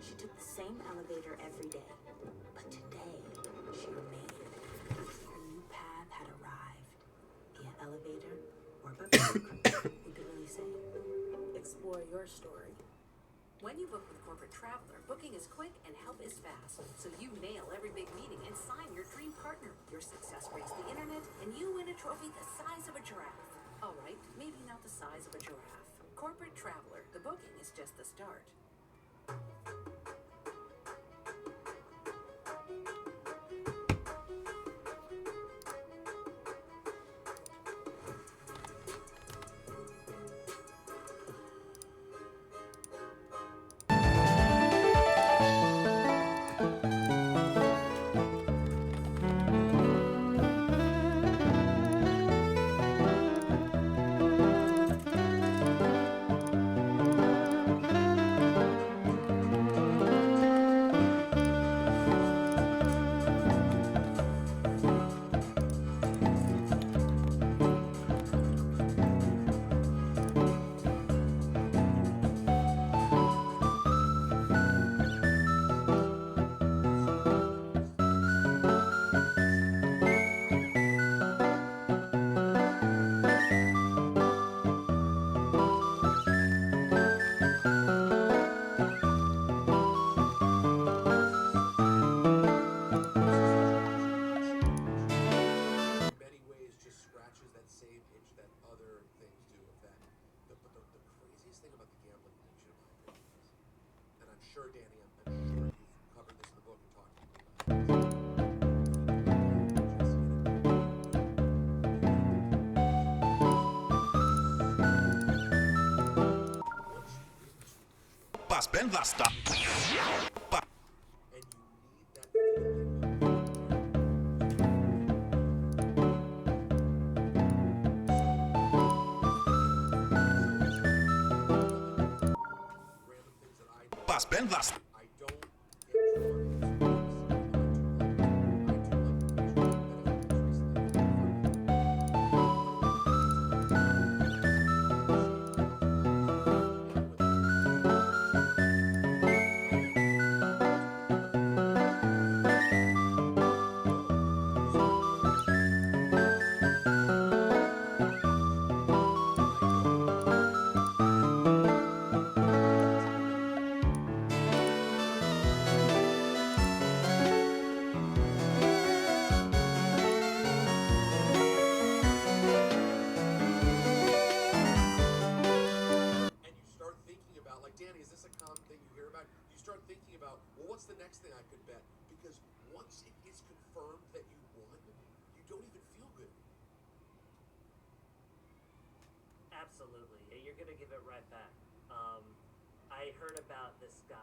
She took the same elevator every day, but today she remained. Her new path had arrived. Via elevator or by book, who could really say? Explore your story. When you book with Corporate Traveler, booking is quick and help is fast. So you nail every big meeting and sign your dream partner. Your success breaks the internet and you win a trophy the size of a giraffe. All right, maybe not the size of a giraffe. Corporate Traveler, the booking is just the start. Ben Vasta. Ben Vasta. Absolutely. You're gonna give it right back. I heard about this guy.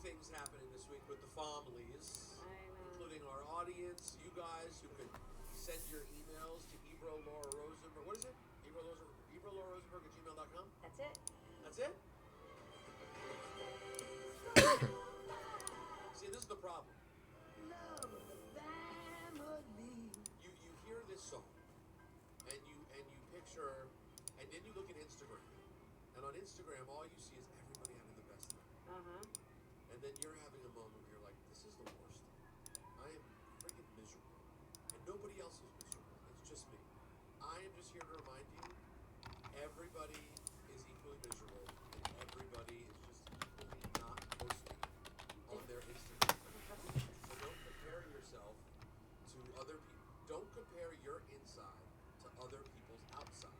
things happening this week with the families, I know. including our audience, you guys who could send your emails to Ebro Laura Rosenberg. What is it? Ebro Laura Rosenberg at gmail.com? That's it. That's it? See, this is the problem. You hear this song, and you picture, and then you look at Instagram, and on Instagram all you see is everybody having the best time, and then you're having a moment where you're like, this is the worst. I am freaking miserable, and nobody else is miserable. It's just me. I am just here to remind you, everybody is equally miserable, and everybody is just equally not posting on their Instagram. So don't compare yourself to other people. Don't compare your inside to other people's outside.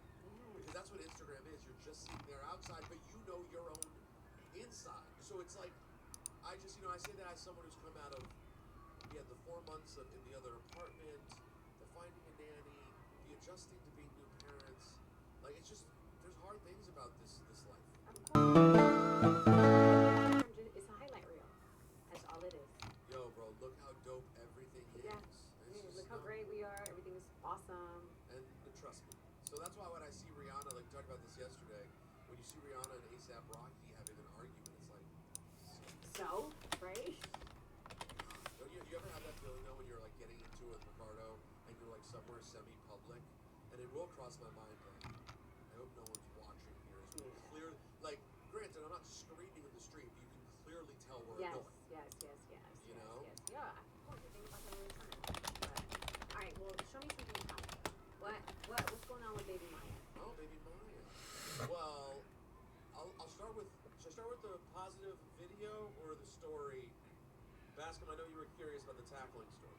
Because that's what Instagram is. You're just seeing their outside, but you know your own inside. So it's like, I say that as someone who's come out of, the 4 months in the other apartment, the finding a nanny, the adjusting to being new parents. Like, it's just, there's hard things about this life. It's a highlight reel. That's all it is. Yo, bro, look how dope everything is. Yeah. It's just Look how great we are. Everything is awesome. And trust me. So that's why when I see Rihanna, like, talked about this yesterday, when you see Rihanna and A$AP Rocky having an argument, it's like, So, right? don't you ever have that feeling though when you're like getting into it with Ricardo and you're like somewhere semi-public, and it will cross my mind like, I hope no one's watching here. It's clear, like, granted, I'm not screaming in the street, but you can clearly tell we're Yes, annoyed. yes. You know? Yes. Yeah, of course. I think about that all the time. But, all right, well, show me something positive. What's going on with Baby Maya? Oh, baby Maya. Well, I'll start with. Should I start with the positive video or the story? Bascom, I know you were curious about the tackling story.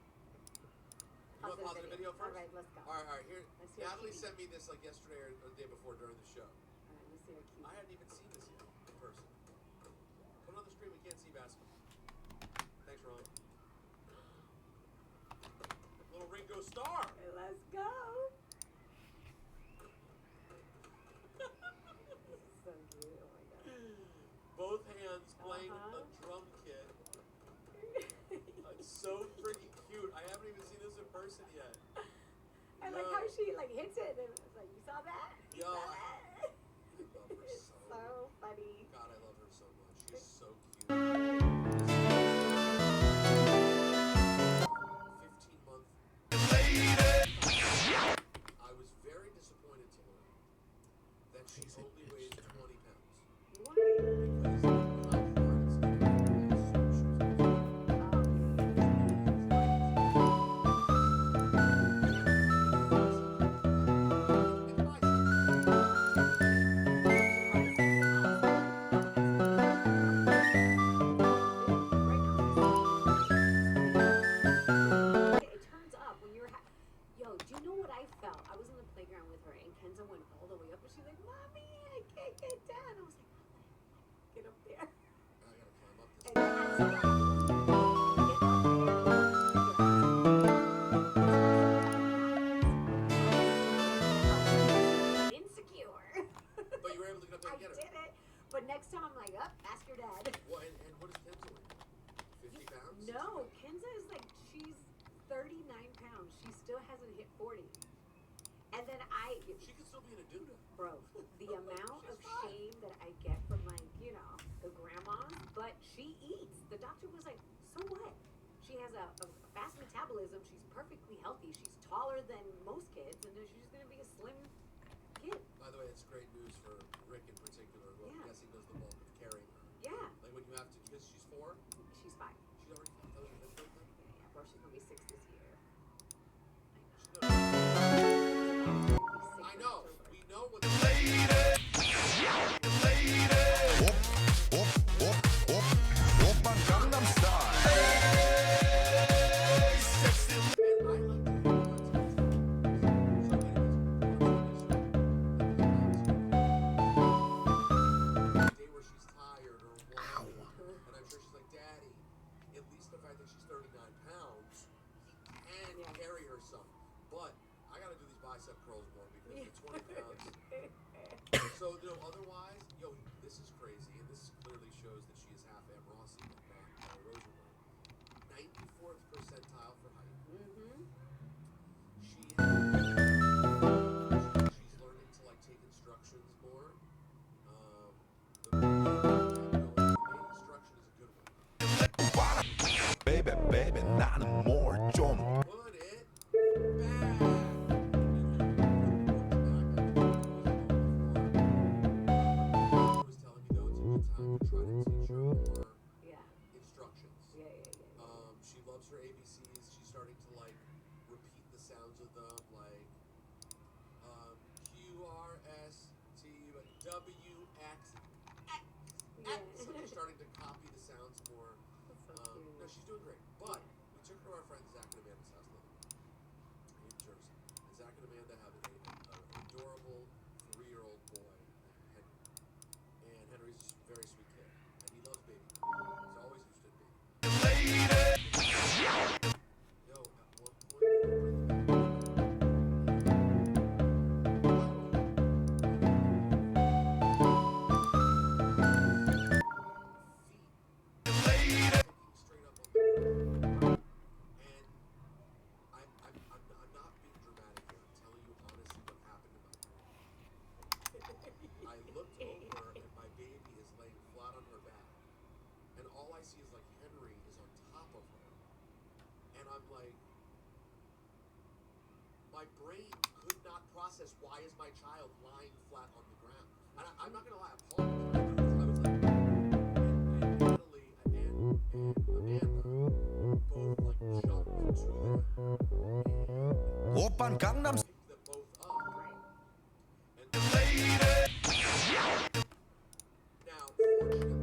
You want positive video first? All right, let's go. All right. Here, Let's hear Natalie Kitty. sent me this like yesterday or the day before during the show. All right, let's see her cute. I hadn't even seen this yet in person. Put it on the screen. We can't see Bascom. Thanks, Ron. Little Ringo Starr. Okay, let's go. This is so cute. Oh my god. Both hands playing a drum kit. It's so freaking cute. I haven't even seen this in person yet. I like how she like hits it and it's like, you saw that? You Yo, saw I that? love her It's so. so funny. God, I love her so much. She's so cute. 15-month. I was very disappointed to learn that she only weighs 20 pounds. Why? Because of how hard it's going to be. So she was It turns up when you're yo, do you know what I felt? I was in the playground with her and Kenza went all the way up and she's like, Mommy, I can't get down. I was like, get up there. I gotta climb up this. And I had to get up there. Insecure. But you were able to get up there I and get her. did it. But next time I'm like, up, ask your dad. Well, and what is Kenza weigh? 50 pounds? No, Kenza is like, she's 39 pounds. She still hasn't hit 40. And then She could still be in a duda. bro, the amount of shame that I get from like, the grandmas, but she eats. The doctor was like, so what? She has a fast metabolism. She's perfectly healthy. She's taller than most kids, and then she's just gonna be a slim kid. By the way, it's great news for Rick in particular, who I'm Yeah. guessing does the bulk of carrying her. Yeah, Like when you have to, because she's 4, she's 5. she's already 5. That was your fifth birthday? Yeah, bro, she's gonna be 6 this year. She's gonna- I know. We know what the 오빤 강남 스타일. Day where she's tired or whatever. And I'm sure she's like, Daddy, at least the fact that she's 39 pounds, he can carry her some. But I gotta do these bicep curls more because the 20 pounds. So, otherwise, yo, this is crazy, and this clearly shows that she is half Am Rossi, but bad. structure, more Yeah. instructions. Yeah. She loves her ABCs. She's starting to like repeat the sounds of them, like QRSTWX. So she's starting to copy the sounds more. That's so cute. No, she's doing great. But we took her to our friend Zach and Amanda's house the other night in Jersey. And Zach and Amanda have an adorable 3-year-old boy named Henry. And Henry's a very sweet kid. And he loves baby. He's always interested in baby. Yo, at one straight up on the ground. And I'm not being dramatic here. I'm telling you honestly what happened in my brain. I looked over and my baby is laying flat on her back. And all I see is like Henry is on top of her. And I'm like, my brain could not process why is my child lying flat on the ground. And I'm not gonna lie, I paused. I was like, and Natalie and Amanda both like jumped to them Oppan Gangnam and picked them both up. And now, fortunately,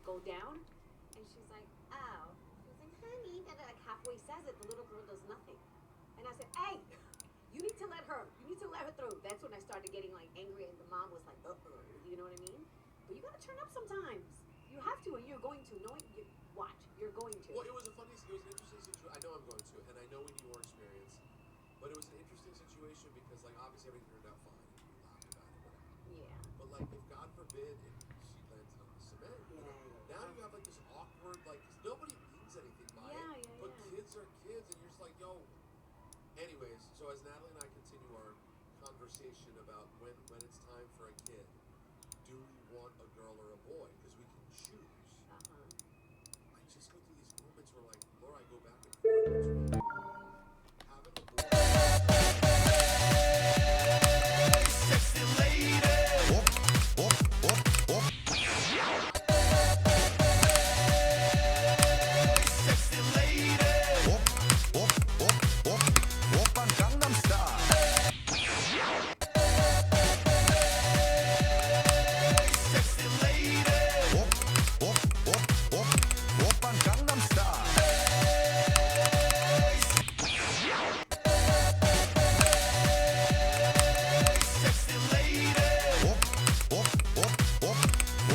go down? And she's like, oh. She's like, honey, and like halfway says it, the little girl does nothing. And I said, hey, you need to let her through. That's when I started getting like angry, and the mom was like, you know what I mean? But you gotta turn up sometimes. You have to, and you're going to. Watch, you're going to. Well, it was an interesting situation. I know I'm going to, and I know we need more experience. But it was an interesting situation because, like, obviously everything turned out fine. Now you have like this awkward, like, 'cause nobody means anything by Yeah, it. yeah, But yeah. kids are kids, and you're just like, yo. Anyways, so as Natalie and I continue our conversation about when it's time for a kid, do we want a girl or a boy? Because we can choose. I just go through these moments where, like, Laura, I go back and forth between having a boy. Sexy lady. Sexy lady. Oppan Gangnam Style. Sexy lady. Oppan Gangnam Style. Sexy lady.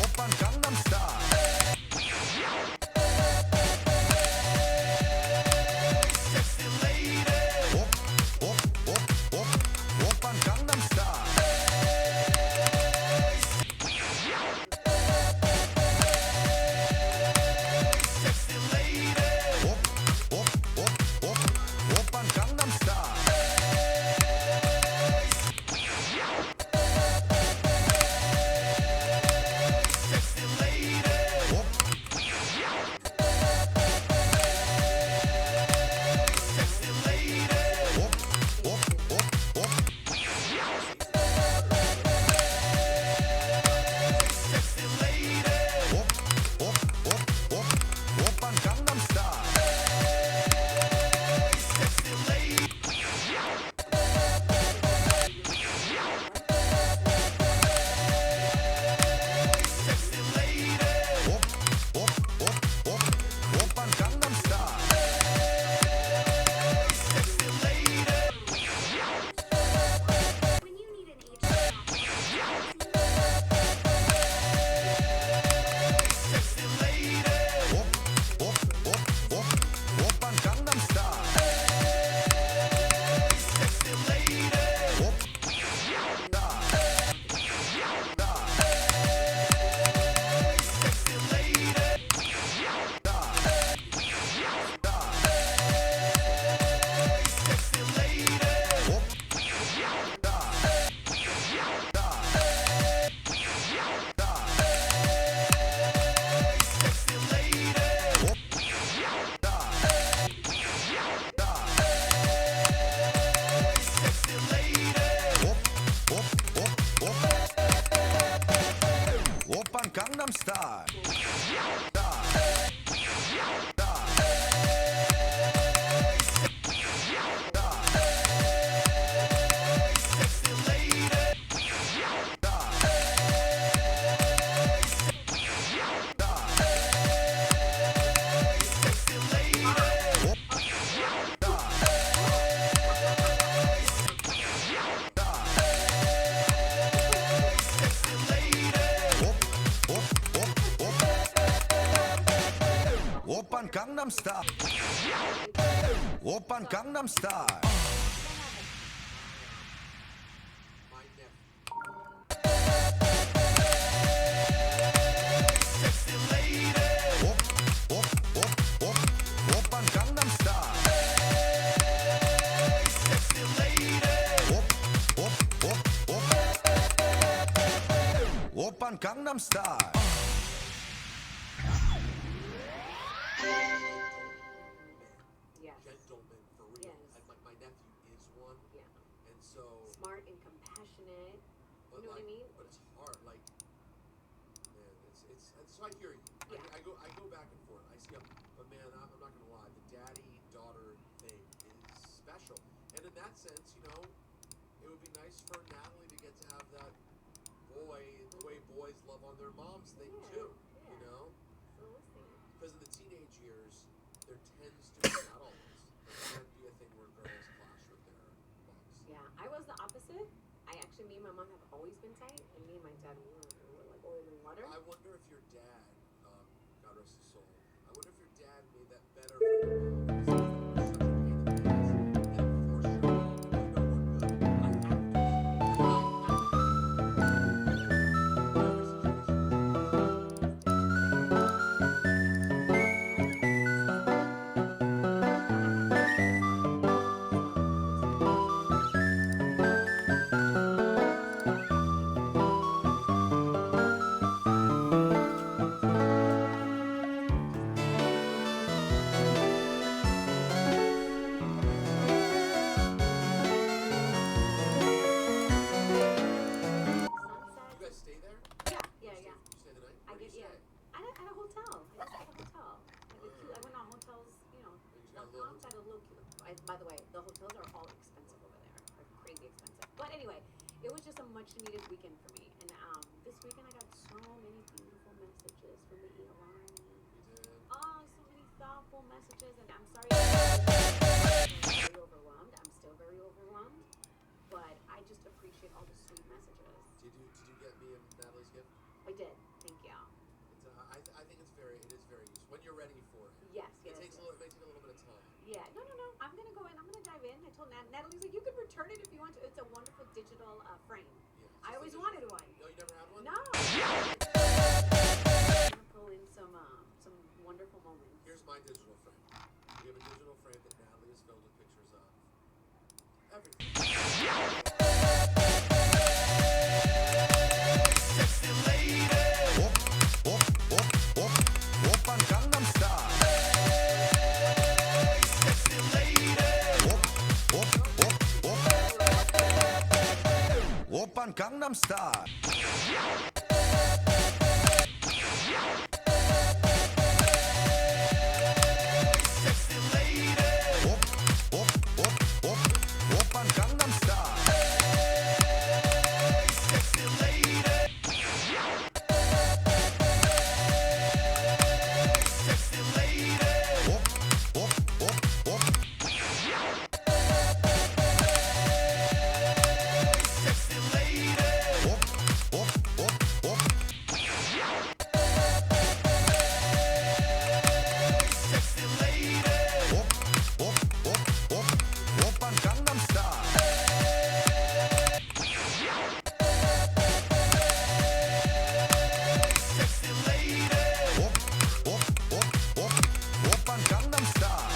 Oppan Gangnam Style. Sexy lady. Oppan Gangnam Style. Sexy lady. Oppan Gangnam Style. Sexy lady. Sexy lady. Sexy lady. Oppan Gangnam Style. Sexy lady. Sexy lady. Oppan Gangnam Style. Sexy lady. When you need an agent. Sexy lady. Oppan Gangnam Style. Sexy lady. Sexy lady. Sexy lady. Sexy lady. Sexy lady. Oppan Gangnam Style. Sexy lady. Sexy lady. Sexy lady. Oppan Gangnam Style. Oppan Gangnam Style. My nephew. Sexy lady. Oppan Gangnam Style. Sexy lady. Oppan Gangnam Style. Yes. Gentleman for real. Yes. And like my nephew is one, Yeah. and so. Smart and compassionate. But You know what I like, mean? But it's hard. Like, man, it's so I hear you. Yeah. I go back and forth. I see him, but man, I'm not gonna lie. The daddy-daughter thing is special, and in that sense, you know, it would be nice for Natalie to get to have that boy, the way boys love on their moms thing Yeah, too. yeah. You know, Absolutely. because in the teenage years, there tends to be not always, but can be a thing where girls clash with their moms. Yeah, I was the opposite. Me and my mom have always been tight, and me and my dad were like oil and water. I wonder if your dad, God rest his soul, I wonder if your dad made that better for your mom. Because it was such a pain in the ass, and forced your mom to be no more good. Where'd you Yeah. stay? At a hotel. I just at a hotel. I went on hotels, You just got a .com, little- at a little cute. By the way, the hotels are all expensive over there. Are crazy expensive. But anyway, it was just a much needed weekend for me. And this weekend I got so many beautiful messages from the airline. You did. Oh, so many thoughtful messages, and I'm sorry. I'm very overwhelmed. I'm still very overwhelmed, but I just appreciate all the sweet messages. Did you get me and Natalie's gift? I did. Thank you. It's I think it is very useful when you're ready for it. Yes. It Yes. takes yes. it may take a little bit of time. Yeah. No. I'm gonna go in. I'm gonna dive in. I told Natalie's like, you can return it if you want to. It's a wonderful digital frame. Yeah. I always wanted one. No, you never had one? No. I'm gonna pull in some wonderful moments. Here's my digital frame. We have a digital frame that Natalie is filled with pictures of everything. Sexy lady. Oppan Gangnam Style. Sexy lady. Oppan Gangnam Style. Sexy lady. Oppan Gangnam Style. Sexy lady. Sexy lady. Sexy lady. Sexy lady. Oppan Gangnam Style. Sexy lady. Oppan Gangnam Style.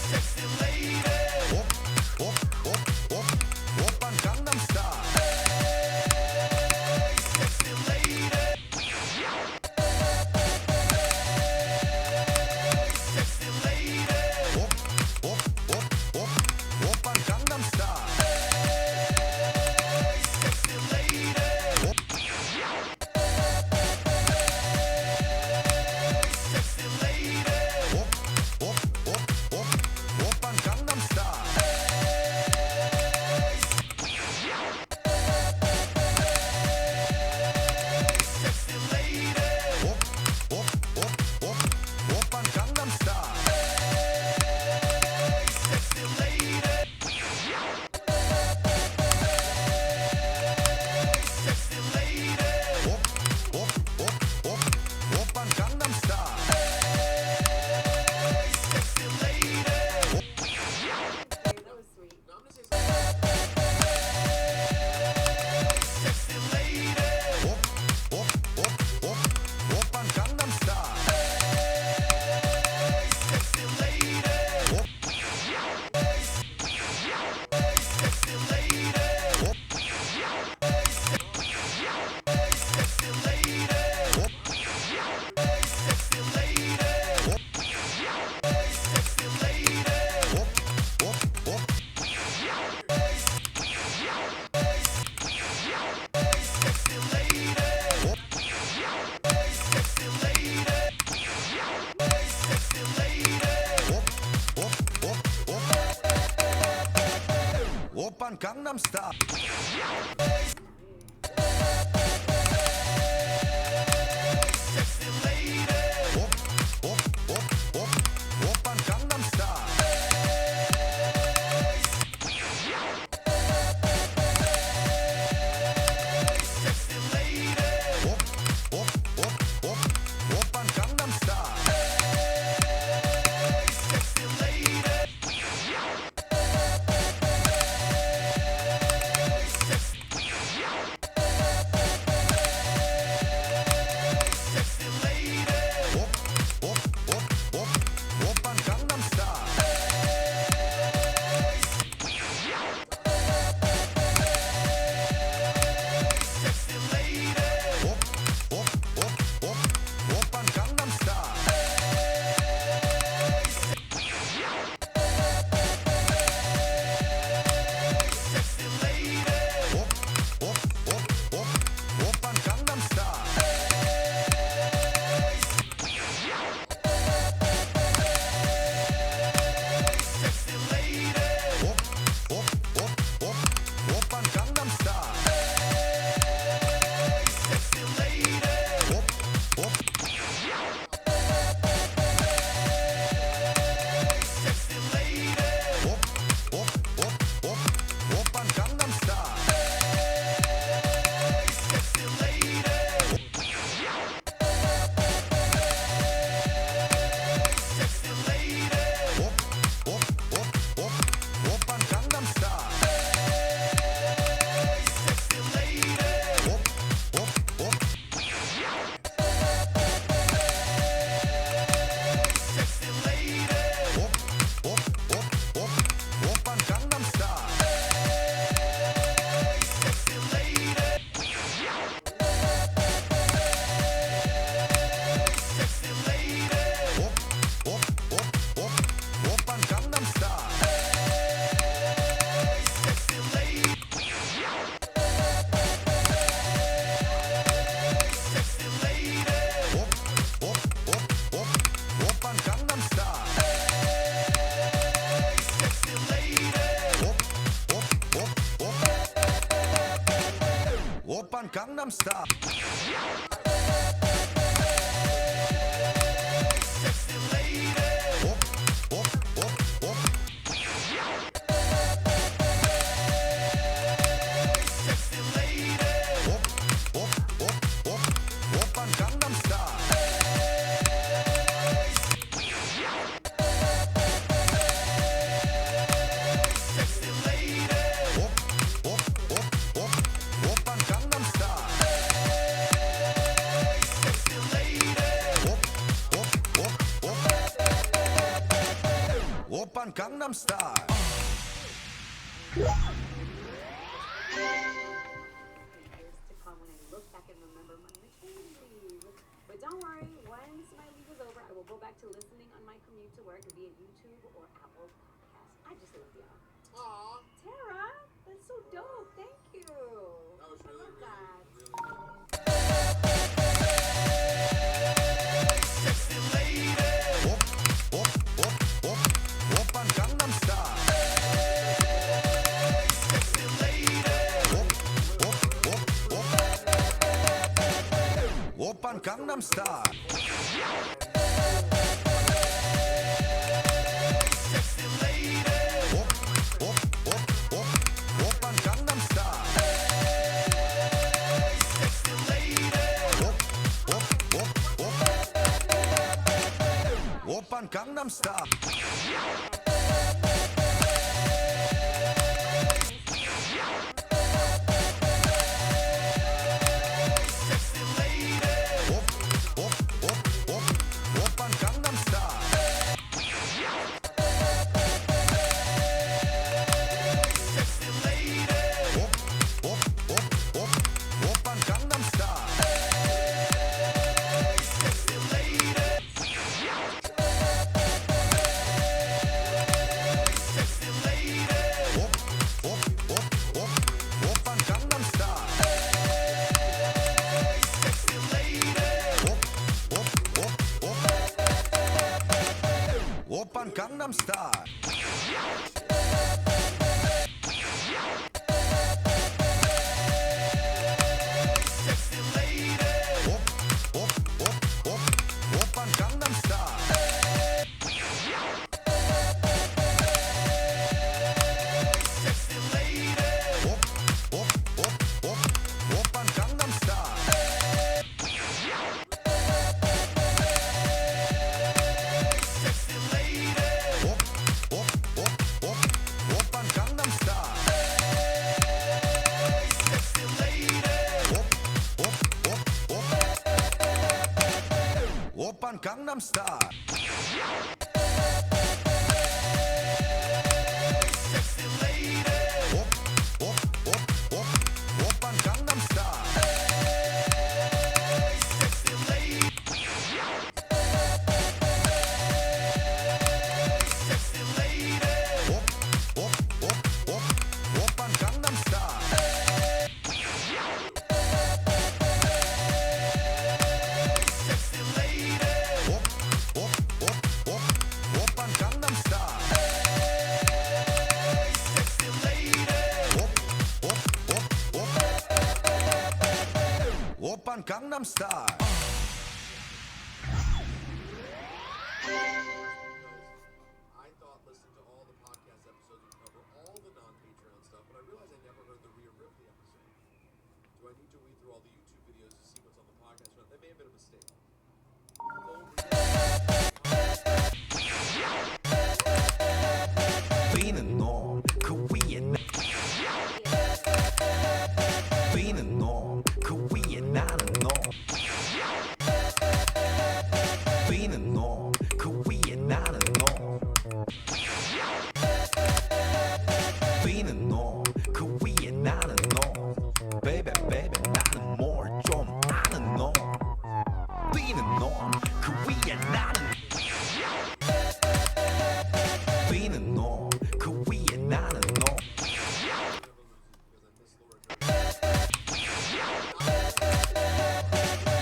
Sexy lady. Oppan Gangnam Style. Sexy lady. Sexy lady. Oppan Gangnam Style. Sexy lady. Sexy lady. Oppan Gangnam Style. Sexy lady. Oppan Gangnam Style. Sexy lady. Sexy lady. Oppan Gangnam Style. Sexy lady. That was sweet. No, I'm gonna say something. Sexy lady. Oppan Gangnam Style. Sexy lady. Sexy lady. Sexy lady. Sexy lady. Sexy lady. Sexy lady. Sexy lady. Sexy lady. Oppan Gangnam Style. Sexy lady. Oppan Gangnam Style. Sexy lady. Oppan Gangnam Style. Sexy lady. Sexy Gangnam Style. Oppan Gangnam Style. Years to come when I look back and remember my maternity leave. But don't worry, once my leave is over, I will go back to listening on my commute to work via YouTube or Apple Podcasts. I just love y'all. Aw, Tara, that's so dope. Thank you. that was I really, love really, that. really good. Oppan Gangnam Style. Oppan Gangnam Style. Oppan Gangnam Style. Oppan Gangnam Style. Oppan Gangnam Style. Oppan Gangnam Style. Oppan Gangnam Style. Oppan Gangnam Style. Oppan Gangnam Style. Oppan Gangnam Style. Oppan Gangnam Style. Oppan Gangnam Style. Oppan Gangnam Style. Oppan Gangnam Style. Oppan Gangnam Style. Oppan Gangnam Style. Because I thought listening to all the podcast episodes would cover all the non-Patreon stuff, but I realized I never heard the Rhea Ripley episode. Do I need to read through all the YouTube videos to see what's on the podcast? That may have been a mistake. Being 놈, 그 위에 나. Being 놈, 그 위에 나는 놈. Being 놈, 그 위에 나는 놈. Being 놈, 그 위에 나는 놈. Baby, baby, 나는 뭘 좀 아는 놈. Being 놈, 그 위에 나는. Being 놈, 그 위에 나는 놈.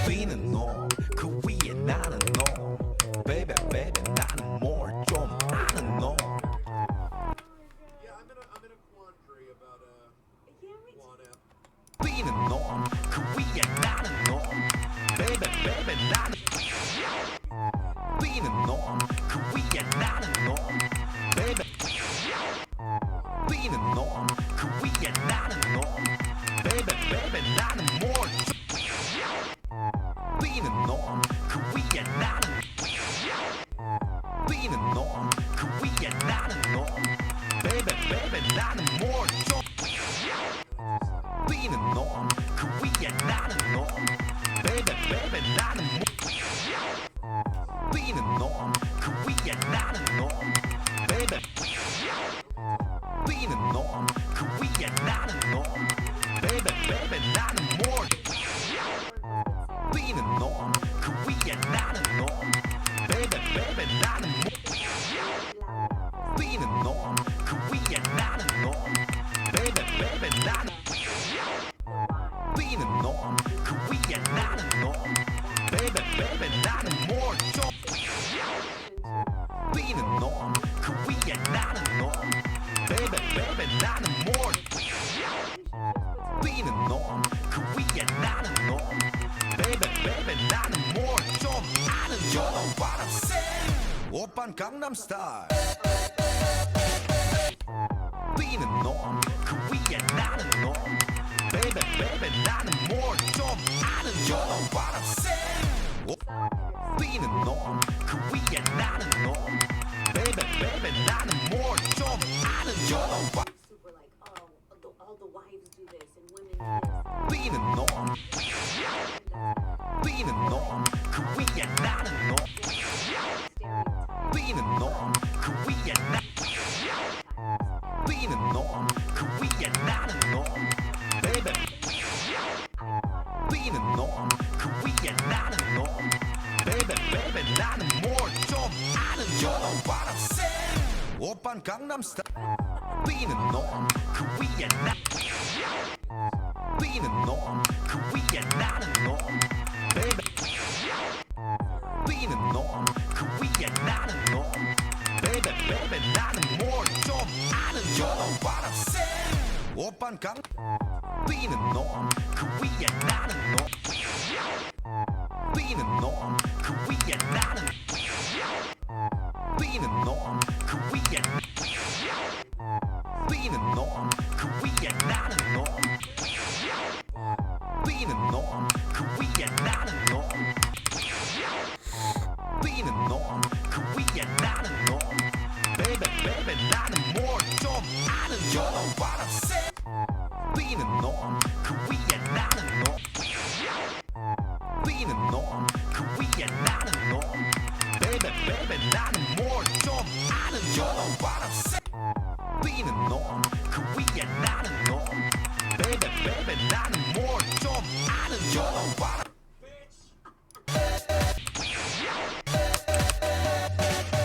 Being 놈, 그 위에 나는 놈. Baby, baby, 나는 뭘 좀 아는 놈. Yeah, I'm in a quandary about Yeah, me too. one app. Being 놈, 그 뛰는 놈 그 위에 나는 놈 baby baby 나는 more 뛰는 놈 그 위에 나는 놈 baby baby 나는 more 뛰는 놈 그 위에 나는 놈 baby baby 나는 뛰는 놈 그 위에 나는 놈 baby baby 나는 more 좀 뛰는 놈 그 위에 나는 놈 baby baby 나는 more 뛰는 놈 그 위에 나는 놈 baby baby 나는 more 좀 아는 You know what I'm saying 오빤 강남스타일 뛰는 놈 그 위에 나는 놈 baby baby 나는 more 좀 아는 You know what I'm saying 뛰는 놈 그 위에 나는 놈 baby baby 나는 more 좀 아는 You know what Super like, oh, all the wives do this and women do this. 뛰는 놈 뛰는 놈 그 위에 나는 놈 뛰는 놈 그 위에 나 뛰는 놈 그 위에 나는 놈 baby 뛰는 놈 그 위에 나는 놈 baby baby 나는 more 좀 아는 You know what I'm saying 오빤 강남스타일 뛰는 놈 그 위에 나 뛰는 놈 그 위에 나는 놈 baby 뛰는 놈 그 위에 나는 놈 baby baby 나는 more 좀 아는 You know what I'm saying 오빤 강 뛰는 놈 그 위에 나는 놈 뛰는 놈 그 위에 나는 뛰는 놈 그 위에 뛰는 놈 그 위에 나는 놈 뛰는 놈 그 위에 나는 놈 뛰는 놈 그 위에 나는 놈 baby baby 나는 more 좀 아는 You know what I'm saying 뛰는 놈 그 위에 나는 놈 뛰는 놈 그 위에 나는 놈 baby baby 나는 more 좀 아는 You know what I'm saying 뛰는 놈 그 위에 나는 놈 baby baby 나는 more 좀 아는 You know what I'm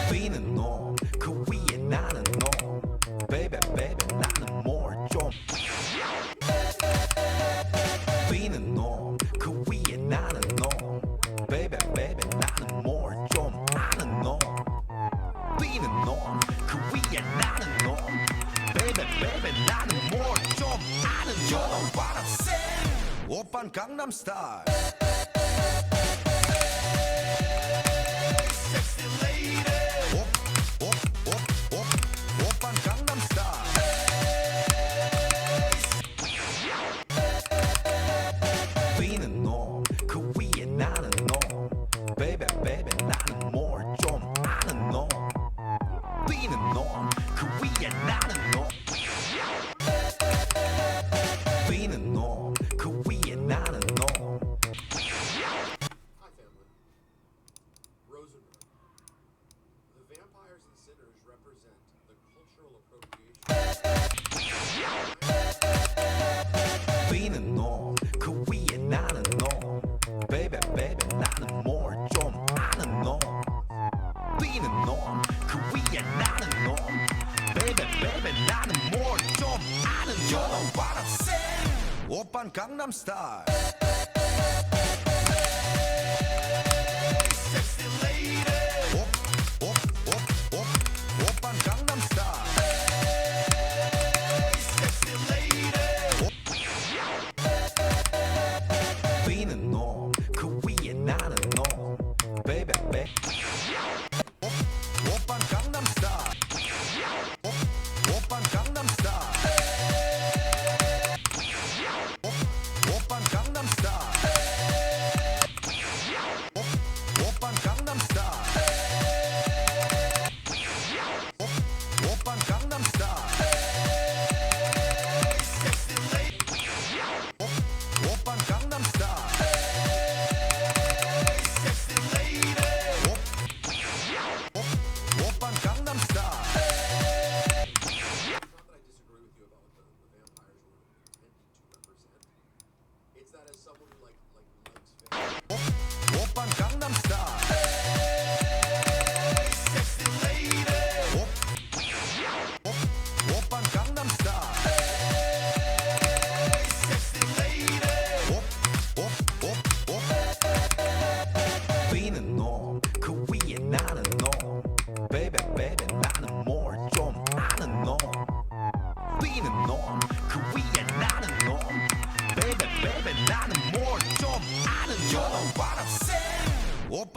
뛰는 놈 그 위에 나는 놈 baby baby 나는 more 좀 뛰는 놈 그 위에 나는 놈 baby baby 나는 more 좀 아는 놈 뛰는 놈 그 위에 나는 놈 baby baby 나는 more 좀 아는 You know what I'm saying 오빤 강남스타일 sexy lady 오빤 강남스타일 뛰는 놈 그 위에 나는 놈 baby baby 나는 more 좀 아는 놈 뛰는 놈 그 위에 나는 놈 뛰는 놈 그 위에 나는 놈 Hi, family. Rosenberg. The vampires and sinners represent the cultural appropriation. 뛰는 놈 그 위에 나는 놈 baby baby 나는 more 좀 아는 놈 뛰는 놈 그 위에 나는 놈 baby baby 나는 more 좀 아는 You know what I'm saying 오빤 강남스타일 sexy lady 오빤 강남스타일 sexy lady 뛰는 놈 그 위에 나는 놈 baby baby 오빤 강남스타일 오빤 강남스타일 오빤 강남스타일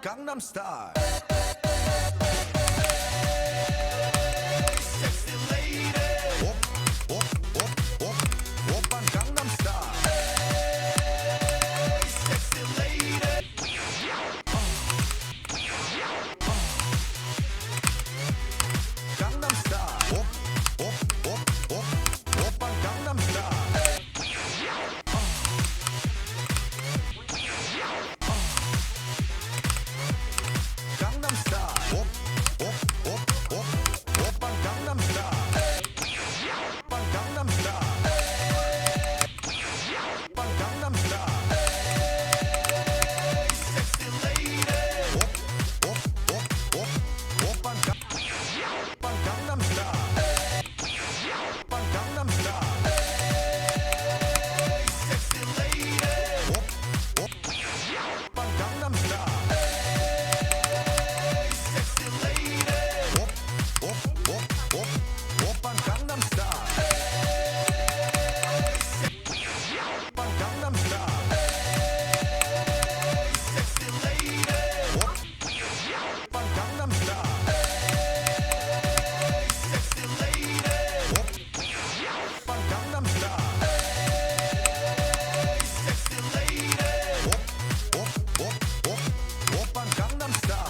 오빤 강남스타일. 오빤 강남스타일. 강남스타일. 오빤 강남스타일. 강남스타일. 오빤 강남스타일. 오빤 강남스타일. 오빤 강남스타일. 오빤 강남스타일. 오빤 강남스타일. 오빤 강남스타일. 오빤 강남스타일. 오빤 강남스타일. 오빤 강남스타일. 오빤 강남스타일. 오빤 강남스타일.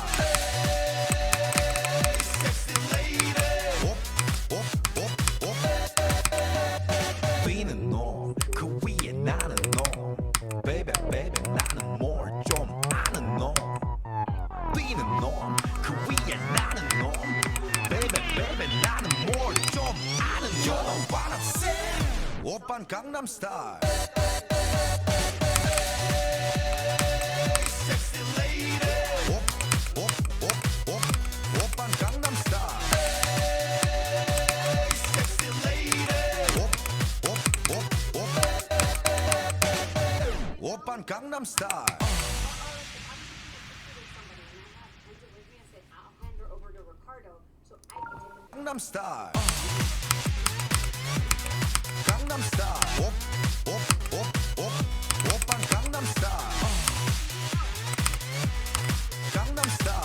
뛰는 놈, 그 위에 나는 놈. Baby, baby, 나는 뭘 좀 아는 놈. 뛰는 놈, 그 위에 나는 놈. Baby, baby, 나는 뭘 좀 아는 놈. You know what I'm saying? 오빤 강남스타일. 오빤 강남스타일. 오빤 강남스타일. 강남스타일. 강남스타일. 오빤 강남스타일. 강남스타일.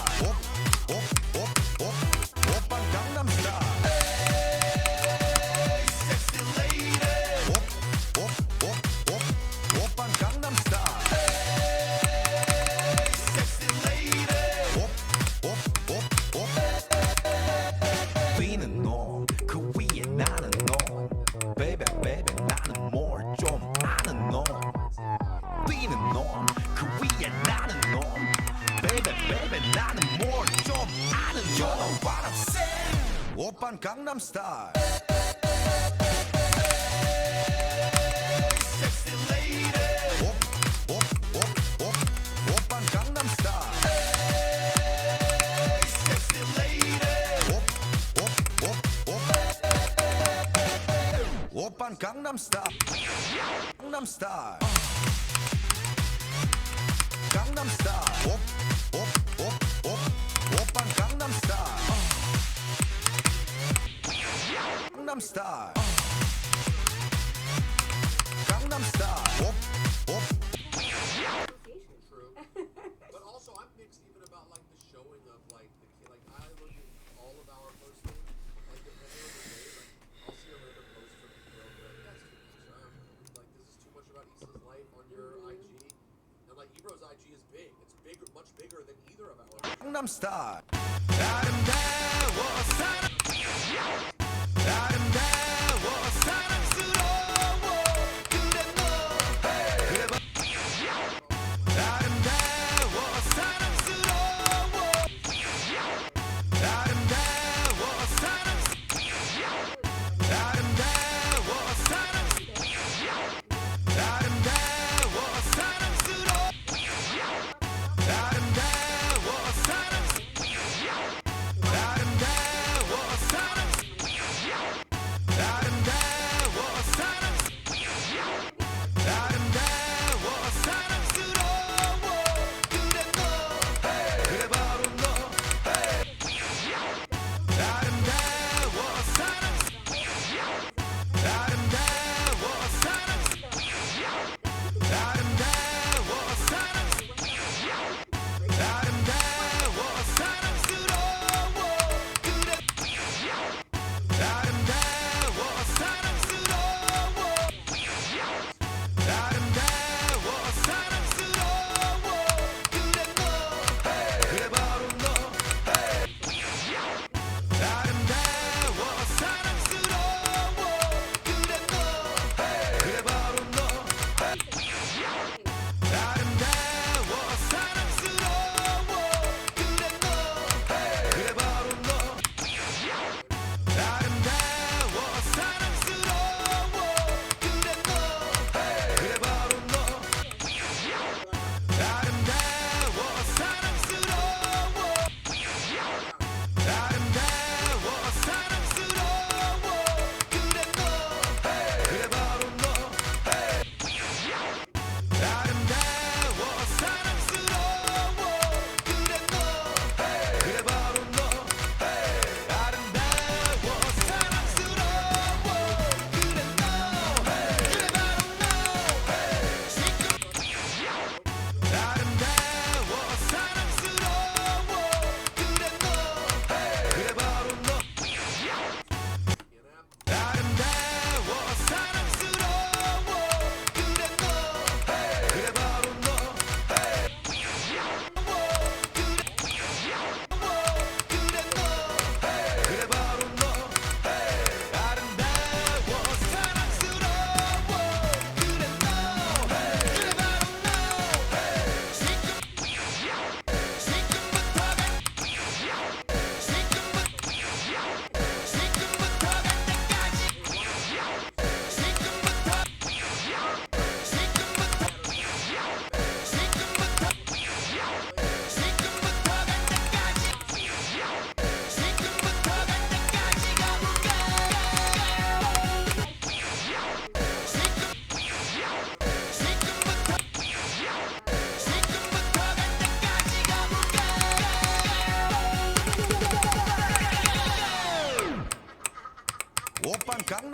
오빤 강남스타일. 오빤 강남스타일. 뛰는 놈, 그 위에 나는 놈. Baby, baby, 나는 뭘 좀 아는 놈. 뛰는 놈, 그 위에 나는 놈. Baby, baby, 나는 뭘 좀 아는 놈. You know what I'm saying? 오빤 강남스타일. 오빤 강남스타일. 오빤 강남스타일. 강남스타일. 강남스타일. 오빤 강남스타일. 강남스타일. 강남스타일. True. But also, I'm mixed even about like the showing of like the kid. Like I look at all of our posting, like depending on the day, like I'll see a random post from a girl and be like, that's too much. Like this is too much about Issa's life on your IG, and like Ebro's IG is big. It's bigger, much bigger than either of ours. 강남스타일. 아름다워 아름다워 사랑스러워 그래 너 그래 봐 아름다워 사랑스러워 아름다워 아름다워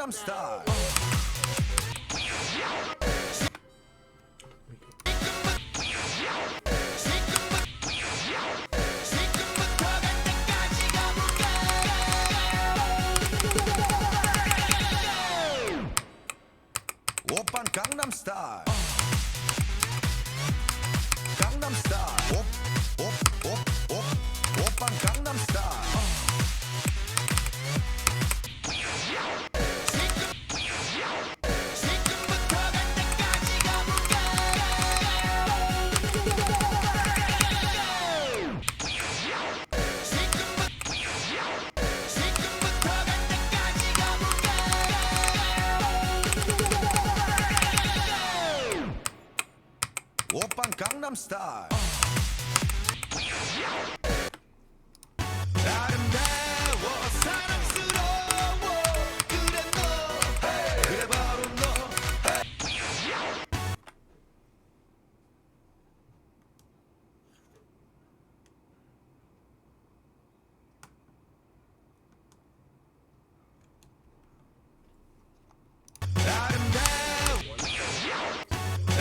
강남 스타일. 오빤 강남 스타일. 강남 스타일. 오빤 강남 스타일. 오빤 강남 스타일. 아름다워 사랑스러워 그래 너 그래 바로 너.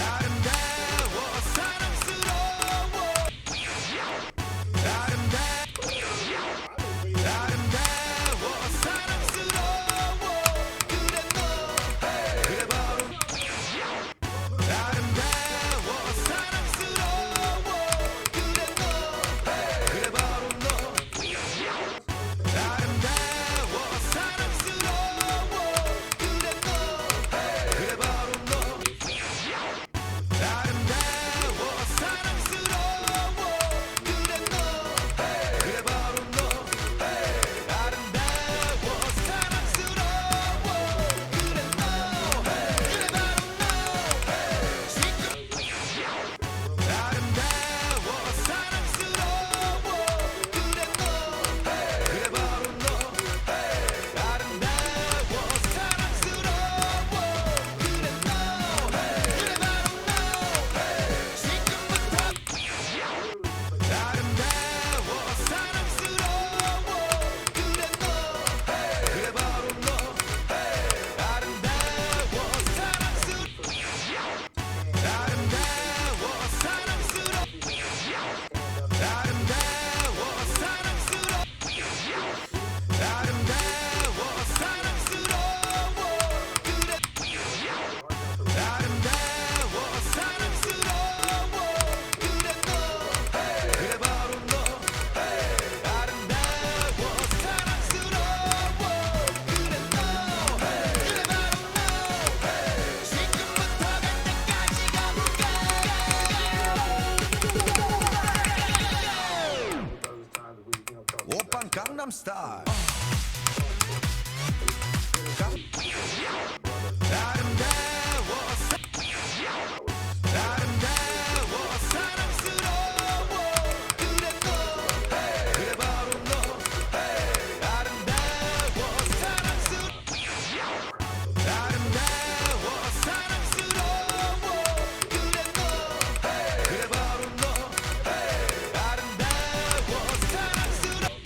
아름다워 사랑스러워 아름다워 사랑스러워 그래 너 그래 바로 아름다워 사랑스러워 그래 너 그래 바로 너 아름다워 사랑스러워 그래 너 그래 바로 너 아름다워 사랑스러워 그래 너 그래 바로 너 아름다워 사랑스러워 그래 너 그래 바로 너 아름다워 사랑스러워 그래 너 그래 바로 너 아름다워 사랑스러워 그래 너 그래 바로 너 지금부터 아름다워 사랑스러워 그래 너 그래 바로 너 아름다워 오빤 강남 스타일. 아름다워 사랑스러워 그래 너 그래 바로 너 아름다워 사랑스러워 그래 너 그래 바로 너 아름다워 사랑스러워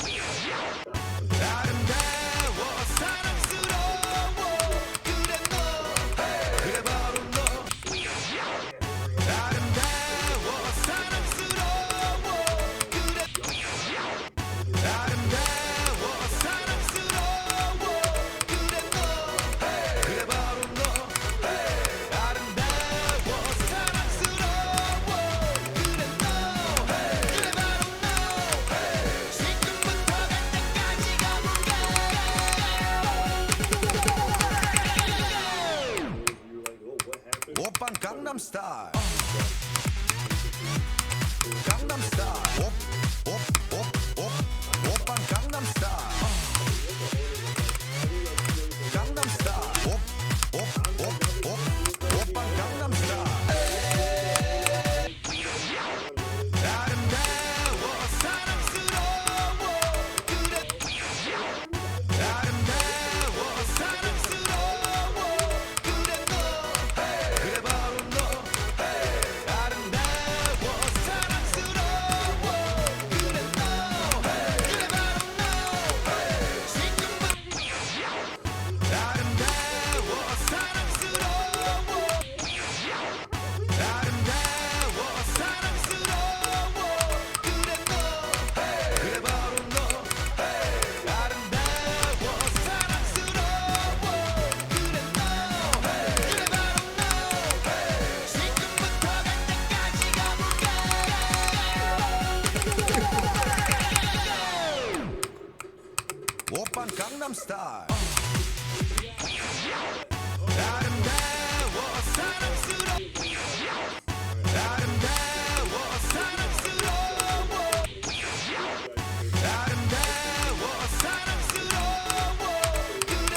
스타일 아름다워 사랑스러워 아름다워 사랑스러워 아름다워 사랑스러워 그래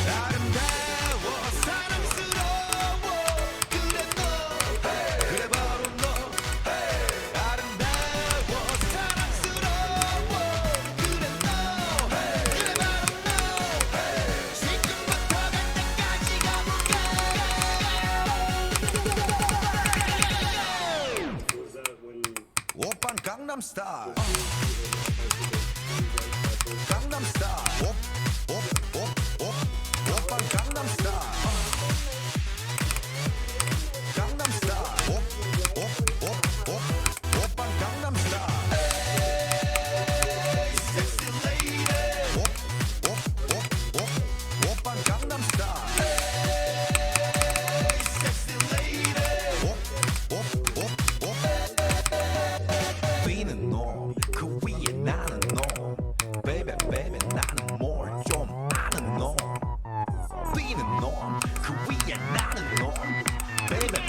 아름다워 사랑스러워 그래 너 그래 바로 너 아름다워 사랑스러워 그래 너 그래 바로 너 지금부터 갈 때까지 가볼까 Was that when 오빤 강남 스타일 강남 스타일 오빤 강남 스타일 강남 스타일 오빤 강남 스타일 에이 섹시 레이디 오빤 강남 스타일 에이 섹시 레이디 뛰는 놈그 위에 나는 놈 baby baby 나는 뭘 좀 아는 놈 뛰는 놈그 위에 나는 놈 baby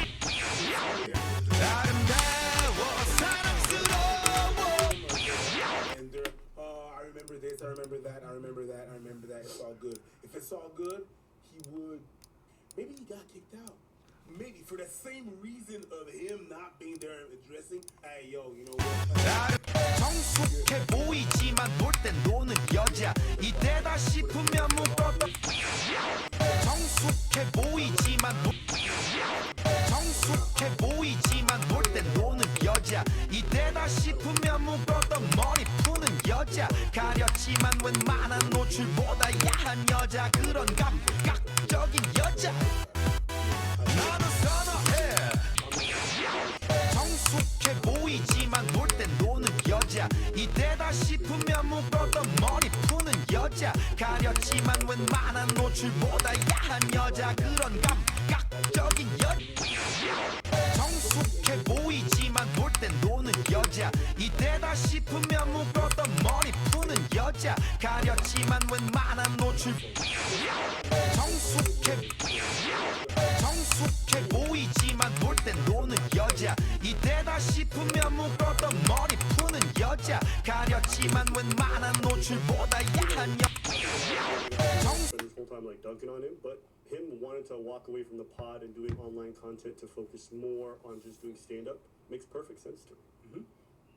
아름다워 사랑스러워 And they're, I remember this, I remember that, I remember that, I remember that. It's all good. If it's all good, he would. Maybe he got kicked out. Maybe for the same reason of him not being there and addressing. Hey, yo, you know what? 성숙해 보이지만 놀 땐 노는 여자 이때다 싶으면 묶었던 성숙해 보이지만 성숙해 보이지만 놀 땐 노는 여자 이때다 싶으면 묶었던 머리 푸는 여자 가렸지만 웬만한 노출보다 야한 여자 그런 감각적인 여자 나는 선호해 성숙해 보이지만 놀 땐 노는 여자 이때다 싶으면 묶었던 머리 푸는 여자 가렸지만 웬만한 노출보다 야한 여자 그런 감각적인 여자 성숙해 보이지만 놀 땐 노는 여자 이때다 싶으면 묶었던 머리 푸는 여자 가렸지만 웬만한 노출 성숙해 보이지만 놀 땐 노는 여자 이때다 싶으면 묶었던 머리 푸는 여자 가렸지만 웬만한 노출보다 야한 spend his whole time like dunking on him, but him wanting to walk away from the pod and doing online content to focus more on just doing stand-up makes perfect sense to me.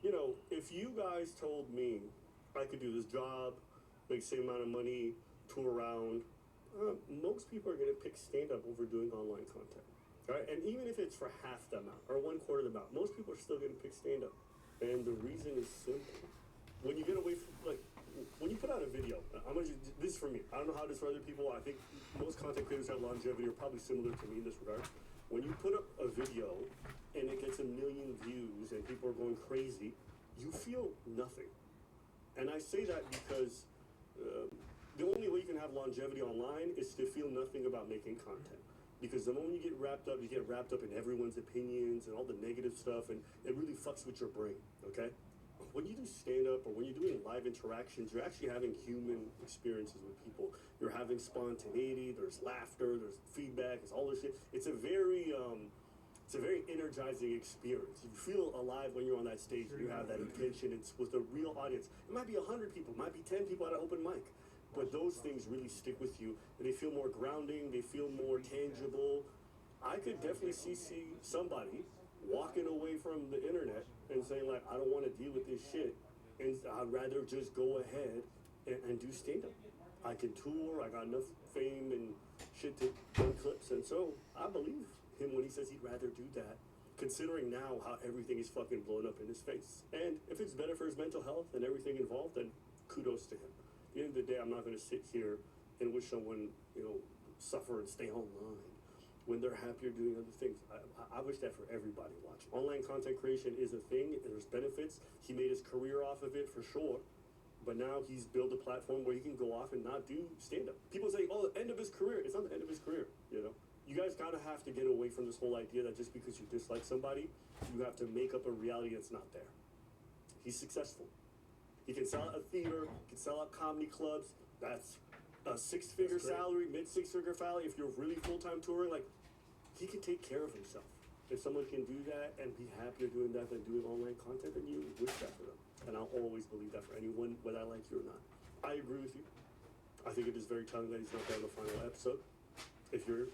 You know, if you guys told me I could do this job, make the same amount of money, tour around, most people are going to pick stand-up over doing online content, right? And even if it's for half the amount or 1/4 the amount, most people are still going to pick stand-up. And the reason is simple. When you get away from, like, when you put out a video, this is for me. I don't know how it is for other people. I think most content creators have longevity are probably similar to me in this regard. When you put up a video and it gets 1 million views and people are going crazy, you feel nothing. And I say that because the only way you can have longevity online is to feel nothing about making content. Because the moment you get wrapped up in everyone's opinions and all the negative stuff, and it really fucks with your brain, okay? When you do stand-up or when you're doing live interactions, you're actually having human experiences with people. You're having spontaneity, there's laughter, there's feedback, it's all this shit. It's a very energizing experience. You feel alive when you're on that stage and you have that intention. It's with a real audience. It might be 100 people, it might be 10 people at an open mic. But those things really stick with you, and they feel more grounding, they feel more tangible. I could definitely see somebody walking away from the internet and saying, like, I don't want to deal with this shit, and I'd rather just go ahead and do stand-up. I can tour, I got enough fame and shit to run clips, and so I believe him when he says he'd rather do that, considering now how everything is fucking blown up in his face. And if it's better for his mental health and everything involved, then kudos to him. At the end of the day, I'm not going to sit here and wish someone, you know, suffer and stay online when they're happier doing other things. I wish that for everybody watching. Online content creation is a thing, and there's benefits. He made his career off of it for sure, but now he's built a platform where he can go off and not do stand-up. People say, oh, the end of his career. It's not the end of his career, you know? You guys gotta have to get away from this whole idea that just because you dislike somebody, you have to make up a reality that's not there. He's successful. He can sell out a theater, he can sell out comedy clubs. That's a six-figure salary, mid-six-figure salary. If you're really full-time touring, like, he can take care of himself. If someone can do that and be happier doing that than doing online content, then you wish that for them. And I'll always believe that for anyone, whether I like you or not. I agree with you. I think it is very telling that he's not there in the final episode. If you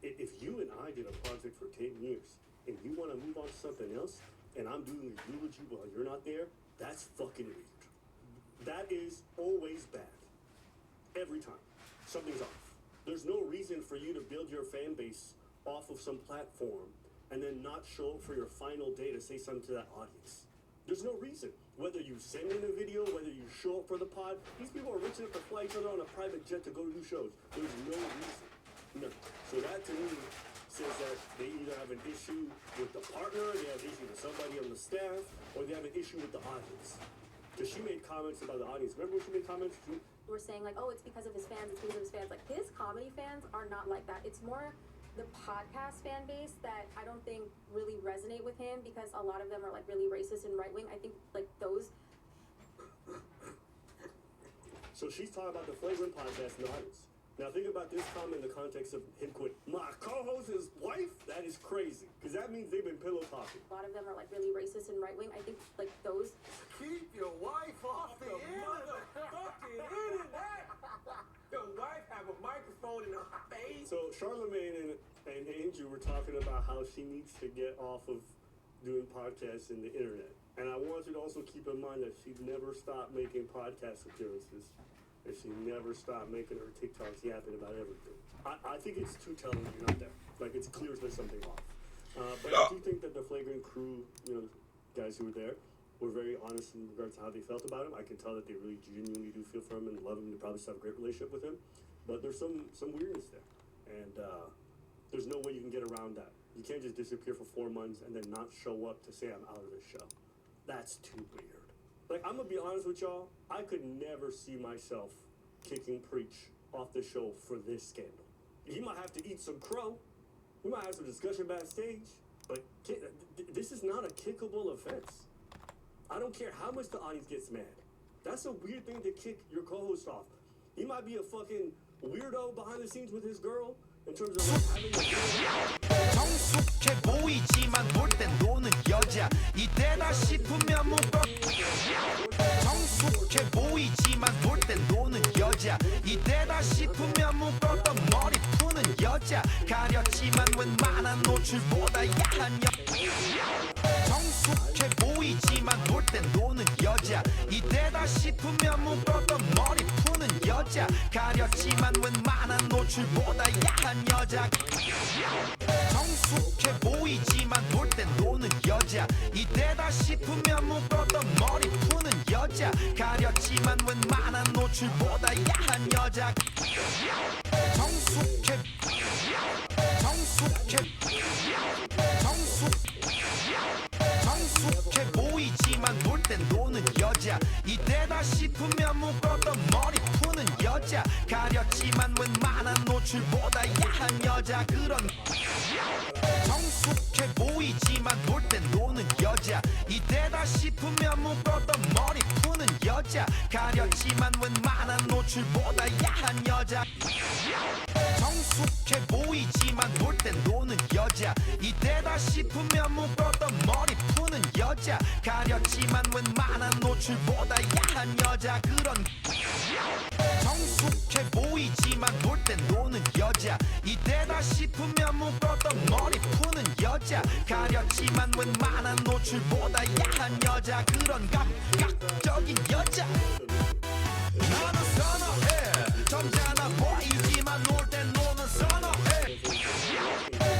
and I did a project for 10 years and you want to move on to something else, and I'm doing a eulogy while you're not there, that's fucking weird. That is always bad. Every time. Something's off. There's no reason for you to build your fan base off of some platform and then not show up for your final day to say something to that audience. There's no reason. Whether you send in a video, whether you show up for the pod, these people are rich enough to fly each other on a private jet to go to do shows. There's no reason. No. So that to me says that they either have an issue with the partner, they have an issue with somebody on the staff, or they have an issue with the audience. Because she made comments about the audience. Remember when she made comments? We're saying like, oh, it's because of his fans, it's because of his fans. Like, his comedy fans are not like that. It's more the podcast fan base that I don't think really resonate with him, because a lot of them are like really racist and right wing. I think like those. So she's talking about the Flagrant podcast and the audience. Now think about this comment in the context of him quitting. My co-host's wife? That is crazy. Because that means they've been pillow talking. A lot of them are like really racist and right wing. I think like those. Keep your wife off the motherfucking internet. Your wife have a microphone in her face. So Charlamagne and Andrew were talking about how she needs to get off of doing podcasts in the internet. And I want you to also keep in mind that she never stopped making podcast appearances. And she never stopped making her TikToks yapping about everything. I think it's too telling that you're not there. Like, it's clear there's something off. But I do think that the Flagrant crew, guys who were there, were very honest in regards to how they felt about him. I can tell that they really genuinely do feel for him and love him. They probably still have a great relationship with him. But there's some weirdness there. And there's no way you can get around that. You can't just disappear for 4 months and then not show up to say I'm out of the show. That's too weird. Like, I'm gonna be honest with y'all, I could never see myself kicking Preach off the show for this scandal. He might have to eat some crow. We might have some discussion backstage. But this is not a kickable offense. I don't care how much the audience gets mad. That's a weird thing to kick your co-host off. He might be a fucking weirdo behind the scenes with his girl in terms of like having a 성숙해 보이지만 볼 땐 노는 여자 이때다 싶으면 묶어 성숙해 보이지만 볼 땐 노는 여자 이때다 싶으면 묶었던 머리 푸는 여자 가렸지만 웬만한 노출보다 야한 성숙해 보이지만 볼 땐 노는 여자 이때다 싶으면 묶었던 머리 푸는 여자 가렸지만 웬만한 노출보다 야한 여자 성숙해 보이지만 볼 땐 노는 여자 이때다 싶으면 묶었던 머리 푸는 여자 가렸지만 웬만한 노출보다 야한 여자 성숙해 보이지만 볼 땐 노는 여자 이때다 싶으면 묶었던 머리 푸는 여자 가렸지만 웬만한 노출보다 야한 여자 그런 성숙해 보이지만 볼 땐 노는 여자 이때다 싶으면 묶었던 머리 푸는 여자 가렸지만 웬만한 노출보다 야한 여자 성숙해 보이지만 볼 땐 노는 여자 이때다 싶으면 묶었던 머리 푸는 여자 가렸지만 웬만한 노출보다 야한 여자 그런 성숙해 보이지만 볼 땐 노는 여자 이때다 싶으면 묶었던 머리 푸는 여자 가렸지만 웬만한 노출보다 야한 여자 그런 감각적인 여자 나는 선호해 점잖아 보이지만 놀 땐 노는 선호해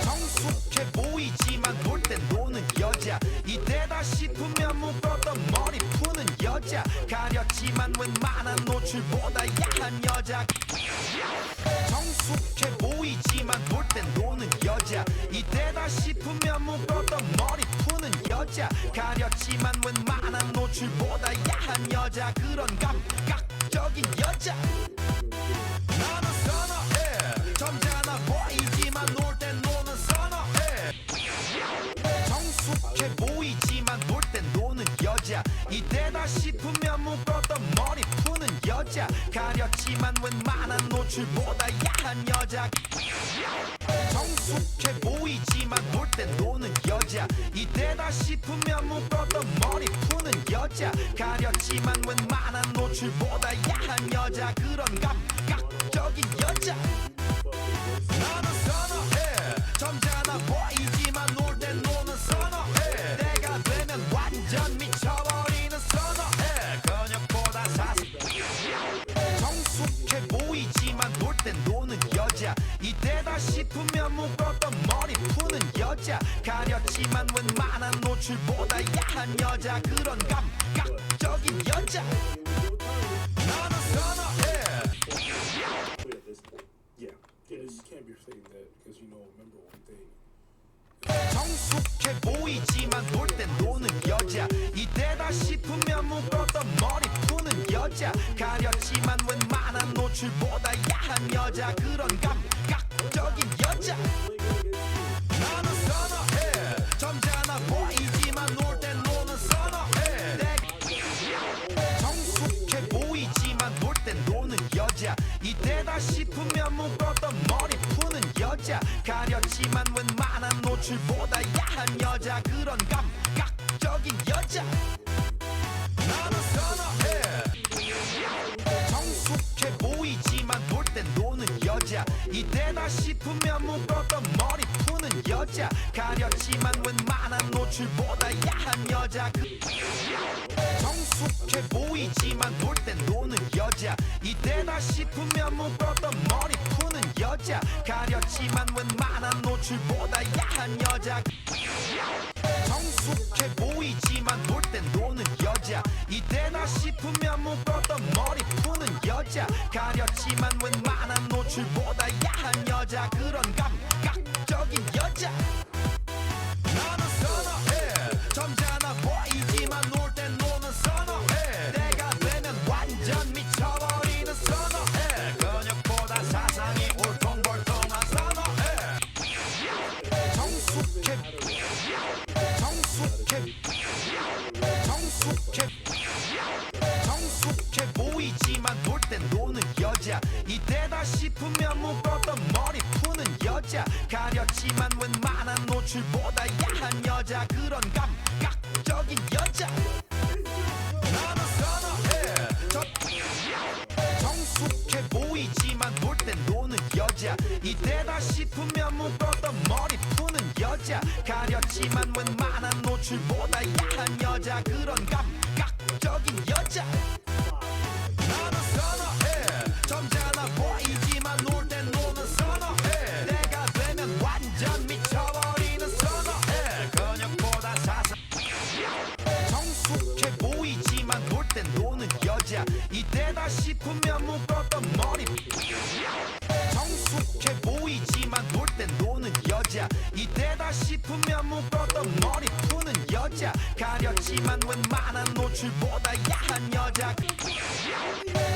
성숙해 보이지만 볼 땐 노는 여자 이때다 싶으면 묶었던 머리 푸는 여자 가렸지만 웬만한 노출보다 야한 여자 성숙해 보이지만 볼 땐 노는 여자 이때다 싶으면 묶었던 머리 푸는 여자 가렸지만 웬만한 노출보다 야한 여자 그런 감각적인 여자 나는 선호해 점잖아 보이지만 놀 땐 노는 선호해 성숙해 보이지만 볼 땐 노는 여자 여자 이때다 싶으면 묶었던 머리 푸는 여자 가렸지만 웬만한 노출보다 야한 여자 성숙해 보이지만 놀 땐 노는 여자 이때다 싶으면 묶었던 머리 푸는 여자 가렸지만 웬만한 노출보다 야한 여자 그런 감각적인 여자 나는 선어해 점잖아 보이지만 놀 땐 노는 선어해 내가 되면 완전 미쳐버리는 선어해 근육보다 사슴 성숙해 보이지만 놀 땐 노는 여자 이때다 싶으면 묶었던 머리 푸는 여자 가렸지만 웬만한 노출보다 야한 여자 그런 감각적인 여자 나는 선어해 At this point. Yeah, you can't be saying that because remember one thing. 성숙해 보이지만 놀 땐 노는 여자 이때다 싶으면 묶었던 머리 푸는 여자 가렸지만 웬만한 노출보다 야한 여자 그런 감각적인 여자 나는 선어해 점잖아 보이지만 놀 땐 노는 선어해 성숙해 보이지만 놀 땐 노는 여자 이때다 싶으면 묶었던 머리 푸는 여자 가렸지만 웬만한 노출보다 야한 여자 그런 감각적인 여자 나는 선어해 성숙해 보이지만 놀 땐 노는 여자 이때다 싶으면 묶었던 머리 푸는 여자 가렸지만 웬만한 노출보다 야한 여자 성숙해 보이지만 놀 땐 노는 여자 이때다 싶으면 묶었던 머리 푸는 여자 가렸지만 웬만한 노출보다 야한 여자 성숙해 보이지만 놀 땐 노는 여자 이때다 싶으면 묶었던 머리 푸는 여자 가렸지만 웬만한 노출보다 야한 여자 그런 감각적인 여자 나는 선어해 점잖아 보이지만 놀 땐 노는 선어해 내가 되면 완전 미쳐버리는 선어해 근육보다 사상이 울퉁불퉁한 선어해 성숙해 보이지만 놀 땐 노는 여자 이때다 싶으면 묶었던 머리 푸는 여자 가렸지만 웬만한 노출보다 야한 여자 그런 감각적인 여자 나는 선어해 성숙해 보이지만 놀 땐 노는 여자 이때다 싶으면 묶었던 머리 푸는 여자 가렸지만 웬만한 노출보다 야한 여자 그런 감각적인 여자 나는 선어해 점잖아 보이지만 놀 땐 노는 선어해 내가 되면 완전 미쳐버리는 선어해 근육보다 사상 성숙해 보이지만 놀 땐 노는 여자 이때다 싶으면 묶었던 머리 성숙해 보이지만 놀 땐 노는 여자 이때다 싶으면 묶었던 머리 푸는 여자 가렸지만 웬만한 노출보다 야한 여자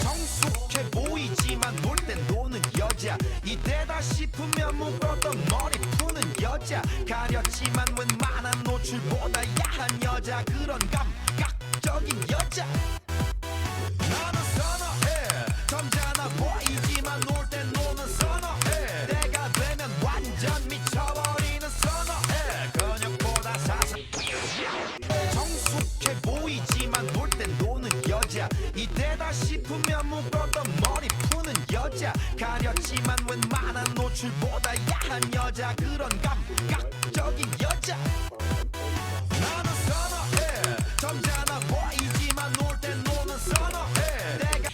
성숙해 보이지만 놀 땐 노는 여자 이때다 싶으면 묶었던 머리 푸는 여자 가렸지만 웬만한 노출보다 야한 여자 그런 감각적인 여자 나는 선어해 점잖아 보이지만 놀 땐 노는 선어해 내가 되면 완전 미쳐버리는 선어해 근육보다 사상 성숙해 보이지만 놀 땐 노는 여자 이때다 싶으면 묶었던 머리 푸는 여자 가렸지만 웬만한 노출보다 야한 여자 그런 감각적인 여자 나는 선어해 점잖아 보이지만 놀 땐 노는 선어해 내가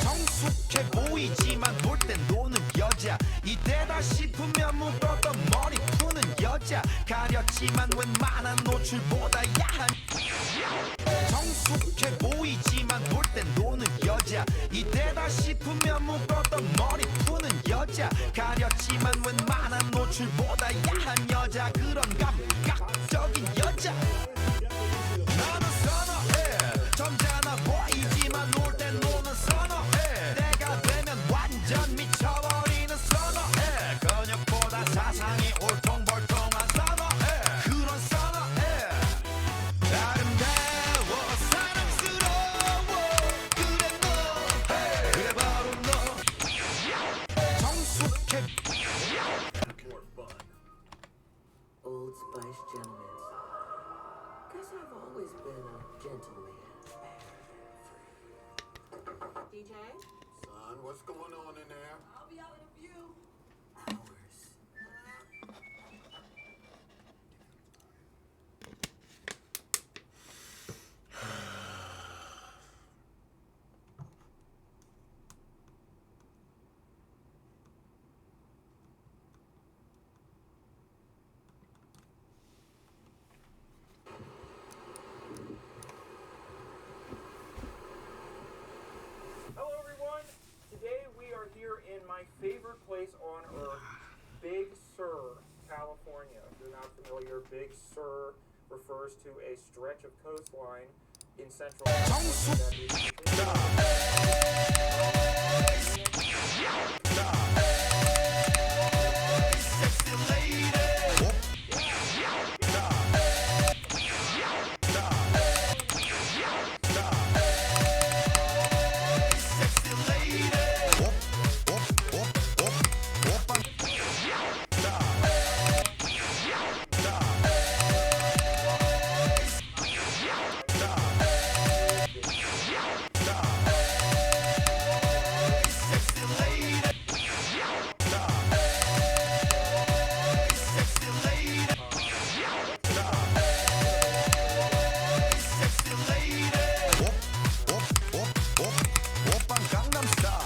성숙해 보이지만 놀 땐 노는 여자 이때다 싶으면 묶었던 머리 푸는 여자 가렸지만 웬만한 노출보다 야한 성숙해 보이지만 놀 땐 노는 여자 이때다 싶으면 묶었던 머리 푸는 여자 가렸지만 웬만한 노출보다 야한 여자 그런 감각적인 여자 나는 선어해 점잖아 보이지만 놀 땐 노는 선어해 내가 되면 완전 미쳐버리는 선어해 근육보다 사상이 울퉁불퉁한 선어해 그런 선어해 아름다운 mentally DJ? Son, what's going on in there? I'll be out in a few. hours. Hello everyone! Today we are here in my favorite place on earth, Big Sur, California. If you're not familiar, Big Sur refers to a stretch of coastline in central California Gangnam Style.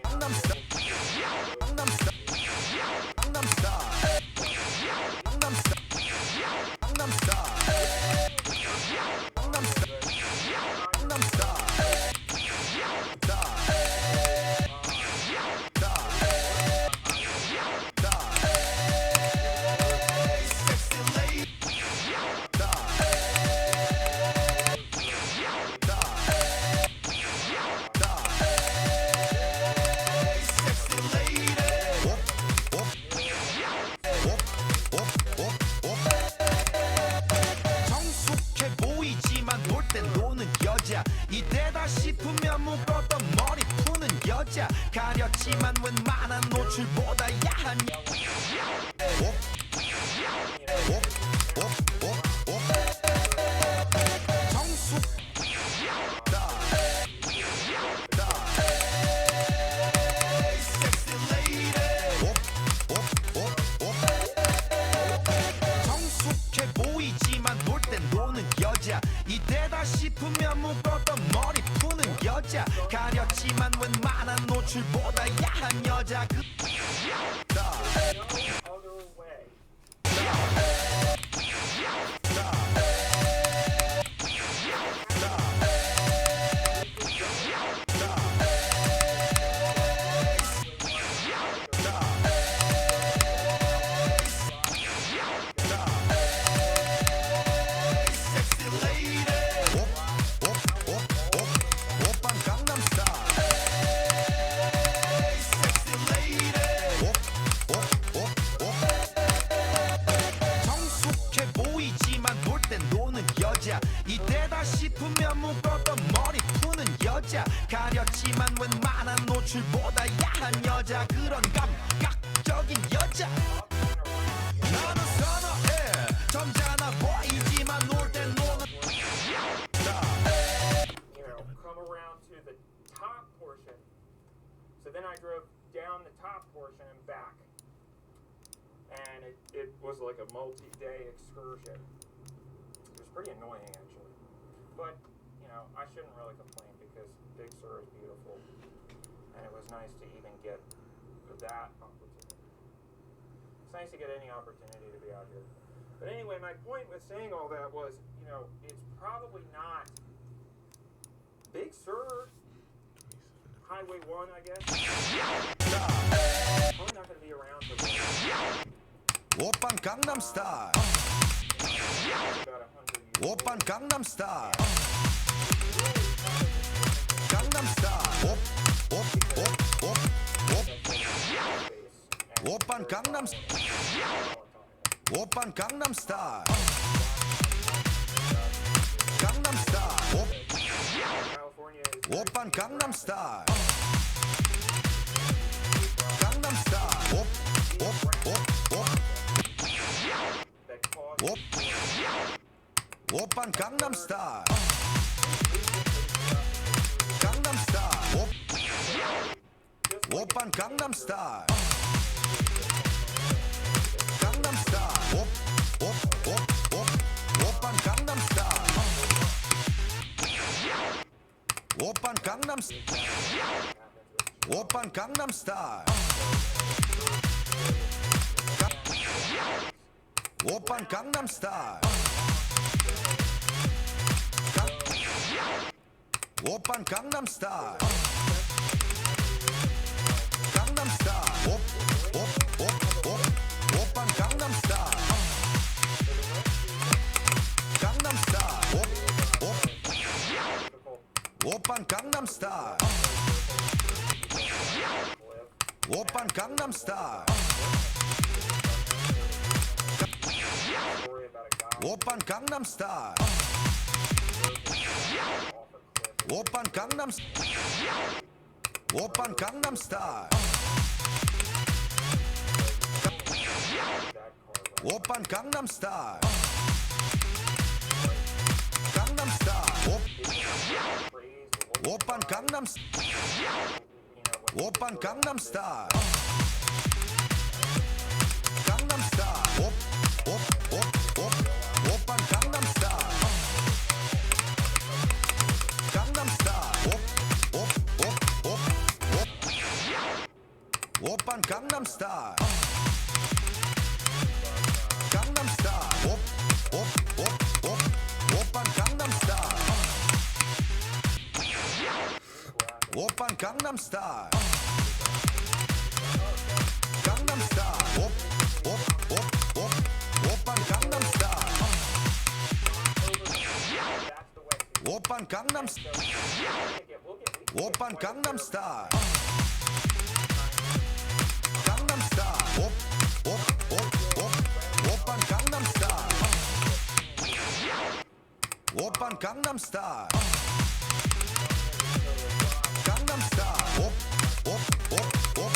Gangnam Style. Gangnam Style. Gangnam Style. Gangnam Style. Gangnam Style. Gangnam Style. Gangnam Style. Gangnam Style. 성숙해 보이지만 놀 땐 노는 여자 이때다 싶으면 묶었던 머리 푸는 여자 가렸지만 웬만한 노출보다 야한 성숙 성숙해 보이지만 놀 땐 노는 여자 이때다 싶으면 묶었던 머리 푸는 여자 가렸지만 웬만한 노출보다 야한 여자 그 other way. 오빤 강남 성숙해 보이지만 놀 땐 노는 여자 이때다 싶으면 묶었던 머리 푸는 여자 가렸지만 웬만한 노출보다 야한 여자 그런 감각적인 여자 나는 선호해 점잖아 보이지만 놀 땐 노는 Come around to the top portion. So then I drove down the top portion and back. And it was like a multi-day excursion. It was pretty annoying actually. But, I shouldn't really complain because Big Sur is beautiful. And it was nice to even get that opportunity. It's nice to get any opportunity to be out here. But anyway, my point with saying all that was, it's probably not Big Sur, Highway 1, I guess. Style. Probably not gonna be around for Oppan Gangnam Style. about 100 years. Oppan Gangnam Style. Gangnam Style. Op, op, op, op, op. Oppan Gangnam Style. Oppan Gangnam Style. Gangnam Style. Op, California is Oppan Gangnam Style. Gangnam Style. Op, op, op, op. that caused Op. Oppan Gangnam Style. Gangnam Style. Op. Oppan Gangnam Style. Gangnam Style. Op, op, op, op. Oppan Gangnam Style. Oppan Gangnam Style. Oppan Gangnam Style. Oppan Gangnam Style. Oppan Gangnam Style. Gangnam Style. Op, op, op, op. Oppan Gangnam Style. Gangnam Style. Op, op. Oppan Gangnam Style. Oppan Gangnam Style. story about a guy Oppan Gangnam Style. Oppan Gangnam Style. Oppan Gangnam Style. Oppan Gangnam Style. Gangnam Style. Oppan Gangnam Style. Oppan Gangnam Style. Gangnam Style. Op, op, op, op. Oppan Gangnam Style. Gangnam Style. Op, op, op, op, op. Oppan Gangnam Style. Gangnam Style. Op, op, op, op. Oppan Gangnam Style. Oppan Gangnam Style. Gangnam Style. Op, op, op, op. Oppan Gangnam Style. Oppan Gangnam Style. Oppan Gangnam Style. Gangnam Style. Op, op, op, op. Oppan Gangnam Style. Oppan Gangnam Style. Gangnam Style. Op, op, op, op.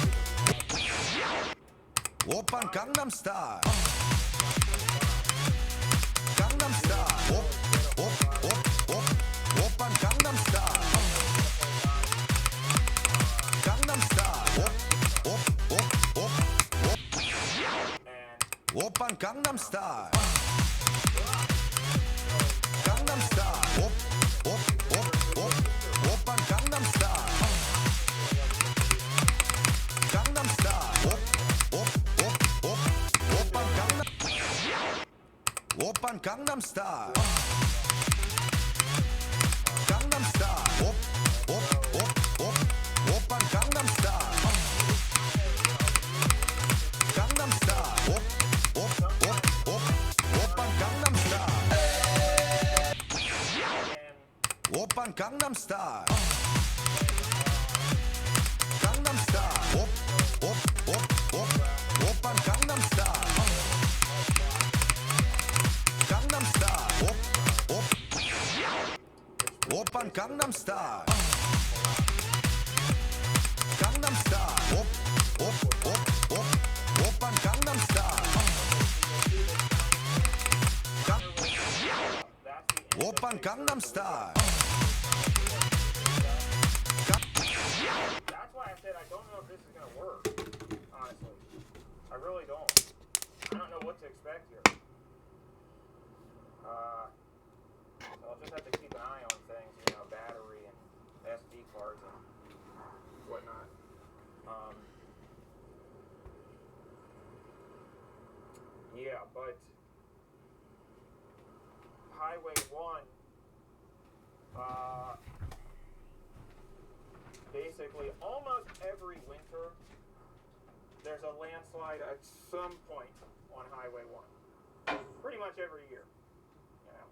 Oppan Gangnam Style. Gangnam Style. Op, op, op, op. Oppan Gangnam Style. Gangnam Style. Op, op, op, op, op. Oppan Gangnam Style. Gangnam Style. Op, op, op, op. Oppan Gangnam Style. Gangnam Style. Op, op, op, op. Oppan Gangnam. Oppan Gangnam Style. Gangnam Style. Op, op, op, op. Oppan Gangnam Style. Gangnam Style. Op, op, op, op. Oppan Gangnam Style. Oppan Gangnam Style. Gangnam Style. Op, op, op, op. Oppan Gangnam Style. Gangnam Style. Op, op. Oppan Gangnam Style. Gangnam Style. Op, op, op, op. Oppan Gangnam Style. Oppan Gangnam Style. That's why I said I don't know if this is gonna work. Honestly, I really don't. I don't know what to expect here. So I'll just have to keep an eye on things, you know, battery and SD cards and whatnot. Yeah, but Highway 1, basically almost every winter light at some point on Highway 1. Pretty much every year, you know.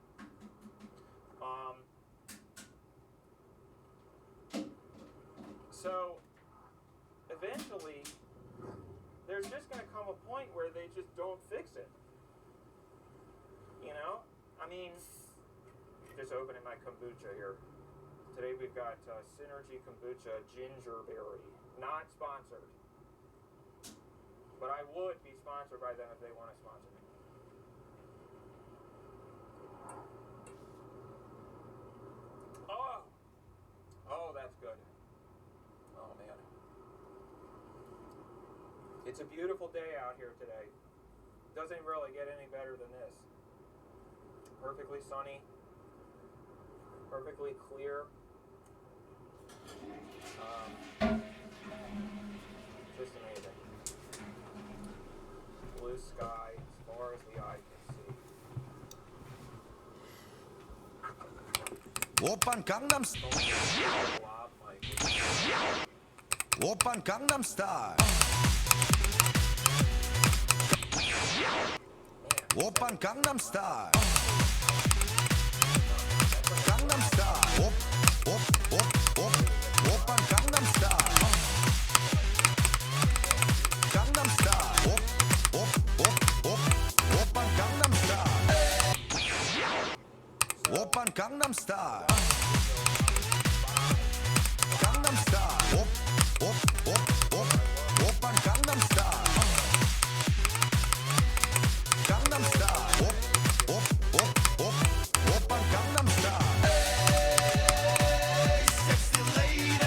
So eventually, there's just going to come a point where they just don't fix it. You know? I mean, just opening my kombucha here. Today we've got Synergy Kombucha Gingerberry. Not sponsored. But I would be sponsored by them if they want to sponsor me. Oh! Oh, that's good. Oh, man. It's a beautiful day out here today. Doesn't really get any better than this. Perfectly sunny. Perfectly clear. Just amazing. Blue sky as far as the eye can see. Oppan Gangnam Oppan Gangnam Style. Oppan Gangnam Style. Gangnam Style. Oppan Gangnam Style. Gangnam Style. Oppan Gangnam Style. Oppan Gangnam Style. Gangnam Style. Oppan Gangnam Style. Gangnam Style. Oppan Gangnam Style. Hey, sexy lady.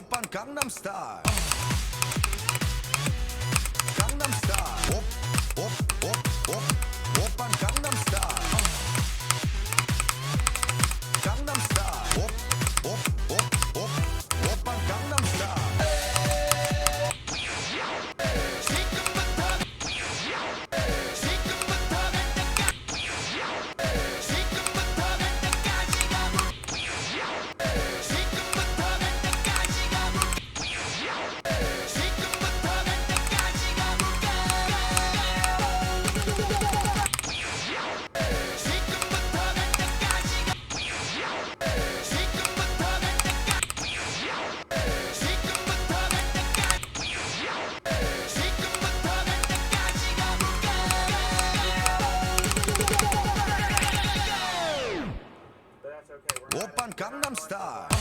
오빤 강남스타일 강남스타일 오빤 강남스타일 강남스타일 오빤 강남스타일 But that's okay. We're not 오빤 we're not 강남스타일 going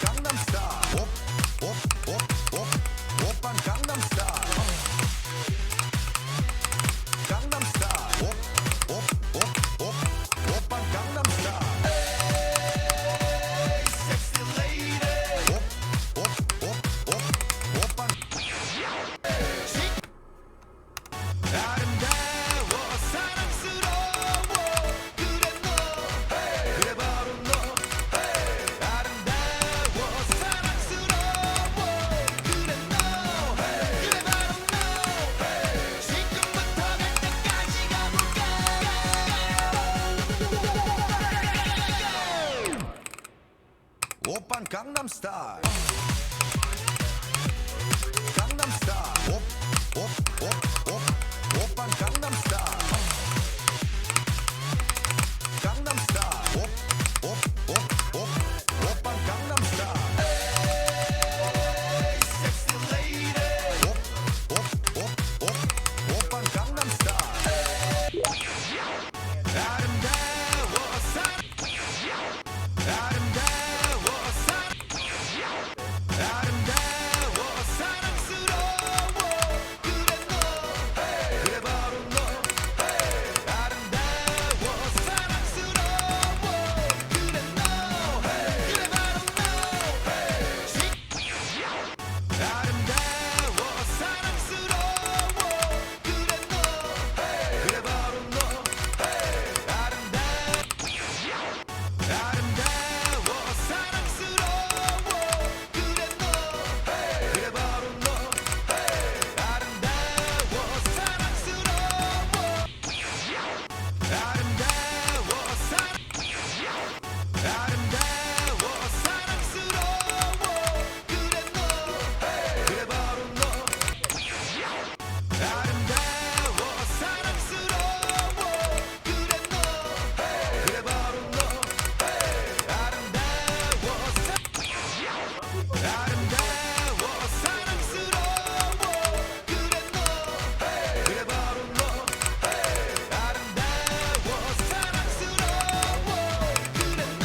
강남스타일 오빤 강남스타일 강남스타일 오빤 강남스타일 섹시 레이디 오빤 아름다워 사랑스러워 그래 너 그래 바로 너 아름다워 사랑스러워 그래 너 그래 바로 너 지금부터 갈 때까지 가볼까 오빤 강남스타일 강남스타일 오빤 강남스타일 강남스타일 오빤 강남스타일 섹시 레이디 오빤 강남스타일 아름다워 사랑스러워 그래 너 그래 바로 너 아름다워 사랑스러워 그래 너 그래 바로 너 아름다워 사랑스러워 그래 너 그래 바로 너 아름다워 사랑스러워 그래 너 그래 바로 너 아름다워 사랑스러워 아름다워 사랑스러워 그래 너 그래 바로 너 아름다워 사랑스러워 그래 너 그래 바로 너 아름다워 사랑스러워 그래 너 그래 바로 너 아름다워 사랑스러워 그래 너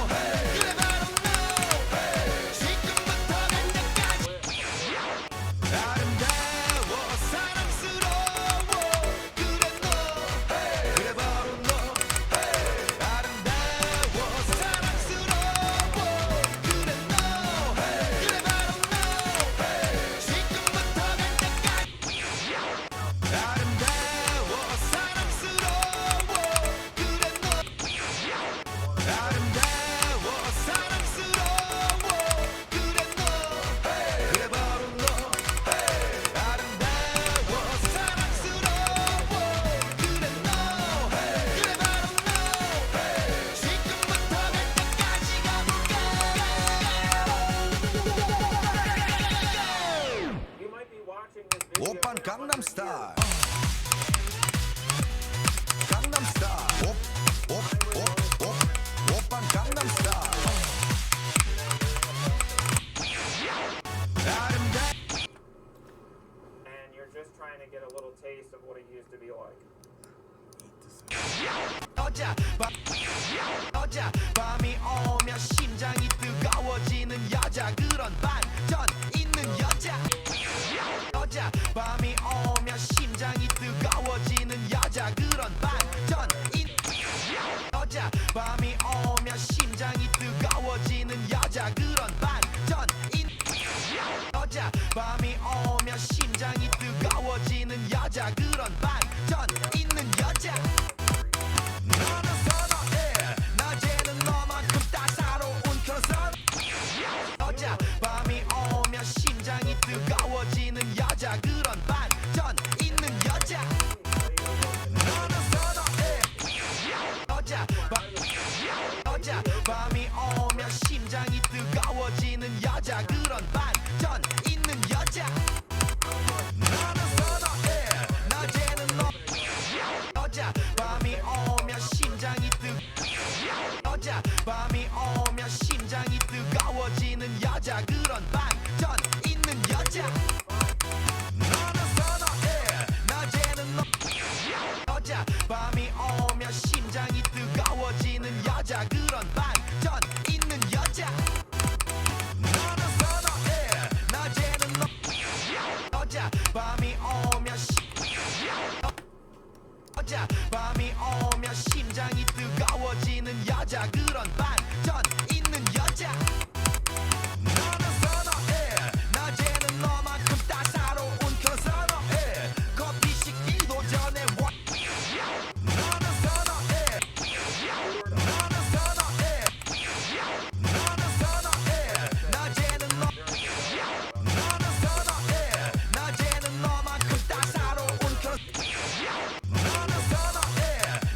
그래 바로 너 지금부터 갈 때까지 아름다워 사랑스러워 그래 너 그래 바로 너 아름다워 사랑스러워 그래 너 그래 바로 너 지금부터 갈 때까지 아름다워 사랑스러워 그래 너 아름다워 사랑스러워 그래 너 그래 바로 너 아름다워 사랑스러워 그래 너 그래 바로 너 지금부터 갈 때까지 가볼까 You might be watching this video. 오빤 강남스타일 강남스타일 오빤 강남스타일 And you're just trying to get a little taste of what it used to be like. 밤이 오면 심장이 뜨거워지는 여자 그런 반전 있는 여자 밤이 오면 심장이 뜨거워지는 여자 그런 반전 있는 여자 밤이 오면 심장이 뜨거워지는 여자 뜨거워지는 여자 그런 반전 있는 여자 너는 선어해 낮에는 너 여자 밤이 오면 심장이 뜨거워지는 여자 그런 반전 있는 여자 너는 선어해 낮에는 너 여자 밤이 오면 여자 밤이 오면 심장이 뜨거워지는 여자 그런 반전 있는 여자 너는 선어해 낮에는 너만큼 따사로운 그런 선어해 커피 식기도 전에 너는 선어해 너는 선어해 너는 선어해 낮에는 너는 선어해 낮에는 너만큼 따사로운 그런 너는 선어해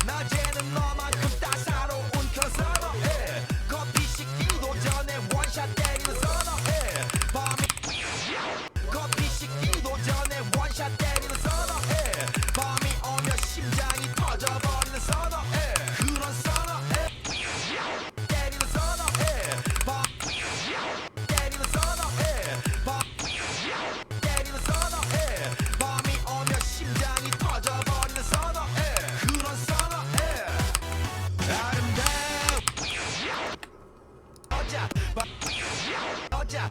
낮에는 너만큼 따사로운 그런 선어해 커피 식기도 전에 원샷 때리는 선어해 밤이 커피 식기도 전에 원샷 때리는 선어해 밤이 오면 심장이 터져버리는 선어해 그런 선어해 때리는 선어해 밤 때리는 선어해 밤 때리는 선어해 밤이 오면 심장이 터져버리는 선어해 그런 선어해 아름다워 여자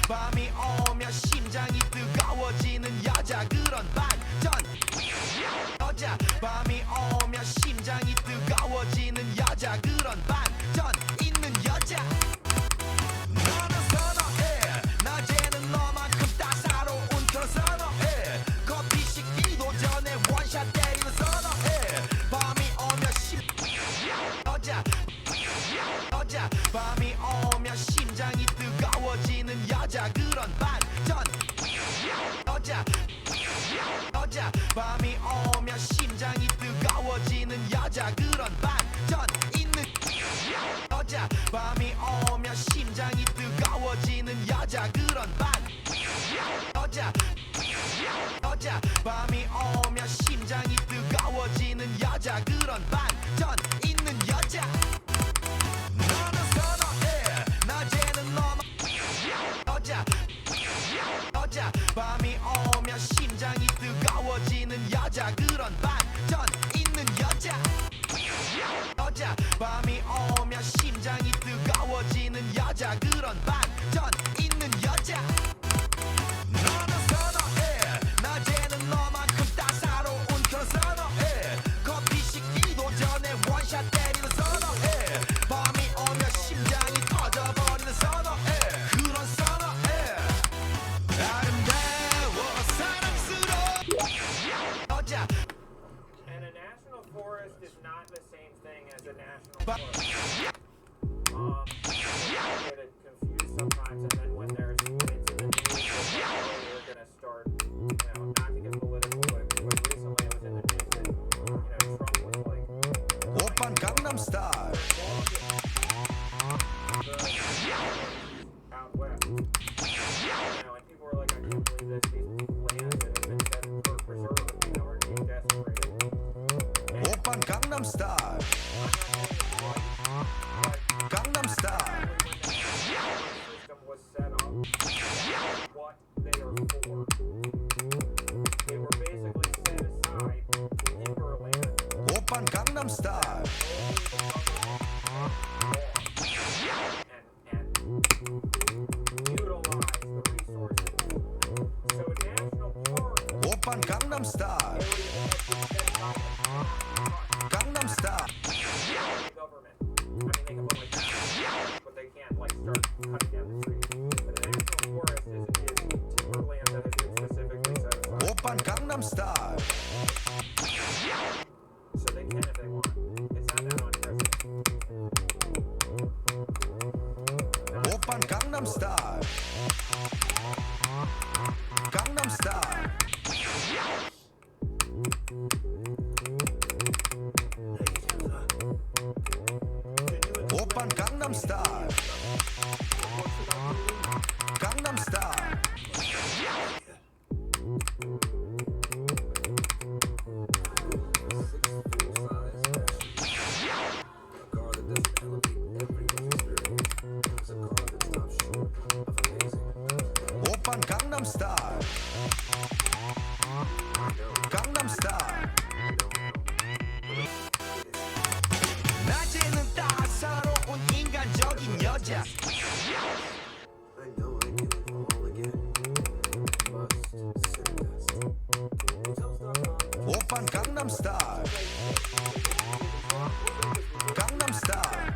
밤이 오면 심장이 뜨거워지는 여자 그런 반전 여자 밤이 오면 심장이 뜨거워지는 여자 그런 반전 있는 여자 너는 선어해 낮에는 너만큼 따사로운 그런 선어해 커피 식기도 전에 원샷 때리는 선어해 밤이 오면 여자 밤이 오면 심장이 뜨거워지는 여자 그런 반전 여자 밤이 오면 심장이 뜨거워지는 여자 그런 반전 있는 여자 밤이 오면 심장이 뜨거워지는 여자 그런 여자 밤이 오면 심장이 뜨거워지는 여자 그런 반전 있는 여자 너는 선어해 낮에는 여자 밤이 오면 심장이 뜨거워지는 여자 그런 반전 있는 여자 밤이 오면 심장이 뜨거워지는 여자 그런 반전 있는 여자 너는 선어해 낮에는 너만큼 따사로운 그런 선어해 커피 식기도 전에 원샷 때리는 선어해 밤이 오면 심장이 터져버리는 선어해 그런 선어해 아름다워 사랑스러워 여자 And a national forest is not the same thing as a national forest. I get it confused sometimes, and then when there's it's in the news, we're gonna start, not to get political, but recently it was in the news that, Trump was like, 오빤 강남스타일 out west. And people were like, I can't believe this, these lands that have been set for preserve, are being desecrated. 오빤 강남스타일 강남스타일 System was set up, what they are for. They were basically set aside timberland 오빤 강남스타일 and utilize the resources. So a national park 오빤 강남스타일 강남스타일 government. I mean, they can put like that, but they can't like start cutting down the trees. But a national forest is timberland that has been specifically set aside. 오빤 강남스타일 So they can if they want. It's not that unprecedented. 오빤 강남스타일 강남스타일 오빤 강남스타일 강남스타일 A car that doesn't elevate everyone's experience. Gangnam Style. Gangnam Style. 낮에는 따사로운 인간적인 여자. I know I can fall again. Must sit fast. 오빤 Gangnam Style. Gangnam Style.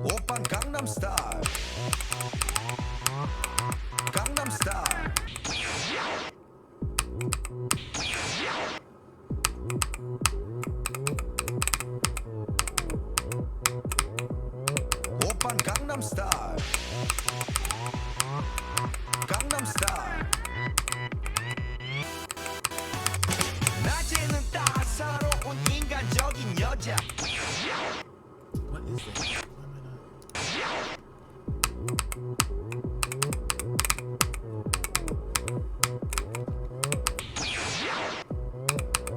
오빤 Gangnam Style. Gangnam Style. 오빤 Gangnam Style. Gangnam Style. 낮에는 따사로운 인간적인 여자. What is that?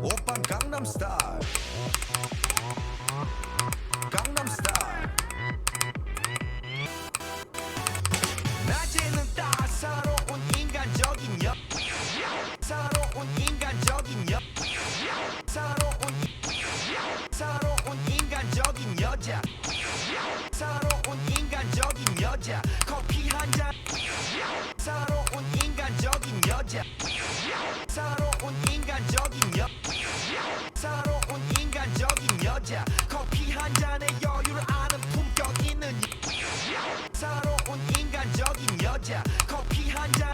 오빤 Gangnam Style. Gangnam Style. 낮에는 따사로운 인간적인 여. 사로운 인간적인 여. 사로운 인간적인 여자. 사로운 인간적인 여자. 커피 한 잔. 사로운 인간적인 여자. 사로운 인간적인 여. 사로운 인간적인 여자. 커피 한 잔에 여유를 아는 품격 있는 사로운 인간적인 여자. 커피 한 잔.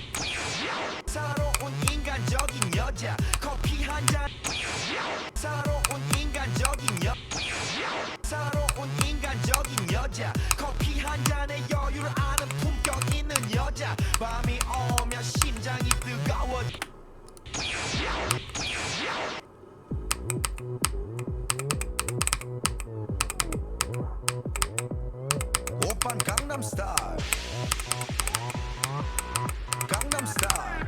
사로운 인간적인 여자. 커피 한 잔. 사로운 인간적인 여. 사로운 인간적인 여자. 커피 한 잔에 여유를 아는 품격 있는 여자. 밤이 오면 심장이 뜨거워. 오빤 Gangnam Style. Gangnam Style.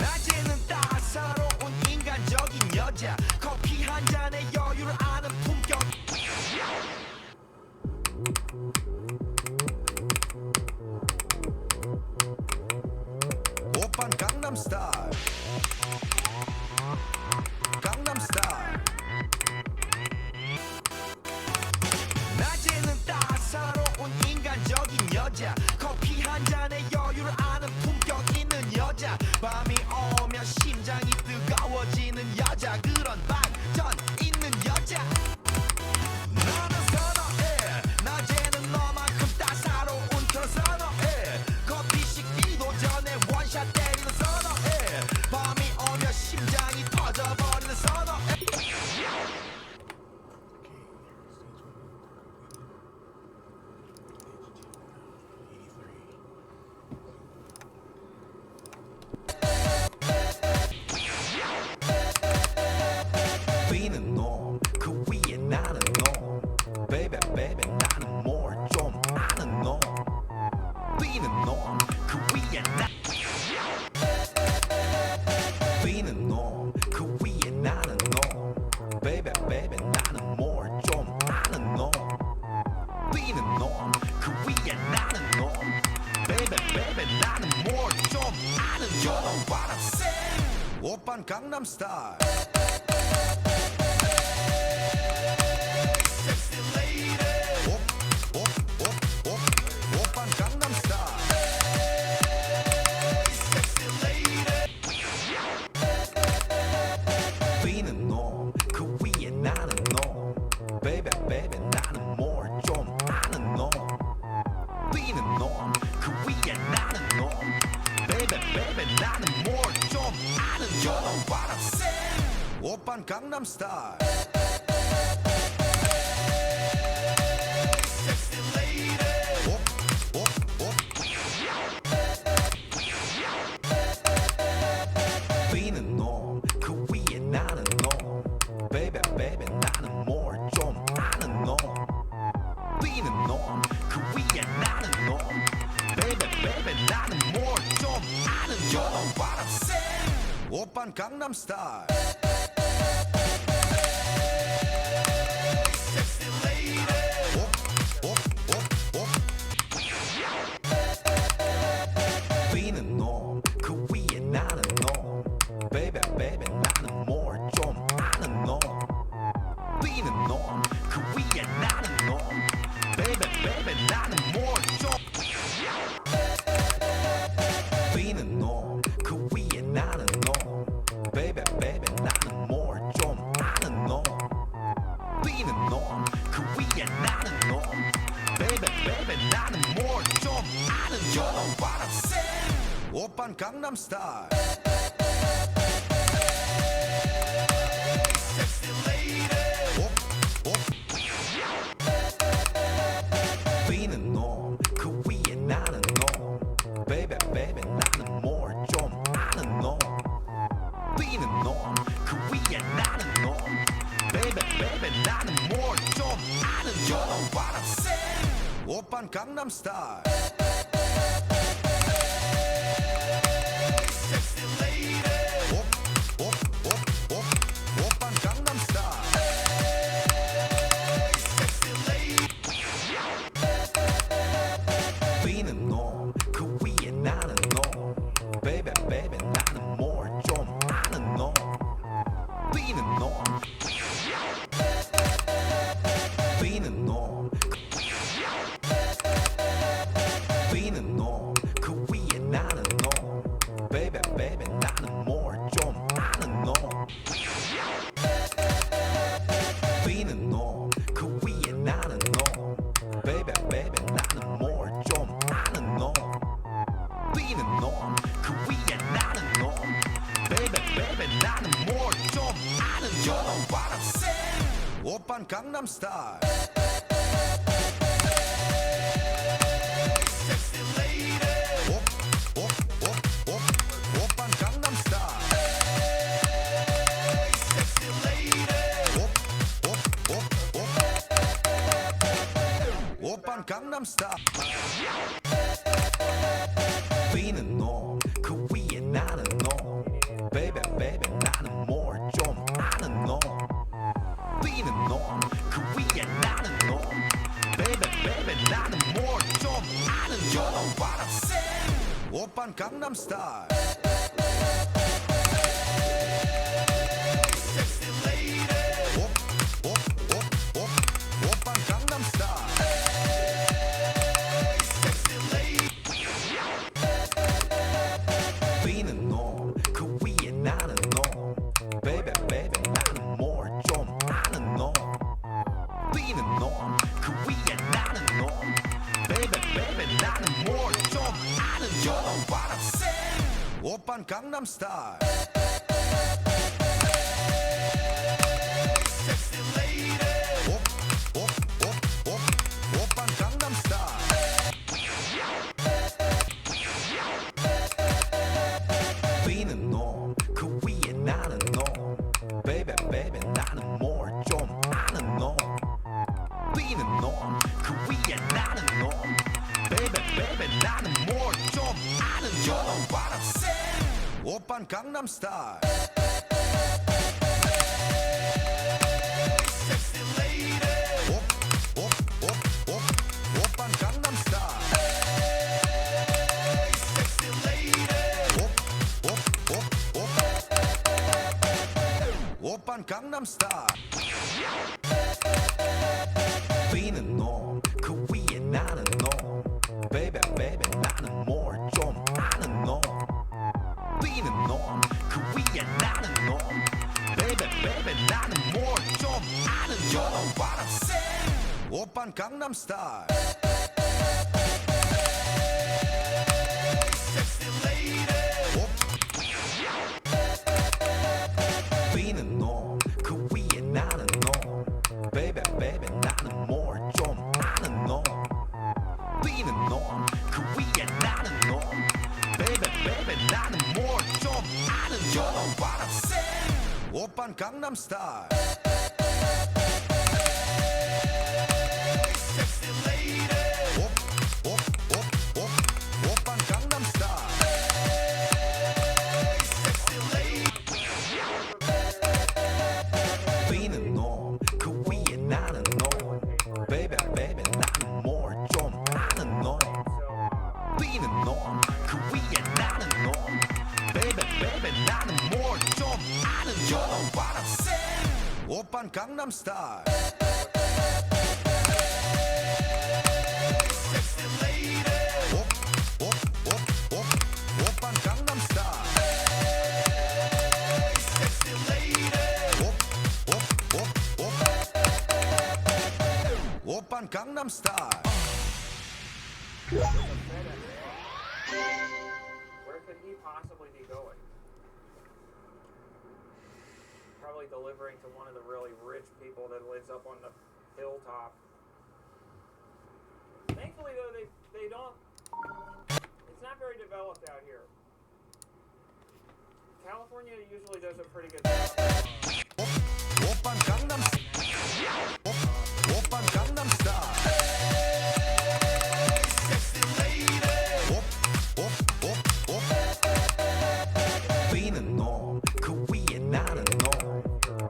낮에는 따사로운 인간적인 여자. 커피 한 잔에 여유를 아는 품격. 오빤 Gangnam Style. Gangnam Style. 낮에는 따사로운 인간적인 여자. 커피 한 잔에 여유를 아는 품격 있는 여자. 밤이 오면 심장이 뜨거워지는 여자. 그런 반전 있는 여자. 너는 선호해. 낮에는 너만큼 따사로운 그런 선호해. 커피 식기도 전에 원샷 때리는 선호해. 밤이 오면 심장이 터져버리는 선호해. 뛰는 놈, 그 위에 나는 놈. Baby, baby, 나는 뭘 좀 아는 놈. 뛰는 놈, 그 위에 나. 뛰는 놈, 그 위에 나는 놈. Baby, baby, 나는 뭘 좀 아는 놈. 뛰는 놈, 그 위에 나는 놈. Baby, baby, 나는 뭘 좀 아는 놈. You know what I'm saying? 오빤 Gangnam Style. Sexy lady. 오빤 Gangnam Style. Sexy lady. 뛰는 놈, 그 위에 나는 놈. Baby, baby, 나는 뭘 좀 아는 놈. 뛰는 놈, 그 위에 나는 놈. Baby, baby, 나는 뭘 좀 아는 놈. You know what I'm saying? 오빤 Gangnam Style. Sexy lady. 뛰는 놈, 그 위에 나는 놈. Baby, baby, 나는 뭘 좀 아는 놈. 뛰는 놈, 그 위에 나는 놈. Baby, baby, 나는 뭘 좀 아는 놈. You know what I'm saying? 오빤 Gangnam Style. 나는 너 baby baby 나는 more 좀 아는 너 뛰는 놈그 위에 나는 너 baby baby 나는 more 좀 아는 You know what I'm saying 오빤 강남 스타일 Sexy lady 뛰는 놈그 위에 나는 너 baby baby 나는 more 좀 아는 너 뛰는 놈그 위에 나는 너 baby baby 나는 more 좀 아는 You know what I'm saying 오빤 강남 스타일 Sexy lady 오빤 강남 스타일 Sexy lady 뛰는 놈그 위에 나는 너 baby baby 나는 more 좀 아는 너 뛰는 놈 뛰는 놈 뛰는 놈그 위에 나는 너 baby baby 나는 more 좀 아는 너 뛰는 놈그 위에 나는 너 baby baby 나는 more 좀 아는 너 뛰는 놈그 위에 나는 너 baby baby 나는 more 좀 아는 You know what I'm saying 오빤 강남 스타일 Sexy lady 오빤 강남 스타일 Sexy lady 오빤 강남 스타일 뛰는 놈그 위에 나는 너 baby baby 나는 more 좀 아는 너 뛰는 놈그 위에 나는 너 baby baby 나는 more 좀 아는 You know what I'm saying 오빤 강남 스타일 Sexy lady 오빤 강남 스타일 Sexy lady 뛰는 놈그 위에 나는 너 baby baby 나는 more 좀 아는 너 뛰는 놈그 위에 나는 너 baby baby 나는 more 좀 아는 You know what I'm saying 오빤 강남 스타일 Sexy lady 오빤 강남 스타일 뛰는 놈그 위에 나는 너 baby baby 나는 more 좀 아는 너 뛰는 놈그 위에 나는 너 baby baby 나는 more 좀 아는 You know what I'm saying 오빤 강남 스타일 Sexy lady 오빤 강남 스타일 Sexy lady 오빤 강남 스타일 뛰는 놈그 위에 나는 너 baby baby 나는 more 좀 아는 너 뛰는 놈그 위에 나는 너 baby baby 나는 more 좀 아는 You know what I'm saying 오빤 강남 스타일 Sexy lady 뛰는 놈그 위에 나는 너 baby baby 나는 more 좀 아는 너 뛰는 놈그 위에 나는 너 baby baby 나는 more 좀 아는 You know what I'm saying 오빤 강남 스타일 Sexy lady 오빤 강남 스타일 Sexy lady 뛰는 놈그 위에 나는 너 baby baby 나는 more 좀 아는 너 뛰는 놈그 위에 나는 너 baby baby 나는 more 좀 아는 You know what I'm saying 오빤 강남 스타일 Sexy lady 오빤 강남 스타일 오빤 강남 스타일. Where could he possibly be going? Probably delivering to one of the really rich people that lives up on the hilltop. Thankfully, though, they don't. It's not very developed out here. California usually does a pretty good job. 오빤 강남 오빤 강남 스타일. Sexy lady. 뛰는 놈, 그 위에 나는 놈.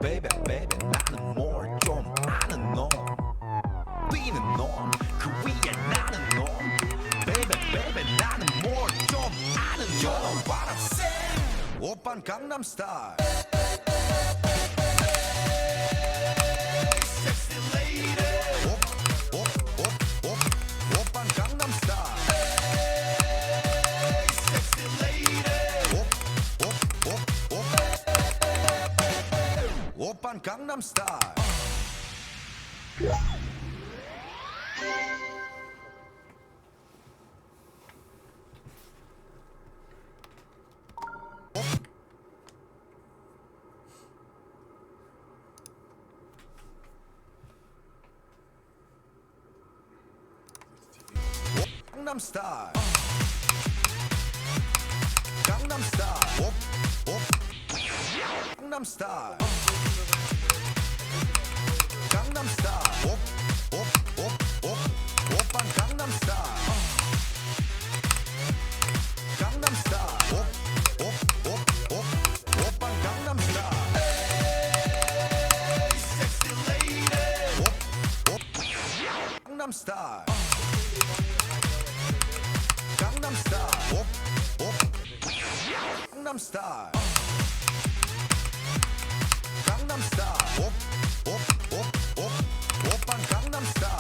Baby, baby, 나는 뭘 좀 아는 놈. 뛰는 놈, 그 위에 나는 놈. Baby, baby, 나는 뭘 좀 아는 놈. You know what I'm saying? 오빤 강남 스타일. Sexy lady. 오빤 강남 스타일. Sexy lady. 오빤 강남 스타일. 강남 스타일. 강남 스타일. 강남 스타일. 강남 스타일. 오빤 강남 스타일. 강남 스타일. 오빤 강남 스타일. Sexy lady. 강남 스타일. 강남 스타일. 강남 스타일. 강남 스타일. 오빤 강남 스타일.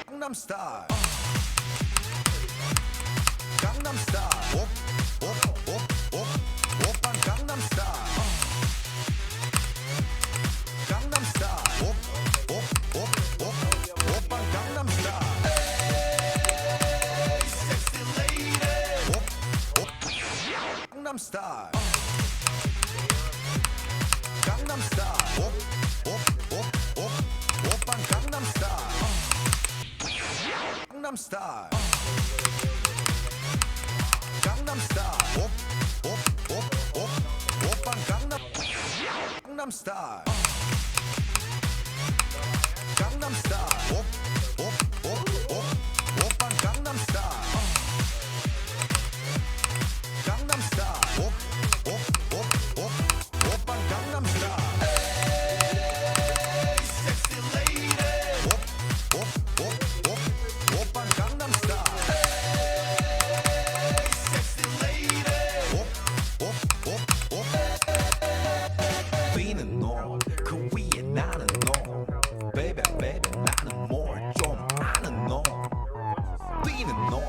강남 스타일. 강남 스타일. 오빤 강남 스타일. 강남 스타일. 오빤 강남 스타일. Sexy lady. 강남 스타일. 강남 스타일. 오빤 강남 스타일. 강남 스타일. 강남 스타일. 오빤 강남. 강남 스타일. 강남 스타일. 오빤 강남 스타일. 강남 스타일. 오빤 강남 스타일. Sexy lady. 오빤 강남 스타일. Sexy lady. 뛰는 놈, 그 위에 나는 놈. Baby, baby, 나는 뭘 좀 아는 놈. 뛰는 놈,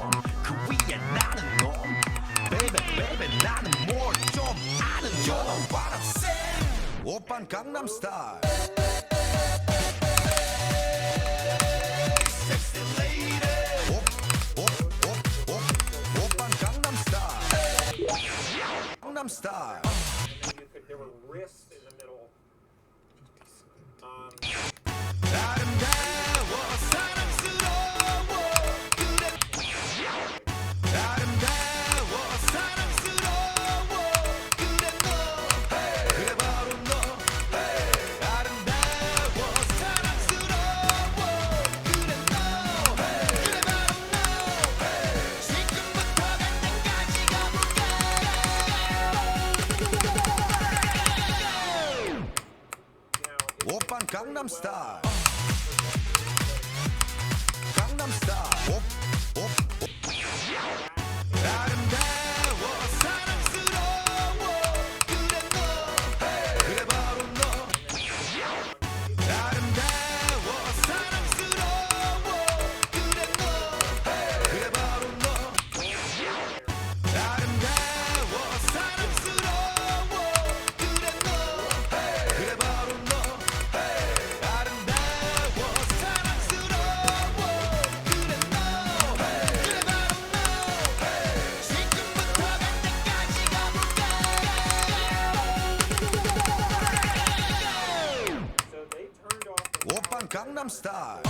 그 위에 나는 놈. Baby, baby, 나는 뭘 좀 아는 놈. You know what I'm saying? 오빤 강남 스타일. Sexy lady. 오빤 강남 스타일. 강남 스타일. There were risks in the middle. 아름다워 사랑스러워 그래 아름다워 사랑스러워 그래 너 그래 바로 너 아름다워 사랑스러워 그래 너 그래 바로 너 지금부터 갈 때까지 가볼까 오빤 강남 스타일. 강남 스타일. 아름다워 사랑스러워 그래 너 그래 바로 너 아름다워 사랑스러워 그래 너 그래 바로 너 아름다워 사랑스러워 그래 너 그래 바로 너 아름다워 Gangnam Style.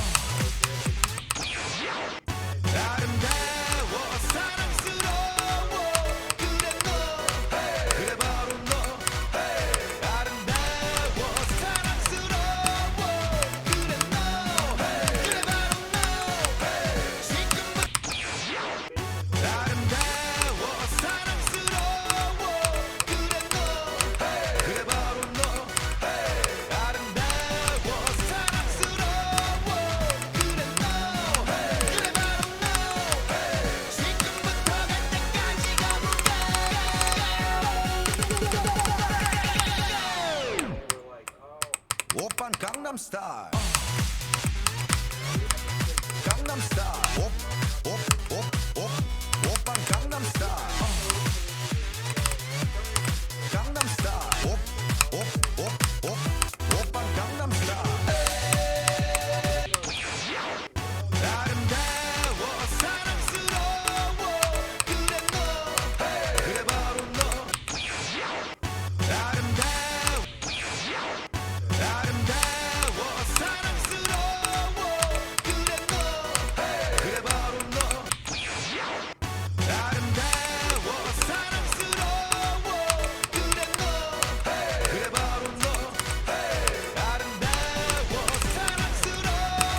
아름다워 사랑스러워 그래 너 그래 바로 너 아름다워 사랑스러워 그래 너 그래 바로 너 지금부터 아름다워 사랑스러워 그래 너 그래 바로 너 아름다워 사랑스러워 그래 너 그래 바로 너 지금부터 갈 때까지 가볼까 오빤 강남 스타일 강남 스타일 오빤 강남 스타일 강남 스타일 오빤 강남 스타일 아름다워 사랑스러워 그래 너 그래 바로 너 아름다워 사랑스러워 그래 너 그래 바로 너 아름다워 사랑스러워 그래 너 그래 바로 너 아름다워 사랑스러워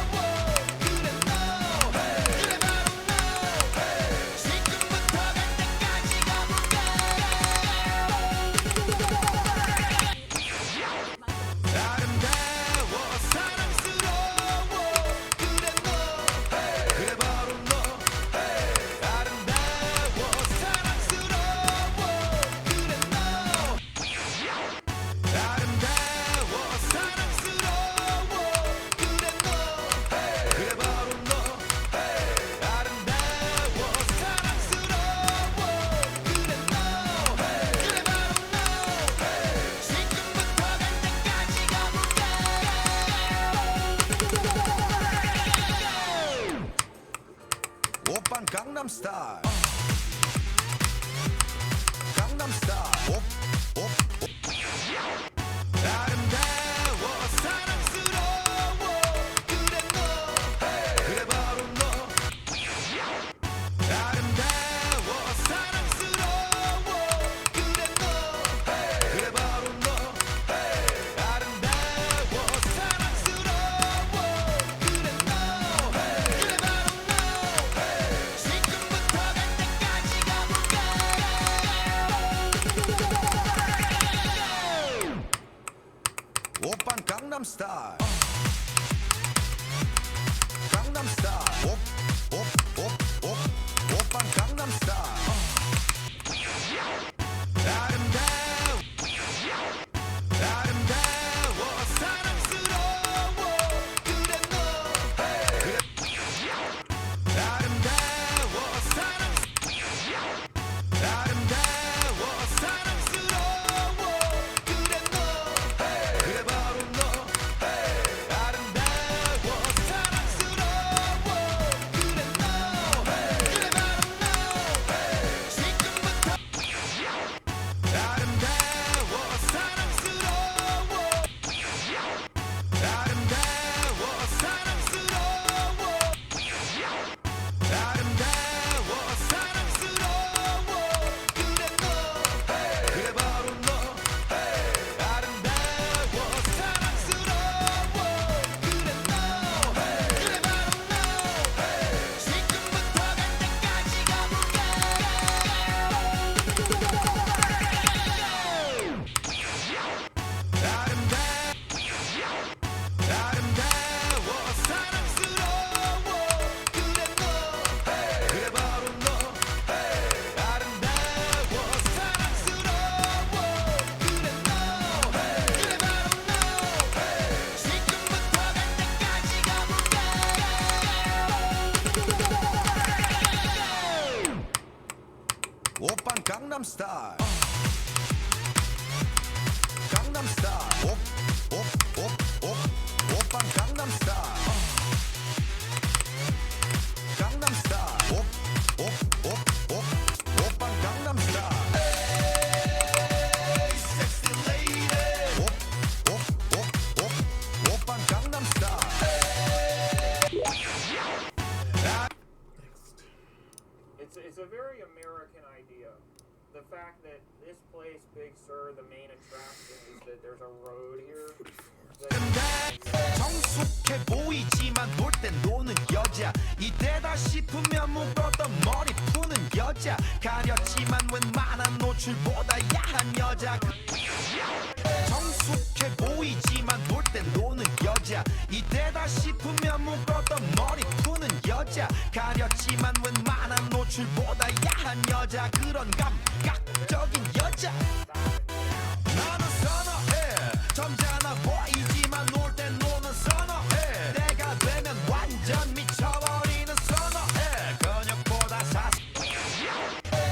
그래 너 그래 바로 너 지금부터 갈 때까지 가볼까 아름다워 사랑스러워 그래 너 그래 바로 너 아름다워 사랑스러워 그래 너 아름다워 사랑스러워 그래 너 그래 바로 너 아름다워 사랑스러워 그래 너 그래 바로 너 지금부터 갈 때까지 가볼까 오빤 강남 스타일 강남 스타일 아름다워 사랑스러워 그래 너 그래 바로 너 아름다워 사랑스러워 그래 너 그래 바로 너 아름다워 사랑스러워 그래 너 그래 바로 너 지금부터 갈 때까지 가볼까 오빤 강남 스타일 강남 스타일 오빤 강남 스타일 아름다워 사랑스러워 그래 너 그래 아름다워 사랑스러워 그래 너 그래 바로 너 아름다워 사랑스러워 그래 너 그래 바로 너 지금부터 아름다워 사랑스러워 아름다워 사랑스러워 아름다워 사랑스러워 그래 너 그래 바로 너 아름다워 사랑스러워 그래 너 그래 바로 너 지금부터 갈 때까지 가볼까 아름다워 사랑스러워 그래 너 그래 바로 너 아름다워 사랑스러워 그래 너 그래 바로 너 지금부터 갈 때까지 가볼까 오빤 강남 스타일 강남 스타일 오빤 강남 스타일 강남 스타일 오빤 강남 스타일 Sexy lady 오빤 강남 스타일 fact that this place, Big Sur, the main attraction is that there's a road here. 성숙해 보이지만 놀 땐 노는 여자 이때다 싶으면 묶었던 머리 푸는 여자 가렸지만 웬만한 노출보다 야한 여자 성숙해 보이지만 놀 땐 노는 여자 이때다 싶으면 묶었던 머리 푸는 여자 가렸지만 웬만한 노출보다 야한 여자 그런 감각적인 여자 나는 선어해 점잖아 보이지만 놀 땐 노는 선어해 내가 되면 완전 미쳐버리는 선어해 근육보다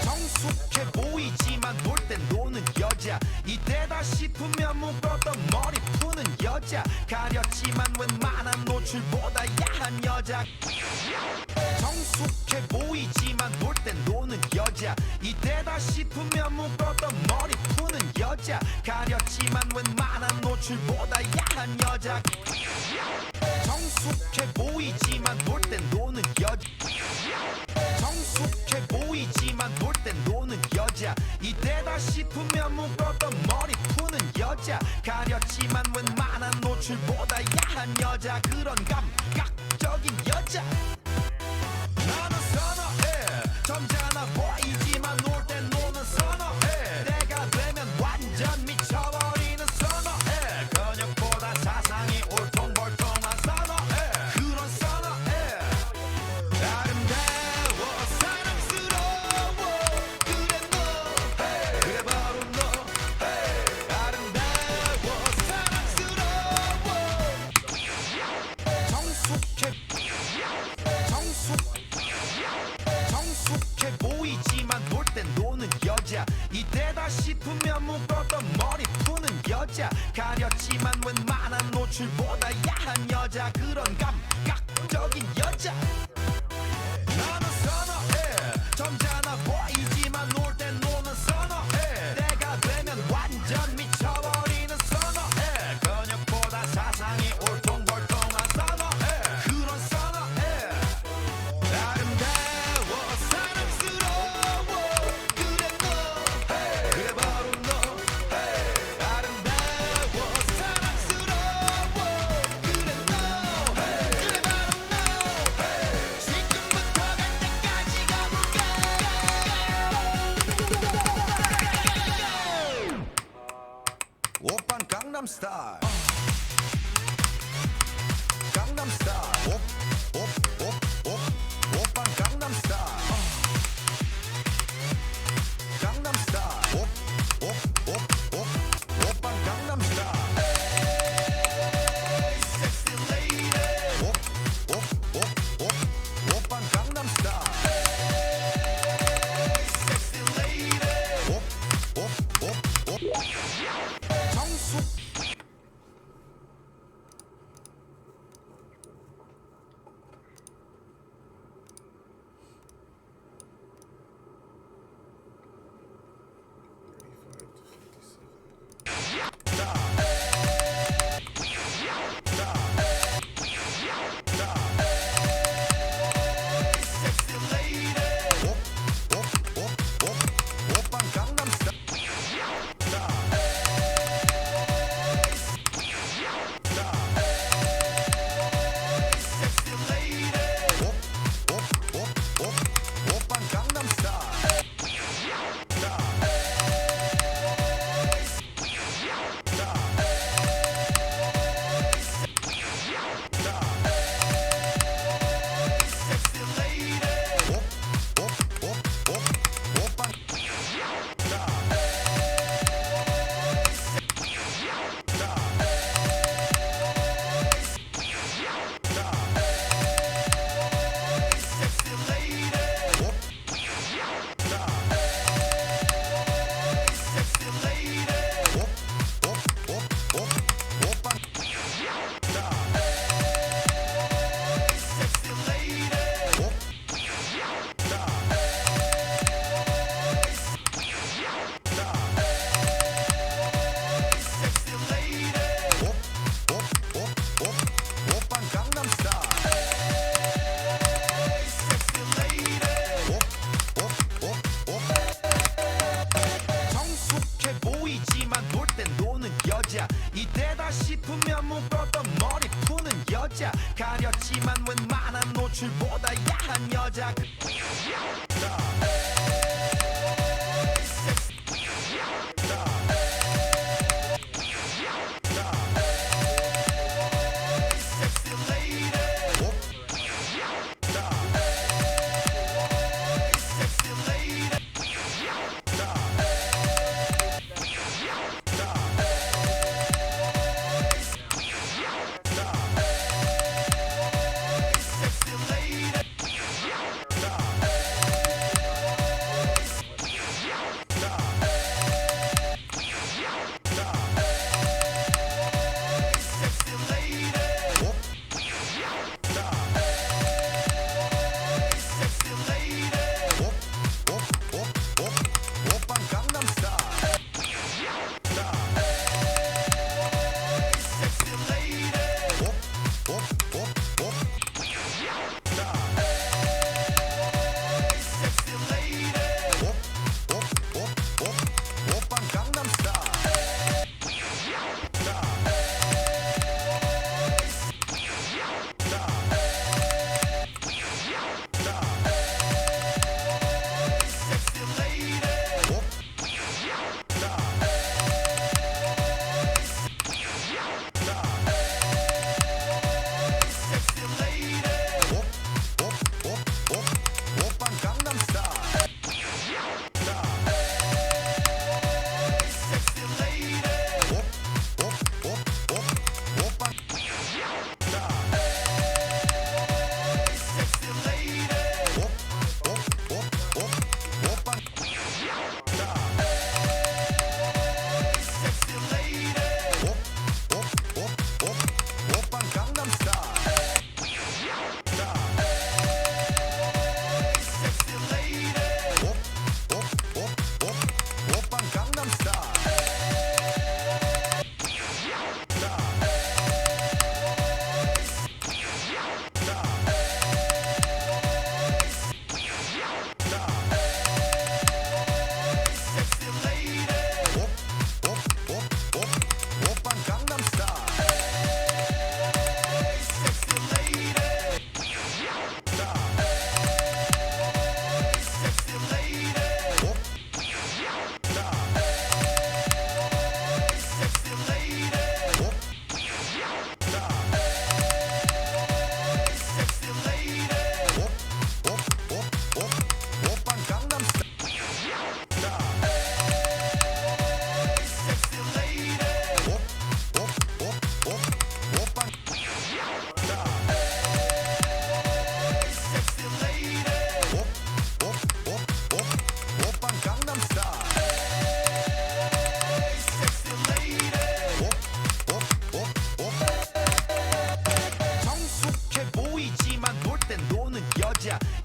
성숙해 보이지만 놀 땐 노는 여자 이때다 싶으면 묶었던 머리 푸는 여자 가렸지만 웬만한 노출보다 야한 여자 성숙해 보이지만 놀 땐 노는 여자 이때다 싶으면 묶었던 머리 푸는 여자 가렸지만 웬만한 노출보다 야한 여자 성숙해 보이지만 놀 땐 노는 여자 성숙해 보이지만 놀 땐 노는 여자 이때다 싶으면 묶었던 머리 푸는 여자 가렸지만 웬만한 노출보다 야한 여자 그런 감각적인 여자 나는 선어해 점잖아 보이지만 놀 땐 노는 선어해 내가 되면 완전 미쳐버리는 선어해 근육보다 사상이 울퉁불퉁한 선어해 그런 선어해 아름다워 사랑스러워 그래 너 그래 바로 너 아름다워 사랑스러워 성숙해 보이지만 놀 땐 노는 여자 이때다 싶으면 묶었던 머리 푸는 여자 가렸지만 웬만한 노출보다 야한 여자 그런 감각적인 여자 나는 선어해 점잖아 보이지만 놀 땐 노는 선어해 내가 되면 완전 미쳐버리는 선어해 근육보다 사상이 울퉁불퉁한 선어해 그런 선어해 아름다워 사랑스러워 그래 너 그래 바로 너 아름다워 사랑스러워 그래 너 그래 바로 너 지금부터 갈 때까지 가볼까 오빤 강남 스타일 강남 스타일 오빤 강남 스타일 강남 스타일 오빤 강남 스타일 에이 섹시 레이디 오빤 강남 스타일 에이 섹시 레이디 성숙 싶으면 묶었던 머리 푸는 여자 가렸지만 웬만한 노출보다 야한 여자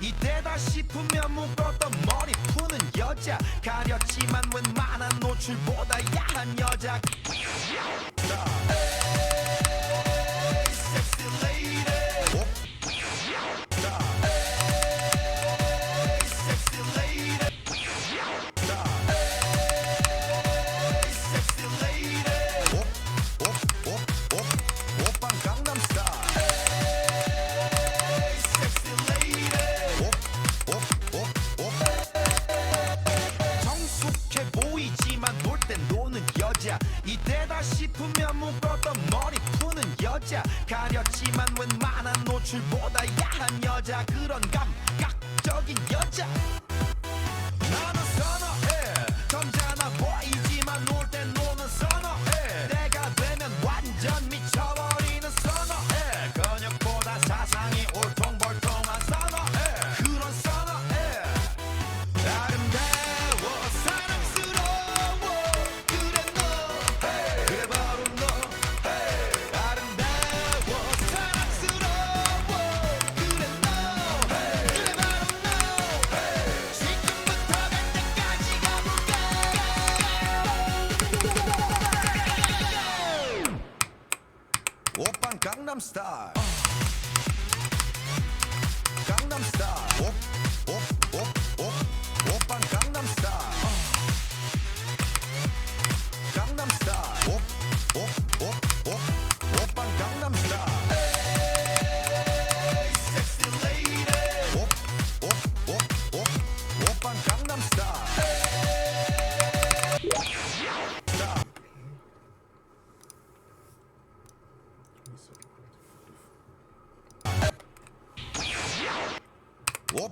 이때다 싶으면 묶었던 머리 푸는 여자 가렸지만 웬만한 노출보다 야한 여자 이때다 싶으면 묶었던 머리 푸는 여자 가렸지만 웬만한 노출보다 야한 여자 그런 감각적인 여자 나는 선호해 점잖아 보이지만 놀 땐 노는 선호해 내가 되면 완전 미쳐버리는 선호해 근육보다 사상이 울퉁불퉁한 선호해 그런 선호해 아름다워 사랑스러워 그래 너 그래 바로 너 아름다워 사랑스러워 그래 너 그래 바로 너 지금부터 갈 때까지 가볼까 오빤 강남스타일 강남스타일 오빤 강남스타일 강남스타일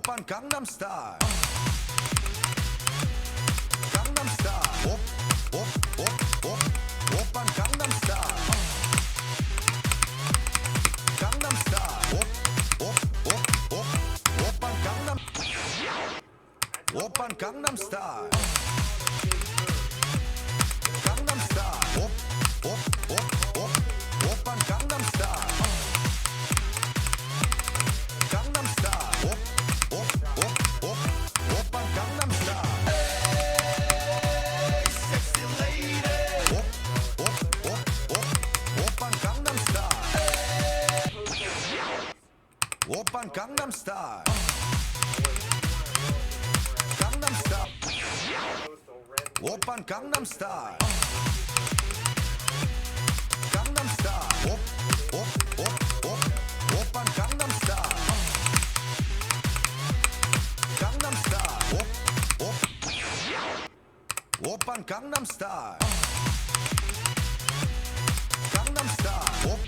오빤 강남스타일 강남스타일 오빤 강남스타일 강남스타일 오빤 강남 오빤 강남스타일 강남스타일 오빤 강남스타일 강남스타일 오빤 강남스타일 섹시 레이디 오빤 강남스타일 오빤 강남스타일 강남스타일 오빤 강남스타일 강남스타일 오빤 강남스타일 강남스타일 오빤 강남스타일 강남스타일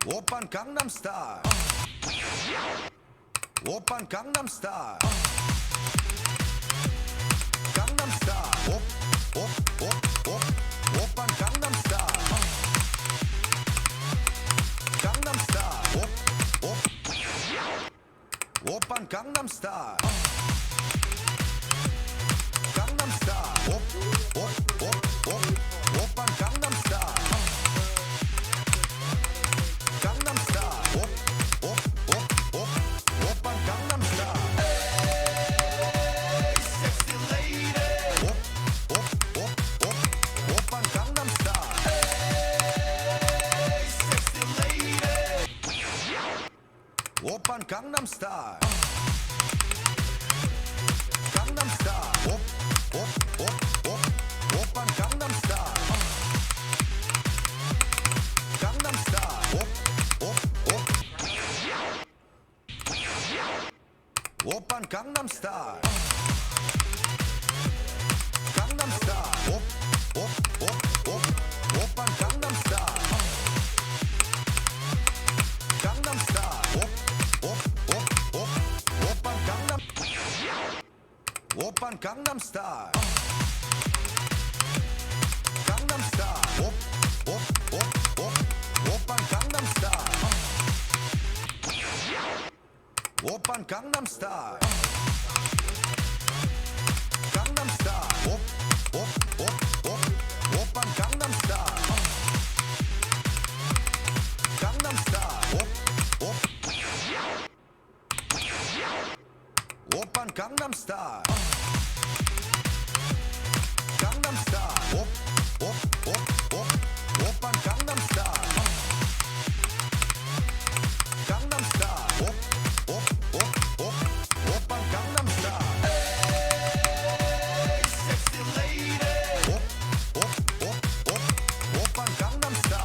오빤 강남스타일 오빤 강남스타일 강남스타일 오빤 강남스타일 강남스타일 오빤 강남스타일 강남스타일 오빤 강남스타일 강남스타일 오빤 강남스타일 섹시 레이디 오빤 강남스타일 섹시 레이디 오빤 강남스타일 강남스타일 오빤 강남스타일 강남스타일 오빤 강남스타일 강남스타일 오빤 강남스타일 강남스타일 오빤 강남 오빤 강남스타일 강남스타일 오빤 강남스타일 오빤 강남스타일 강남스타일 오빤 강남스타일 강남스타일 오빤 강남스타일 강남스타일 오빤 강남스타일 강남스타일 오빤 강남스타일 섹시 레이디 오빤 강남스타일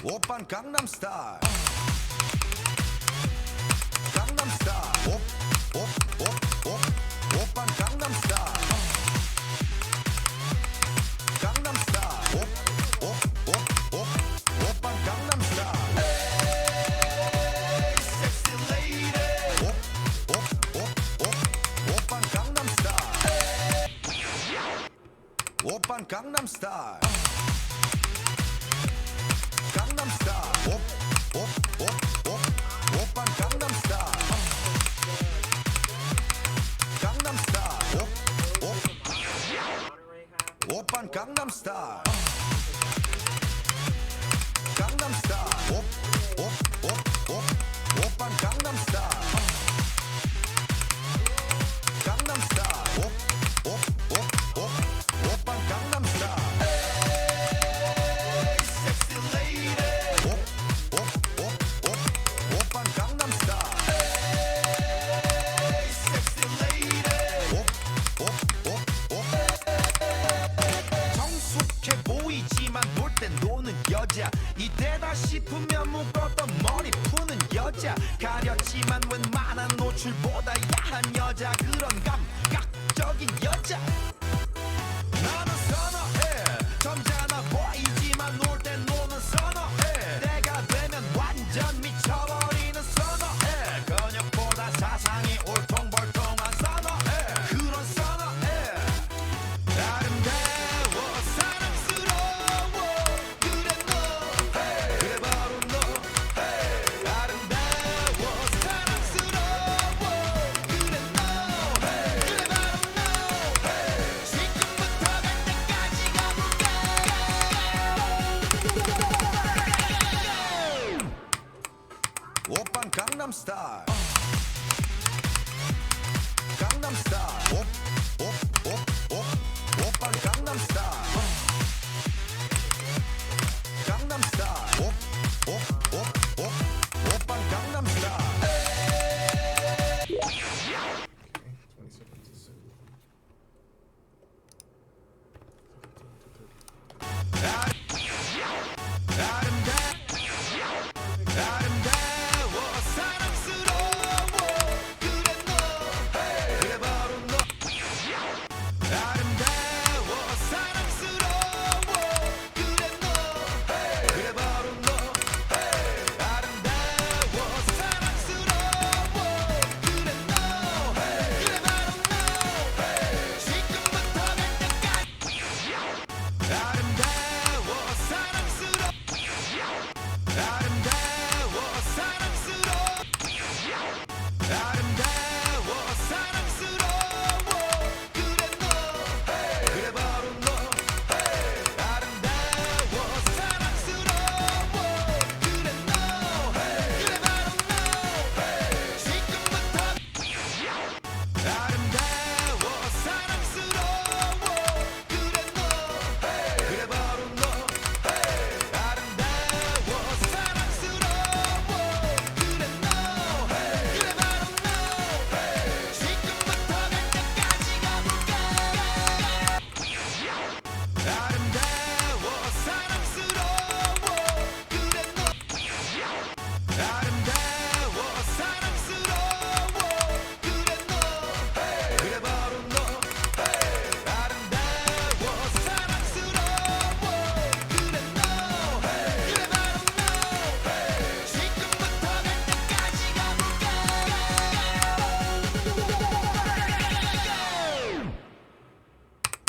오빤 강남스타일 강남스타일 오빤 강남스타일 강남스타일 오빤 강남스타일 섹시 레이디 오빤 강남스타일 오빤 강남스타일 강남스타일 오빤 강남스타일 강남스타일 오빤 강남스타일 강남스타일 오빤 강남스타일 강남스타일 오빤 강남스타일 섹시 레이디 오빤 강남스타일 섹시 레이디 성숙해 보이지만 놀 땐 노는 여자 이때다 싶으면 묶었던 머리 푸는 여자 가렸지만 웬만한 노출보다 야한 여자 그런 감각적인 여자 나는 선어해 점잖아 보이지만 놀 땐 노는 선어해 때가 되면 완전 미쳐버리는 선어해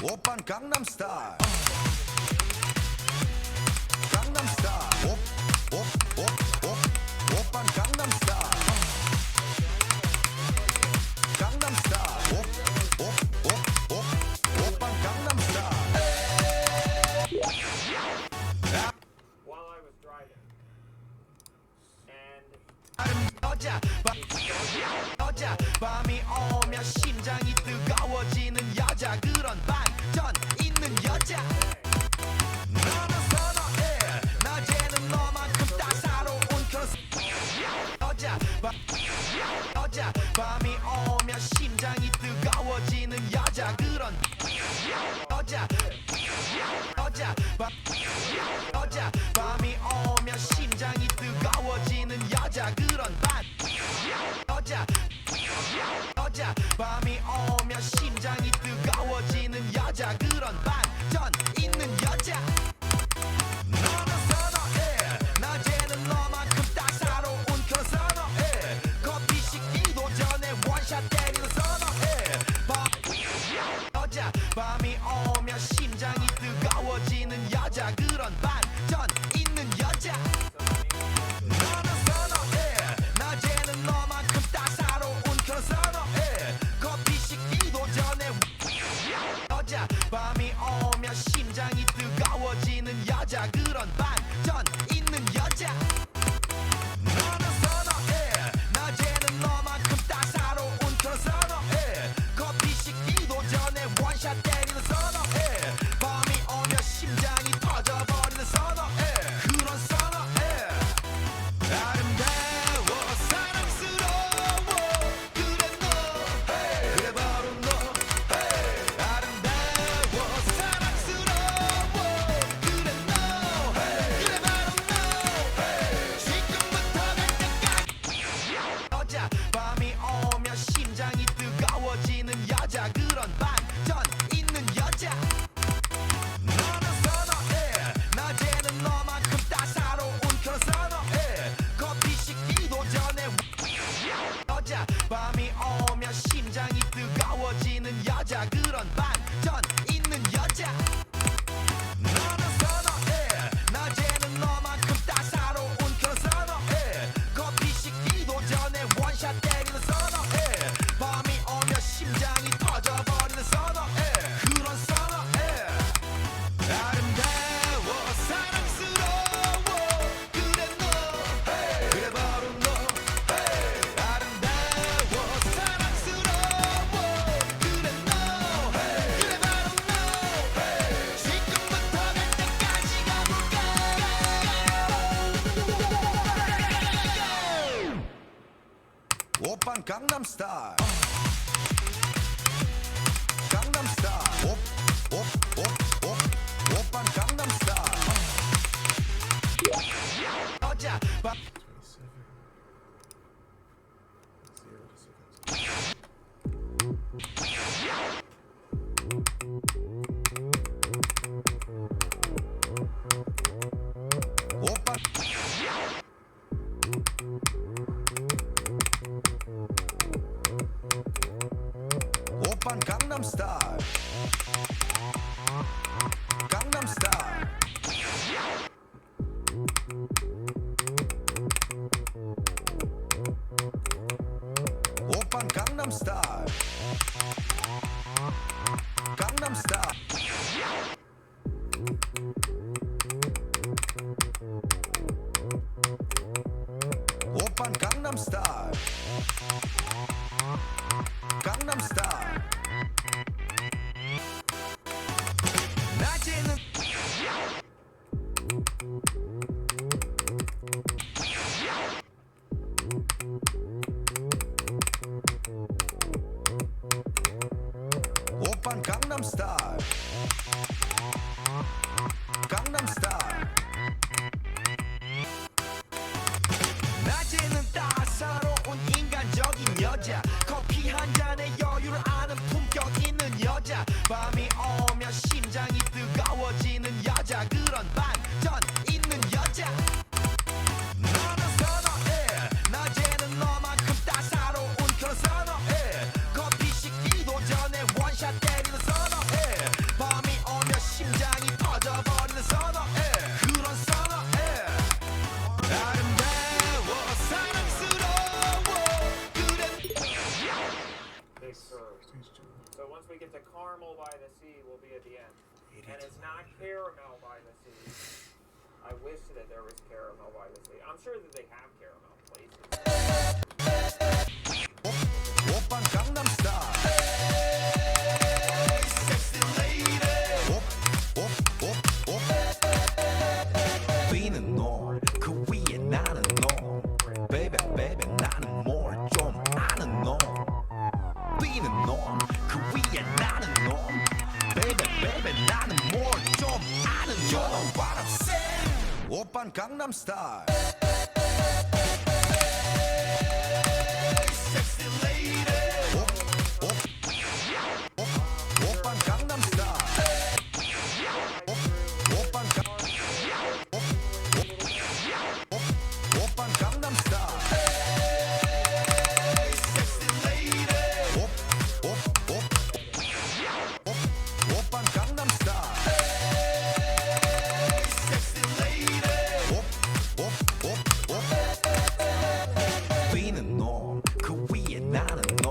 오빤 강남스타일 강남스타일 오빤 강남스타일 강남스타일 오빤 강남스타일 while I was driving. And 여자 밤이 오면 심장이 뜨거워지는 여자 그런 반전 있는 여자 너는 선호해 낮에는 너만큼 따사로운 그런 여자 밤이 오면 심장이 뜨거워지는 여자 그런 여자 밤이 오면 심장이 뜨거워지는 여자 그런 여자 밤이 오면 심장이 뜨거워지는 여자 그런 반전 있는 여자 너는 선호해 낮에는 너만큼 따사로운 그런 선호해 커피 식기도 전에 원샷 때리는 선호해 밤이 오면 심장이 뜨거워지는 여자 그런 반전 있는 여자 너는 선호해 낮에는 너만큼 따사로운 그런 선호해 커피 식기도 전에 밤이 오면 심장이 뜨거워지는 여자 그런 반전 있는 여자 너는 선호해 낮에는 너만큼 따사로운 그런 선호해 커피 식기도 전에 원샷 때리는 선호해 밤이 오면 심장이 터져버리는 선호해 그런 선호해 아름다워 사랑스러워 그래 너 그래 바로 너 아름다워 사랑스러워 그래 너 그래 바로 너 지금부터 갈 때까지 여자 밤이 오면 심장이 뜨거워지는 여자 그런 반전 있는 여자 너는 선호해 낮에는 너만큼 따사로운 그런 선호해 커피 식기도 전에 밤이 오면 심장이 뜨거워지는 여자 그런 반전 있는 여자 너는 선호해 낮에는 너만큼 따사로운 그런 선호해 커피 식기도 전에 원샷 때리는 선호해 밤이 오면 심장이 터져버리는 선호해 그런 선호해 아름다워 사랑스러워 그래 너 그래 바로 너 아름다워 사랑스러워 그래 너 그래 바로 너 지금부터 갈 때까지 가볼까 오빤 강남스타일 강남스타일 오빤 강남스타일 여자 밤 5번 강남스타일 강남스타일 오빤 강남스타일 강남스타일 오빤 강남스타일 강남스타일 낮에는 오빤 강남스타일 강남스타일 낮에는 따사로운 인간적인 여자 커피 한 잔에 여유를 아는 품격 있는 여자 밤이 오면 심장이 뜨거워지는 여자 그런 반전 있는 여자 너는 선호해 낮에는 너만큼 따사로운 그런 선호해 커피 식기도 전에 원샷 때리는 선호해 Caramel by the Sea will be at the end. And it's not Caramel by the Sea. I wish that there was Caramel by the Sea. I'm sure that they have caramel places. 오빤 강남스타일 Sexy lady 뛰는 놈그 위에 나는 놈 Baby baby 나는 뭘 좀 아는 놈 뛰는 놈그 위에 나는 놈 Baby baby 나는 뭘 좀 아는 놈 You know what I'm saying 오빤 강남스타일 Sexy lady 오빤 강남스타일 오빤 강남스타일 Sexy lady 오빤 강남스타일 Sexy lady 뛰는 놈그 위에 나는 놈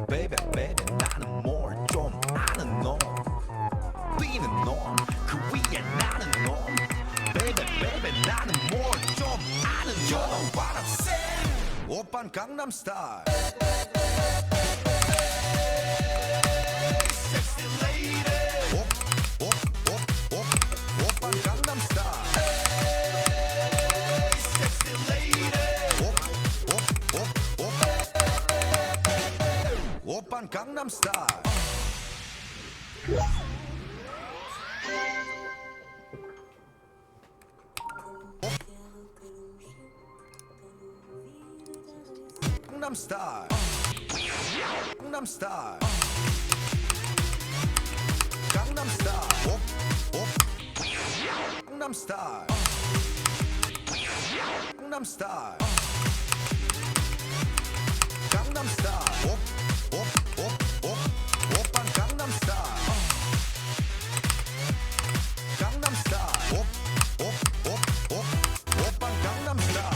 Baby baby 나는 뭘 좀 아는 놈 뛰는 놈그 위에 나는 놈 Baby baby 나는 뭘 좀 아는 놈 You know what I'm saying 오빤 강남스타일 Sexy lady 오빤 강남스타일 Sexy lady 오빤 강남스타일 강남스타일 강남스타일 강남스타일 강남스타일 강남스타일 강남스타일 오빤 강남스타일 강남스타일 오빤 강남스타일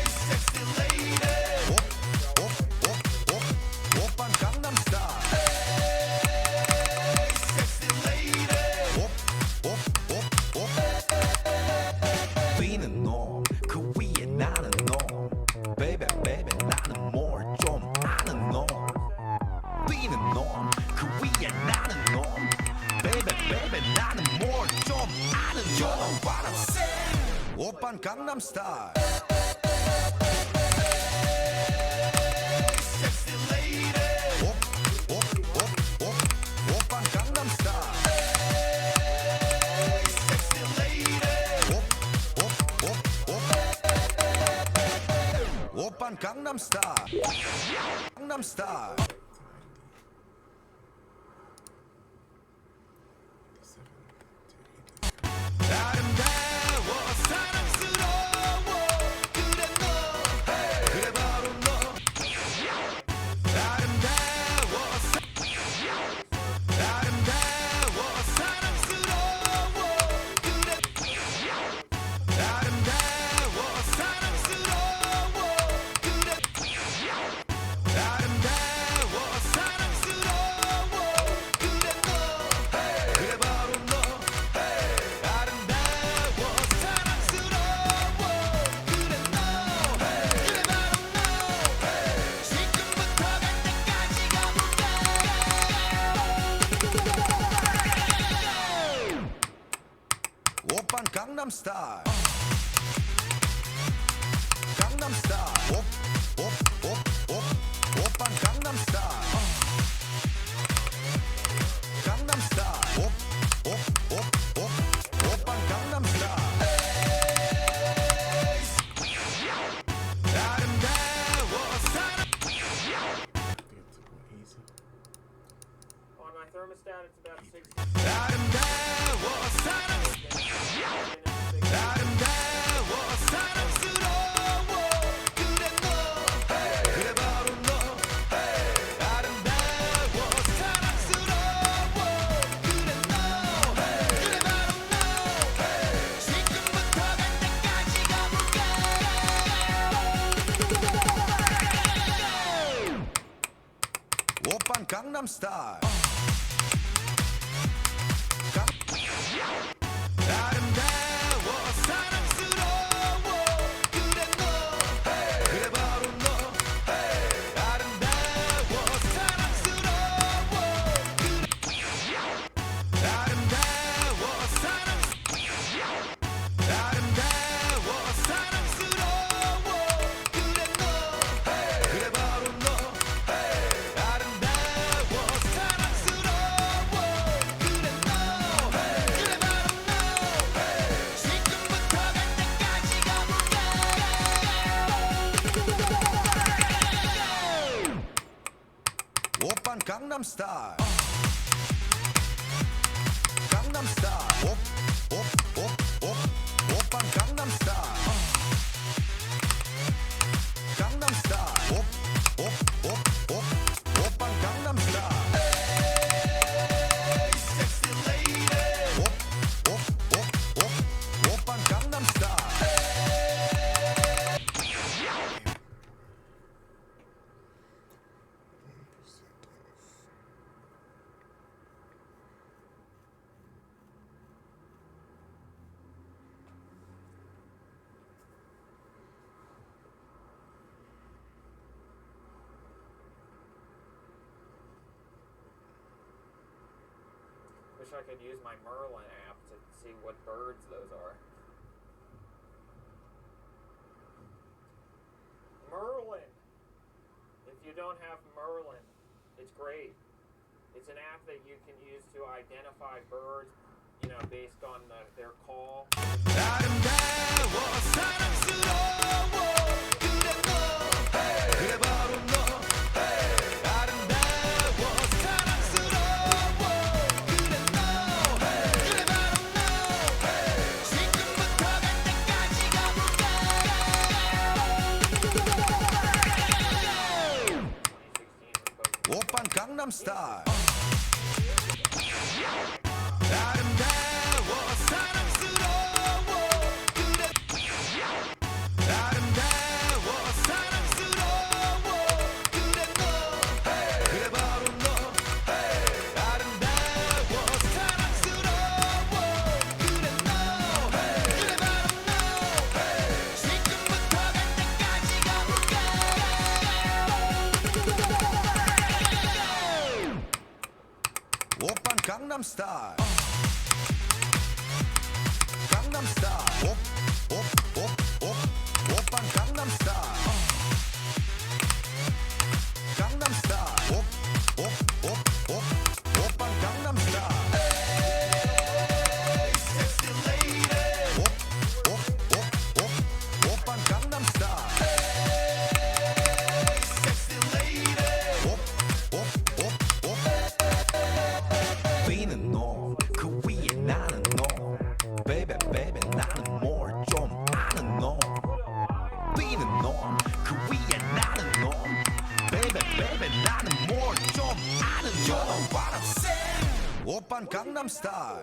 Sexy lady 오빤 강남스타일 Sexy lady 뛰는 놈그 위에 나는 놈 Baby baby 나는 뭘 좀 아는 놈 뛰는 놈그 위에 나는 놈 Baby baby 나는 뭘 좀 아는 놈 You know what I'm saying 오빤 강남스타일 Sexy lady 오빤 강남스타일 Sexy lady 오빤 강남스타일 강남스타일 아름다워 사랑스러워 그래 너 그래 바로 너 아름다워 사랑스러워 그래 아름다워 사랑스러워 그래 아름다워 사랑스러워 그래 너 그래 바로 너 아름다워 사랑스러워 그래 너 그래 바로 너 지금부터 갈 때까지 가볼까 오빤 강남스타일 강남스타일 오빤 강남스타일 강남스타일 오빤 강남스타일 아름다워 사랑 On my thermostat, it's about 60. 아름다워 사랑 아름다워 사랑스러워 그래 너 그래 바로 너 아름다워 사랑스러워 그래 너 그래 바로 너 지금부터 갈 때까지 가볼까 오빤 강남스타일 스타일 아름다워 사랑스러워 그래 너 그래 바로 너 아름다워 사랑스러워 그래 아름다워 사랑스러워 그래 너 그래 바로 너 아름다워 사랑스러워 그래 너 그래 바로 너 지금부터 갈 때까지 가볼까 오빤 강남 스타일 강남 스타일 오빤 강남 스타일 강남 스타일 오빤 강남 스타일 에이 섹시 레이디 오빤 강남 스타일 Wish I could use my Merlin app to see what birds those are. Merlin! If you don't have Merlin, it's great. It's an app that you can use to identify birds, you know, based on their call. 아름다워 사랑스러워 그래 너 그래 바로 너 아름다워 사랑스러워 그래 너 그래 바로 너 지금부터 갈 때까지 가볼까 2016 오빤 강남 스타일 아름다워 사랑스러워 그래 아름다워 사랑스러워 그래 너 그래 바로 너 아름다워 사랑스러워 그래 너 그래 바로 너 지금부터 갈 때까지 가볼까 오빤 강남 스타일 강남 스타일 오빤 강남 스타일 강남 스타일 오빤 강남 스타일 에이 섹시 레이디 오빤 강남 스타일 에이 섹시 레이디 뛰는 놈그 위에 나는 놈 baby baby 나는 more 좀 아는 놈 뛰는 놈그 위에 나는 놈 baby baby 나는 more 좀 아는 놈 You know what I'm saying 오빤 강남 스타일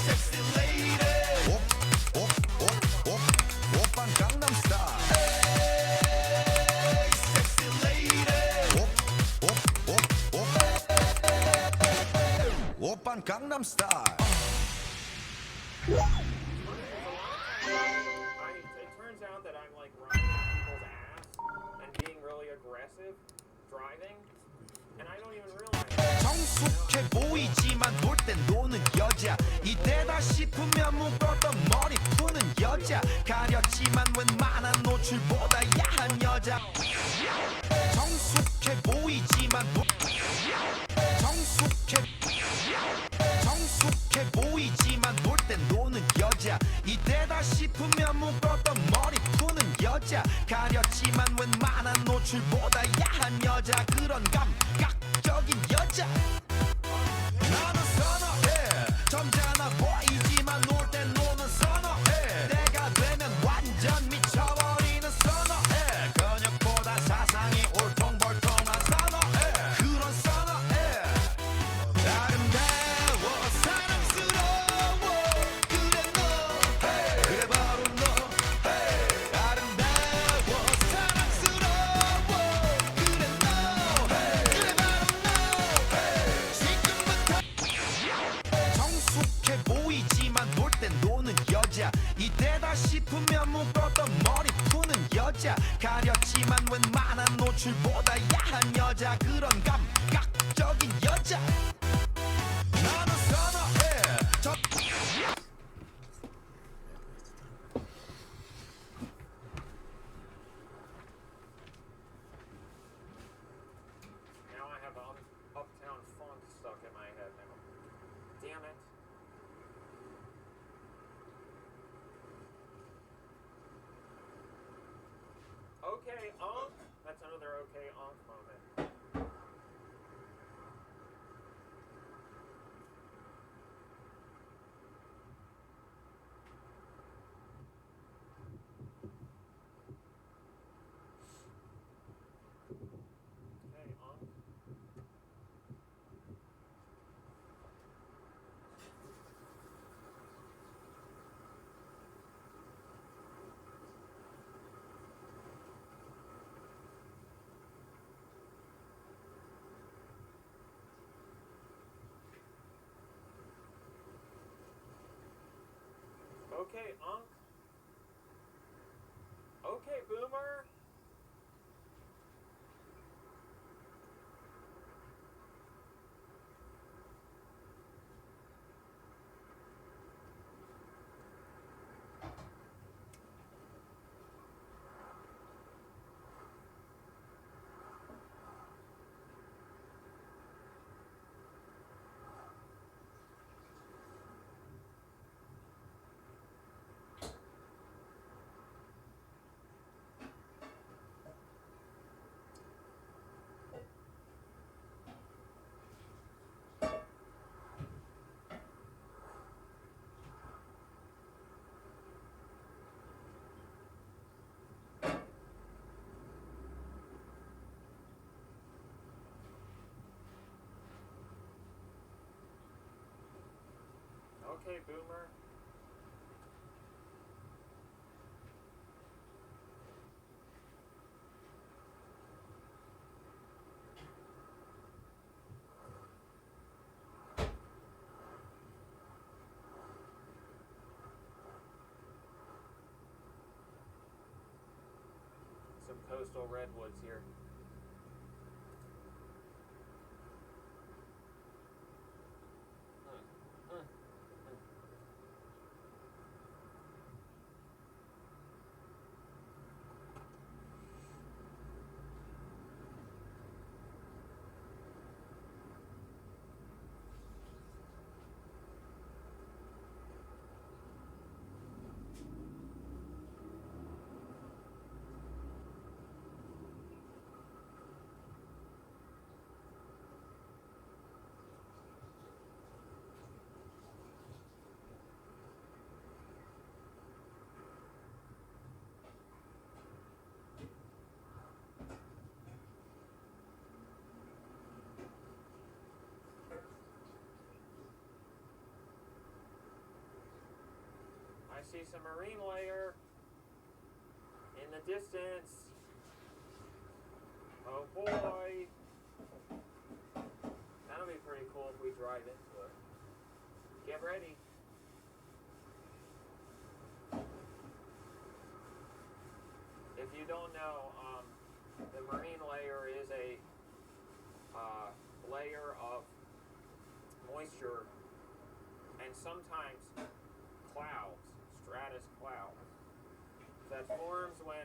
sexy lady 오빤 강남 스타일 sexy lady 오빤 강남 스타일 It turns out that I'm like riding people's ass and being really aggressive driving, and I don't even realize it. 성숙해 보이지만 볼 땐 노는 여자 이때다 싶으면 묶었던 머리 푸는 여자 가렸지만 웬만한 노출보다 야한 여자 성숙해 보이지만 성숙해 보이지만 볼 땐 노는 여자 이때다 싶으면 묶었던 머리 푸는 여자 가렸지만 웬만한 노출보다 야한 여자 그런 감각적인 여자 나는 선어해 점잖아 보이지만 놀 땐 노는 선어해 내가 되면 완전 미쳐버리는 선어해 근육보다 사상이 울퉁불퉁한 선어해 그런 선어해 아름다워 사랑스러워 그래 너 그래 바로 너 아름다워 사랑스러워 연출보다 야한 여자 그런 감각적인 여자 나는 선호해 저 Now I have Uptown Funk stuck in my head now. Damn it. Okay, that's another okay moment. Okay, Okay, Okay, Boomer. Okay, Boomer. Some coastal redwoods here. I see some marine layer in the distance. Oh boy. That'll be pretty cool if we drive into it. Get ready. If you don't know, the marine layer is a layer of moisture and sometimes clouds, stratus clouds, that forms when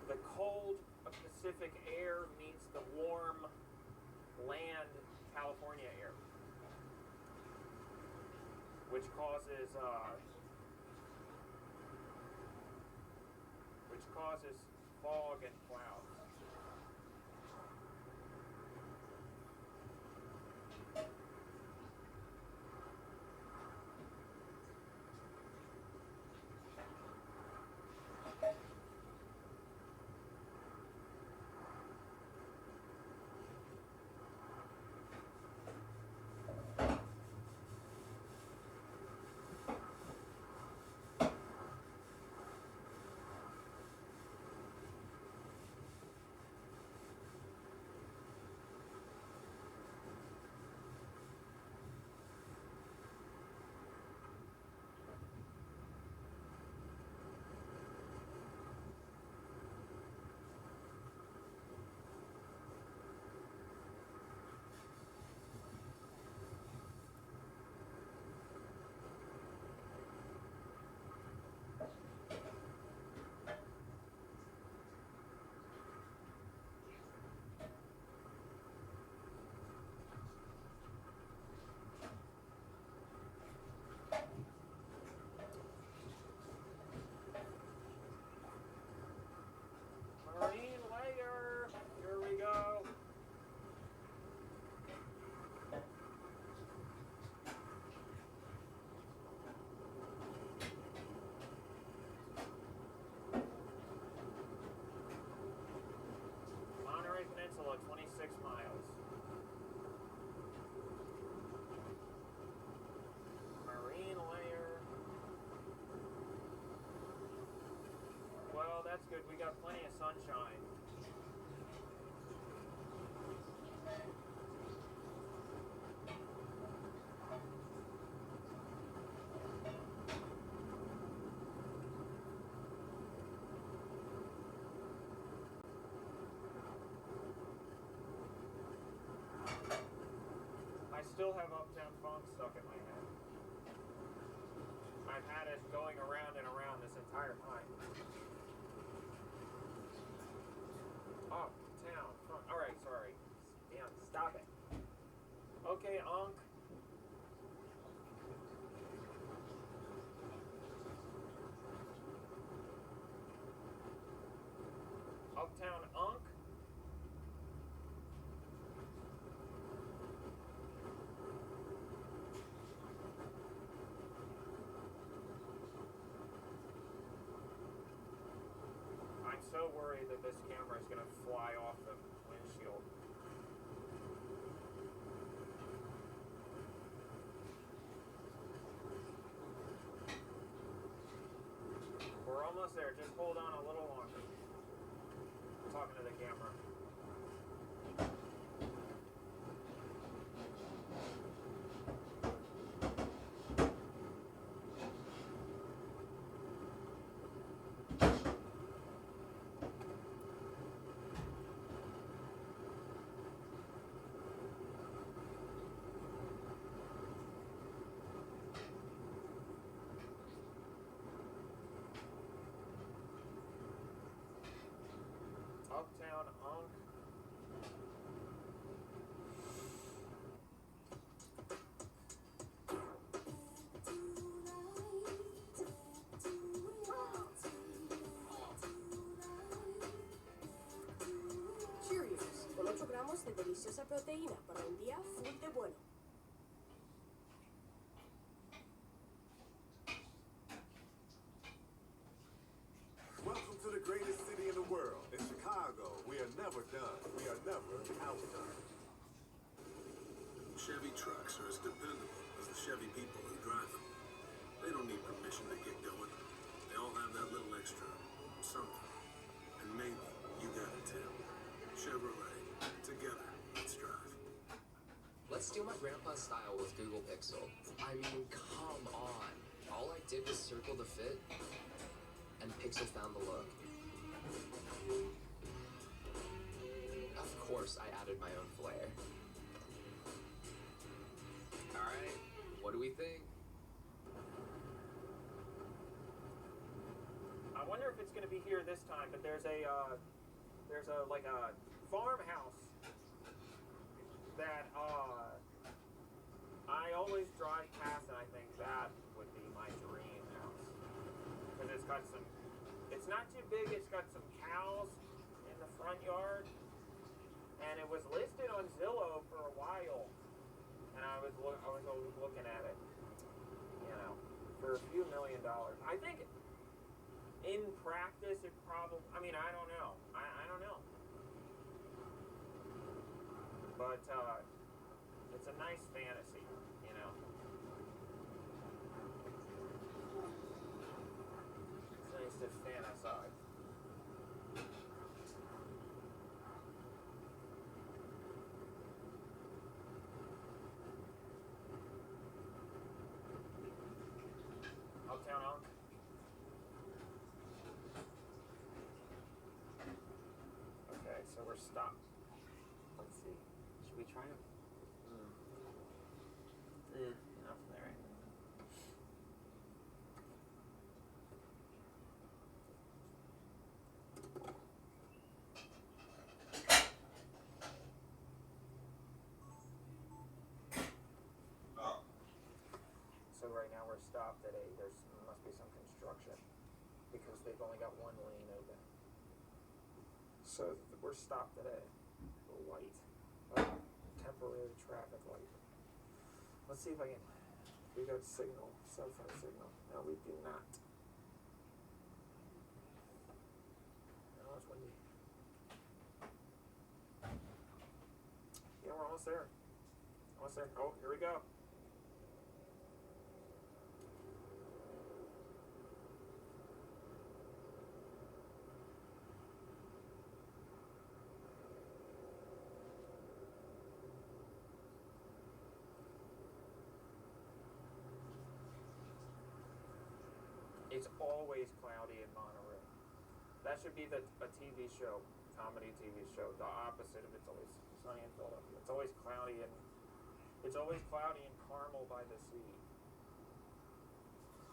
the cold Pacific air meets the warm land California air, which causes fog and clouds. good. We got plenty of sunshine. I still have Uptown Funk stuck in my head. I've had it going around and around this entire time. Uptown Funk. Alright, sorry. Damn, stop it. Okay, Unc. Uptown Unc. I'm so worried that this camera is going to fly off the windshield. We're almost there. Just hold on a little longer. I'm talking to the camera. Uptown Unk. Cheerios, con 8 gramos de deliciosa proteína para un día full de bueno. Welcome to the greatest city in the world. In Chicago, we are never done. We are never outdone. Chevy trucks are as dependable as the Chevy people who drive them. They don't need permission to get going. They all have that little extra something. And maybe you got it too. Chevrolet. Together, let's drive. Let's steal my grandpa's style with Google Pixel. I mean, come on. All I did was circle the fit, and Pixel found the look. Of course, I added my own flair. Alright, what do we think? I wonder if it's going to be here this time, but there's a like a farmhouse that I always drive past, and I think that would be my dream house. Because it's got some, it's not too big, it's got some cows in the front yard, and it was listed on Zillow for a while, and I was always looking at it, you know, for a few $1 million. I think in practice it probably, I mean, I don't know. I don't know. But it's a nice fantasy, you know. It's nice to fantasize. Uptown Unk. Okay, so we're stopped. Let's see. Should we try to? Nothing there. So right now we're stopped at there must be some construction because they've only got one lane open. So we're stopped at a light, temporary traffic light. Let's see if I can. We got signal, cell phone signal. No, we do not. No, it's windy. Yeah, we're almost there. Almost there. Oh, here we go. It's always cloudy in Monterey. That should be a TV show, comedy TV show. The opposite of it's always sunny in Philadelphia. It's always cloudy and Carmel by the sea.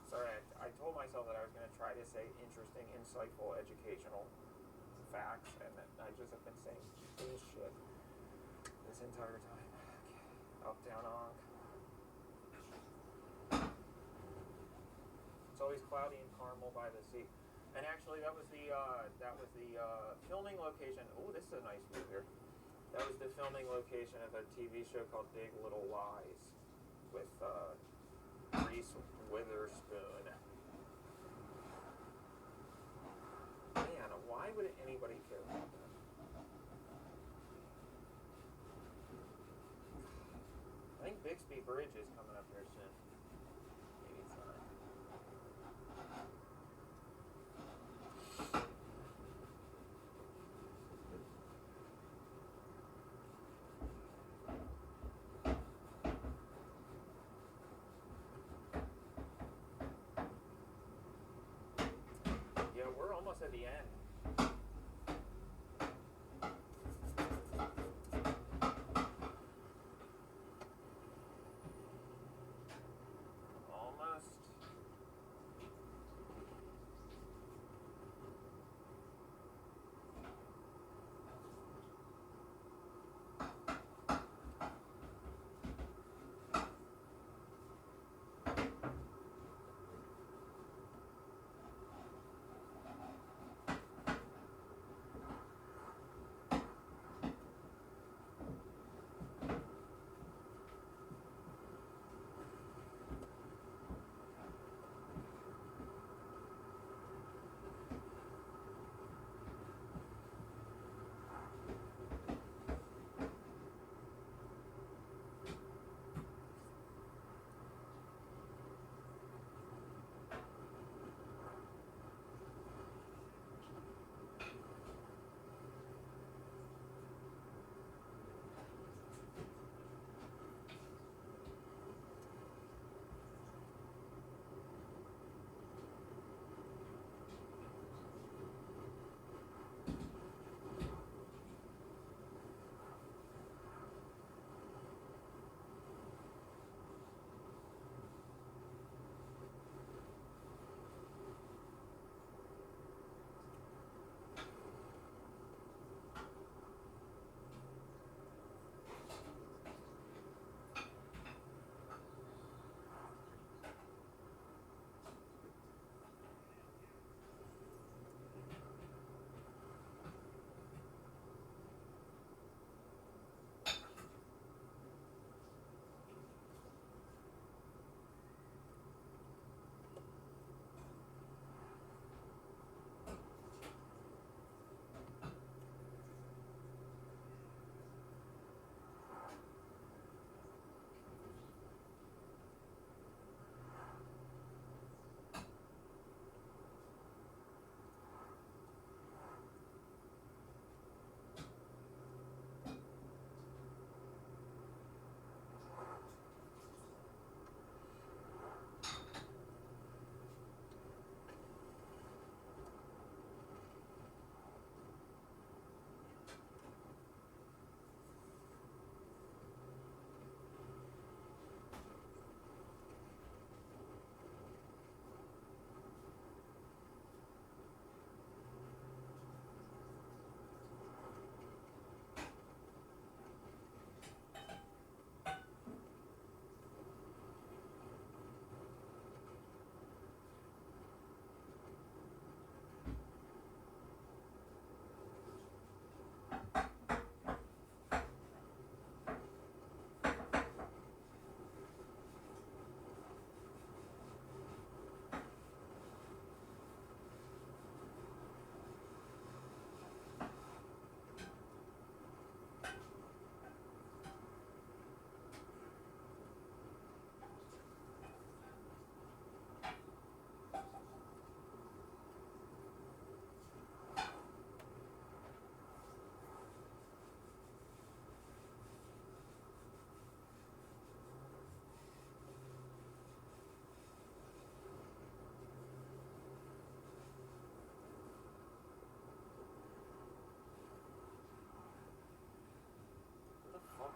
Sorry, I told myself that I was going to try to say interesting, insightful, educational facts, and I just have been saying bullshit this entire time. Okay. Up, down, on. It's always cloudy in Carmel by the sea. And actually, that was the filming location. Oh, this is a nice view here. That was the filming location of a TV show called Big Little Lies with Reese Witherspoon. Man, why would anybody care about that? I think Bixby Bridge is coming up here soon. Maybe it's not. Yeah, we're almost at the end. Almost.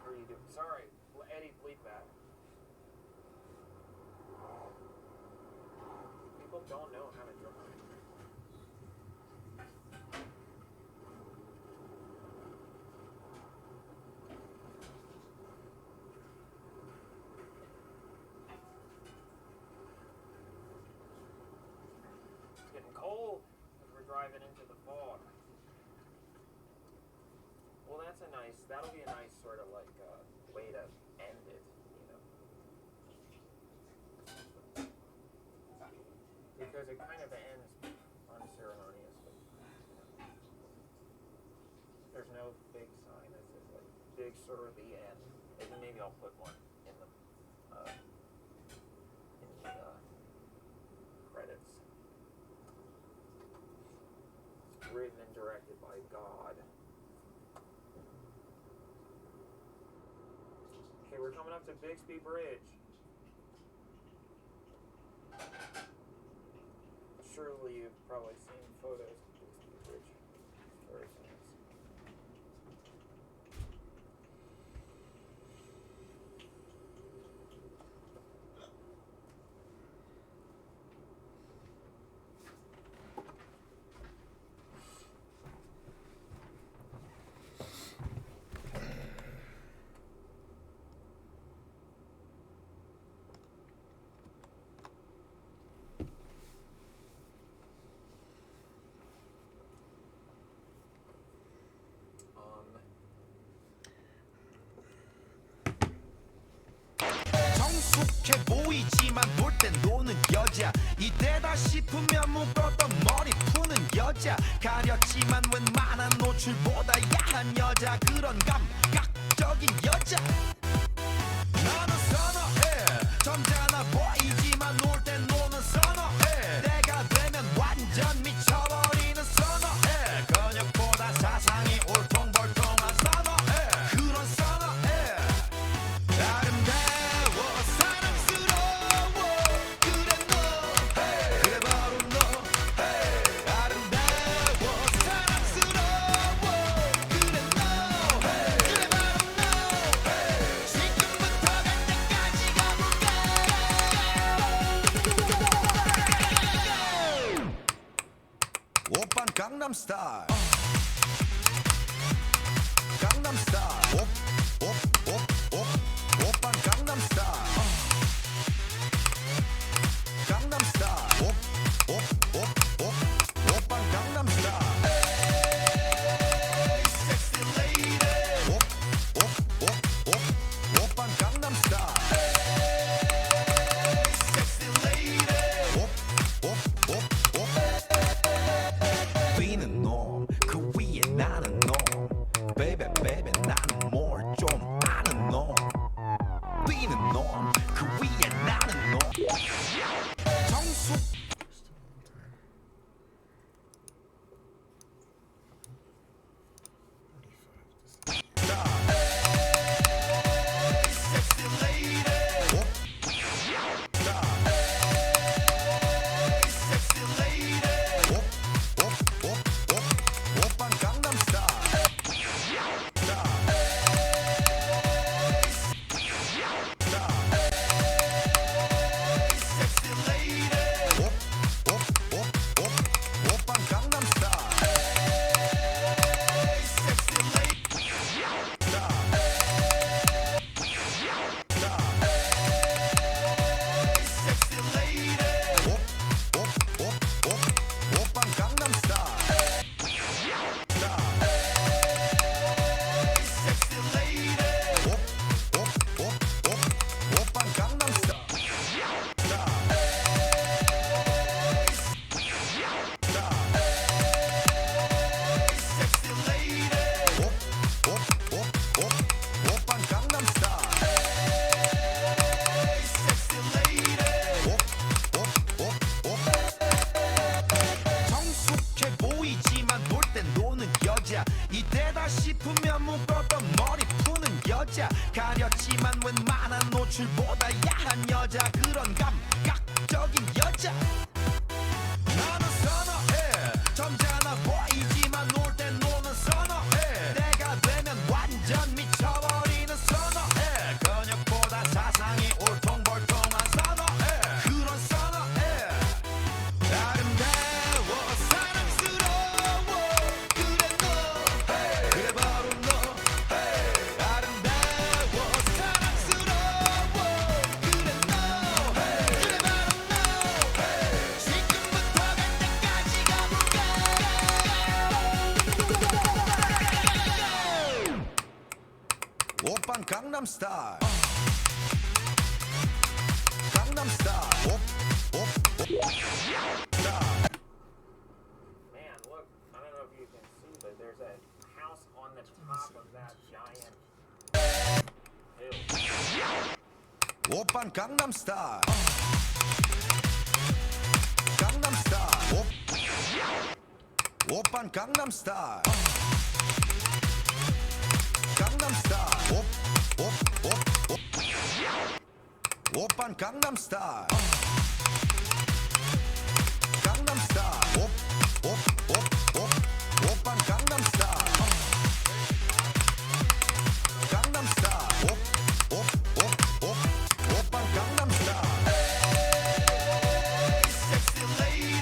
are you doing? Sorry, Eddie, bleep that. People don't know how to drive. It's getting cold as we're driving into the fog. Well, that'll be a nice sort of like way to end it, you know. Because it kind of ends unceremoniously. There's no big sign that says like big sort of the end. Maybe I'll put one in the credits. It's written and directed by God. Okay, we're coming up to Bixby Bridge. Surely you've probably seen photos of Bixby Bridge. It's very famous. 성숙해 보이지만 놀 땐 노는 여자 이때다 싶으면 묶었던 머리 푸는 여자 가렸지만 웬만한 노출보다 야한 여자 그런 감각적인 여자 나는 선호해 점잖아 보이지만 놀 땐 노는 선호해 내가 되면 완전 미쳐버리는 선호해 근육보다 사상이 울퉁불퉁한 선호해 그런 선호해 아름다워 사랑스러워 그래 너 그래 바로 너 아름다워 사랑스러워 그래 너 그래 바로 너 지금부터 갈 때까지 가볼까 오빤 강남스타일 강남스타일 오빤 강남스타일 강남스타일 오빤 강남스타일 에이 섹시 레이디 오빤 강남스타일 에이 섹시 레이디 뛰는 놈그 위에 나는 놈 Baby baby 나는 뭘 좀 아는 놈 뛰는 놈그 위에 나는 놈 정숙 Sexy lady Sexy lady 오빤 강남스타일 Sexy lady 오빤 강남스타일 Sexy lady Sexy lady 오빤 강남스타일 Sexy lady 오빤 강남스타일 Sexy lady 오빤 강남스타일 Sexy lady 성숙해 보이지만 놀 땐 노는 여자 이때다 싶으면 묶었던 머리 푸는 여자 가렸지만 웬만한 노출보다 야한 여자 그런 감각적인 여자 나는 선호해 점잖아 보이지만 놀 땐 노는 선호해 내가 되면 완전 미쳐버리는 선호해 오빤 강남스타일 강남스타일 Man, look, I don't know if you can see, but there's a house on the top of that giant hill. 오빤 강남스타일 강남스타일 오빤 강남스타일 강남스타일 오빤 강남스타일 강남스타일 오빤 강남스타일 강남스타일 오빤 강남스타일 Sexy lady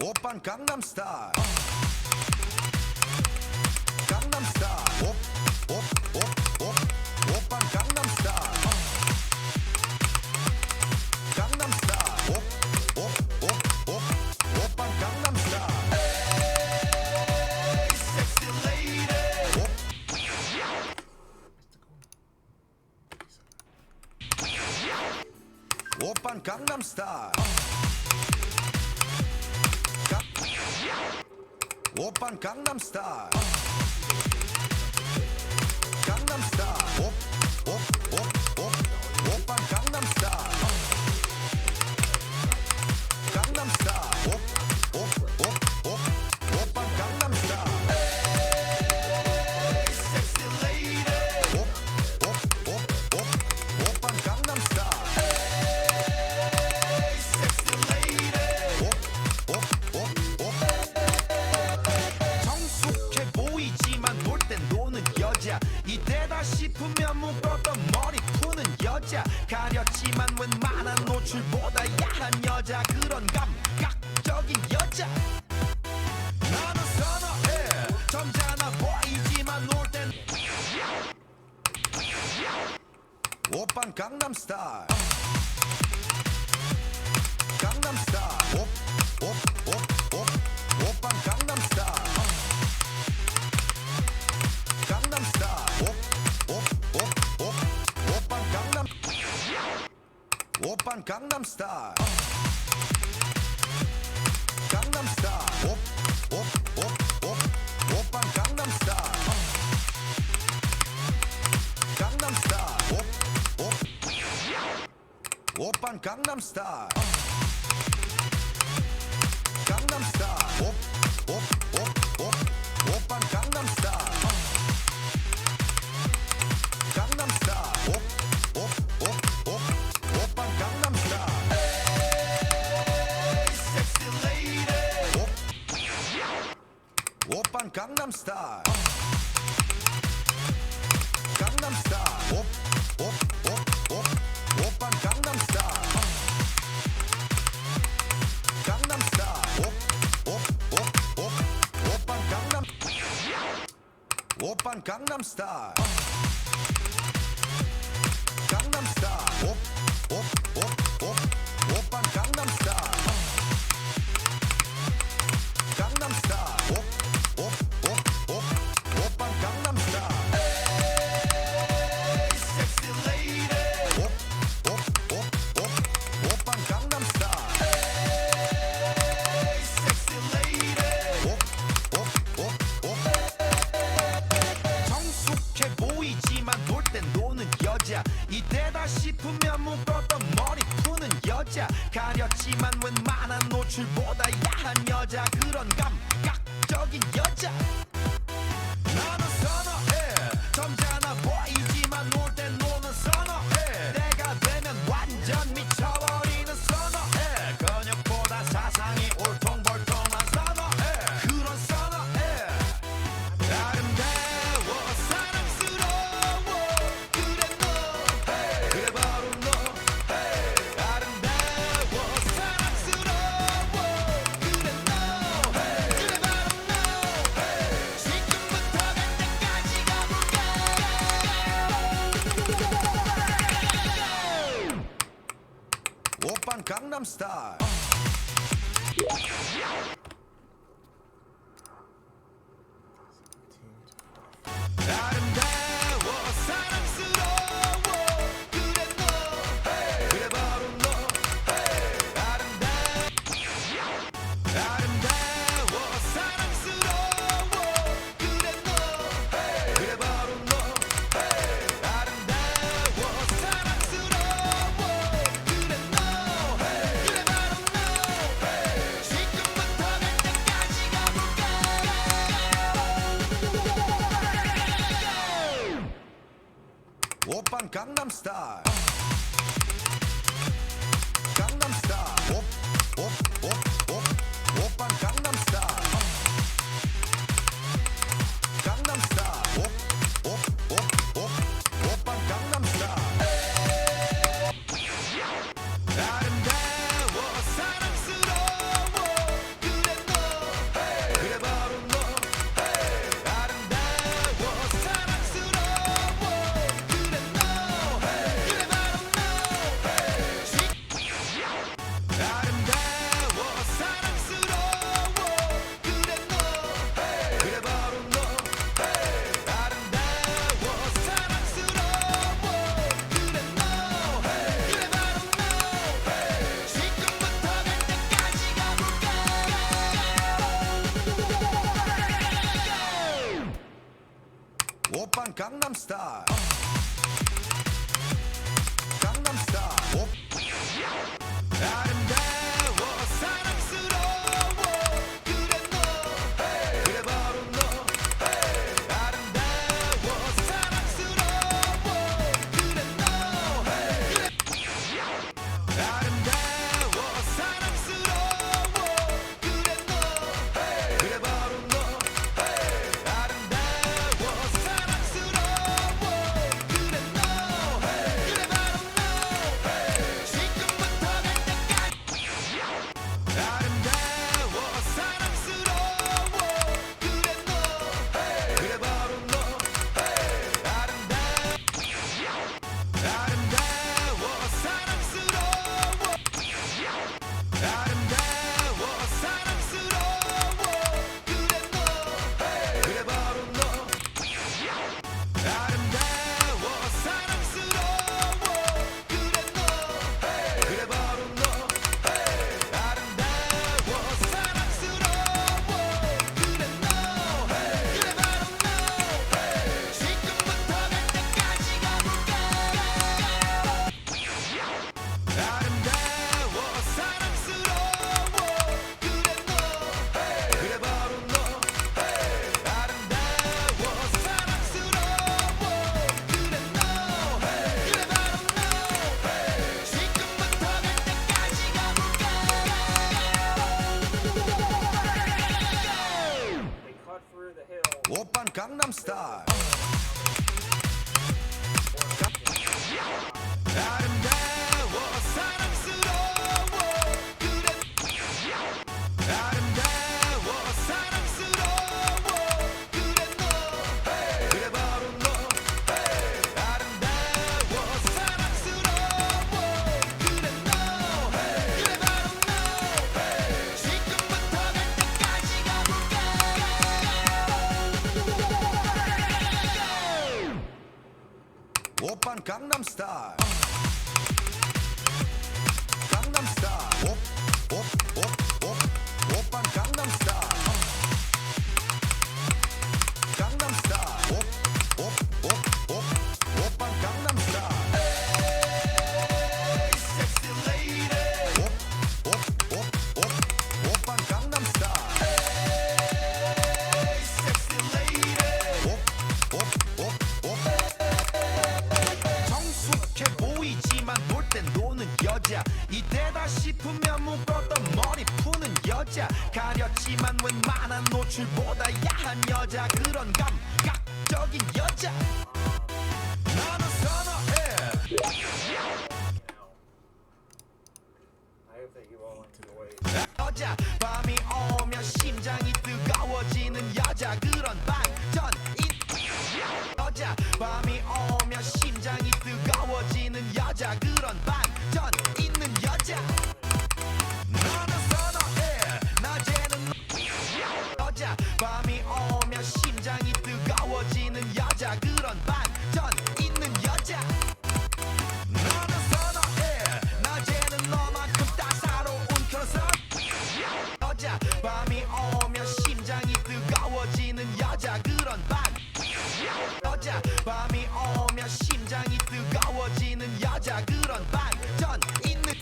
오빤 강남스타일 강남스타일 오빤 강남스타일 강남스타일 오빤 강남스타일 Sexy lady 오빤 강남스타일 오빤 강남스타일 강남스타일 오빤 강남스타일 강남스타일 오빤 강남스타일 Sexy lady 오빤 강남스타일 Sexy lady 성숙해 보이지만 놀 땐 노는 여자 이때다 싶으면 묶었던 머리 푸는 여자 가렸지만 웬만한 노출보다 야한 여자 그런 감각적인 여자 나는 선호해 점잖아 보이지만 놀 땐 오빤 강남스타일 강남스타일 오빤 강남스타일 강남스타일 오빤 강남 오빤 강남스타일 강남스타일 오빤 강남스타일 강남스타일 오빤 강남스타일 강남스타일 오빤 강남스타일 강남스타일 오빤 강남스타일 Sexy lady 오빤 강남스타일 강남스타일 오빤 강남스타일 강남스타일 오빤 강남 오빤 강남스타일 강남스타일 오빤 강남스타일 강남스타일 오빤 강남스타일 Sexy lady 오빤 강남스타일 Sexy lady 성숙해 보이지만 놀 땐 노는 여자 이때다 싶으면 묶었던 머리 푸는 여자 가렸지만 웬만한 노출보다 야한 여자 그런 감각적인 여자 나는 선호해 점잖아 보이지만 놀 땐 노는 선호해 내가 되면 완전 미쳐버리는 선호해 근육보다 사상이 울퉁불퉁한 선호해 그런 선호해 아름다워 사랑스러워 그래 너 그래 바로 너 아름다워 사랑스러워 그래 너 그래 바로 너 지금부터 갈 때까지 가볼까 오빤 강남스타일 오빤 강남스타일 강남스타일 오빤 강남스타일 강남스타일 오빤 강남스타일 아름다워 사랑스러워 그래 너 그래 바로 너 아름다워 사랑스러워 그래 너 그래 바로 너 아름다워 사랑스러워 그래 너 그래 바로 너 아름다워 사랑스러워 그래 너 그래 바로 너 지금부터 갈 때까지 가볼까 오빤 강남스타일 강남스타일 아름다워 사랑스러워 그래 너 그래 바로 너 아름다워 사랑스러워 그래 너 그래 아름다워 사랑스러워 그래 너 그래 바로 너 아름다워 사랑스러워 그래 너 그래 바로 너 지금부터 갈 때까지 아름다워 사랑스러워 그래 너 그래 바로 너 아름다워 사랑스러워 아름다워 사랑스러워 그래 너 그래 바로 너 아름다워 사랑스러워 그래 너 그래 바로 너 아름다워 사랑스러워 그래 너 그래 바로 너 지금부터 갈 때까지 가볼까 아름다워 사랑스러워 그래 너 그래 바로 너 아름다워 사랑스러워 그래 너 그래 바로 너 지금부터 갈 때까지 가볼까 They cut through the hill. 오빤 강남스타일 아름다워 사랑스러워 그래 아름다워 사랑스러워 그래 너 그래 바로 너 아름다워 사랑스러워 그래 너 그래 바로 너 지금부터 갈 때까지 가볼까 오빤 강남스타일 강남스타일 오빤 강남스타일 강남스타일 오빤 강남스타일 섹시 레이디 오빤 강남스타일 섹시 레이디 성숙해 보이지만 볼 땐 노는 여자 이때다 싶으면 묶었던 머리 푸는 여자 가렸지만 웬만한 노출보다 야한 여자 그런 감각적인 여자 나는 선호해 I hope that you all enjoyed. 여자 밤이 오면 심장이 뜨거워지는 여자 그런 반전인 여자 밤이 오면 심장이 뜨거워지는 여자 그런 반전 있는 여자 너는 선호해 낮에는 여자 밤이 오면 심장이 뜨거워지는 여자 그런 반전 있는 여자 너는 선호해 낮에는 너만큼 따사로운 그런 여자 밤이 오면 심장이 뜨거워지는 여자 그런 여자 밤이 오면 심장이 뜨거워지는 여자 그런 반전 있는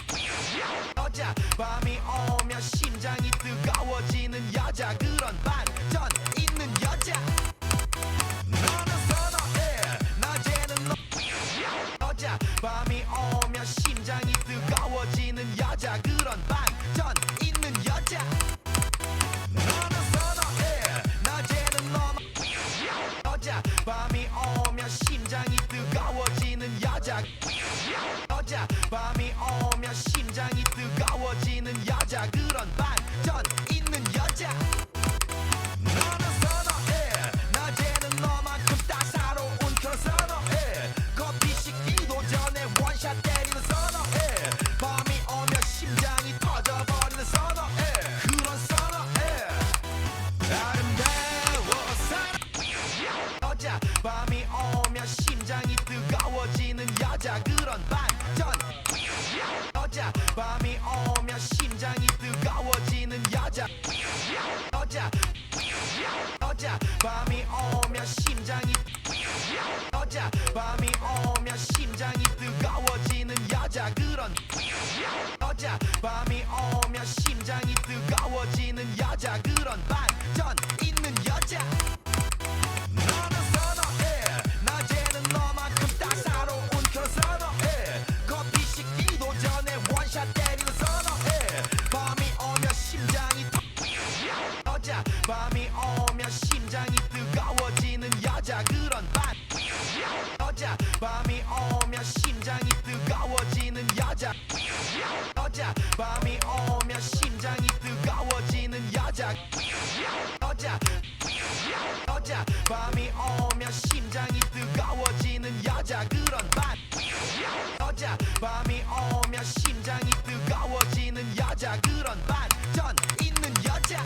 여자 밤이 오면 심장이 뜨거워지는 여자 그런 반전 있는 여자 너는 선호해 낮에는 너 밤이 오면 심장이 뜨거워지는 여자 그런 반전 있는 여자 너는 선호해 낮에는 너만 여자 밤이 오면 심장이 뜨거워지는 여자 밤이 오면 심장이 뜨거워지는 여자 그런 반전 있는 여자 너는 선호해 낮에는 너만큼 따사로운 그런 선호해 커피 식기도 전에 원샷 때리는 선호해 밤이 오면 심장이 터져버리는 선호해 그런 선호해 아름다워 여자 밤이 오면 심장이 뜨거워지는 여자 그런 반전 여자 밤이 오면 심장이 뜨거워지는 여자 밤이 오면 심장이 여자 밤이 오면 심장이 뜨거워지는 여자 그런 여자 밤이 오면 심장이 뜨거워지는 여자 그런 반전 있는 여자 너는 선호해 낮에는 너만큼 따사로운 그런 선호해 커피 식기도 전에 원샷 때리는 선호해 밤이 오면 심장이 여자 밤이 오면 심장이 뜨거워지는 여자 그런 반 여자 밤이 오면 심장이 뜨거워지는 여자 밤이 오면 심장이 뜨거워지는 여자 밤이 오면 심장이 뜨거워지는 여자 그런 반 밤이 오면 심장이 뜨거워지는 여자 그런 반전 있는 여자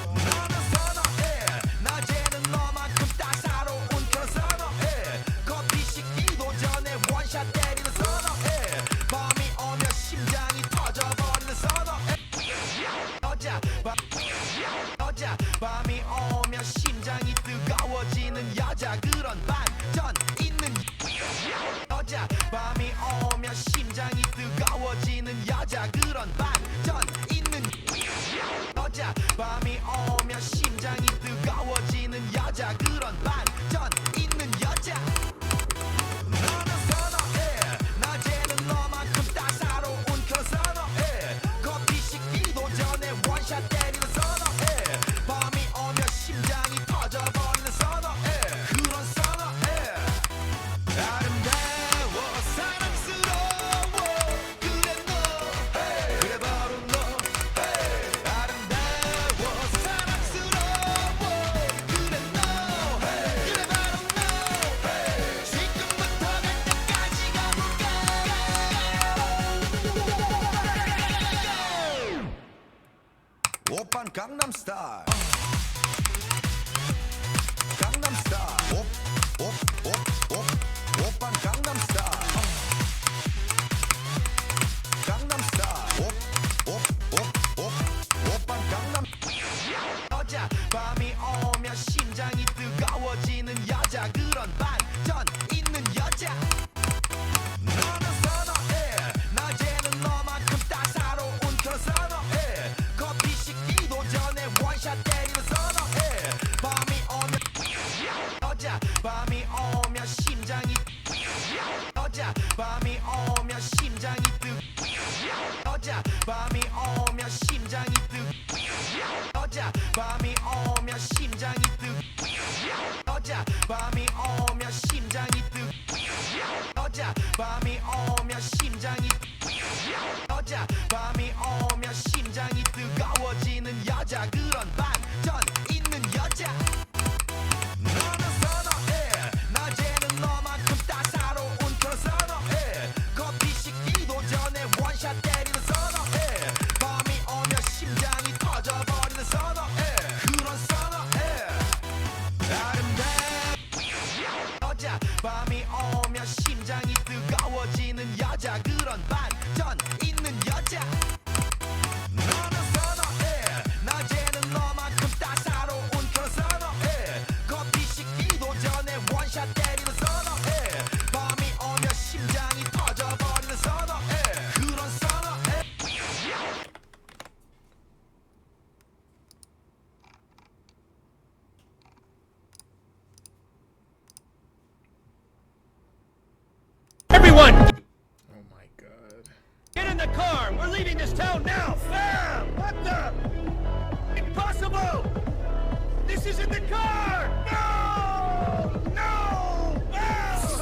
너는 선호해 낮에는 너만큼 따사로운 그런 선호해 커피 식기도 전에 원샷 때리는 선호해 밤이 오면 심장이 터져버리는 선호해 밤이 오면 심장이 뜨거워지는 여자 그런 반전 있는 여자 밤이 오면 심장이 뜨거워지는 여자 그런 반전 있는 여자 밤이 오면 심장이 뜨거워지는 여자 그런 반전 있는 여자 너는 선호해 낮에는 너만큼 따사로운 그런 선호해 커피 식기도 전에 원샷 때리는 선호해 밤이 오면 심장이 터져버리는 선호해 그런 선호해 아름다워 사랑스러워 그래 너 그래 바로 너 아름다워 사랑스러워 그래 너 그래 바로 너 지금부터 갈 때까지 가볼까 오빤 강남스타일 강남스타일 오빤 강남스타일 강남스타일 오빤 강남 여자 밤이 오면 심장이 뜨거워지는 여자 그런 반전 있는 여자 너는 선호해 낮에는 너만큼 따사로운 그런 선호해 커피 식기도 전에 원샷 때리는 선호해 밤이 오면 밤이 오면 심장이 밤이 오면 심장이 밤이 오면 심장이 밤이 오면 심장이 밤이 오면 심장이 밤이 오면 심장이 밤이 오면 심장이 뜨거워지는 여자 그런 반전 있는 여자 너는 선호해 낮에는 너만큼 따사로운 그런 선호해 커피 식기도 전에 원샷 때리는 선호해 밤이 오면 심장이 터져버리는 선호해 그런 선호해 아름다워 밤이 오면 심장이 뜨거워지는 여자 그런 반전 있는 여자 너는 선호해 낮에는 너만큼 따사로운 그런 선호해 커피 식기도 전에 원샷 때리는 선호해 밤이 오면 심장이 터져버리는 선호해 그런 선호해 car! We're leaving this town now! Sam! What the? Impossible! This isn't the car! No! No! No!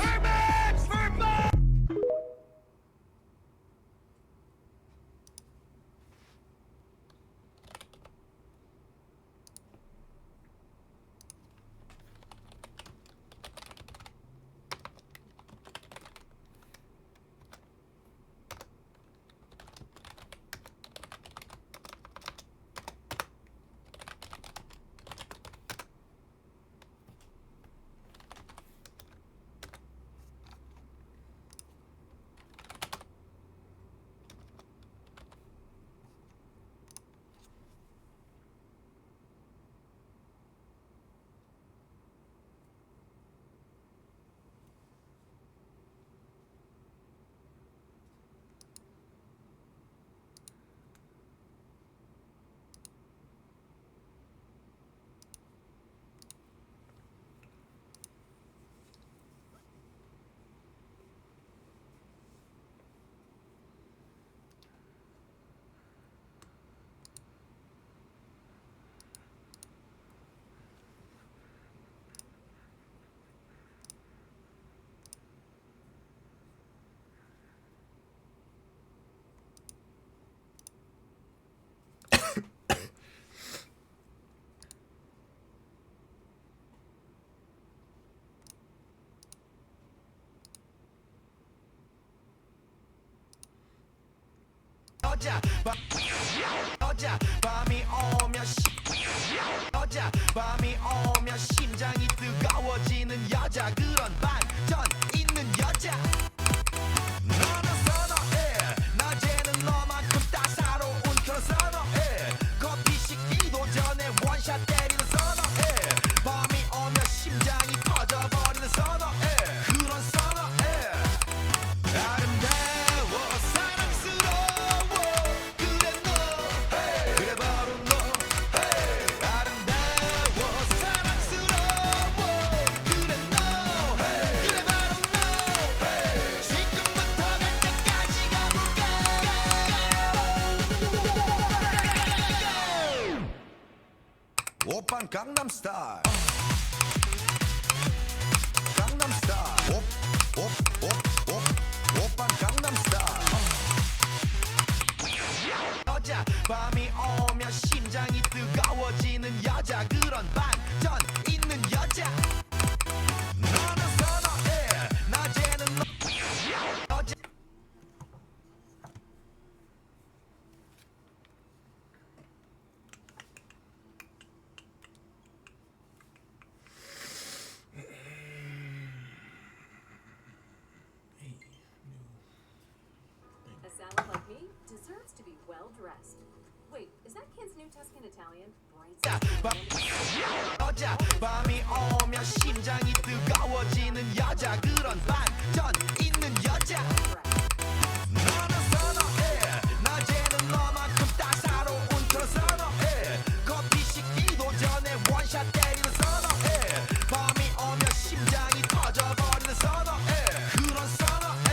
Herman! Herman! 어젯밤이 오면 어젯밤이 오면 심장이 뜨거워지는 여자 그런 반전 있는 여자 너는 선호해 낮에는 너만큼 따사로운 그런 선호해 커피 식기도 전에 원샷 때리는 선호해 밤이 오면 심장이 터져버리는 선호해 그런 선호해 아름다워 사랑스러워 그래 너 그래 바로 너 아름다워 사랑스러워 그래 너 그래 바로 너 지금부터 갈 때까지 가볼까 오빤 강남 스타일 강남 스타일 오빤 강남 스타일 어젯밤이 오면 심장이 뜨거워지는 여자 그런 반전 있는 여자 너는 선호해 낮에는 너 어제 A salad like me deserves to be well dressed. Wait, is that kid's New Tuscan Italian? 어젯밤이 오면 심장이 뜨거워지는 여자 그런 반전 있는 여자 너는 선호해 낮에는 너만큼 따사로운 그런 선호해 커피 식기도 전에 원샷 때리는 선호해 밤이 오면 심장이 터져버리는 선호해 그런 선호해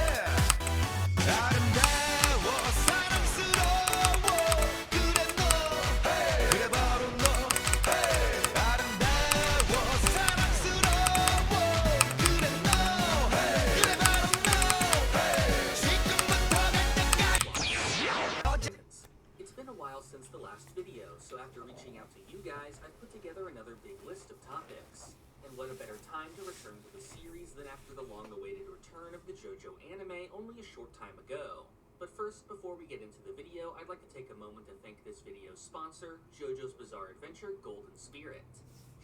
아름다워 사랑스러워 그래 너 그래 바로 너 아름다워 사랑스러워 그래 너 그래 바로 너 지금부터 갈 때까지 어제 It's been a while since the last video, so after reaching out to you guys, I've put together another big list of topics. And what a better time to return to the series than after the long-awaited return of the JoJo anime only a short time ago. But first, before we get into the video, I'd like to take a moment to thank this video's sponsor, JoJo's Bizarre Adventure Golden Spirit.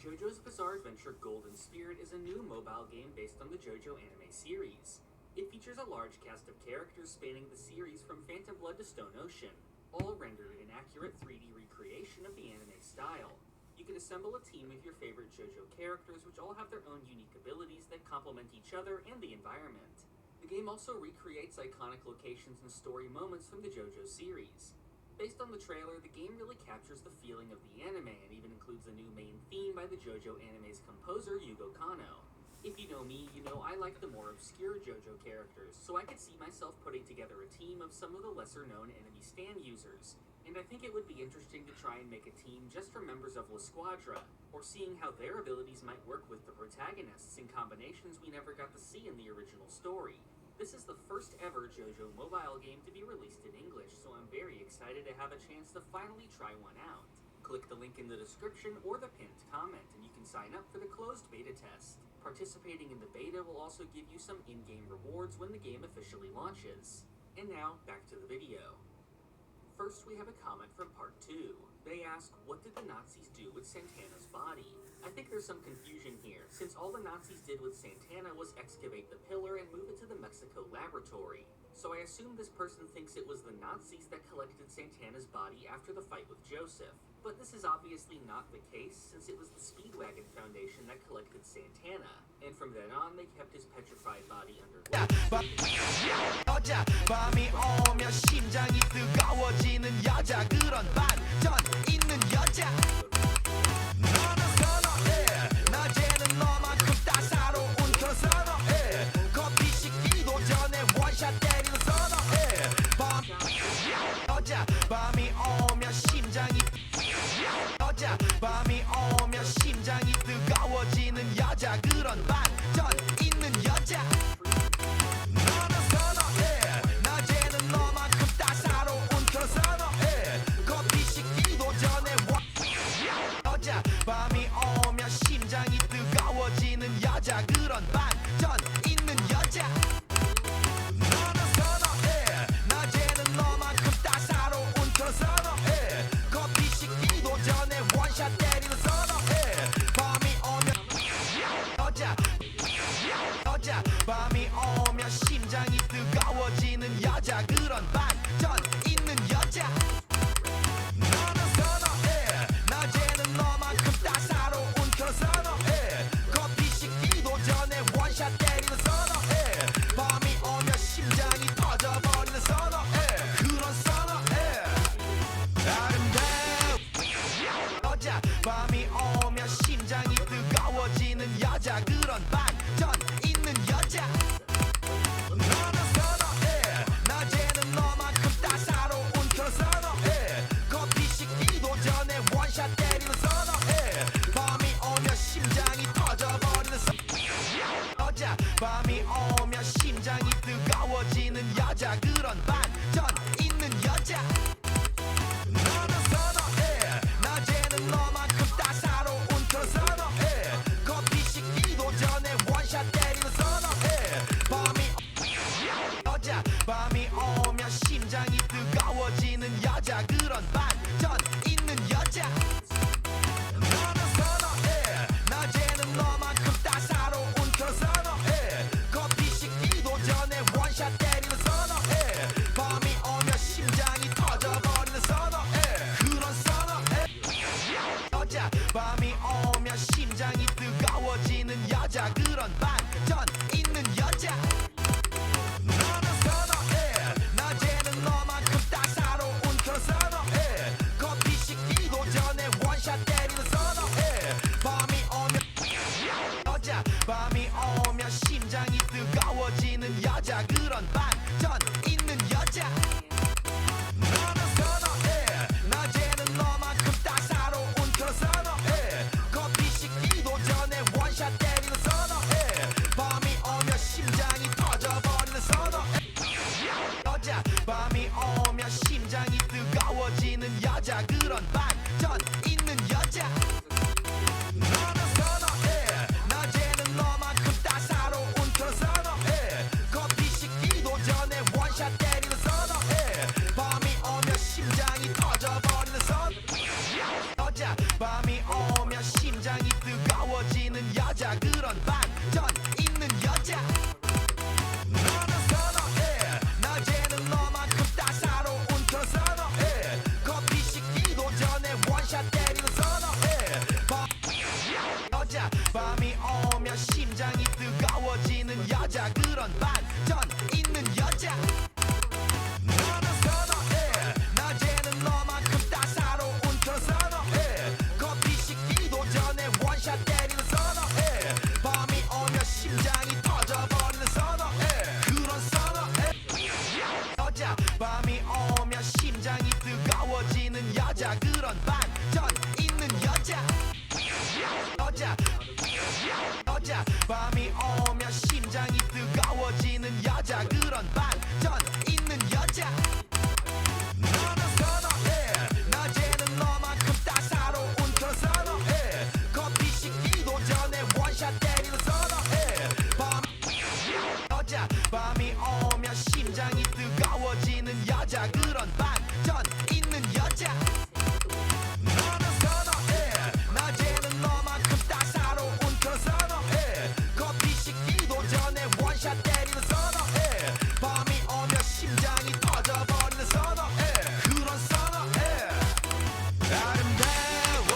JoJo's Bizarre Adventure Golden Spirit is a new mobile game based on the JoJo anime series. It features a large cast of characters spanning the series from Phantom Blood to Stone Ocean, all rendered in an accurate 3D recreation of the anime style. You can assemble a team of your favorite JoJo characters which all have their own unique abilities that complement each other and the environment. The game also recreates iconic locations and story moments from the JoJo series. Based on the trailer, the game really captures the feeling of the anime and even includes a new main theme by the JoJo anime's composer Yugo Kanno. If you know me, you know I like the more obscure JoJo characters, so I could see myself putting together a team of some of the lesser-known enemy stand users. And I think it would be interesting to try and make a team just for members of La Squadra, or seeing how their abilities might work with the protagonists in combinations we never got to see in the original story. This is the first ever JoJo mobile game to be released in English, so I'm very excited to have a chance to finally try one out. Click the link in the description or the pinned comment and you can sign up for the closed beta test. Participating in the beta will also give you some in-game rewards when the game officially launches. And now, back to the video. First, we have a comment from part 2. They ask, what did the Nazis do with Santana's body? I think there's some confusion here, since all the Nazis did with Santana was excavate the pillar and move it to the Mexico laboratory. So I assume this person thinks it was the Nazis that collected Santana's body after the fight with Joseph. But this is obviously not the case, since it was the Speedwagon Foundation that collected Santana. And from then on, they kept his petrified body under 밤이 오면 심장이 뜨거워지는 여자 그런 반전 있는 여자 너는 선호해 낮에는 너만큼 따사로운 그런 선호해 커피 식기도 전에 원샷 때리는 선호해 여자 밤이 오면 심장이 여자 밤이 오면 심장이 뜨거워지는 여자 그런 반전 있는 여자 너는 선호해 낮에는 너만큼 따사로운 그런 선호해 커피 식기도 전에 여자 밤이 오면 심장이 뜨거워지는 여자 그런 반전 있는 여자 너는 선호해 낮에는 너만큼 따사로운 그런 선호해 커피 식기도 전에 원샷 때리는 선호해 밤이 오면 여자 밤이 오면 심장이 뜨거워지는 여자 그런 반전 있는 여자 너는 선호해 낮에는 너만큼 따사로운 그런 선호해 커피 식기도 전에 원샷 때리는 선호해 밤이 오면 심장이 터져버리는 선호해 그런 선호해 아름다워 여자 밤이 오면 심장이 뜨거워지는 여자 그런 반전 있는 여자 너는 선호해 낮에는 너만큼 따사로운 그런 선호해 커피 식기도 전에 원샷 때리는 선호해 밤이 오면 심장이 터져버리는 여자 밤이 오면 심장이 뜨거워지는 여자 그런 반전 있는 여자 너는 선호해 낮에는 너만큼 따사로운 그런 선호해 커피 식기도 전에 원샷 때리는 선호해 여자 밤이 오면 심장이 뜨거워지는 여자 그런 반전 있는 여자 너는 선호해 낮에는 너만큼 따사로운 그런 선호해 커피 식기도 전에 원샷 때리는 선호해 밤이 오면 심장이 터져버리는 선호해 그런 선호해 여자 밤이 오면 심장이 뜨거워지는 여자 그런 반전 있는 여자 너는 선호해 낮에는 너만큼 따사로운 그런 선호해 커피 식기도 전에 원샷 때리는 선호해 밤이 오면 여자 밤이 오면 심장이 뜨거워지는 여자 그런 반전 있는 여자 너는 선호해 낮에는 너만큼 따사로운 그런 선호해 커피 식기도 전에 원샷 때리는 선호해 밤이 오면 심장이 터져버리는 선호해 여자 밤이 오면 심장이 뜨거워지는 여자 그런 반전 있는 여자 너는 선호해 낮에는 너만큼 따사로운 그런 선호해 커피 식기도 전에 원샷 때리는 선호해 밤이 오면 심장이 터져버리는 여자 밤이 오면 심장이 뜨거워지는 여자 그런 반전 있는 여자 너는 선호해 낮에는 너만큼 따사로운 그런 선호해 커피 식기도 전에 원샷 때리는 선호해 여자 밤이 오면 심장이 뜨거워지는 여자 그런 반전 있는 여자 너는 선호해 낮에는 너만큼 따사로운 그런 선호해 커피 식기도 전에 원샷 때리는 선호해 밤이 오면 여자 밤이 오면 심장이 뜨거워지는 여자 그런 반전 있는 여자 너는 선어해 낮에는 너만큼 따사로운 그런 선어해 커피 식기도 전에 원샷 때리는 선어해 여자 밤이 오면 심장이 뜨거워지는 여자 그런 반전 있는 여자 너는 선어해 낮에는 너만큼 따사로운 그런 선어해 커피 식기도 전에 원샷 때리는 선어해 밤이 오면 심장이 터져버리는 선어해 그런 선어해 아름다워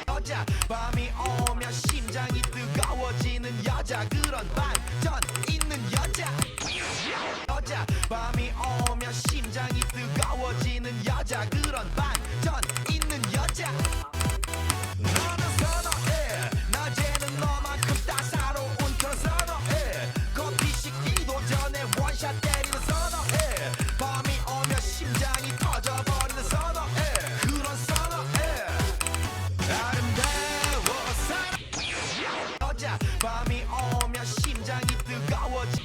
여자 밤이 오면 심장이 뜨거워지는 여자 그런 반전 있는 여자 여자 밤이 오면 심장이 뜨거워지는 여자 그런 반전 있는 여자 너는 선어해 낮에는 너만큼 따사로운 그런 선어해 커피 식기도 전에 원샷 때리는 선어해 밤이 오면 심장이 터져버리는 선어해 그런 선어해 아름다워 여자 밤이 오면 심장이 뜨거워지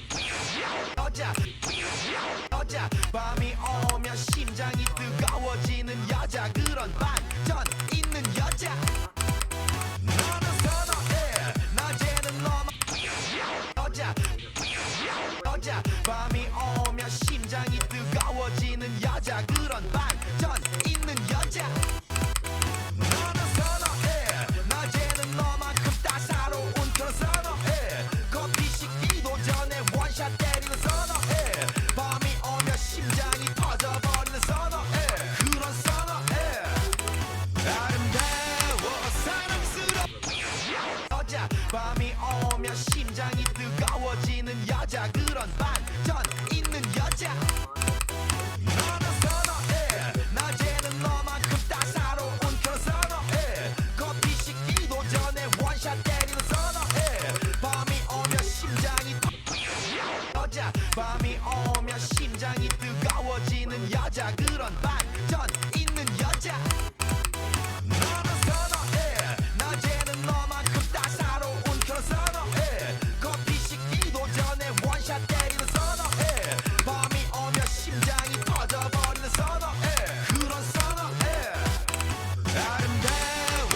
여자 밤이 오면 심장이 뜨거워지는 여자 그런 반전 있는 여자 너는 선어해 낮에는 너만 여자 밤이 오면 심장이 뜨거워지는 여자 그런 반전 있는 여자 너는 선어해 낮에는 너만큼 따사로운 그런 선어해 커피 식기도 전에 원샷 때리는 선어해 밤이 오면 심장이 터져버리는 선어해 그런 선어해 아름다워 사랑스러워 여자 밤이 오면 심장이 뜨거워지는 여자 그런 반전 있는 여자 너는 선어해 낮에는 너만큼 따사로운 그런 선어해 커피 식기도 전에 원샷 때리는 선어해 밤이 오면 심장이 여자 밤이 오면 심장이 뜨거워지는 여자 그런 반전 있는 여자 너는 선어해 낮에는 너만큼 따사로운 그런 선어해 커피 식기도 전에 원샷 때리는 선어해 밤이 오면 심장이 터져버리는 선어해 그런 선어해 아름다워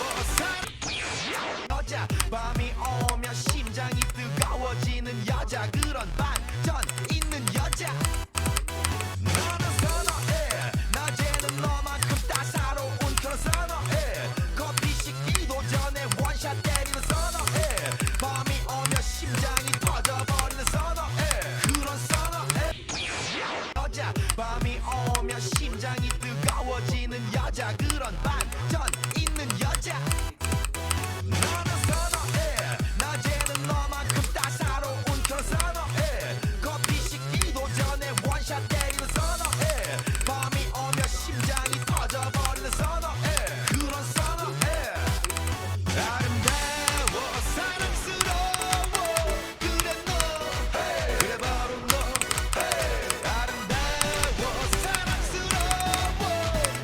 여자 밤이 오면 심장이 뜨거워지는 여자 그런 반전 있는 여자 너는 선어해 낮에는 너만큼 따사로운 그런 선어해 커피 식기도 전에 원샷 때리는 선어해 밤이 오면 심장이 터져버리는 선어해 그런 선어해 여자 밤이 오면 심장이 뜨거워지는 여자 그런 반전 있는 여자 너는 선어해 낮에는 너만큼 따사로운 그런 선어해 커피 식기도 전에 원샷 때리는 선어해 밤이 오면 심장이 터져버리는 선어해 그런 선어해 아름다워 사랑스러워 그래 너 그래 바로 너 아름다워 사랑스러워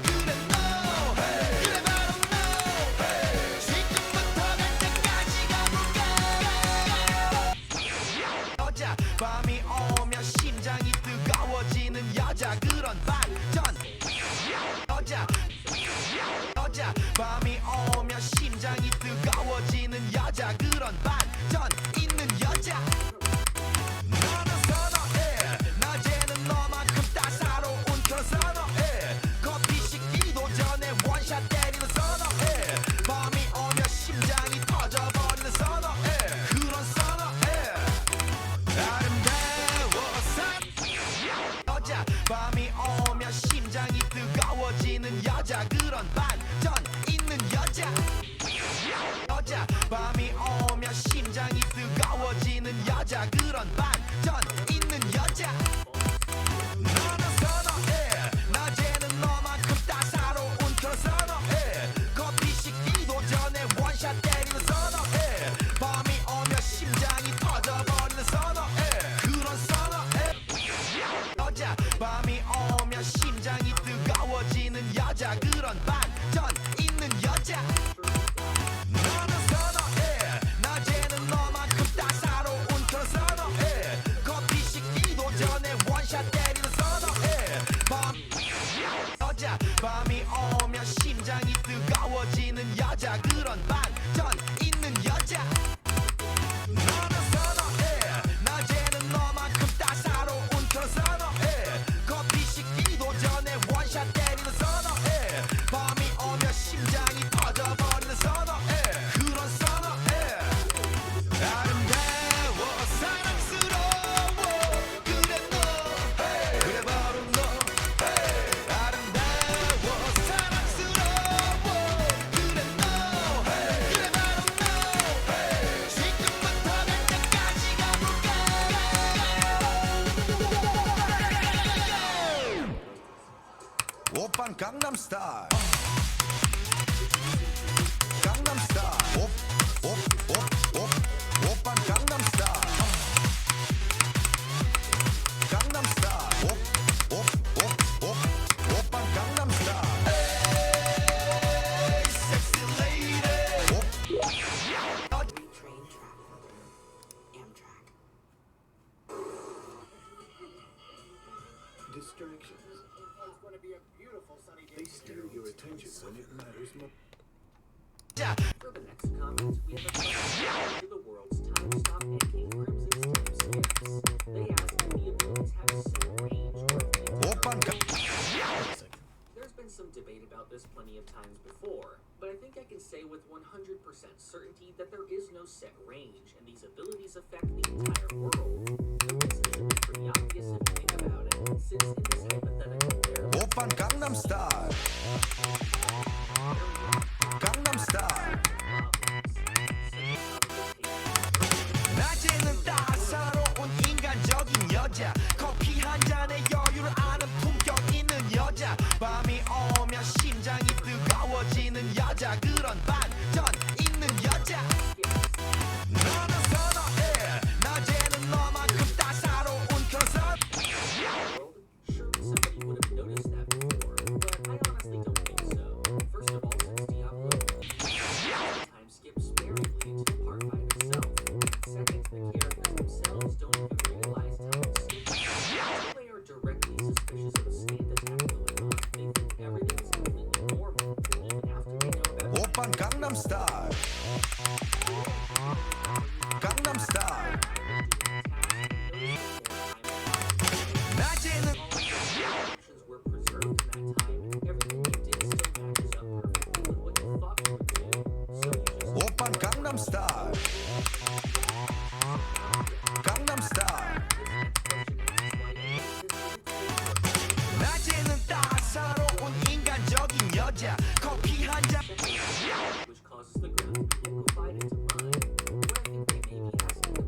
그래 너 그래 바로 너 지금부터 갈 때까지 가볼까 여자 밤이 오면 심장이 뜨거워지는 여자 그런 반전 여자 밤이 오면 심장이 뜨거워지는 여자 그런 반전 있는 여자 너는 선어해 낮에는 너만큼 따사로운 그런 선어해 커피 식기도 전에 원샷 때리는 선어해 밤이 오면 심장이 터져버리는 선어해 그런 선어해 아름다워 여자 밤이 오면 심장이 뜨거워지는 여자 그런 반전 있는 여자 밤이 오면 심장이 뜨거워지는 여자 그런 반전 있는 여자 너는 선어해 낮에는 너만큼 따사로운 그런 선어해 커피 식기도 전에 원샷 때리는 선어해 밤이 오면 심장이 터져버리는 선어해 그런 선어해 여자 밤이 오면 심장이 뜨거워지는 여자 그런 반전 있는 여자 너는 선어해 낮에 Gangnam Style. Gangnam Style. Op, op, op, op, oppan Gangnam Style. Gangnam Style. Op, op, op, op, oppan Gangnam Style. Hey, sexy lady. Op. Train travel. Amtrak. Distractions. It's going to be a beautiful sunny day. They steer your attention when it matters most. For the next comment, we have a question to the world's time stop and King Crimson's time skips. They ask if the abilities have set range or if they Oppan There's been some debate about this plenty of times before, but I think I can say with 100% certainty that there is no set range, and these abilities affect the entire world. The reason is pretty obvious if you think about it, since in this hypothetical there Oppan Gangnam Style. Gangnam Style. 낮에는 따사로운 인간적인 여자 커피 한 잔에 여유를 아는 품격 있는 여자 밤이 오면 심장이 뜨거워지는 여자 그런 반전 있는 여자 너는 선호해 낮에는 너만큼 따사로운 그런 Surely somebody would have noticed that before, but I honestly don't think so. First of all, since Diablo time skips sparingly to the part by itself. Second, the characters themselves don't even realize time skips. They are directly suspicious of a state attack going on. They think everything is completely normal, even after they know about Oppan Gangnam Style. Gangnam Style. 낮에는 options were preserved in that time. Everything you did still matches up perfectly with what you thought you would do. So you just Oppan Gangnam Style. Gangnam Style. 낮에는 따사로운 인간적인 여자 커피 한 잔. which causes the ground to be liquefied into mud. What I think they may be asking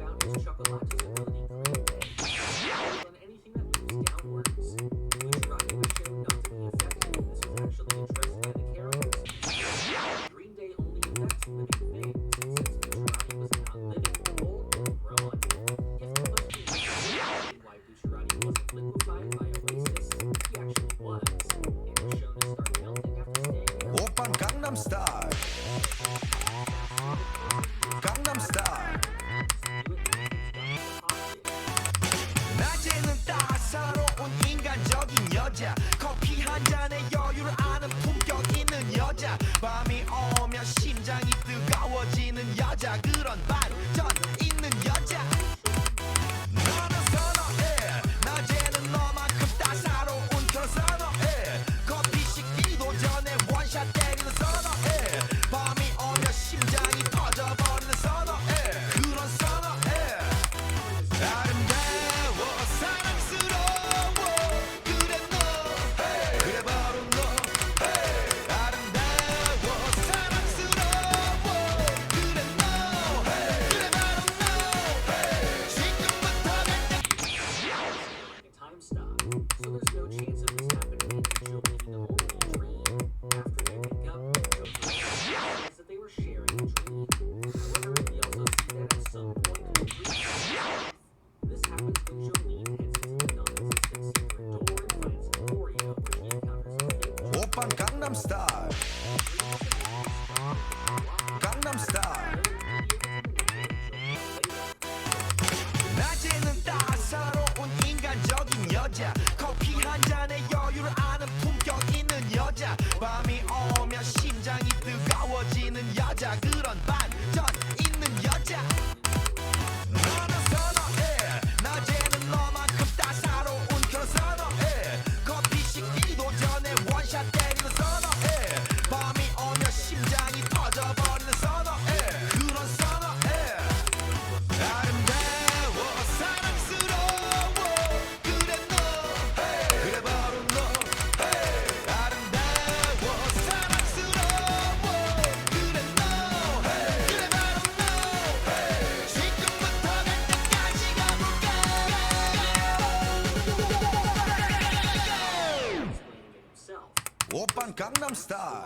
Gangnam Style.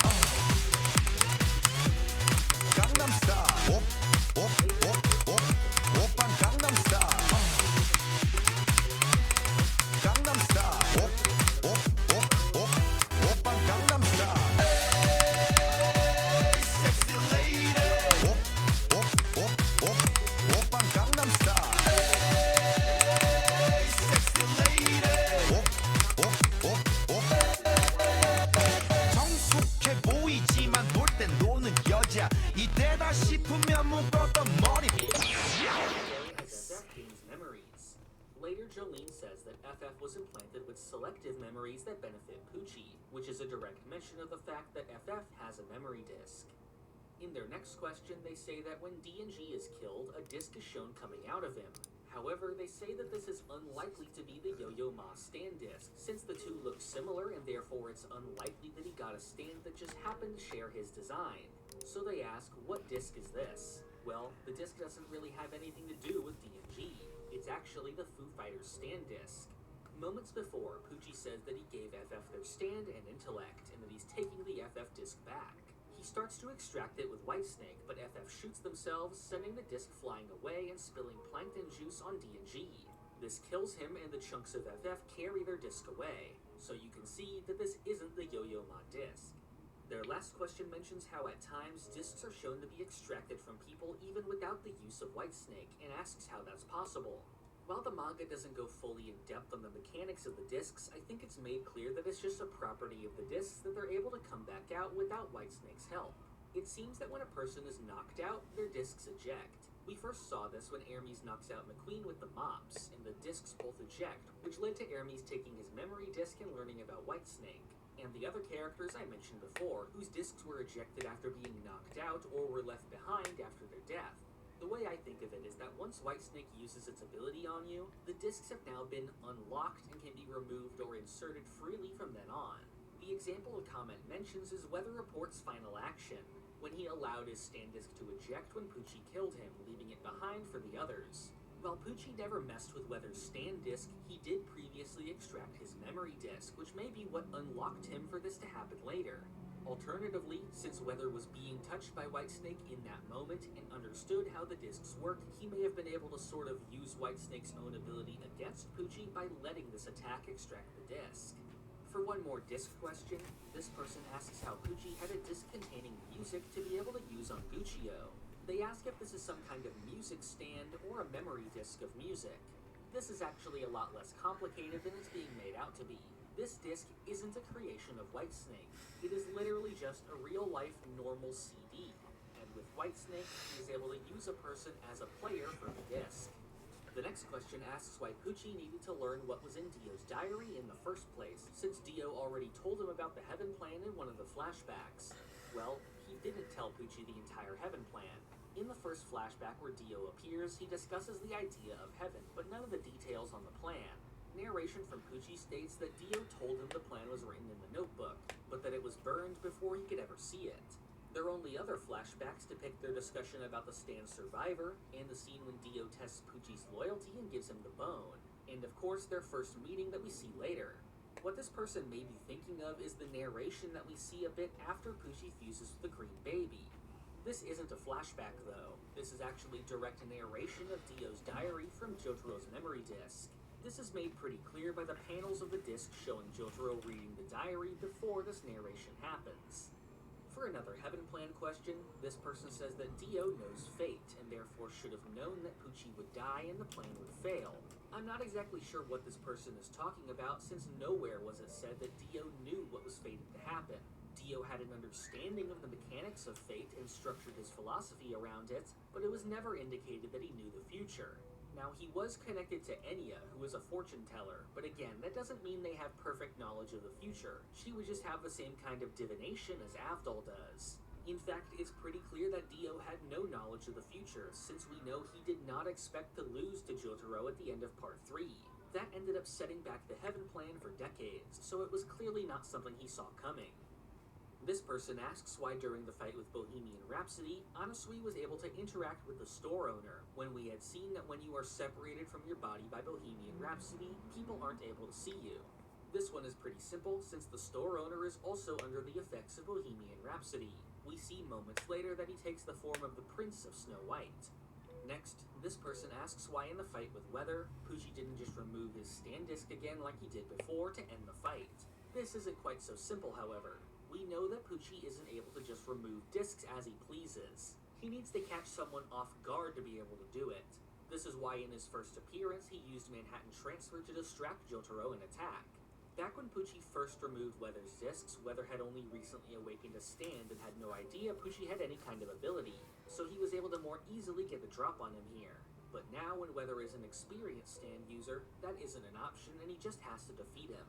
Gangnam Style. 오빤 Gangnam Style. Gangnam Style. 오빤 Gangnam Style. Hey, sexy lady. 오빤 Gangnam Style. Hey, sexy lady. 성숙해 보이지만 놀 땐 노는 여자 이때다 싶으면 묶었던 머리. As FF gains memories. Later, Jolene says that FF was implanted with selective memories that benefit Poochie, which is a direct mention of the fact that FF has a memory disk. In their next question, they say that when D&G is killed, a disc is shown coming out of him. However, they say that this is unlikely to be the Yo-Yo Ma stand disc, since the two look similar and therefore it's unlikely that he got a stand that just happened to share his design. So they ask, what disc is this? Well, the disc doesn't really have anything to do with D&G. It's actually the Foo Fighters stand disc. Moments before, Poochie says that he gave FF their stand and intellect, and that he's taking the FF disc back. He starts to extract it with Whitesnake, but FF shoots themselves, sending the disc flying away and spilling plankton juice on D&G. This kills him, and the chunks of FF carry their disc away. So you can see that this isn't the Yo-Yo Ma disc. Their last question mentions how at times discs are shown to be extracted from people even without the use of Whitesnake, and asks how that's possible. While the manga doesn't go fully in depth on the mechanics of the discs, I think it's made clear that it's just a property of the discs that they're able to come back out without Whitesnake's help. It seems that when a person is knocked out, their discs eject. We first saw this when Hermes knocks out McQueen with the mops, and the discs both eject, which led to Hermes taking his memory disc and learning about Whitesnake. And the other characters I mentioned before, whose discs were ejected after being knocked out or were left behind after their death. The way I think of it is that once Whitesnake uses its ability on you, the discs have now been unlocked and can be removed or inserted freely from then on. The example a comment mentions is Weather Report's final action, when he allowed his stand disc to eject when Poochie killed him, leaving it behind for the others. While Poochie never messed with Weather's stand disc, he did previously extract his memory disc, which may be what unlocked him for this to happen later. Alternatively, since Weather was being touched by Whitesnake in that moment and understood how the discs work, he may have been able to sort of use Whitesnake's own ability against Poochie by letting this attack extract the disc. For one more disc question, this person asks how Poochie had a disc containing music to be able to use on Guccio. They ask if this is some kind of music stand or a memory disc of music. This is actually a lot less complicated than it's being made out to be. This disc isn't a creation of Whitesnake. It is literally just a real-life normal CD. And with Whitesnake, he is able to use a person as a player for the disc. The next question asks why Poochie needed to learn what was in Dio's diary in the first place, since Dio already told him about the Heaven Plan in one of the flashbacks. Well, he didn't tell Poochie the entire Heaven Plan. In the first flashback where Dio appears, he discusses the idea of heaven, but none of the details on the plan. Narration from Poochie states that Dio told him the plan was written in the notebook, but that it was burned before he could ever see it. Their only other flashbacks depict their discussion about the Stand Survivor, and the scene when Dio tests Poochie's loyalty and gives him the bone, and of course their first meeting that we see later. What this person may be thinking of is the narration that we see a bit after Poochie fuses with the Green Baby. This isn't a flashback though, this is actually direct narration of Dio's diary from Jotaro's memory disc. This is made pretty clear by the panels of the disc showing Jotaro reading the diary before this narration happens. For another Heaven Plan question, this person says that Dio knows fate, and therefore should have known that Poochie would die and the plan would fail. I'm not exactly sure what this person is talking about, since nowhere was it said that Dio knew what was fated to happen. Dio had an understanding of the mechanics of fate and structured his philosophy around it, but it was never indicated that he knew the future. Now, he was connected to Enya, who is a fortune teller, but again, that doesn't mean they have perfect knowledge of the future. She would just have the same kind of divination as Avdol does. In fact, it's pretty clear that Dio had no knowledge of the future, since we know he did not expect to lose to Jotaro at the end of Part 3. That ended up setting back the Heaven Plan for decades, so it was clearly not something he saw coming. This person asks why during the fight with Bohemian Rhapsody, Anasui was able to interact with the store owner, when we had seen that when you are separated from your body by Bohemian Rhapsody, people aren't able to see you. This one is pretty simple, since the store owner is also under the effects of Bohemian Rhapsody. We see moments later that he takes the form of the Prince of Snow White. Next, this person asks why in the fight with Weather, Poochie didn't just remove his stand disc again like he did before to end the fight. This isn't quite so simple, however. We know that Poochie isn't able to just remove discs as he pleases. He needs to catch someone off guard to be able to do it. This is why in his first appearance he used Manhattan Transfer to distract Jotaro and attack. Back when Poochie first removed Weather's discs, Weather had only recently awakened a stand and had no idea Poochie had any kind of ability, so he was able to more easily get the drop on him here. But now when Weather is an experienced stand user, that isn't an option and he just has to defeat him.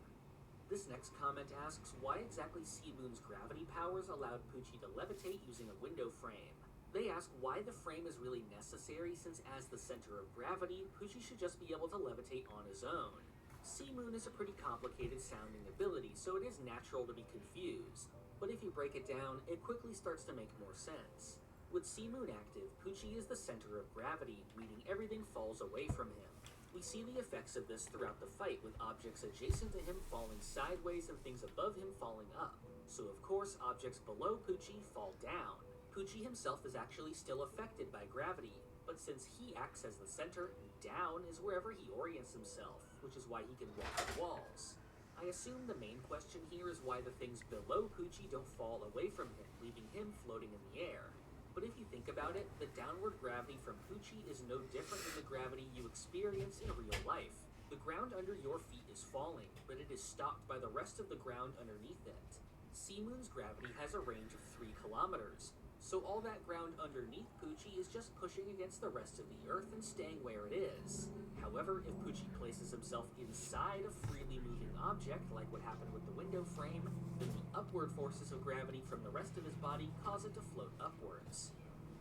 This next comment asks why exactly Sea-Moon's gravity powers allowed Poochie to levitate using a window frame. They ask why the frame is really necessary since as the center of gravity, Poochie should just be able to levitate on his own. Sea-Moon is a pretty complicated sounding ability, so it is natural to be confused. But if you break it down, it quickly starts to make more sense. With Sea-Moon active, Poochie is the center of gravity, meaning everything falls away from him. We see the effects of this throughout the fight, with objects adjacent to him falling sideways and things above him falling up. So of course, objects below Poochie fall down. Poochie himself is actually still affected by gravity, but since he acts as the center, down is wherever he orients himself, which is why he can walk the walls. I assume the main question here is why the things below Poochie don't fall away from him, leaving him floating in the air. But if you think about it, the downward gravity from Poochie is no different than the gravity you experience in real life. The ground under your feet is falling, but it is stopped by the rest of the ground underneath it. Sea-Moon's gravity has a range of 3 kilometers, so all that ground underneath Poochie is just pushing against the rest of the Earth and staying where it is. However, if Poochie places himself inside a freely moving object, like what happened with the window frame, then the upward forces of gravity from the rest of his body cause it to float upwards.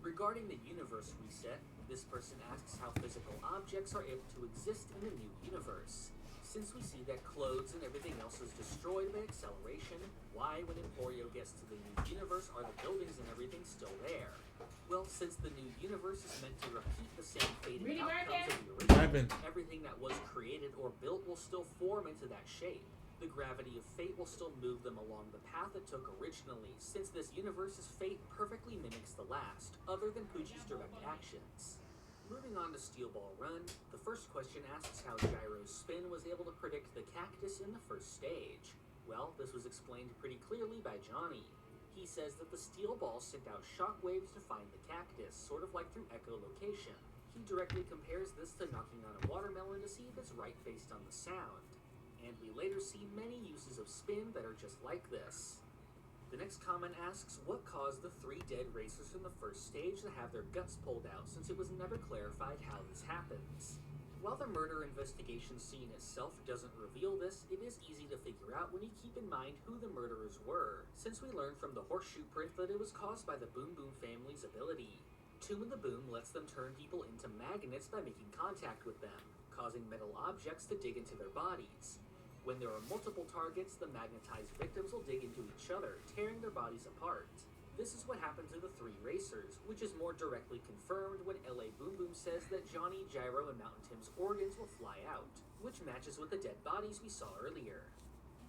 Regarding the universe reset, this person asks how physical objects are able to exist in the new universe. Since we see that clothes and everything else is destroyed by acceleration, why, when Emporio gets to the new universe, are the buildings and everything still there? Well, since the new universe is meant to repeat the same fated outcomes of the original, everything that was created or built will still form into that shape. The gravity of fate will still move them along the path it took originally, since this universe's fate perfectly mimics the last, other than Poochie's direct actions. Moving on to Steel Ball Run, the first question asks how Gyro's spin was able to predict the cactus in the first stage. Well, this was explained pretty clearly by Johnny. He says that the steel ball sent out shockwaves to find the cactus, sort of like through echolocation. He directly compares this to knocking on a watermelon to see if it's right based on the sound. And we later see many uses of spin that are just like this. The next comment asks what caused the 3 dead racers from the first stage to have their guts pulled out, since it was never clarified how this happens. While the murder investigation scene itself doesn't reveal this, it is easy to figure out when you keep in mind who the murderers were, since we learned from the horseshoe print that it was caused by the Boom Boom family's ability. Tomb of the Boom lets them turn people into magnets by making contact with them, causing metal objects to dig into their bodies. When there are multiple targets, the magnetized victims will dig into each other, tearing their bodies apart. This is what happened to the 3 racers, which is more directly confirmed when LA Boom Boom says that Johnny, Gyro, and Mountain Tim's organs will fly out, which matches with the dead bodies we saw earlier.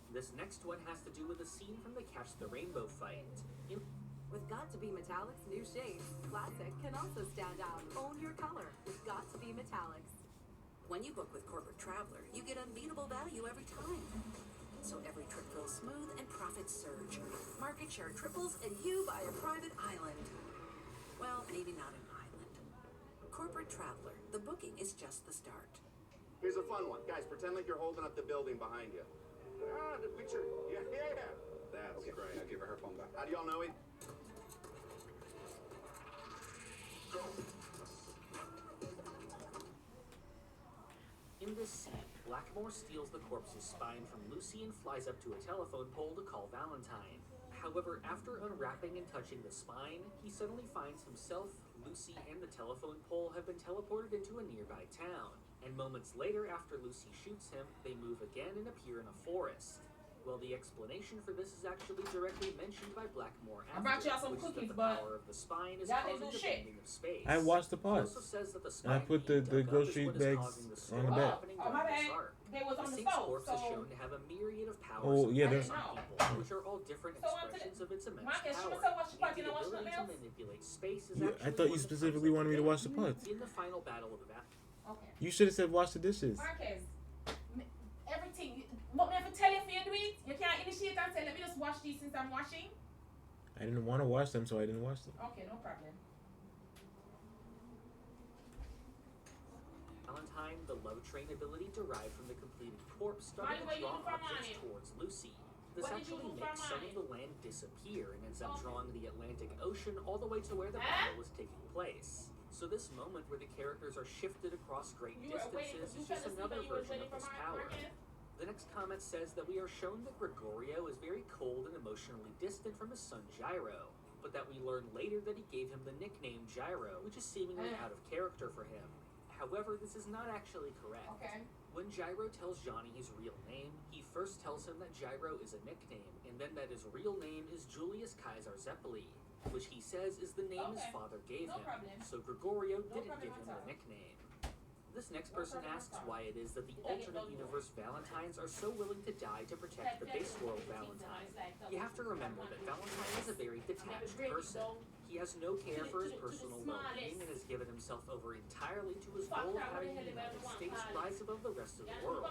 This next one has to do with a scene from the Catch the Rainbow fight. With Got to Be Metallics new shades, Classic can also stand out. Own your color with Got to Be Metallics. When you book with Corporate Traveler, you get unbeatable value every time. So every trip feels smooth and profits surge. Market share triples and you buy a private island. Well, maybe not an island. Corporate Traveler, the booking is just the start. Here's a fun one. Guys, pretend like you're holding up the building behind you. Ah, the picture. Yeah. That's okay. Great. Now give her phone back. How do y'all know it? In this scene, Blackmore steals the corpse's spine from Lucy and flies up to a telephone pole to call Valentine. However, after unwrapping and touching the spine, he suddenly finds himself, Lucy, and the telephone pole have been teleported into a nearby town. And moments later, after Lucy shoots him, they move again and appear in a forest. Well, the explanation for this is actually directly mentioned by Blackmore I brought after, y'all some which is cookies, that the but power of the spine is y'all causing didn't do the shit. bending of space. I watched the He pods. also says that the I spine put being the dug up grocery is what is bags causing the story on the back. happening Oh, during my this bad. arc. They was The on the Sphinx stove, corpse so is shown to have a myriad of powers Oh, yeah, similar to there's- some people, which are all different So I'm expressions of its immense Marcus, you power. must have watched the pod, And you the know, watch ability to nothing else? manipulate space is I actually thought you one that specifically comes wanted me to up watch the again pods. in the final battle of the Okay. You should have said wash the dishes. Marcus, everything. What me have to tell you for you do it? You can't initiate and say, let me just wash these since I'm washing. I didn't want to watch them, so I didn't watch them. Okay, no problem. Valentine, the love train ability derived from the completed corpse, started Molly, what to you draw do for objects money? towards Lucy. This What did you actually do for makes some of money? the land disappear and ends up drawing the Atlantic Ocean all the way to where the Huh? battle was taking place. So this moment where the characters are shifted across great You were waiting. distances You is fell just asleep another and you was version waiting of for this power. Marcus. The next comment says that we are shown that Gregorio is very cold and emotionally distant from his son Gyro, but that we learn later that he gave him the nickname Gyro, which is seemingly out of character for him. However, this is not actually correct. Okay. When Gyro tells Johnny his real name, he first tells him that Gyro is a nickname, and then that his real name is Julius Caesar Zeppeli, which he says is the name his Okay. father gave No him. problem. So Gregorio didn't problem give him at the all. nickname. This next No person problem asks at all. why it is that the Let it alternate go. universe Valentines are so willing to die to protect the base world Valentine. You have to remember that Valentine is a very detached person. He has no care for his personal well-being and has given himself over entirely to his goal of having the United States rise above the rest of the world.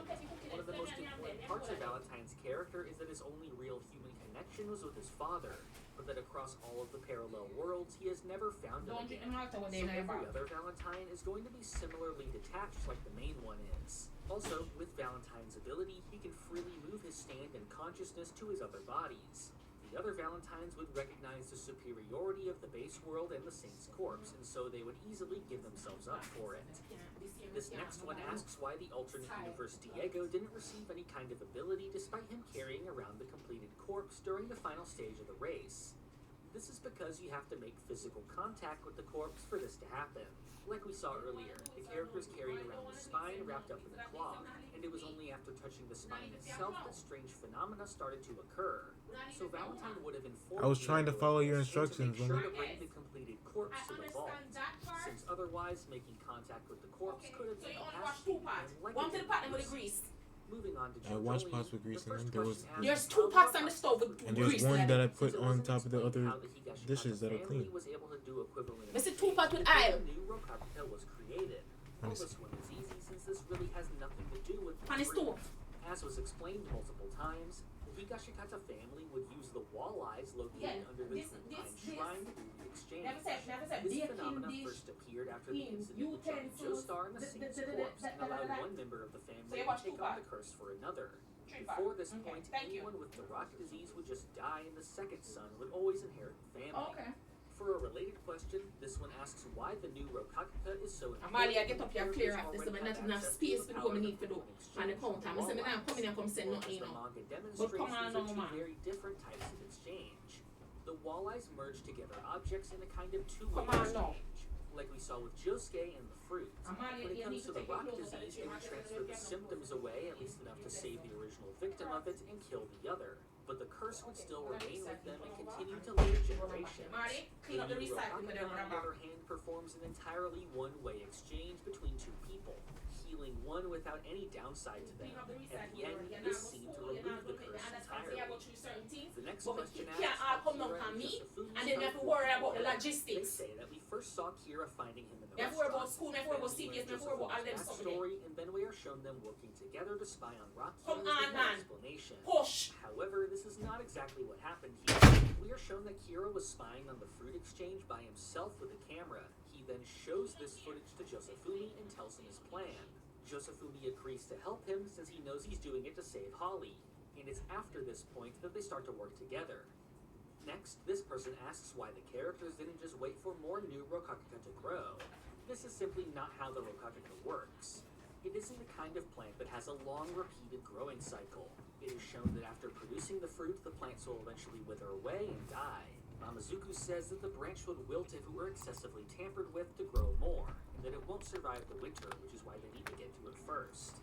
One of the most important parts of Valentine's character is that his only real human connection was with his father, but that across all of the parallel worlds, he has never found him Don't drink again. them out when So they're in every your other Valentine is going to be similarly detached like the main one is. Also, with Valentine's ability, he can freely move his stand and consciousness to his other bodies. The other Valentines would recognize the superiority of the base world and the Saint's corpse, and so they would easily give themselves up for it. This next one asks why the alternate universe Diego didn't receive any kind of ability despite him carrying around the completed corpse during the final stage of the race. This is because you have to make physical contact with the corpse for this to happen. Like we saw earlier, the characters carried around the spine wrapped up in a cloth, and it was only after touching the spine itself that strange phenomena started to occur. So Valentine would have informed I was trying to Diego follow of your this and instructions, to make sure Lemon. to bring the completed corpse to the vault, since otherwise making contact with the corpse could have So been you only passed wash two pots. like One a to the pot and with the grease. Moving on to I watched Jolene, pots with grease the in them. first There was question There's asks two how pots the on the Rock stove with and there's grease one in that I it. put on top of the other how the Higashikata dishes that are family clean. was able to do equivalent of It's a things two-pot with before aisle. the new Rokakuta was created. Well, this one is easy since this really has nothing to do with the On the fruit. stove. As was explained multiple times, the Higashikata family would use the walleyes located Yeah, under the this- Twin this- Pine this- Shrine to do the exchange. Never said This baking phenomena dish first appeared after the in incident with Johnny utensils, Joestar and the Saint's corpse and allowed one member of the So family you to watch take two on the parts. curse for another. Three Before parts. this Okay, point, thank you. anyone with the rock disease would just die and the second son would always inherit the family. Okay. For a related question, this one asks why the new Rokakuta is so important. Amalia, get up here, when clear characters up this, already but not have enough access space to to the do what power we of need to do. exchange And the counter, I say, me now come in and come send Or, nothing, as you the know. manga But demonstrates, come on these are now, two man. very different types of exchange. The walleyes merge together objects in a kind of two-way Come on now. exchange, like we saw with Josuke and the fruit. Amalia, When it you comes need to to the take your rock clothes off disease, and you can transfer the symptoms away at least enough to save the original victim of it and kill the other. But the curse would still remain with them and continue to later generations. Marty, The clean up the new recycling for them, Rokakuta, on the Rabba. other hand, performs an entirely one-way exchange between two people, healing one without any downside to them. Clean up the At recycling. the end, You're this not seemed go to school, you're remove not the going to curse understand, say I go through certain things. The next But question it can't asks all how come down Kira on and me, Josephine and then we have to started worry working about the together. logistics. They say that we first saw Kira finding him in the We have to worry about restaurant, school, we have to worry about then we CPS, we learn have to worry about all them Josephine's stuff there. backstory, and then we are shown them working together to spy on Rocky Come with on, no man. explanation. Push. However, this is not exactly what happened here. We are shown that Kira was spying on the fruit exchange by himself with a camera. He then shows this footage to Josefumi and tells him his plan. Josefumi agrees to help him since he knows he's doing it to save Holly, and it's after this point that they start to work together. Next, this person asks why the characters didn't just wait for more new Rokakuta to grow. This is simply not how the Rokakuta works. It isn't the kind of plant that has a long, repeated growing cycle. It is shown that after producing the fruit, the plants will eventually wither away and die. Mamazuku says that the branch would wilt if it were excessively tampered with to grow more, and that it won't survive the winter, which is why they need to get to it first.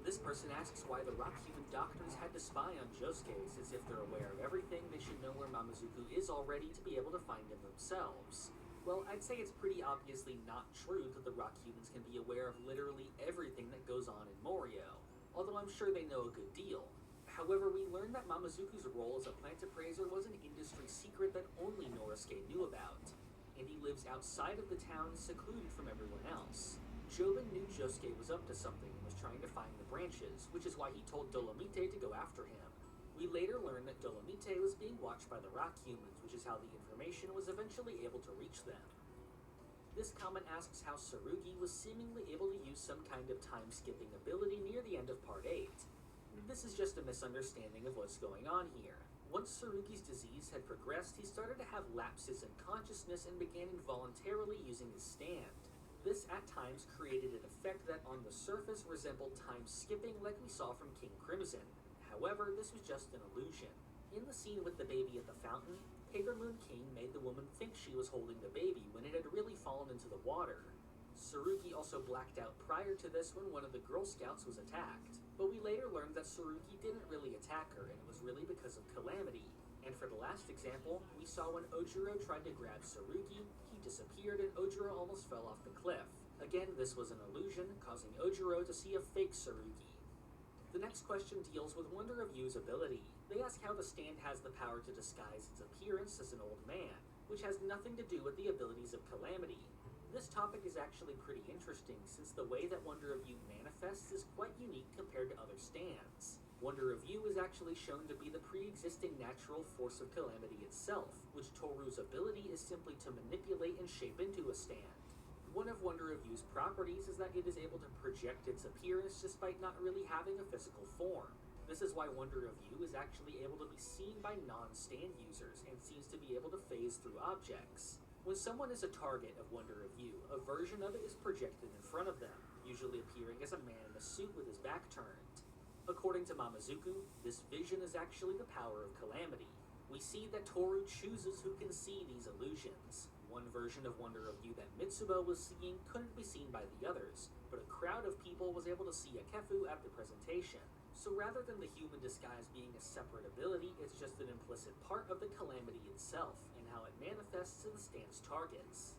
This person asks why the rock human doctors had to spy on Josuke, since if they're aware of everything, they should know where Mamazuku is already to be able to find him themselves. Well, I'd say it's pretty obviously not true that the rock humans can be aware of literally everything that goes on in Morio, although I'm sure they know a good deal. However, we learned that Mamazuku's role as a plant appraiser was an industry secret that only Norisuke knew about, and he lives outside of the town, secluded from everyone else. Jobin knew Josuke was up to something and was trying to find the branches, which is why he told Dolomite to go after him. We later learned that Dolomite was being watched by the rock humans, which is how the information was eventually able to reach them. This comment asks how Tsurugi was seemingly able to use some kind of time-skipping ability near the end of Part 8. This is just a misunderstanding of what's going on here. Once Tsurugi's disease had progressed, he started to have lapses in consciousness and began involuntarily using his stand. This at times created an effect that on the surface resembled time skipping like we saw from King Crimson. However, this was just an illusion. In the scene with the baby at the fountain, Paper Moon King made the woman think she was holding the baby when it had really fallen into the water. Tsurugi also blacked out prior to this when one of the Girl Scouts was attacked, but we later learned that Tsurugi didn't really attack her, and it was really because of Calamity. And for the last example, we saw when Ojiro tried to grab Tsurugi, he disappeared and Ojiro almost fell off the cliff. Again, this was an illusion, causing Ojiro to see a fake Tsurugi. The next question deals with Wonder of Yu's ability. They ask how the stand has the power to disguise its appearance as an old man, which has nothing to do with the abilities of Calamity. This topic is actually pretty interesting, since the way that Wonder of Yu manifests is quite unique compared to other stands. Wonder of Yu is actually shown to be the pre-existing natural force of Calamity itself, which Toru's ability is simply to manipulate and shape into a stand. One of Wonder of Yu's properties is that it is able to project its appearance despite not really having a physical form. This is why Wonder of Yu is actually able to be seen by non-stand users and seems to be able to phase through objects. When someone is a target of Wonder of Yu, a version of it is projected in front of them, usually appearing as a man in a suit with his back turned. According to Mamazuku, this vision is actually the power of Calamity. We see that Toru chooses who can see these illusions. One version of Wonder of Yu that Mitsuba was seeing couldn't be seen by the others, but a crowd of people was able to see Akefu at the presentation. So rather than the human disguise being a separate ability, it's just an implicit part of the Calamity itself, and how it manifests to the stand's targets.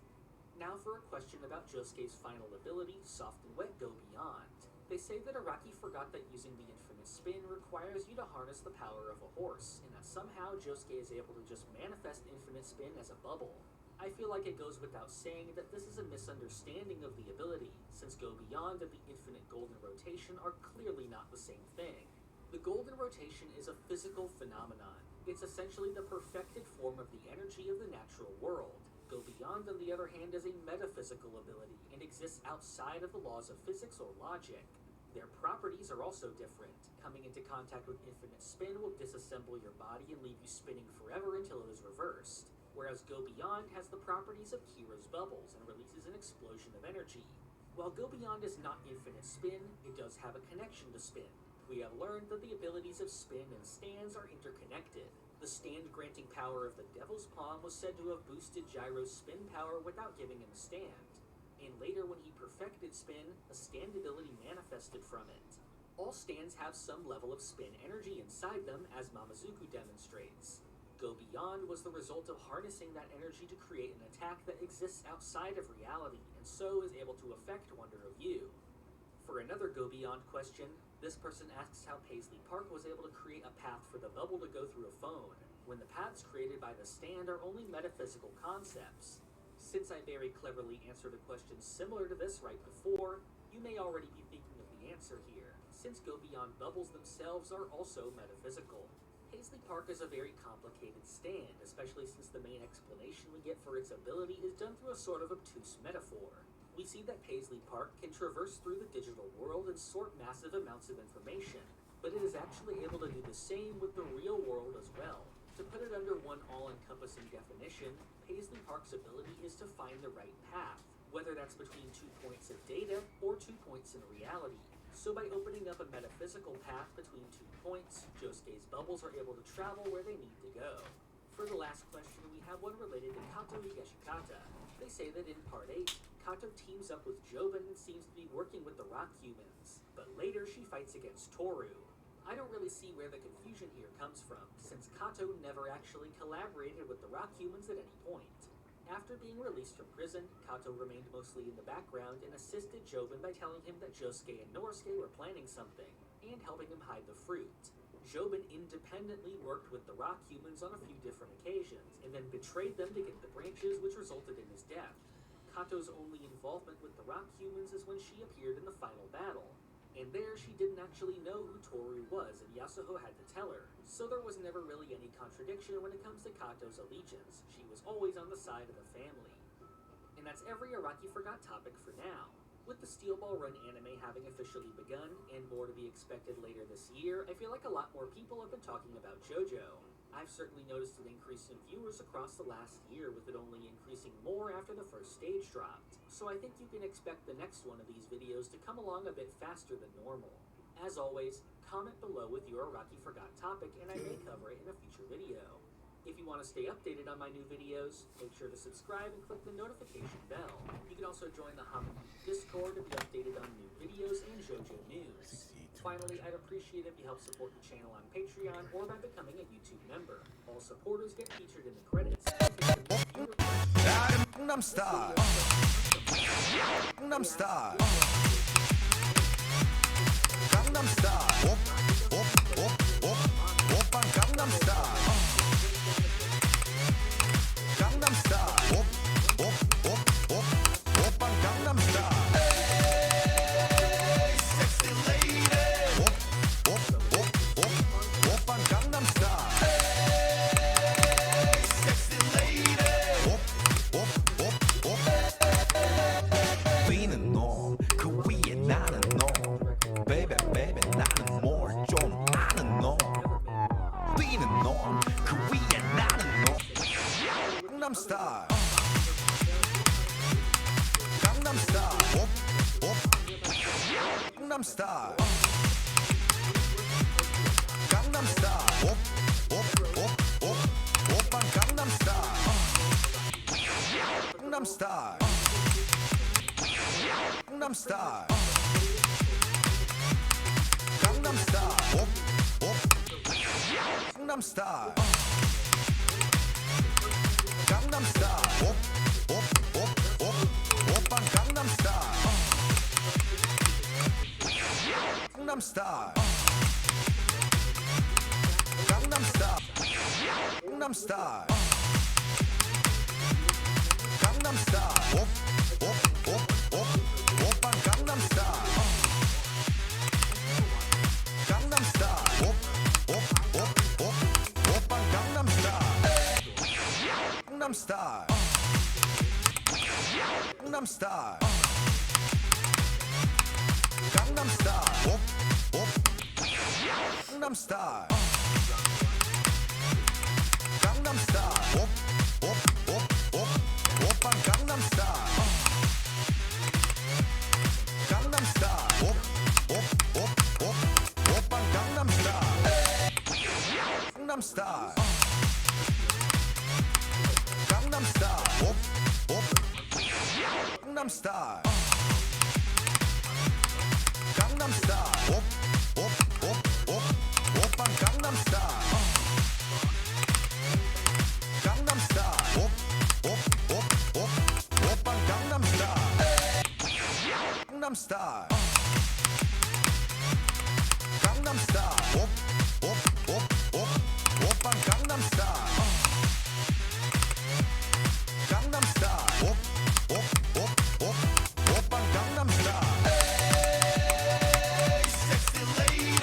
Now for a question about Josuke's final ability, Soft and Wet Go Beyond. They say that Araki forgot that using the infinite spin requires you to harness the power of a horse, and that somehow Josuke is able to just manifest infinite spin as a bubble. I feel like it goes without saying that this is a misunderstanding of the ability, since Go Beyond and the infinite golden rotation are clearly not the same thing. The golden rotation is a physical phenomenon. It's essentially the perfected form of the energy of the natural world. Go Beyond, on the other hand, is a metaphysical ability and exists outside of the laws of physics or logic. Their properties are also different. Coming into contact with infinite spin will disassemble your body and leave you spinning forever until it is reversed, whereas Go Beyond has the properties of Kira's bubbles and releases an explosion of energy. While Go Beyond is not infinite spin, it does have a connection to spin. We have learned that the abilities of spin and stands are interconnected. The stand-granting power of the Devil's Palm was said to have boosted Gyro's spin power without giving him a stand. And later, when he perfected spin, a stand ability manifested from it. All stands have some level of spin energy inside them, as Mamazuku demonstrates. Go Beyond was the result of harnessing that energy to create an attack that exists outside of reality, and so is able to affect Wonder of Yu. For another Go Beyond question, this person asks how Paisley Park was able to create a path for the bubble to go through a phone, when the paths created by the stand are only metaphysical concepts. Since I very cleverly answered a question similar to this right before, you may already be thinking of the answer here, since Go Beyond bubbles themselves are also metaphysical. Paisley Park is a very complicated stand, especially since the main explanation we get for its ability is done through a sort of obtuse metaphor. We see that Paisley Park can traverse through the digital world and sort massive amounts of information, but it is actually able to do the same with the real world as well. To put it under one all-encompassing definition, Paisley Park's ability is to find the right path, whether that's between 2 points of data or 2 points in reality. So by opening up a metaphysical path between 2 points, Josuke's bubbles are able to travel where they need to go. For the last question, we have one related to Kato Higashikata. They say that in Part 8, Kato teams up with Jobin and seems to be working working with the rock humans, but later she fights against Toru. I don't really see where the confusion here comes from, since Kato never actually collaborated with the rock humans at any point. After being released from prison, Kato remained mostly in the background and assisted Joben by telling him that Josuke and Norisuke were planning something, and helping him hide the fruit. Joben independently worked with the rock humans on a few different occasions, and then betrayed them to get the branches, which resulted in his death. Kato's only involvement with the rock humans is when she appeared in the final battle. And there, she didn't actually know who Toru was, and Yasuho had to tell her, so there was never really any contradiction when it comes to Kato's allegiance. She was always on the side of the family. And that's every Araki Forgot topic for now. With the Steel Ball Run anime having officially begun, and more to be expected later this year, I feel like a lot more people have been talking about JoJo. I've certainly noticed an increase in viewers across the last year, with it only increasing more after the first stage dropped. So I think you can expect the next one of these videos to come along a bit faster than normal. As always, comment below with your Araki Forgot topic and I may cover it in a future video. If you want to stay updated on my new videos, make sure to subscribe and click the notification bell. You can also join the Hama Discord to be updated on new videos and JoJo news. Finally, I'd appreciate if you help support the channel on Patreon or by becoming a YouTube member. All supporters get featured in the credits. Gangnam Style. Gangnam Style. Gangnam Style. Op, op, op, op. Oppa Gangnam Style. Gangnam Style. Op, op, op, op. Oppa Gangnam Style. Hey, sexy lady. Op, op, op, op. Oppa Gangnam Style. Hey, sexy lady. Op, op, op, op. 뛰는 놈, 그 위에 나는 놈. Baby, baby, 나는 뭘 좀 아는 놈. 뛰는 놈, 그 위에 나는 놈. Gangnam Style. Gangnam Style. Op, op. Gangnam Style. Gangnam Style. Op, op, op, op. Oppa Gangnam Style. Gangnam Style. Gangnam Style. Gangnam Style. Op, op. Gangnam Style. Gangnam Style. Op, op, op, op. Oppa Gangnam Style. Gangnam Style. Gangnam Style. Gangnam Style. Gangnam Style. Op, op, op, op. Oppa Gangnam Style. Gangnam Style. Op, op, op, op. Oppa Gangnam Style. Gangnam Style. Gangnam Style. Gangnam Style. Op, op. Gangnam Style. Gangnam Style. Op, op, op, op. Oppa Gangnam Style. Gangnam Style. Op, op, op, op. Oppa Gangnam Style. Gangnam Style. Gangnam Style. Op, op. Gangnam Style. Gangnam Style. Op, op, op, op. Oppa Gangnam Style. Gangnam Style. Op, op, op, op. Oppa Gangnam Style. Gangnam Style. Gangnam Style. Op, op, op, op. Oppa Gangnam Style. Gangnam Style. Op, op, op, op. Oppa Gangnam Style. Hey, sexy lady.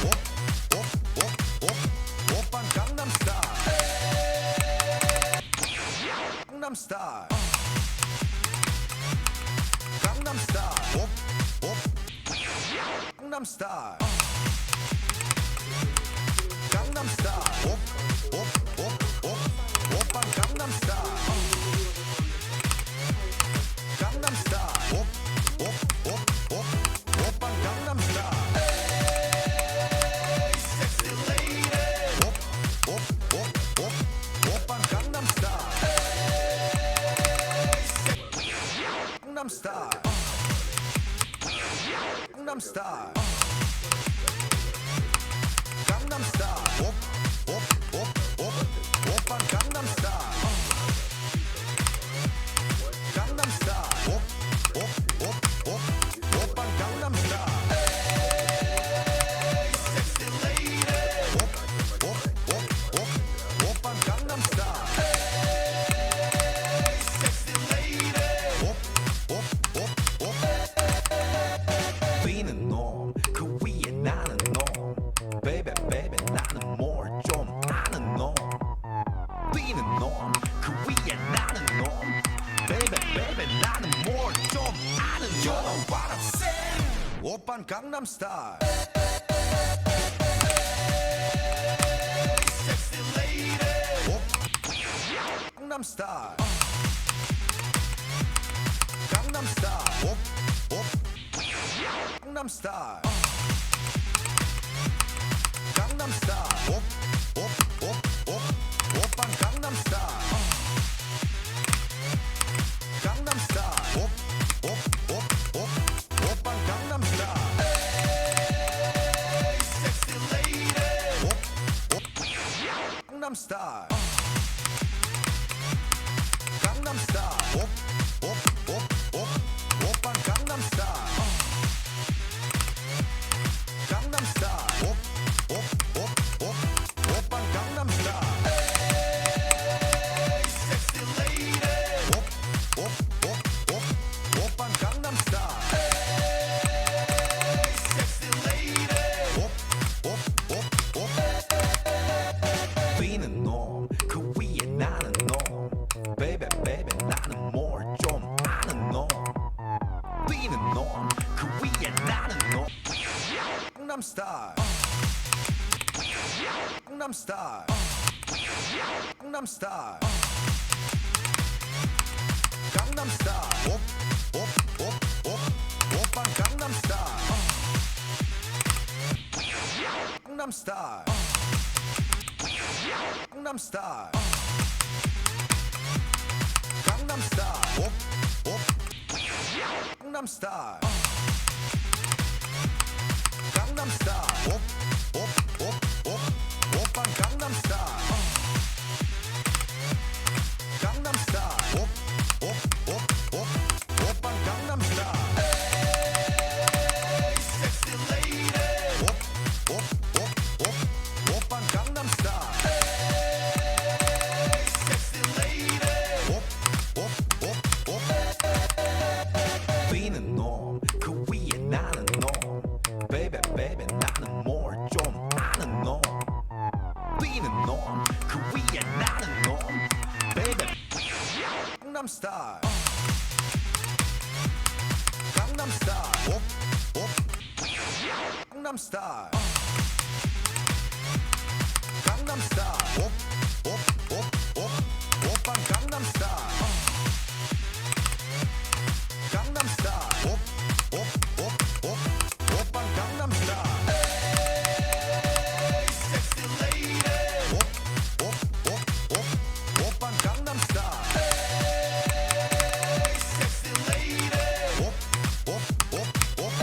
Op, op, op, op. Oppa Gangnam Style. Gangnam Style. Gangnam Style. Op, op. Gangnam Style. Gangnam Style. Op, op, op, op. Oppa Gangnam Style. Gangnam Style. Op, op, op, op. Oppa Gangnam Style. Hey, sexy lady. Op, op, op, op. Oppa Gangnam Style. Gangnam Style. Gangnam Style. Gangnam Style. Op, op, op, op, oppa Gangnam Style. Gangnam Style. Op, op, op, op, oppa Gangnam Style. Hey, sexy lady. Op, op, op, op, oppa Gangnam Style. Hey, sexy lady. Op, op, op, op. Being a norm, 그 위에 나는 norm. Baby, baby, 나는 more 좀 아는 norm. Being a norm, 그 위에 나는 norm. Baby, baby, 나는 more 좀 아는 norm. You know what I'm saying? 오빤 강남 스타일. Sexy lady. 강남 스타일. 강남 스타일. Gangnam Style. Gangnam Style. Op, op, op, op, oppa Gangnam Style. Gangnam Style. Op, op, op, op, oppa Gangnam Style. Hey, sexy lady. Op, op, Gangnam Style. Gangnam Style. Op, op, op, op, oppa Gangnam Style. Gangnam Style. Op, op, op, op, oppa Gangnam Style. Hey, sexy lady. Op, op, op, op, oppa Gangnam Style. Hey, sexy lady. Op, op, op, op. Being a norm, 그 위에 나는 norm. Baby, baby, 나는 more 좀 아는 norm. Being a norm, 그 위에 나는 norm. Gangnam Style. Gangnam Style. Gangnam Style. Gangnam Style. Op, op, op, op, oppa Gangnam Style. Gangnam Style. Gangnam Style. Gangnam Style. Op, op, Gangnam Style. Gangnam Style. Op, op, op, op, oppa Gangnam Style. Gangnam Style. Op, op, op, op, oppa Gangnam Style. Hey, sexy lady. Op, op, op, op, oppa Gangnam Style. Hey, sexy lady. Op, op, op, op. Being a norm, 그 위에 나는 norm. Baby, baby, 나는 more 좀 아는 norm. Being a norm, 그 위에 나는 norm. Baby, Gangnam Style. Gangnam Style. Op, op, Gangnam Style. Gangnam Style. Op, op, op, op, oppa Gangnam Style. Gangnam Style. Op, op, op, op, oppa Gangnam Style. Hey, sexy lady. Op, op, op, op, oppa Gangnam Style. Hey, sexy lady. Op, op, op, op.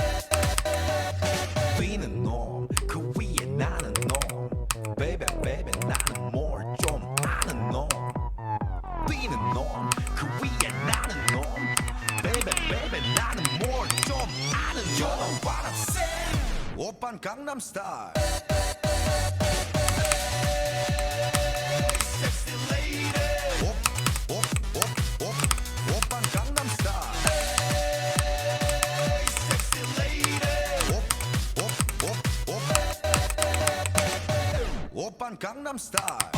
Being a norm, 그 위에 나는 norm. Baby, baby, 나는 more 좀 아는 norm. Being a norm, 그 위에 나는 norm. Baby, baby, 나는 more 좀 아는 norm. You know what I'm saying? 오빤 Gangnam Style. Sexy lady. Op, op, op, op, oppa Gangnam Style. Hey, sexy lady. Op, op, op, op. Oppa Gangnam Style.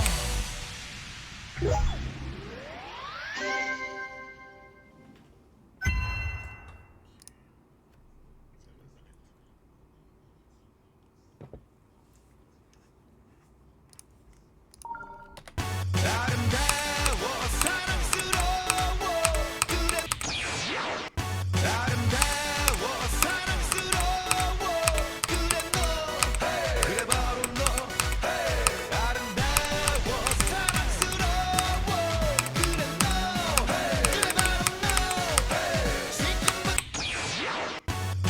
아름다워 사랑스러워 그래 아름다워 사랑스러워 그래 너 그래 바로 너 아름다워 사랑스러워 그래 너 그래 바로 너 지금부터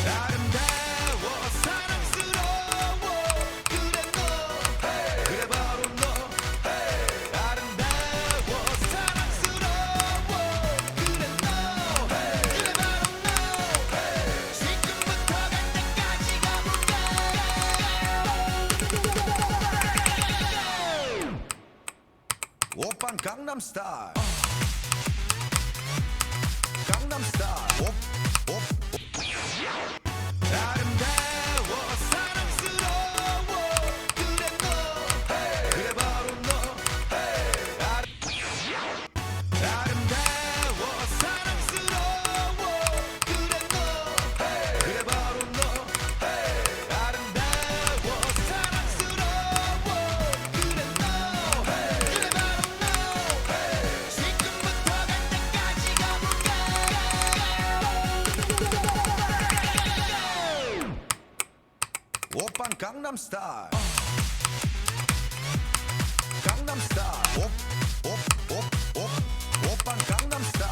아름다워 Gangnam Style. Gangnam Style. 아름다워 사랑스러워 그래 너 그래 바로 너 아름다워 사랑스러워 그래 너 그래 바로 너 아름다워 사랑스러워 그래 너 그래 바로 너 지금부터 갈 때까지 가볼까 오빤 강남 스타일 강남 스타일 오빤 강남 스타일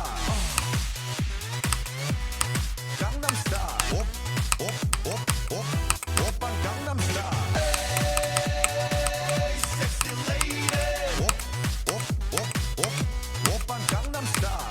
강남 스타일 오빤 강남 스타일 Hey sexy lady 오빤 강남 스타일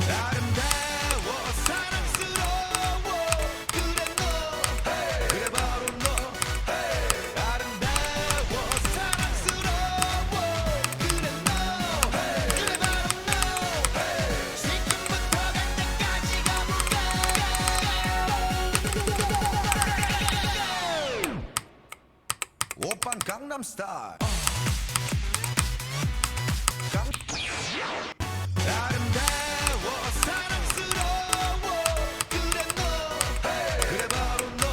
아름다워 사랑스러워 그래 너 그래 바로 너 아름다워 사랑스러워 그래 너 그래 바로 너 지금부터 갈 때까지 가볼까 오빤 강남 스타일 아름다워 사랑스러워 그래 너 그래 바로 너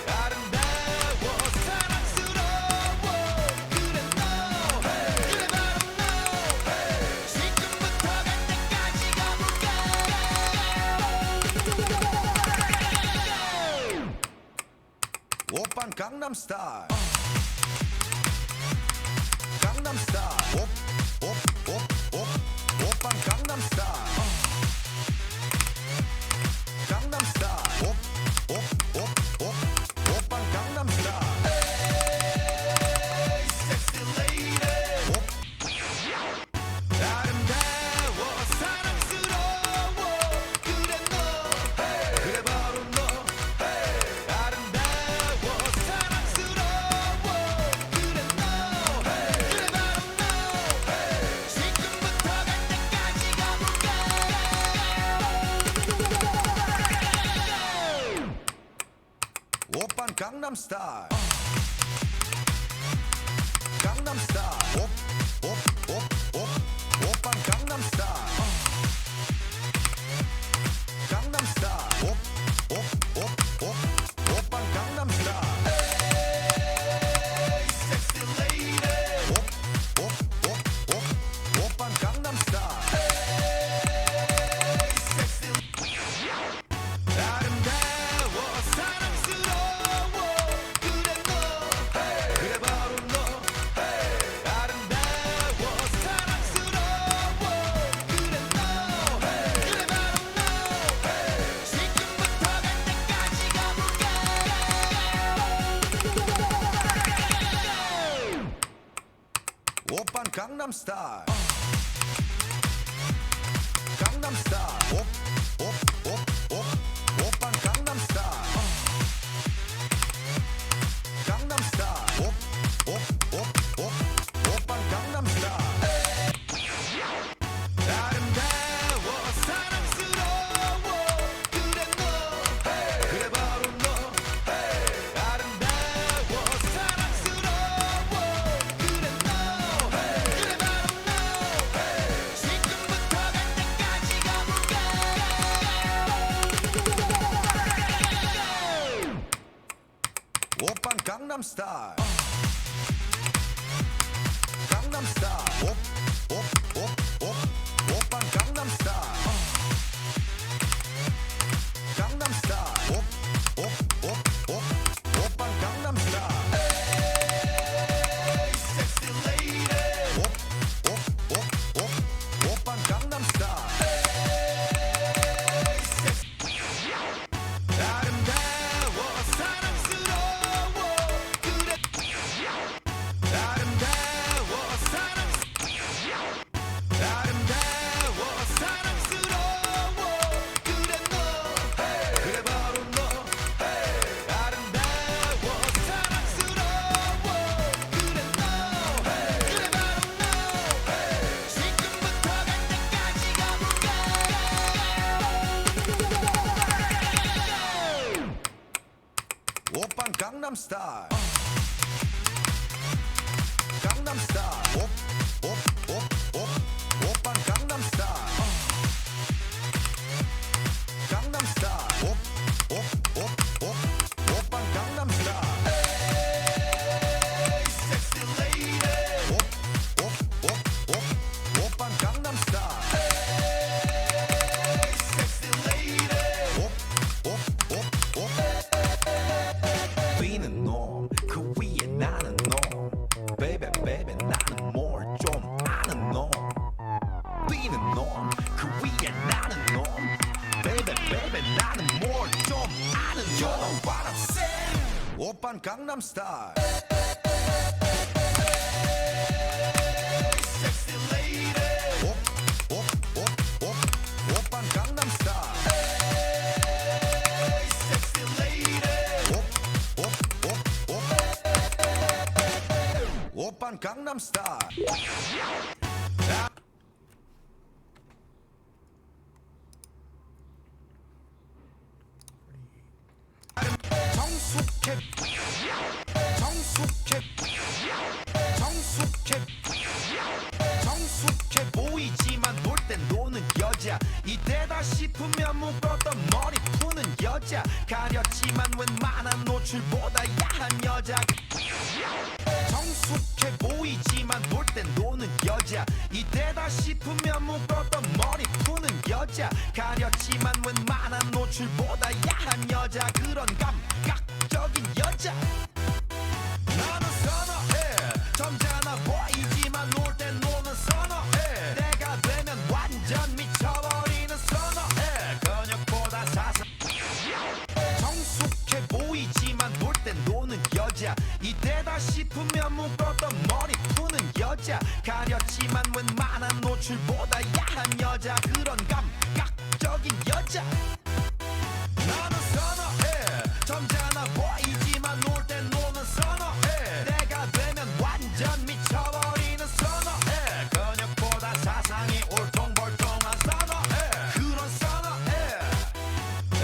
아름다워 사랑스러워 그래 너 그래 바로 너 지금부터 갈 때까지 가볼까 오빤 강남 스타일 강남 스타일 오빤 강남 스타일 강남 스타일 오빤 강남 스타일 Hey sexy lady 아름다워 사랑스러워 그래 너 그래 바로 너 아름다워 사랑스러워 그래 너 그래 바로 너 지금부터 갈 때까지 가볼까 오빤 강남 스타일 강남 스타일 오빤 강남 스타일 강남 스타일 오빤 강남 스타일 Hey sexy lady 오빤 강남 스타일 Hey sexy 아름다워 사랑스러워 그래 너 그래 바로 너 아름다워 사랑스러워 그래 너 그래 바로 너 지금부터 갈 때까지 가볼까 오빤 강남 스타일 강남 스타일 오빤 강남 스타일 강남 스타일 오빤 강남 스타일 아름다워 사랑스러워 그래 너 그래 바로 너 아름다워 사랑스러워 그래 너 그래 바로 너 지금부터 갈 때까지 가볼까 오빤 강남 스타일 강남 스타일 오빤 강남 스타일 강남 스타일 오빤 강남 스타일 Hey sexy lady 오빤 강남 스타일 Hey sexy 아름다워 Style. Gangnam Style. Op, op, op, op, oppan Gangnam Style. Gangnam Style. Op, op, op, op, oppan Gangnam Style. Hey, sexy lady. Op, op, op, op, oppan Gangnam Style. Hey, sexy lady. Op, op, op, op. Being a norm, 그 위에 나는 norm. Baby, baby, 나는 more 좀 아는 norm. Being a norm, 그 위에 나는 norm. Baby, baby, 나는 more 좀 아는 norm. You know what I'm saying? 오빤 강남 스타일. Sexy lady. op, op, op, op, 오빤 강남 스타일. Sexy lady. op, op, op, op. 오빤 강남 스타일. 정숙해 보이지만 놀 땐 노는 여자. 이때다 싶으면 묶었던 머리 푸는 여자. 가렸지만 웬만한 노출보다 야한 여자. 정숙해 보이지만 놀 땐 노는 여자. 이때다 싶으면 묶었던 머리 푸는 여자. 가렸지만 웬만한 노출보다 야한 여자. 그런 감각적인 여자 나는 선호해. 점잖아 보이지만 놀 땐 노는 선호해. 내가 되면 완전 미쳐버리는 선호해. 근육보다 사상 정숙해 보이지만 놀 땐 노는 여자. 이때다 싶으면 묶었던 머리 푸는 여자. 가렸지만 웬만한 노출보다 야한 여자. 그런 감각적인 여자 나는 선호해. 점잖아 보이지만 놀 땐 노는 선호해. 내가 되면 완전 미쳐버리는 선호해. 근육보다 사상이 울퉁불퉁한 선호해. 그런 선호해.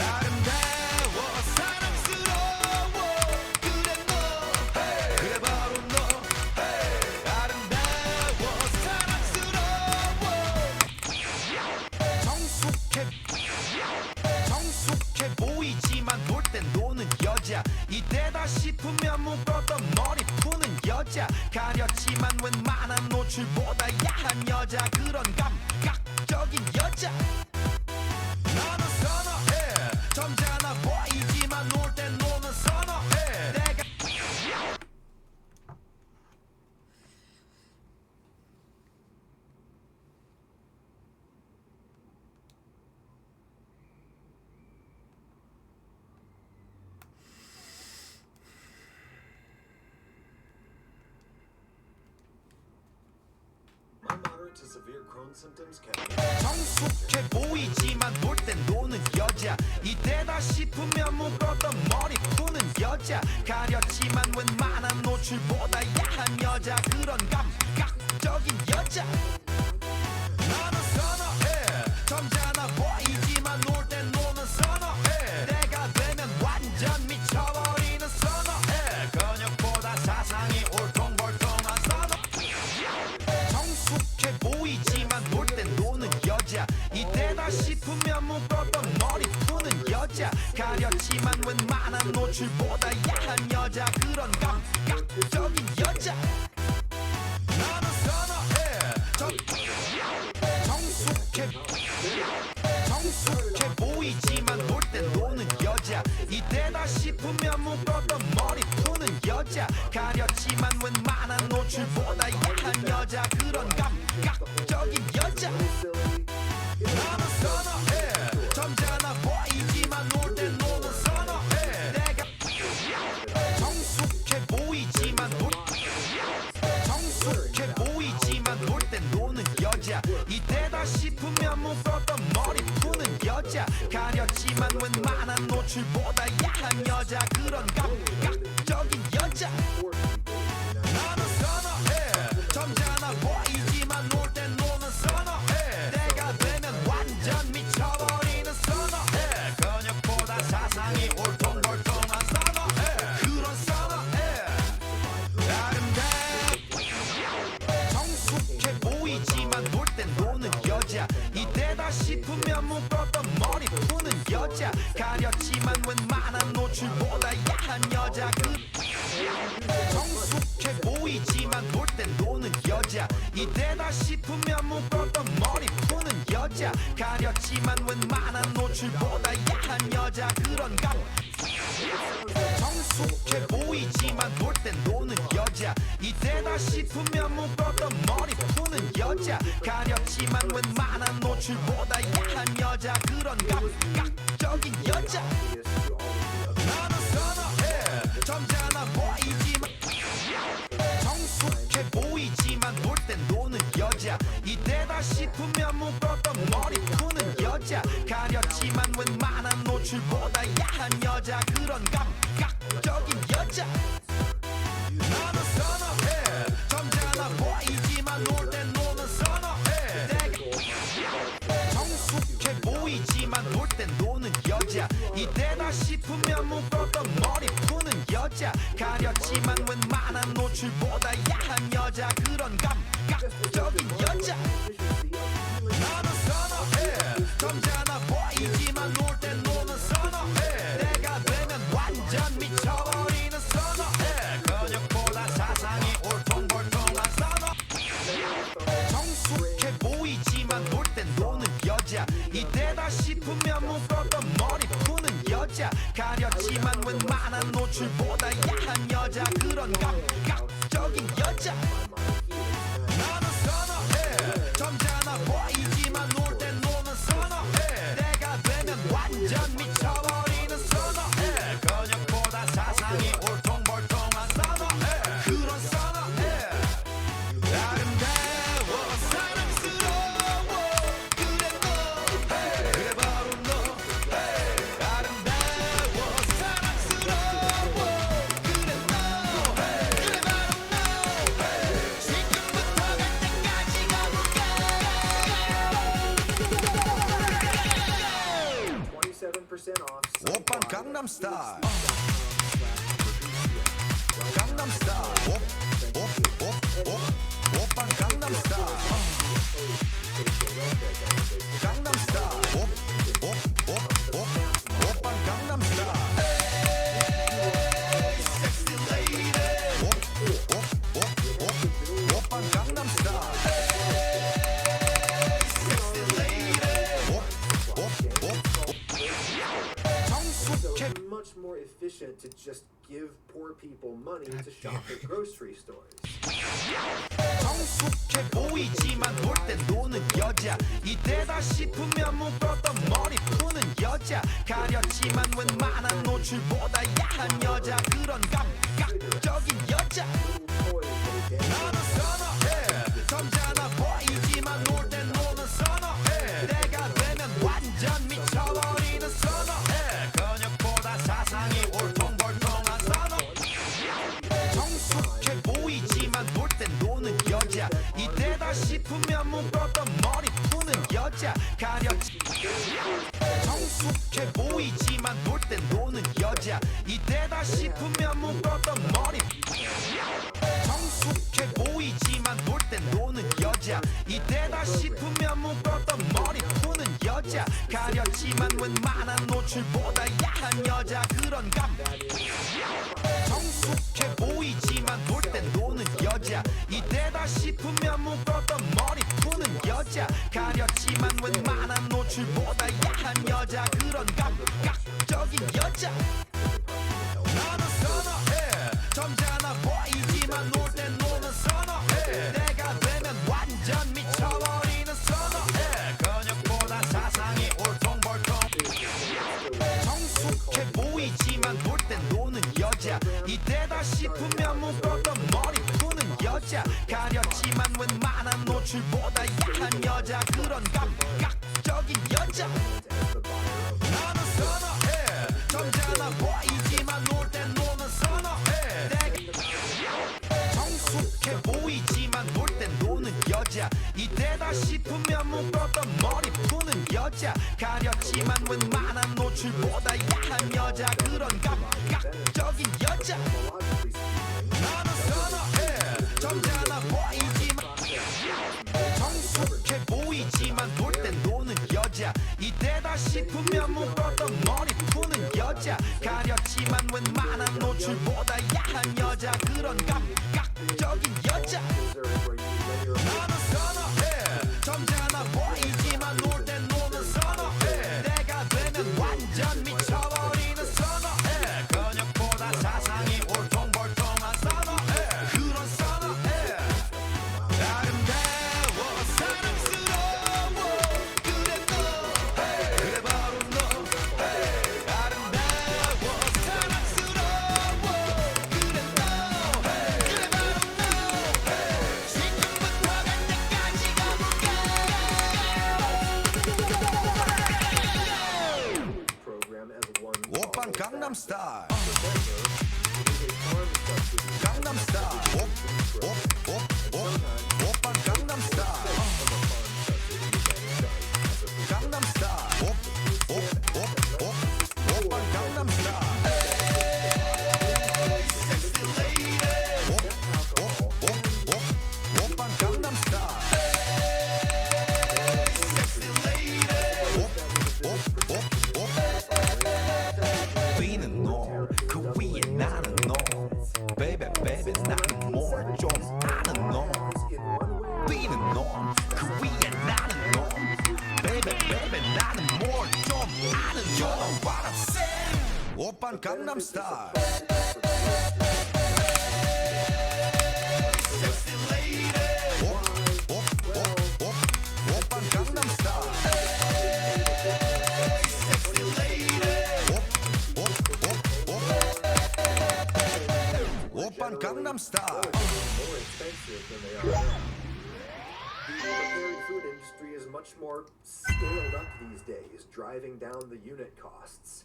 아름다워 사랑스러워. 그래 너 hey. 그래 바로 너 hey. 아름다워 사랑스러워. 정숙해 보이지만 놀 땐 노는 여자. 이때다 싶으면 묶었던 머리 푸는 여자. 가렸지만 웬만한 노출보다 야한 여자. 그런 감각적인 여자 나는 선호해. 점잖아 보이지만 놀 땐 노는 선호해. 내가 My moderate to severe Crohn's symptoms can 정숙해 보이지만 놀 땐 노는 여자. 이때다 싶으면 묶었던 머리 푸는 여자. 가렸지만 웬만한 노출보다 야한 여자. 그런 감각적인 여자 나는 선호해. 점잖아 보이지만 놀 땐 노는 선호해. 내가 되면 완전 미쳐버리는 선호해. 근육보다 사상이 울퉁불퉁한 선호해. 정숙해 보이지만 놀 땐 노는 여자. 이때다 싶으면 묶었던 머리 푸는 여자. 가렸지만 웬만한 노출보다 야한 여자. 그런 감각적인 여자 나는 선호해. 정숙해 보이지만 놀 땐 노는 여자. 이때다 싶으면 묶었던 머리 푸는 여자. 가렸지만 웬만한 노출보다 야한 여자. 그런 감각적인 여자 나는 선호해. 점잖아 보이지만 놀 땐 노는 선호해. 내가 정숙해 보이지만 놀 땐 노는 여자. 이때다 싶으면 묶었던 머리 푸는 여자. 가렸지만 웬만한 노출보다 야한 여자. 그런 감각적인 여자 나는 선호해. 점잖아 보이지만 놀 땐 노는 선호해. 내가 되면 완전 미쳐버리는 선호해. 근육보다 사상이 울퉁불퉁한 선호해. 그런 선호해. 가렸지만 놀 땐 노는 여자 이때다 싶으면 묶었던 머리 푸는 여자 가렸지만 웬만한 노출보다 야한 여자 성숙해 보이지만 놀 땐 노는 여자 이때다 싶으면 묶었던 머리 푸는 여자 가렸지만 웬만한 노출보다 야한 여자 그런 성숙해 보이지만 놀 땐 노는 여자 이때다 싶으면 묶었던 머리 푸는 여자 가렸지만 웬만한 노출보다 야한 여자 그런 감각적인 여자 나는 선호해 점잖아 보이지만 성숙해 보이지만 놀 땐 노는 여자 이때다 싶으면 묶었던 머리 푸는 여자 가렸지만 웬만한 노출보다 야한 여자 그런 감각적인 여자 나는 선호해 점잖아 보이지만 놀 땐 노는 선호해 성숙해 보이지만 놀 땐 노는 여자 이때다 싶으면 묶었던 머리 푸는 여자 가렸지만 웬만한 노출보다 야한 여자 그런 감각적인 여자 나는 선호해 점잖아 보이지만 놀 땐 노는 선호해 내가 되면 완전 미쳐버리는 선호해 근육보다 사상이 울퉁불퉁한 선호 성숙해 보이지만 놀 땐 노는 여자 이때다 싶으면 묶었던 머리 푸는 여자 가렸지만 웬만한 노출보다 야한 여자 그런 감각적인 여자 나는 선호해 점잖아 보이지만 놀 땐 노는 선호해 내가 되면 완전 미쳐버리는 선호해 근육보다 사상이 울퉁불퉁한 선호해 그런 선호해 아름다워 사랑스러워 그래 너 그래 바로 너 아름다워 사랑스러워 그래 너 그래 바로 너 지금부터 갈 때까지 가볼까 27% off. 오빤 강남 스타일 강남 스타일 오빤 강남 스타일 강남 스타일 오빤 강남 스타일 섹시 레이디 오빤 강남 스타일 섹시 레이디 성숙해 Much more efficient to just give poor people money to shop at grocery stores. 성숙해 보이지만 놀 땐 노는 여자 이때다 싶으면 묶었던 머리 푸는 여자 가렸지만 웬만한 노출보다 야한 여자 그런 감각적인 여자 나는 선호해 점잖아 보이지만 놀 땐 노는 선호해 내가 되면 완전 미쳐버리는 선호해 근육보다 사상이 울퉁불퉁한 선호 성숙해 보이지만 놀 땐 노는 여자 이때다 싶으면 묶었던 머리 푸는 여자 가렸지 성숙해 보이지만 놀 땐 노는 여자 이때다 싶으면 묶었던 머리 성숙해 보이지만 놀 땐 노는 여자 이때다 싶으면 묶었던 머리 푸는 여자 가렸지만 웬만한 노출보다 야한 여자 그런 성숙해 보이지만 놀 땐 노는 여자 이때다 싶으면 묶었던 머리 푸는 여자 가렸지만 웬만한 노출보다 야한 여자 그런 감각적인 여자 나는 선호해 점잖아 보이지만 놀 땐 노는 선호해 내가 되면 완전 미쳐버리는 선호해 근육보다 사상이 울퉁불퉁 성숙해 보이지만 놀 땐 노는 여자 이때다 싶으면 묶었던 머리 푸는 여자 가렸지만 웬만한 노출보다 야한 여자 그런 감각적인 여자 나는 선호해 점잖아 보이지만 놀 땐 노는 선호해 성숙해 보이지만 놀 땐 노는 여자 이때다 싶으면 묶었던 머리 푸는 여자 가렸지만 웬만한 노출보다 야한 여자 그런 감각적인 여자 나는 선호해 점잖아 보이지만 성숙해 여자 이때다 싶으면 묶었던 머리 푸는 여자 가렸지만 웬만한 노출보다 야한 여자 그런 감각적인 여자 나는 선호해 점잖아 보이지만 놀 땐 노는 선호해 내가 되면 완전 미쳐버리는 선호해 근육보다 사상이 울퉁불퉁한 선호해 그런 선호해 아름다워 사랑스러워 그래 너 그래 바로 너 아름다워 사랑스러워 그래 너 그래 바로 너 지금부터 갈 때까지 가볼까 program as one 오빤 강남 스타일 강남 스타일 오빤 강남 스타일 강남 스타일 오빤 강남 스타일 섹시 레이디 오빤 강남 스타일 섹시 레이디 Being norm 그 위에 나는 norm Baby baby 나는 more 좀 아는 norm Being norm 그 위에 나는 norm Baby baby 나는 more 좀 아는 You know what I'm saying 오빤 강남 스타일 Sexy lady 오빤 강남 스타일 Sexy lady 오빤 강남 스타일 more expensive than they are now. The prepared food industry is much more scaled up these days, driving down the unit costs.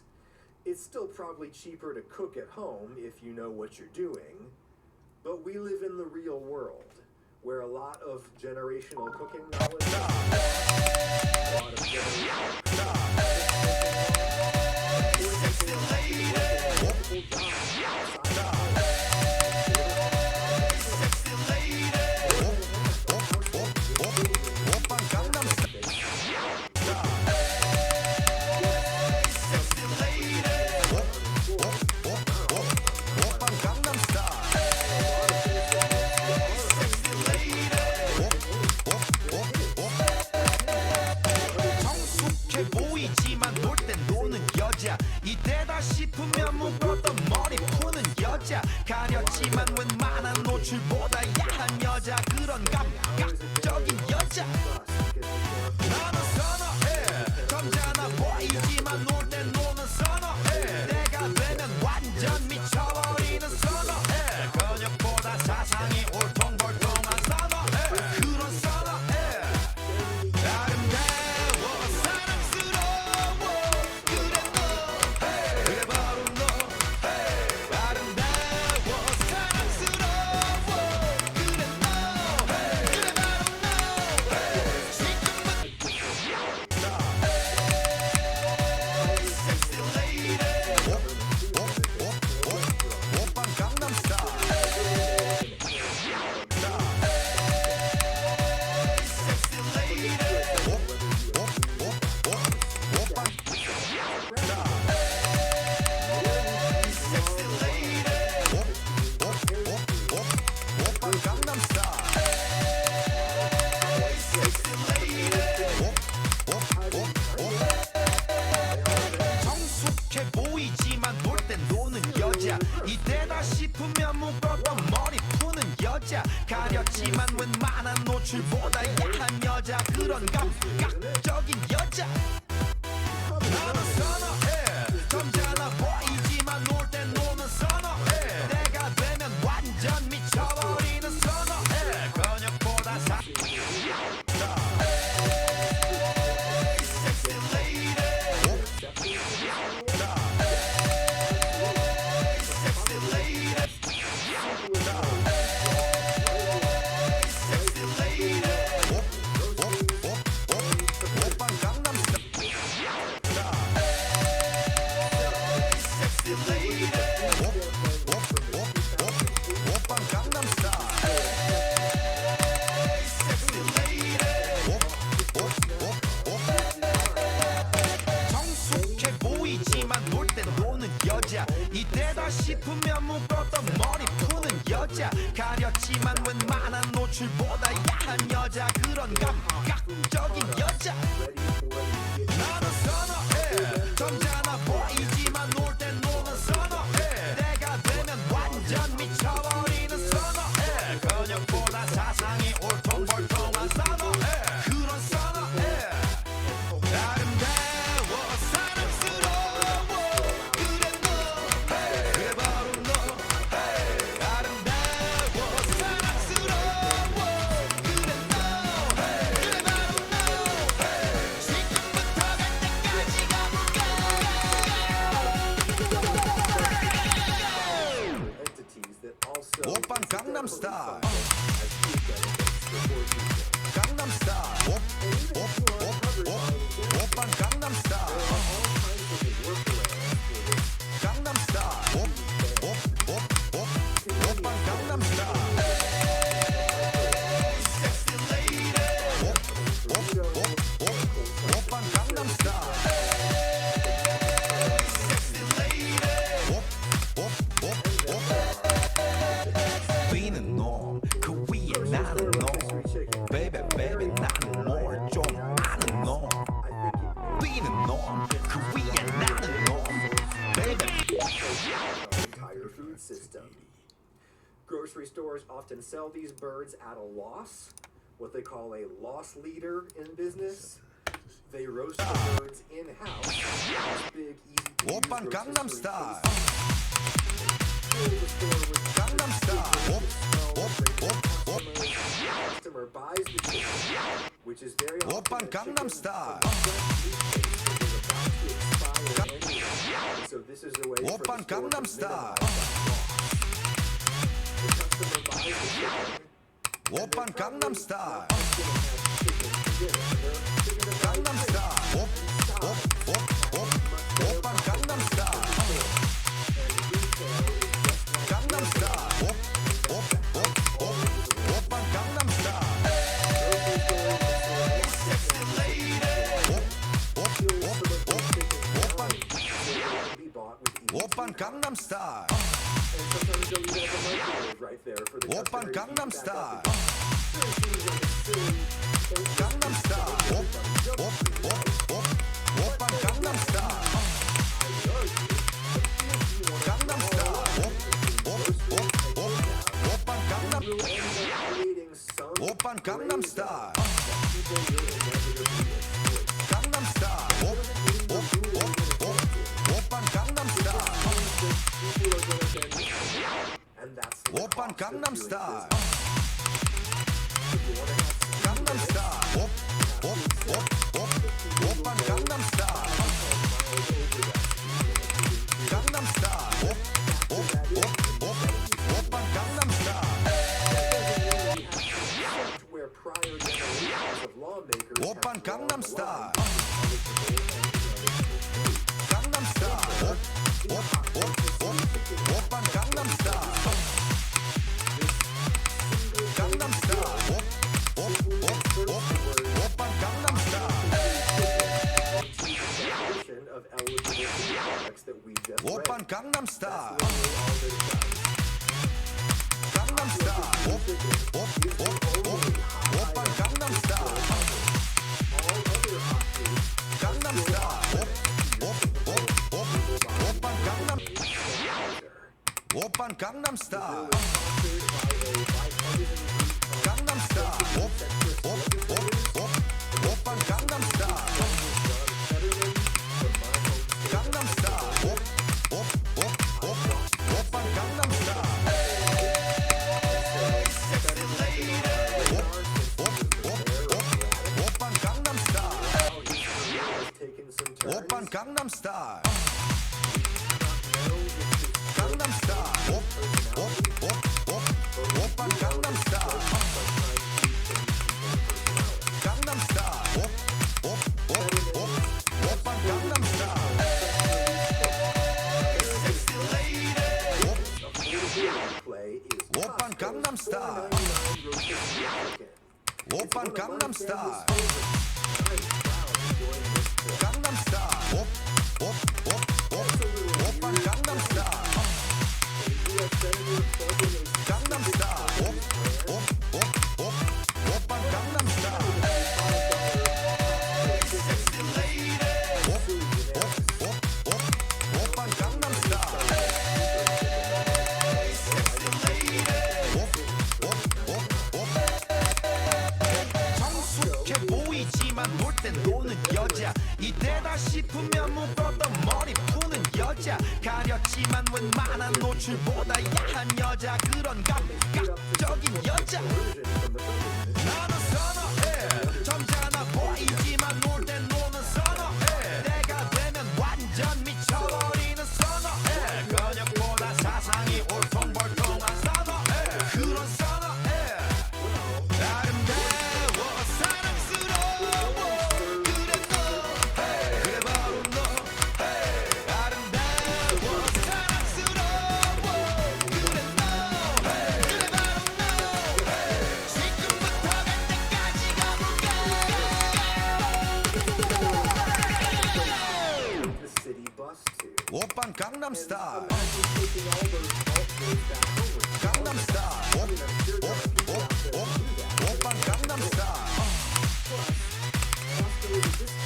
It's still probably cheaper to cook at home if you know what you're doing, but we live in the real world, where a lot of generational cooking knowledge, a lot of generational 성숙해 보이지만 놀 땐 노는 여자 이때다 싶으면 묶었던 머리 푸는 여자 가렸지만 웬만한 노출보다 야한 여자 그런 감각적인 여자 나는 선호해 점잖아 보이지만 놀 땐 노는 선호해 내가 되면 완전 미쳐버리는 선호해 근육보다 사상이 울퉁불퉁한 선호해 그런 선호해 아름다워 사랑스러워 그래 너 그래 바로 너 아름다워 사랑스러워 그래 너 그래 바로 너 지금부터 Sexy lady 오빤 강남 스타일 Sexy lady 오빤 Sexy lady 오빤 강남 스타일 Sexy lady 성숙해 보이지만 놀 땐 노는 여자 이때다 싶으면 묶었던 머리 푸는 여자 가렸지만 웬만한 노출보다 야한 여자 그런 감각적인 여자 나는 선호해 점잖아 보이지만 놀 땐 노는 선호해 내가 되면 완전 미쳐버리는 선호해 근육보다 Sexy lady Sexy lady Sexy lady 오빤 강남 스타일 있지만 웬만한 노출보다 야한 여자 그런 감각적인 여자 나는 선호해 점잖아 보이지만 놀 땐 노는 선호해 내가 되면 완전 미쳐버리는 선호해 근육보다 사상이 올통벌통한 선호해 그런 선호해 아름다워 사랑스러워 그래 너 hey, 그래 바로 너 hey, 아름다워 사랑스러워 그래 너 hey, 그래 바로 너 hey, 지금부터 갈 때까지 가볼까 entities that also 오빤 강남 스타일 강남 강남 스타일 오빤 강남 스타일 강남 스타일 오빤 강남 스타일 섹시 레이디 오빤 강남 스타일 섹시 레이디 뛰는 놈그 위에 나는 놈 Baby baby 나는 뭘 좀 아는 놈 뛰는 놈그 위에 나는 놈 Baby entire food system. Grocery stores often sell these birds at a loss, what they call a loss leader in business. They roast the birds in-house. Big, easy 오빤 강남 스타일 Gangnam Style. Customer buys the chicken, which is very often 오빤 a 강남 chicken 스타일 so this is a way for 오빤 the store 강남 to 스타일 오빤 강남 스타일 강남 스타일 오빤 강남 스타일 강남 스타일 오빤 강남 스타일 섹시 레이디 오빤 강남 스타일 오빤 강남 스타일 강남 스타일 오빤 강남 스타일 강남 스타일 오빤 강남 오빤 강남 스타일 강남 스타일 오빤 강남 스타일 오빤 강남 스타일 강남 스타일 오빤 강남 스타일 강남 스타일 오빤 강남 스타일 where prior generations of lawmakers 오빤 강남 스타일 강남 스타일 오빤 강남 스타일 강남 스타일 오빤 강남 of eligible products that we just read. 오빤 강남 스타일 강남 스타일 오빤 강남 스타일 강남 스타일 오빤 강남 오빤 강남 스타일 강남 스타일 오빤 강남 스타일 강남 스타일 오빤 강남 스타일 섹시 레이디 오빤 강남 스타일 오빤 강남 스타일 강남 스타일 오빤 강남 스타일 강남 스타일 오빤 강남 스타일 섹시 레이디 오빤 강남 스타일 오빤 강남 스타일 강남 스타일 오빤 강남 스타일 강남 스타일 때 노는 여자 이때다 싶으면 묶었던 머리 푸는 여자 가렸지만 웬만한 노출보다 야한 여자 그런 감각적인 여자 나는 선어해 점잖아 보이지만 놀 땐 노는 선어해 내가 되면 완전 미쳐버리는 선어해 근육보다 사상이 올통벌통한 선어해 그런 선어해 아름다워 사랑스러워 그래 너 그래 바로 너 아름다워 사랑스러워 그래 너 그래 바로 너 지금부터 갈 때까지 가볼까 The city bus to. 오빤 강남스타일 Taking all those alternatives back home with 강남스타일 오빤 강남스타일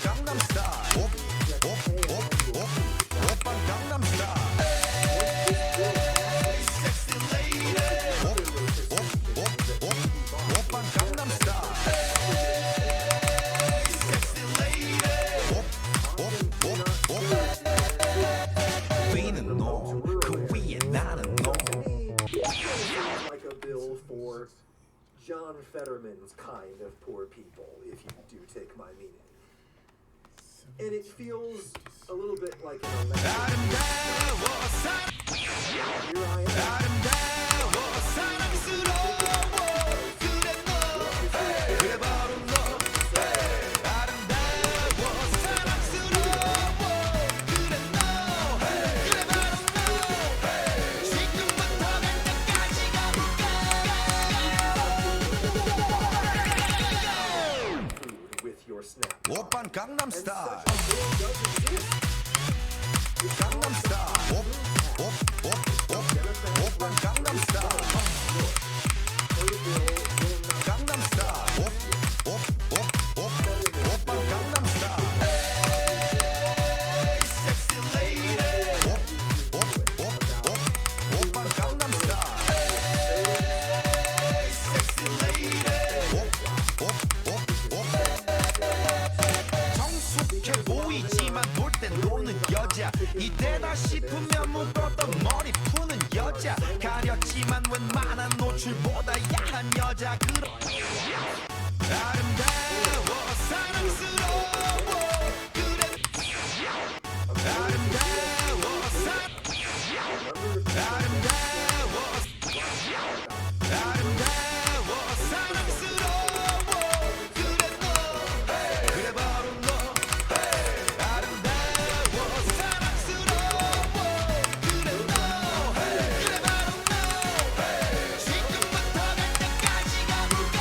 강남스타일 오빤 강남스타일 섹시 레이디 오빤 강남스타일 섹시 레이디 뛰는 놈그 위에 나는 놈 seems like a bill for John Fetterman's kind of poor people, if you do take my meaning. And it feels a little bit like an election. Here I am with your snap. 오빤 강남스타일 And such a bill does exist. 강남스타일 오빤 강남스타일 강남스타일 오빤 강남스타일 섹시 레이디 오빤 강남스타일 섹시 레이디 성숙해 보이지만 볼 땐 노는 여자 이때다 싶으면 묶었던 머리 푸는 여자 가렸지만 웬만한 노출보다 야한 여자 그런 아름다워 사랑스러워 그래 아름다워 아름다워 사랑스러워 그래 너 그래 바로 너 아름다워 사랑스러워 그래 너 그래 바로 너 지금부터 갈 때까지 가볼까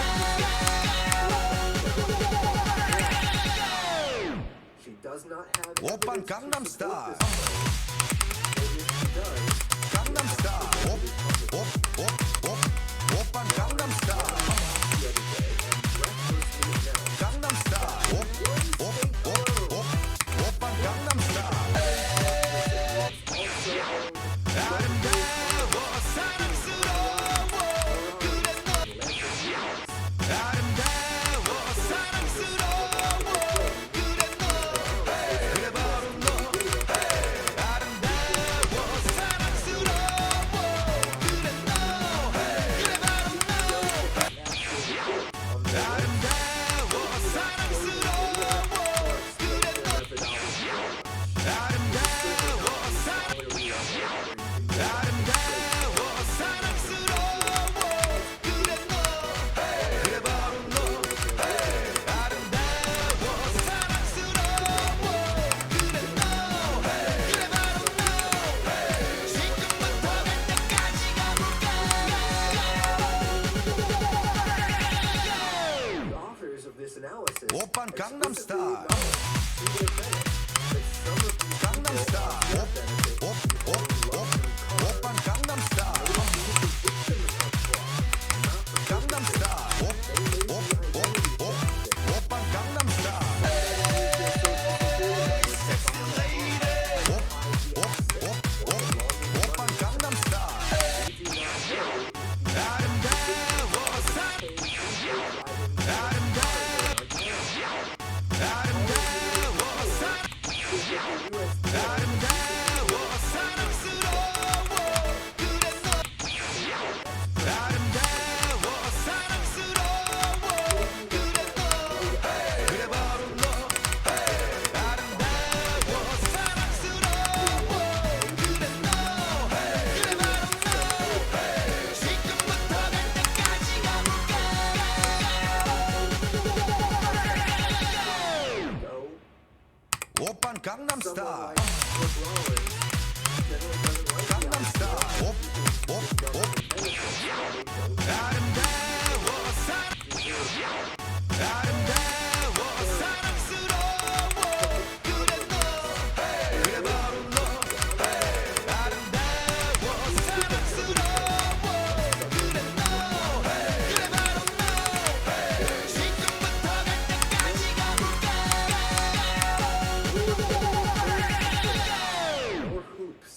She does not have 오빤 evidence to 강남스타일 support this claim. And if she does, 강남스타일 오빤 강남스타일 the other day and recklessly announced 강남스타일 오빤 강남스타일 아름다워 사랑스러워 그래 너 아름다워 사랑스러워 그래 너 그래 바로 너 아름다워 사랑스러워 그래 너 그래 바로 너 아름다워 사랑스러워 그래 너 아름다워 사랑스러워 그래 너 그래 바로 너 아름다워 사랑스러워 그래 너 그래 바로 너 지금부터 갈 때까지 가볼까 the authors of this analysis 오빤 강남스타일 explicitly acknowledge to their benefit that some of these 강남스타일 people benefit from 오빤 강남스타일 강남스타일 오빤 강남스타일 섹시 레이디 오빤 강남스타일 아름다워 아름다워 오빤 강남스타일 someone like Brooke Rollins generally doesn't like the 강남스타일 아름다워 아름다워 사랑스러워 그래 너 그래 바로 너 아름다워 사랑스러워 그래 너 그래 바로 너 지금부터 갈 때까지 가볼까 more hoops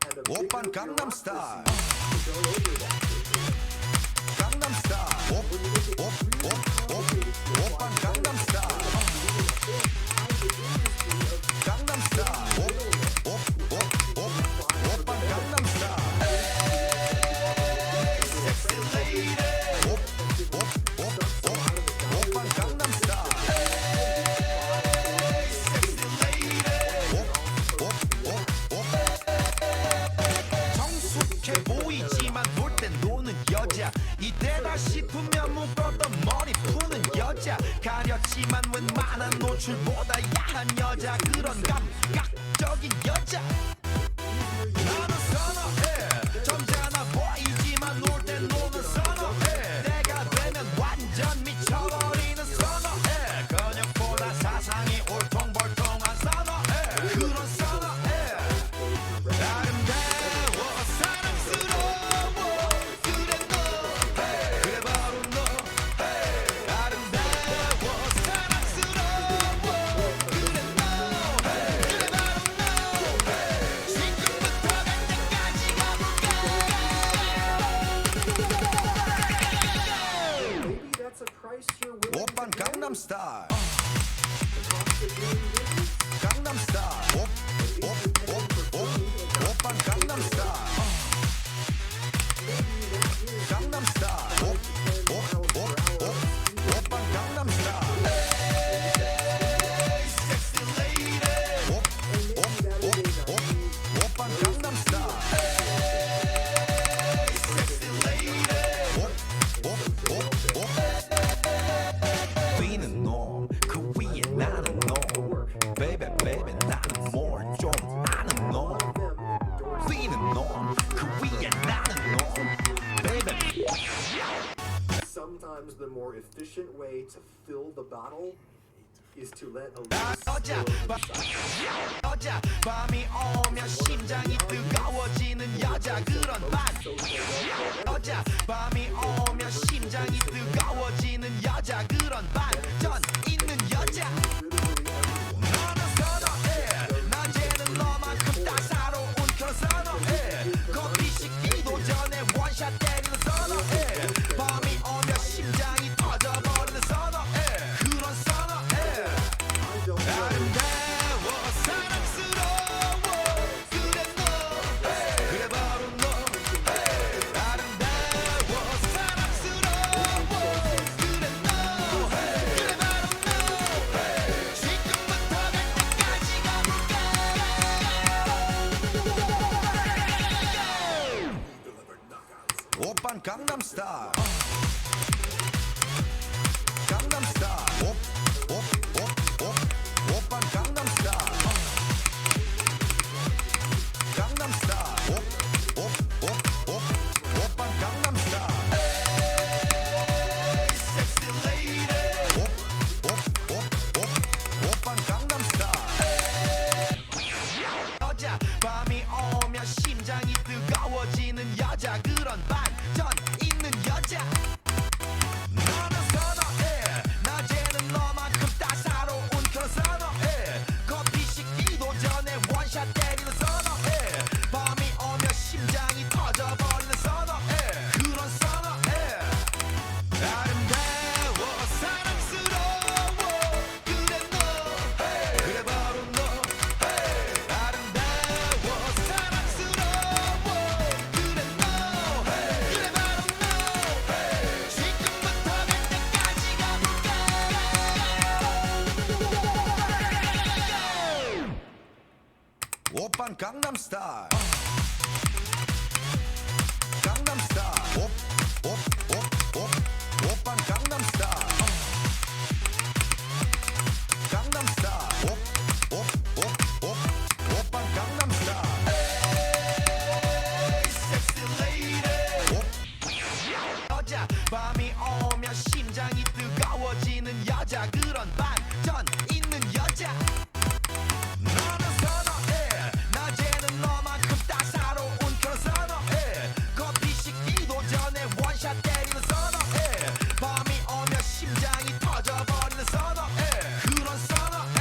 and a 오빤 bigger 강남스타일 bureaucracy to go over that. 강남스타일 오빤 강남스타일 강남스타일 오빤 강남스타일 섹시 레이디 오빤 강남스타일 섹시 레이디 성숙해 보이지만 놀 땐 노는 여자 이때다 싶으면 묶었던 머리 푸는 여자 가렸지만 웬만한 노출보다 야한 여자 그런 감각적인 여자 나는 선호해 점잖아 보이지만 놀 땐 노는 선호해 내가 되면 완전 미쳐버리는 선호해 근육보다 사상이 올통벌통한 선호해 그런 선호해 아름다워 사랑스러워 그래 너 그래 바로 너 아름다워 사랑스러워 그래 너 그래 바로 너 지금부터 갈 때까지 가볼까 Maybe that's a price you're willing 오빤 to pay. 강남스타일 The cost of doing business. 강남스타일 오빤 강남스타일 강남스타일 오빤 강남스타일 섹시 레이디 오빤 강남스타일 섹시 레이디 뛰는 놈그 위에 나는 놈 Baby baby 나는 more 좀 아는 놈 뛰는 놈그 위에 나는 놈 Baby Sometimes the more efficient way to fill the bottle is to let a 여자 밤이 오면 심장이 뜨거워지는 여자 그런 여자 밤이 오면 심장이 뜨거워지는 여자 그런 반전 있는 여자 너는 선호해 낮에는 너만큼 따사로운 그런 선호해 커피 식기도 전에 원샷 때리는 선호해 밤이 오면 심장이 터져버리는 선호해 그런 선호해 아름다워 사랑스러워 그래 너 그래 바로 너 아름다워 사랑스러워 그래 너 그래 바로 너 지금부터 갈 때까지 가볼까 오빤 강남스타일 강남스타일 오빤 강남스타일 강남스타일 오빤 강남스타일 섹시 레이디 오빤 강남스타일 여자 밤이 오면 심장이 뜨거워지는 여자 그런 반전 있는 여자 너는 선호해 낮에는 너만큼 따사로운 그런 선호해 커피 식기도 전에 원샷 때리는 선호해 밤이 오면 심장이 터져버리는 선호해 그런 선호해 아름다워 사랑스러워 그래 너 그래 바로 너 아름다워 사랑스러워 그래 너 그래 바로 너 지금부터 갈 때까지 가볼까 오빤 강남스타일 강남스타일 오빤 강남스타일 강남스타일 반전 있는 여자 너는 선어해 낮에는 너만큼 따사로운 그런 선어해 커피 식기도 전에 원샷 때리는 선어해 밤이 오면 심장이 터져버리는 선어해 그런 선어해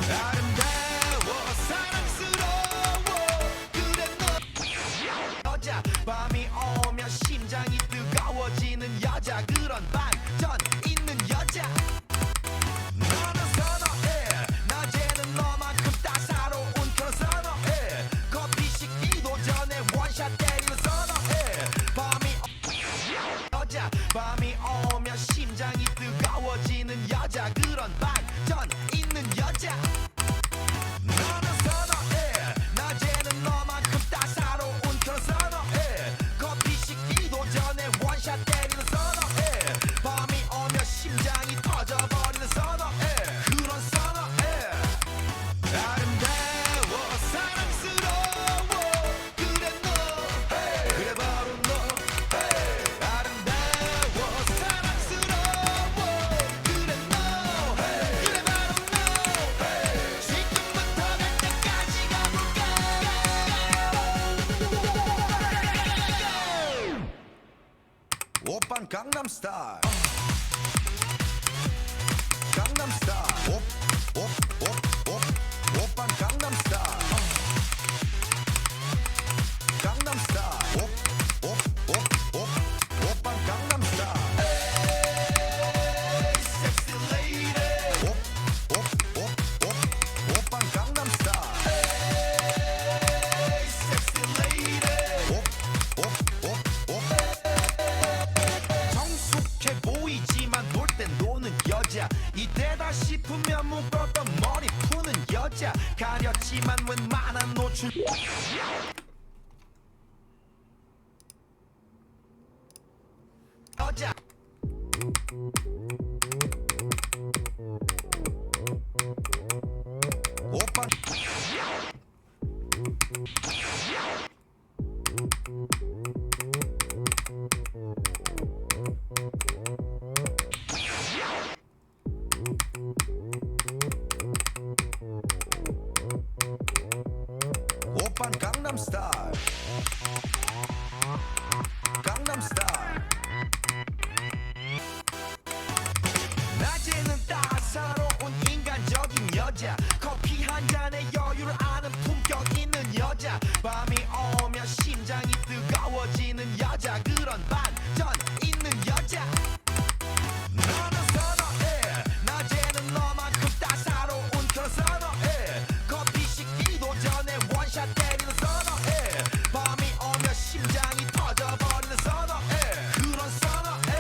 아름다워 사랑스러워 그래 너 여자 밤이 오면 심장이 뜨거워지는 여자 그런 반전 있는 여자 너는 선어해 낮에는 너만큼 따사로운 그런 선어해 커피 식기도 전에 원샷 때리는 선어해 여자 밤이 오면 심장이 뜨거워지는 여자 그런 반전 있는 여자 너는 선어해 낮에는 너만큼 따사로운 그런 선어해 커피 식기도 전에 원샷 때리는 선어해 밤이 오면 심장이 터져버리는 선어해 그런 선어해 아름다워 사랑스러워 그래 너 그래 바로 너 아름다워 사랑스러워 그래 너 그래 바로 너 지금부터 갈 때까지 가볼까 오빤 강남스타일 강남스타일 오빤 강남스타일 강남스타일 오빤 강남스타일 에이 섹시 레이디 오빤 강남스타일 에이 섹시 레이디 성숙해 보이지만 놀 땐 노는 여자 이때다 싶으면 묶었던 머리 푸는 여자 가렸지만 웬만한 노출 여자 오빠 오빤 강남스타일 강남스타일 낮에는 따사로운 인간적인 여자 커피 한 잔에 여유를 아는 품격 있는 여자 밤이 오면 심장이 뜨거워지는 여자 그런 반전 있는 여자 너는 선어해 낮에는 너만큼 따사로운 그런 선어해 커피 식기도 전에 원샷 때리는 선어해 밤이 오면 심장이 터져버리는 선어해 그런 선어해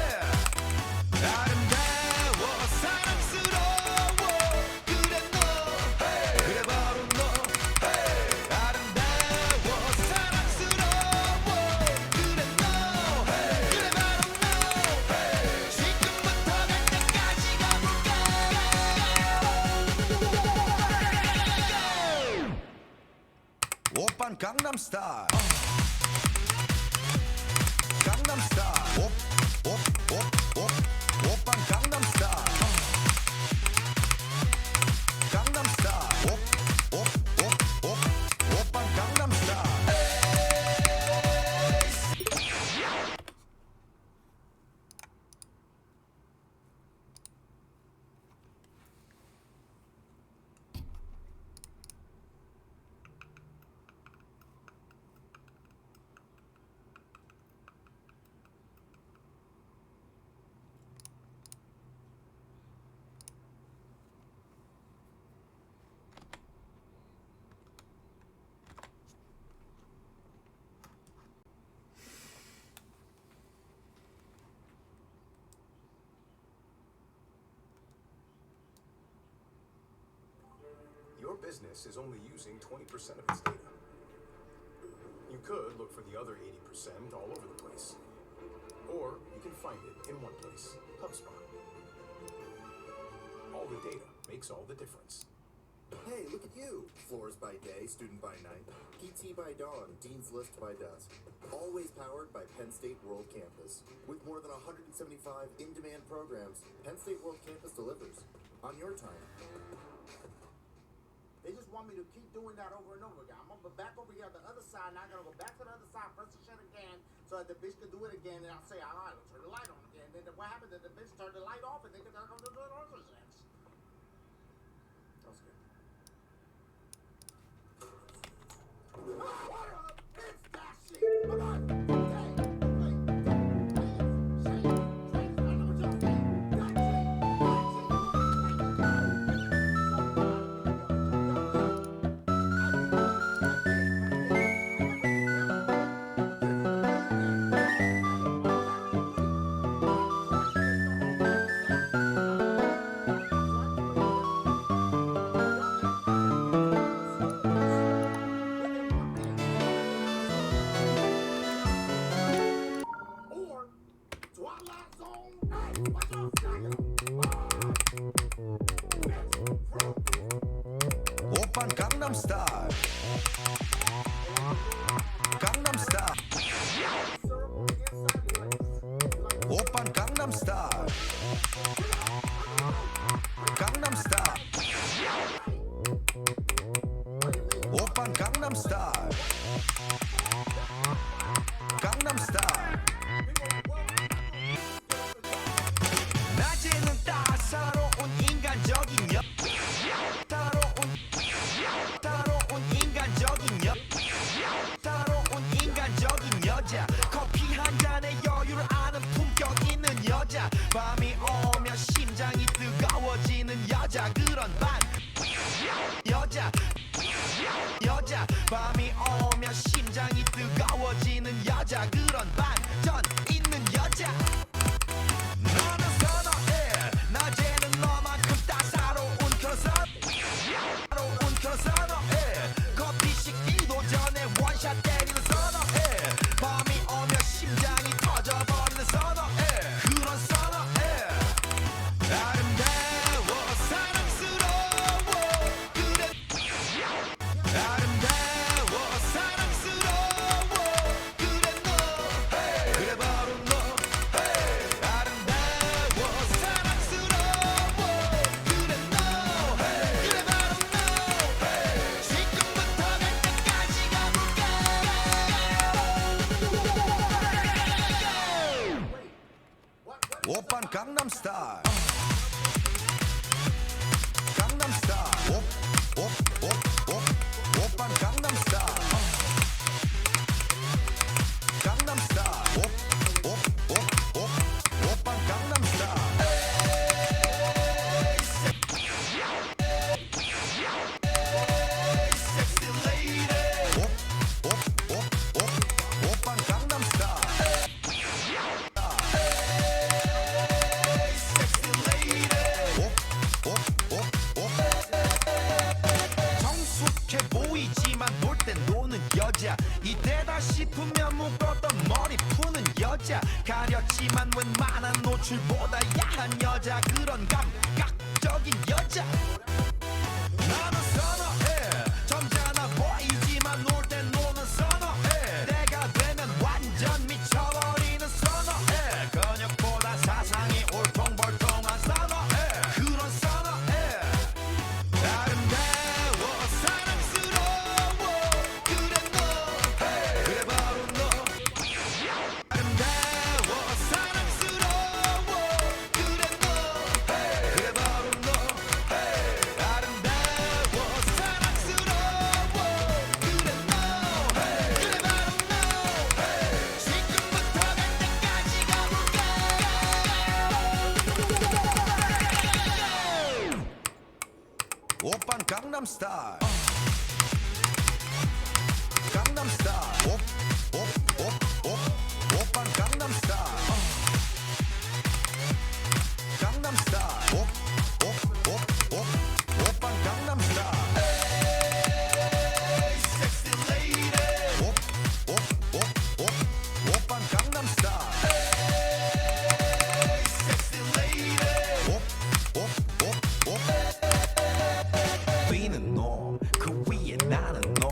아름다워 사랑스러워 그래 너 그래 바로 너 아름다워 사랑스러워 그래 너 그래 바로 너 지금부터 갈 때까지 가볼까 오빤 강남스타일 강남스타일 오빤 강남스타일 강남스타일 오빤 강남스타일 Your business is only using 20% of its data. You could look for the other 80% all over the place. Or you can find it in one place, HubSpot. All the data makes all the difference. Hey, look at you! Floors by day, student by night. PT by dawn, Dean's List by dusk. Always powered by Penn State World Campus. With more than 175 in-demand programs, Penn State World Campus delivers. on your time. They just want me to keep doing that over and over again. I'm gonna go back over here on the other side, and I gotta go back to the other side, press the shit again, so that the bitch can do it again, and I'll say, alright, I'll turn the light on again. Then what happens is the bitch turned the light off, and they can turn on the other shit. That was good. It's that shit! Come on! 오빤 강남 스타일 강남 스타일 오빤 강남 스타일 강남 스타일 오빤 강남 스타일 강남 스타일 낮에는 따사로운 인간적인 인간적인 여자 커피 한 잔에 여유를 아는 품격 있는 여자 밤이 오면 심장이 뜨거워지는 여자 그런 반 여자 밤이 오면 심장이 뜨거워지는 여자 그런 반전 있는 여자 너는 선호해 낮에는 너만큼 따사로운 그런 선호해 커피 식기도 전에 원샷 때리는 선호해 밤이 오면 심장이 터져버리는 선호해 그런 선호해 아름다워 사랑스러워 그래 아름다워 사랑스러워 그래 너 그래 바로 너 아름다워 사랑스러워 그래 너 그래 바로 너 지금부터 갈 때까지 가볼까 오빤 강남 스타일 강남 스타일 오빤 강남 스타일 강남 스타일 오빤 강남 스타일 섹시 레이디 오빤 강남 스타일 정숙해 보이지만 볼 땐 노는 여자 이때다 싶으면 묶었던 머리 푸는 여자 가렸지만 웬만한 노출보다 야한 여자 그런 감각적인 여자 나는 선호해 점잖아 보이지만 놀 땐 노는 선호해 때가 되면 완전 미쳐버리는 선호해 근육보다 사상이 울퉁불퉁한 선호해 그런 선호해 아름다워 사랑스러워 그래 너 그래 바로 너 아름다워 사랑스러워 그래 너 그래 바로 너 아름다워 사랑스러워 그래 너 그래 바로 너 지금부터 갈 때까지 가볼까 오빤 강남 스타일 강남 스타일 오빤 강남 스타일 강남 스타일 오빤 강남 스타일 섹시 레이디 오빤 강남 스타일 섹시 레이디 뛰는 놈 그 위에 나는 놈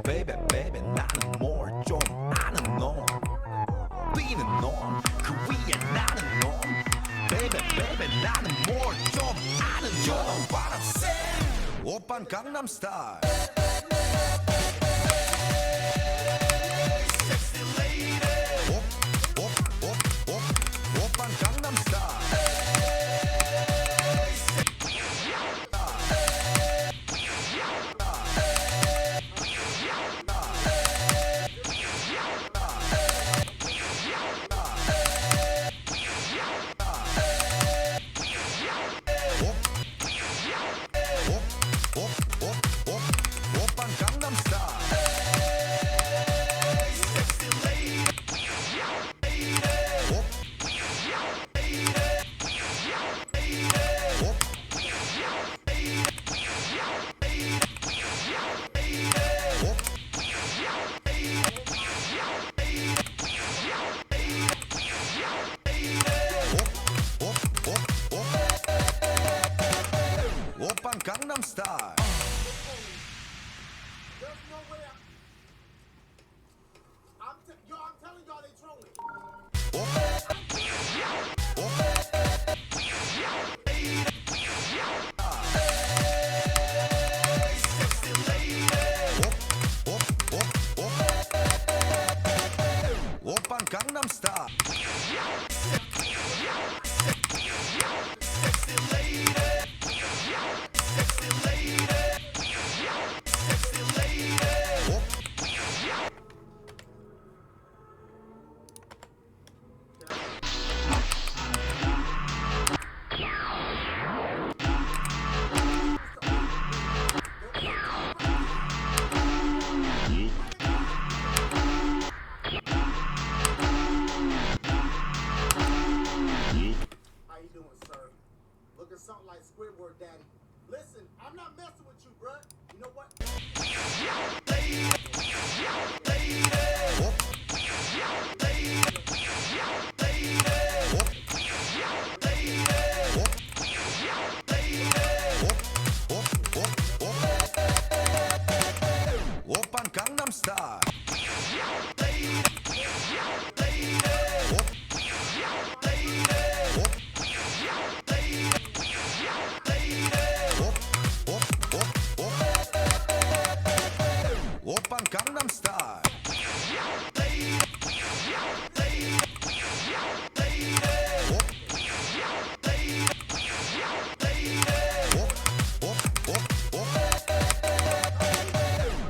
Baby baby 나는 뭘 좀 아는 놈 뛰는 놈 그 위에 나는 놈 Baby baby 나는 뭘 좀 아는 오빤 강남스타일 오빤 강남스타일 오빤 강남스타일 오빤 강남스타일 There's no way I'm telling y'all they trolling. 오빤 강남스타일 How you doing, sir? Looking something like Squidward, daddy. Listen, I'm not messing with you, bruh. You know what? 오빤 강남스타일 오빤 강남스타일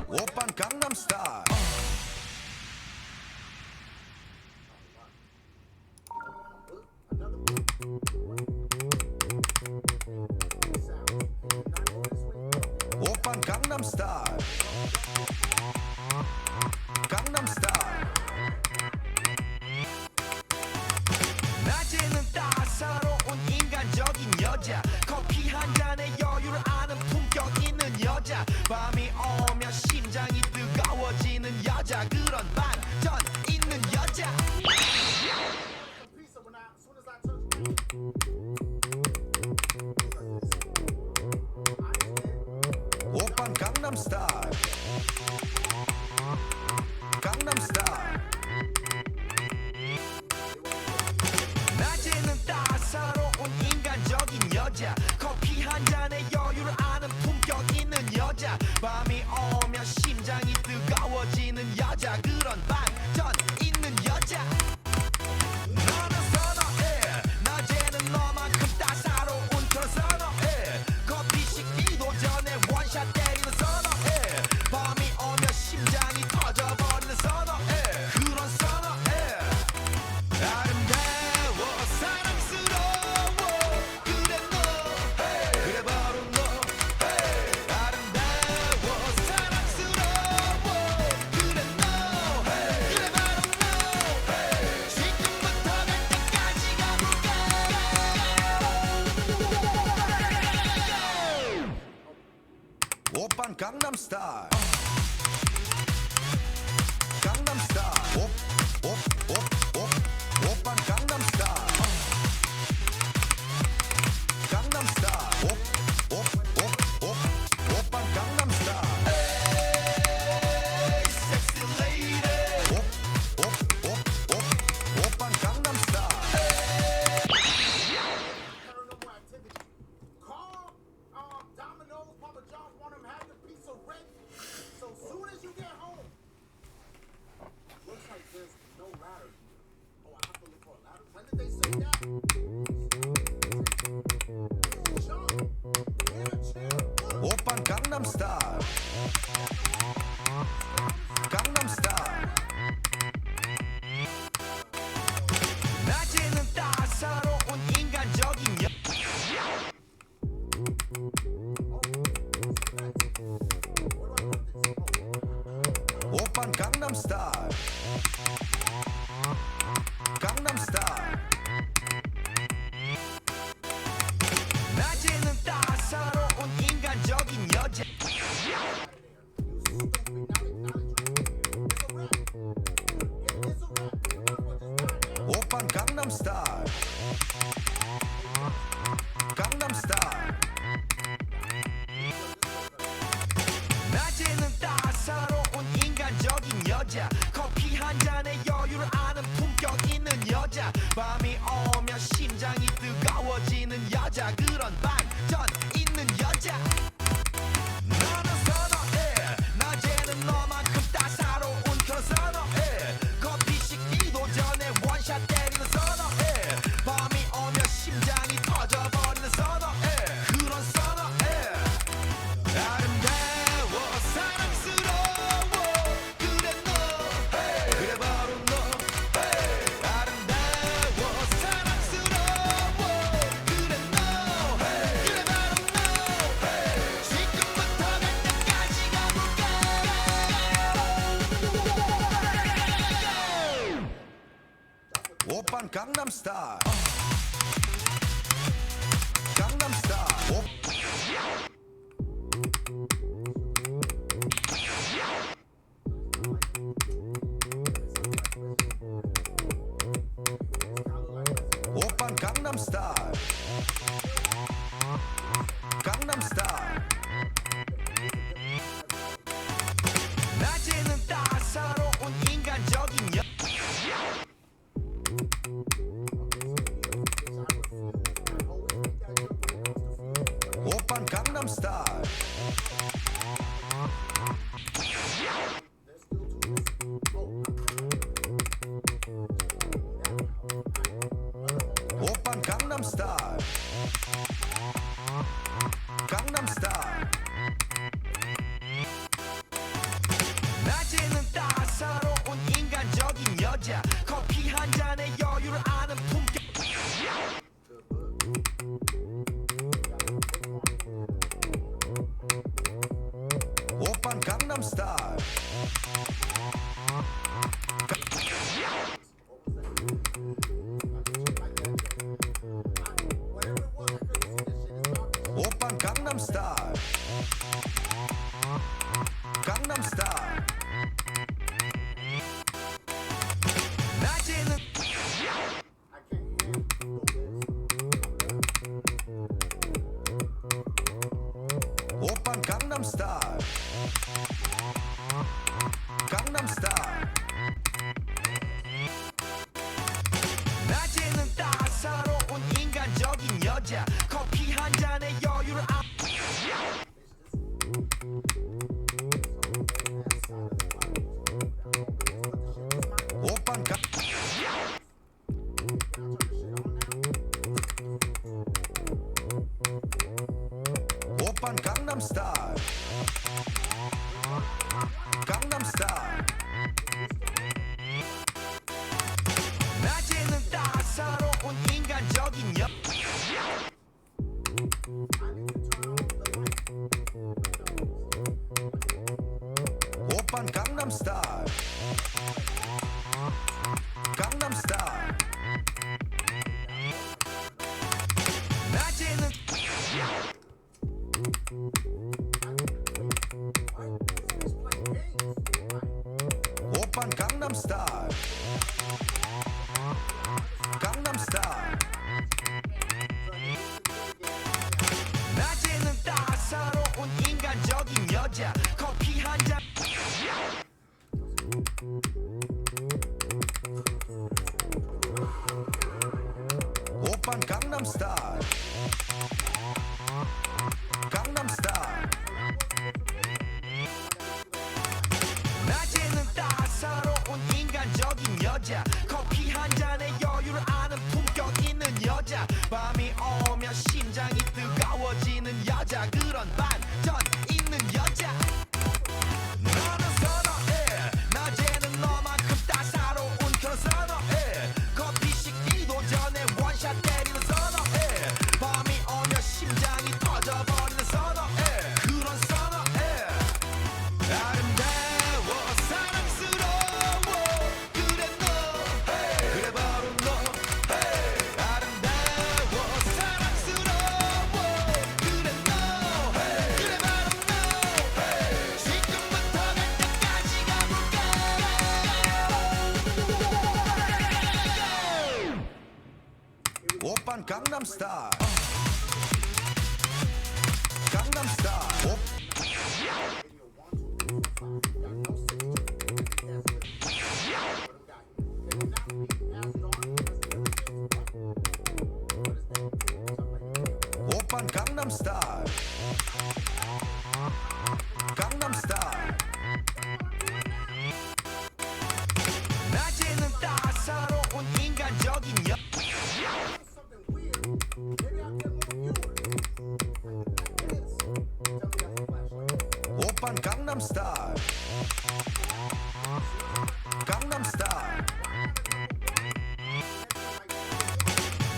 오빤 강남스타일 오빤 강남스타일 강남스타일 낮에는 따사로운 인간적인 여자 커피 한 잔에 여유를 아는 품격 있는 여자 밤이 오면 심장이 뜨거워지는 여자 그런 반전 있는 여자 Pizza when as soon as I touch 오빤 강남스타일 강남스타일 낮에는 따사로운 인간적인 여자 커피 한 잔에 여유를 아는 품격 있는 여자 밤이 오면 심장이 뜨거워지는 여자 그런 반전 있는 여자 너는 선호해 낮에는 너만큼 따사로운 그런 선호해 커피 식기도 전에 원샷 때리는 선호해 밤이 오면 심장이 터져버리는 선호해 그런 선호해 아름다워 사랑스러워 그래 너 그래 바로 너 아름다워 사랑스러워 그래 너 그래 바로 너 지금부터 갈 때까지 가볼까 오빤 강남스타일 강남스타일 오빤 강남스타일 강남스타일 오빤 강남스타일 섹시 레이디 오빤 강남스타일 paranormal activity. Call Domino's, Papa John's, Style. Gangnam Style. 낮에는 따사로운 인간적인 오빤 강남 스타일. 강남 스타일. 낮에는 따사로운 인간적인 여자. 오빤 강남 스타일. 강남 스타일. 낮에는 따사로운 인간적인 여자. 커피 한 잔에 여유를 아는 품격 있는 여자. 밤이 오면 심장이 뜨거워지는 여자. 그런 반전 있는 여자. 나는 선호해. 낮에는 너만큼 따사로운 그런 선호해. 커피 식기도 전에 원샷 때리는 선호해. 밤이 오면 심장이 터져버리는 선호해. 그런 선호해. 아름다워 사랑스러워 그래 너 그래 바로 너 아름다워 사랑스러워 그래 너 그래 바로 너 지금부터 갈 때까지 가볼까 오빤 강남 스타일 강남 스타일 오빤 강남 스타일 강남 스타일 낮에는 따사로운 인간적인 여 오빤 강남 스타일 오빤 강남 스타일 강남 스타일 낮에는 따사로운 인간적인 여자. 커피 한 잔에 여유를 아는 품격. 오빤 강남 스타일 오빤 강남 스타일 강남 스타일 낮에는 오빤 강남 스타일 강남 스타일 낮에는 따사로운 인간적인 여자. 커피 한 잔에 여유를 오빤 강 오빤 강남 스타일 강남 스타일 낮에는 따사로운 인간적인 여 오빤 강남 스타일 강남 스타일 낮에는 오빤 강남 스타일 강남 스타일 낮에는 따사로운 인간적인 여자. 커피 한 잔 오빤 강남 스타일 강남 스타일 낮에는 따사로운 인간적인 여자. 커피 한 잔에 여유를 아는 품격 있는 여자. 밤이 오면 심장이 뜨거워지는 여자. 그런 반전 있는 여자. 오빤 강남스타일 강남스타일 오빤 강남스타일 강남스타일 낮에는 따사로운 인간적인 여 오빤 강남스타일 강남스타일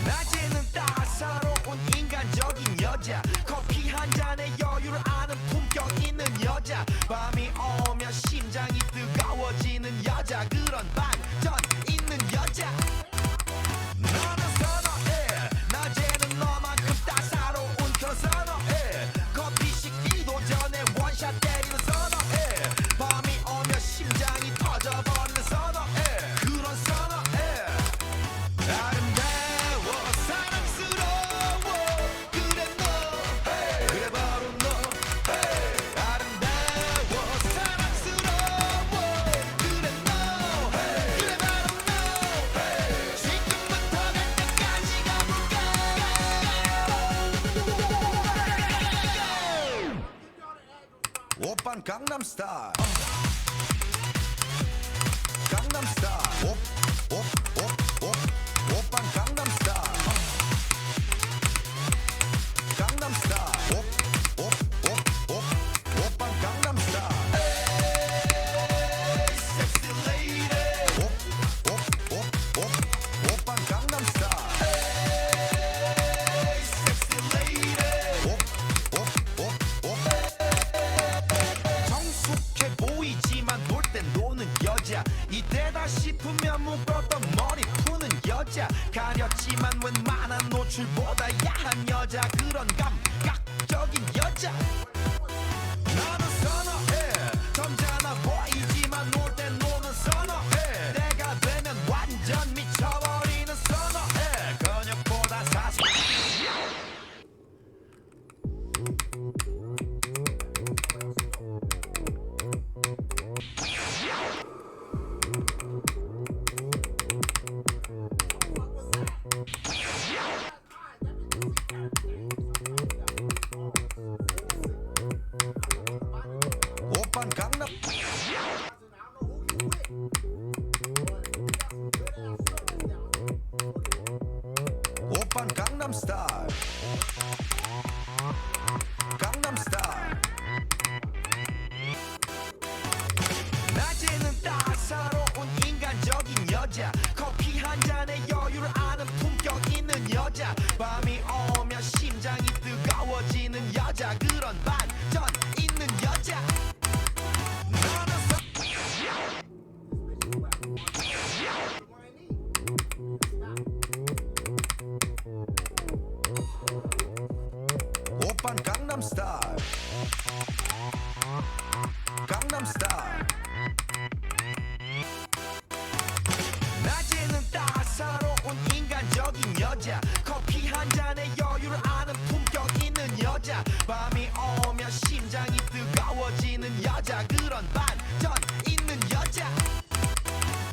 낮에는 따사로운 인간적인 여자 커피 한 잔에 여유를 아는 품격 있는 여자 밤이 오면 심장이 뜨거워지는 여자 그런 반전 있는 여자 너는 선호해 낮에는 너만큼 따사로운 그런 선호해 커피 식기도 전에 원샷 때리는 선호해 밤이 오면 심장이 터져버리는 선호해 그런 선호해 아름다워 사랑스러워 그래 너 그래 바로 너 아름다워 사랑스러워 그래 너 그래 바로 너 지금부터 갈 때까지 가볼까 오빤 강남스타일 강남스타일 오빤 강남스타일 강남스타일 오빤 강남스타일 에이 섹시 레이디 오빤 강남스타일 에이 섹시 레이디 성숙해 보이지만 놀 땐 노는 여자 이때다 싶으면 묶었던 머리 푸는 여자 가렸지만 웬만한 노출보다 야한 여자 그런 감각적인 여자 나는 선호해 점잖아 보이지만 놀 땐 노는 선호해 내가 되면 완전 미쳐버리는 선호해 근육보다 사실 오빤 강남 오빤 강남스타일 강남스타일 낮에는 따사로운 인간적인 여자 커피 한 잔에 여유를 아는 품격 있는 여자 밤이 오면 심장이 뜨거워지는 여자 그런 반전 있는 여자 너는 오빤 강남스타일 강남스타일 낮에는 따사로운 인간적인 여자 커피 한 잔에 여유를 아는 품격 있는 여자 밤이 오면 심장이 뜨거워지는 여자 그런 반전 있는 여자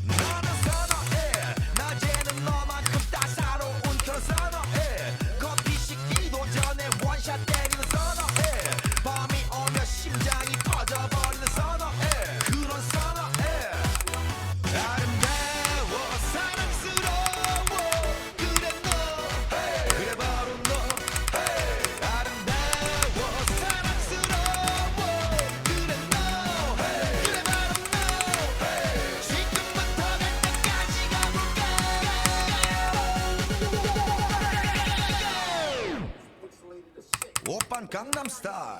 너는 선호해 낮에는 너만큼 따사로운 그런 선호해 커피 식기도 전에 원샷 때리는 선호해 밤이 오면 심장이 터져버리는 선호해 그런 선호해 아름다워 사랑스러워 그래 너 그래 바로 너 아름다워 사랑스러워 그래 너 그래 바로 너 지금부터 갈 때까지 가볼까 오빤 강남스타일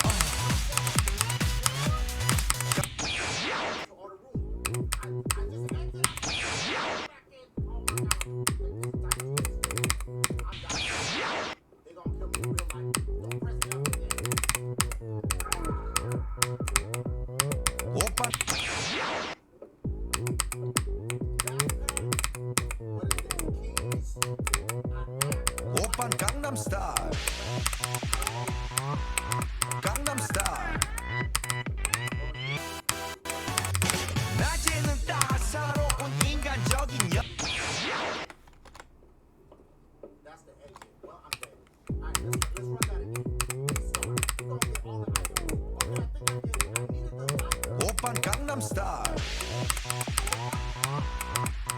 오빤 오빤 Style.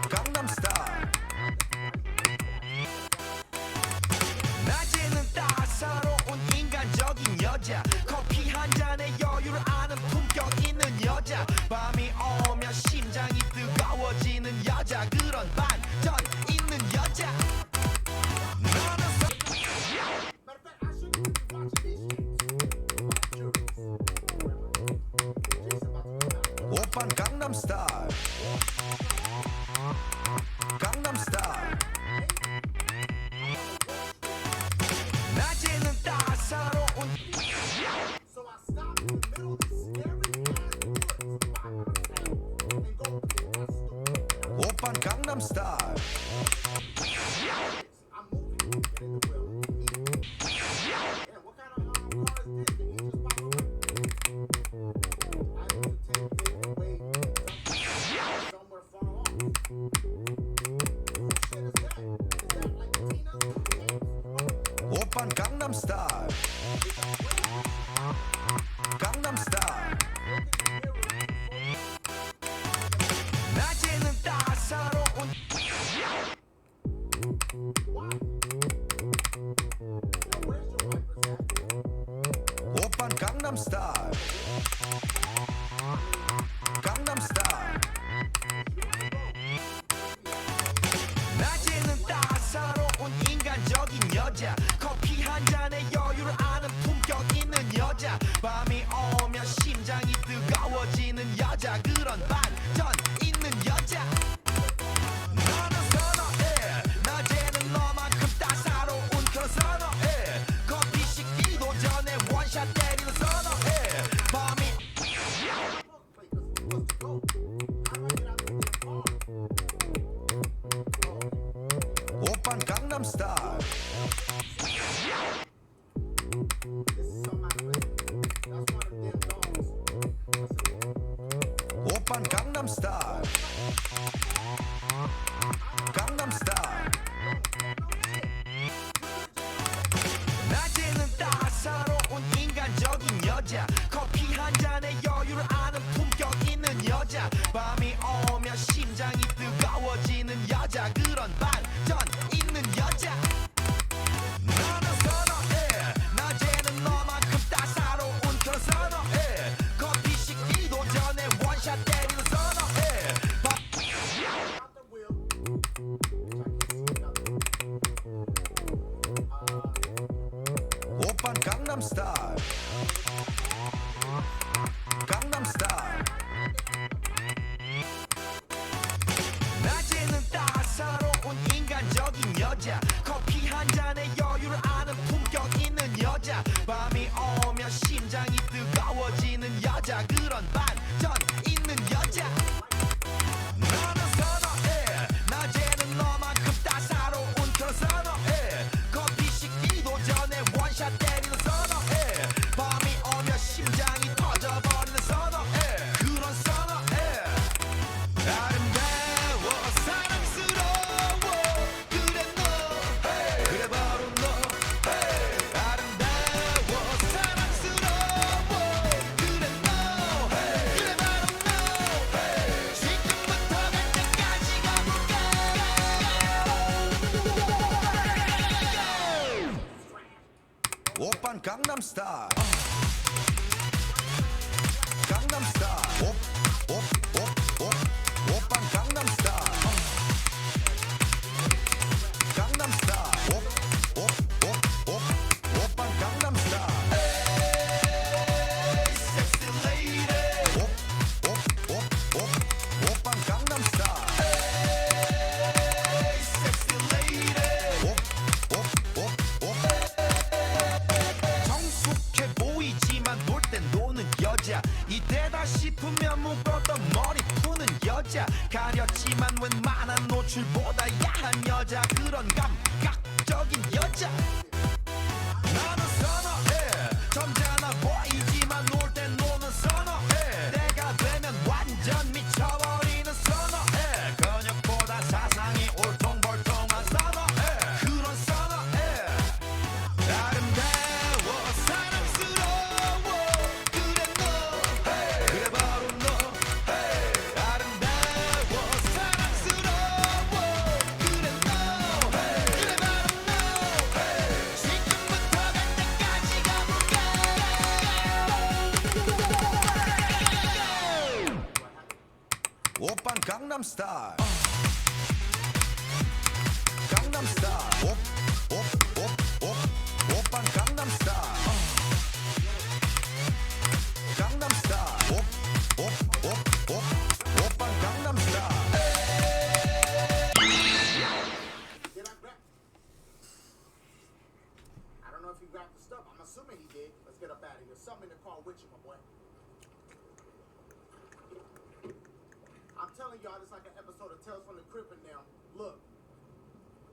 Gangnam Style. 낮에는 따사로운 인간적인 여자 커피 한 잔에 여유를 아는 품격 있는 여자 밤이 오면 심장이 뜨거워지는 여자 그런 반전 있는 여자 오빤 강남 스타일 강남 스타일 낮에는 따사로운 오빤 강남 스타일 오빤 강남 스타일 강남 스타일 낮에는 따사로운 오빤 강남 스타일 강남 스타일 낮에는 따사로운 인간적인 여자 커피 한 잔에 여유를 아는 품격 있는 여자 밤이 오면 심장이 뜨거워지는 여자 그런 반전 있는 여자 너는 선어해 낮에는 너만큼 따사로운 그런 선어해 커피 식기도 전에 원샷 때리는 선어해 밤이 오빤 강남 스타일 오빤 강남 스타일 강남 스타일 낮에는 따사로운 인간적인 여자 커피 한 잔에 여유를 아는 품격 있는 여자 밤이 오면 심장이 뜨거워지는 여자 그런 반전 있는 여자 너는 선어해 낮에는 너만큼 따사로운 그런 선어해 커피 식기도 전에 원샷 때리는 선어해 오빤 강남 스타일 강남 스타일 낮에는 따사로운 인간적인 여자 커피 한 잔에 여유를 아는 품격 있는 여자 밤이 오면 심장이 뜨거워지는 여자 그런 반전 있는 여자 너는 선어해 낮에는 너만큼 따사로운 그런 선어해 커피 식기도 전에 원샷 때리는 선어해 밤이 오면 심장이 터져버리는 선어해 그런 선어해 아름다워 사랑스러워 그래 너 그래 바로 너 아름다워 사랑스러워 그래 너 그래 바로 너 지금부터 갈 때까지 가볼까 오빤 강남 스타일 강남 스타일 오빤 강남 스타일 강남 스타일 오빤 강남 스타일 에이 섹시 레이디 오빤 강남 스타일 에이 섹시 레이디 성숙해 보이지만 놀 땐 노는 여자 이때다 싶으면 묶었던 머리 푸는 여자 가렸지만 웬만한 노출보다 야한 여자 그런 감각적인 여자 나는 선어해 점잖아 보이지만 놀 땐 노는 선어해 내가 되면 완전 미쳐버리는 선어해 근육보다 사상이 울퉁불퉁한 선어해 그런 선어해 아름다워 사랑스러워 그래 너 그래 바로 너 Gangnam Style. Gangnam Style. 오빤 Gangnam Style. Gangnam Style. 오빤 Gangnam Style. I don't know if he grabbed the stuff. I'm assuming he did. Let's get up out of here. Something in the car with you, my boy. I'm telling y'all, it's like an episode of Tales from the Crypt and them. Look.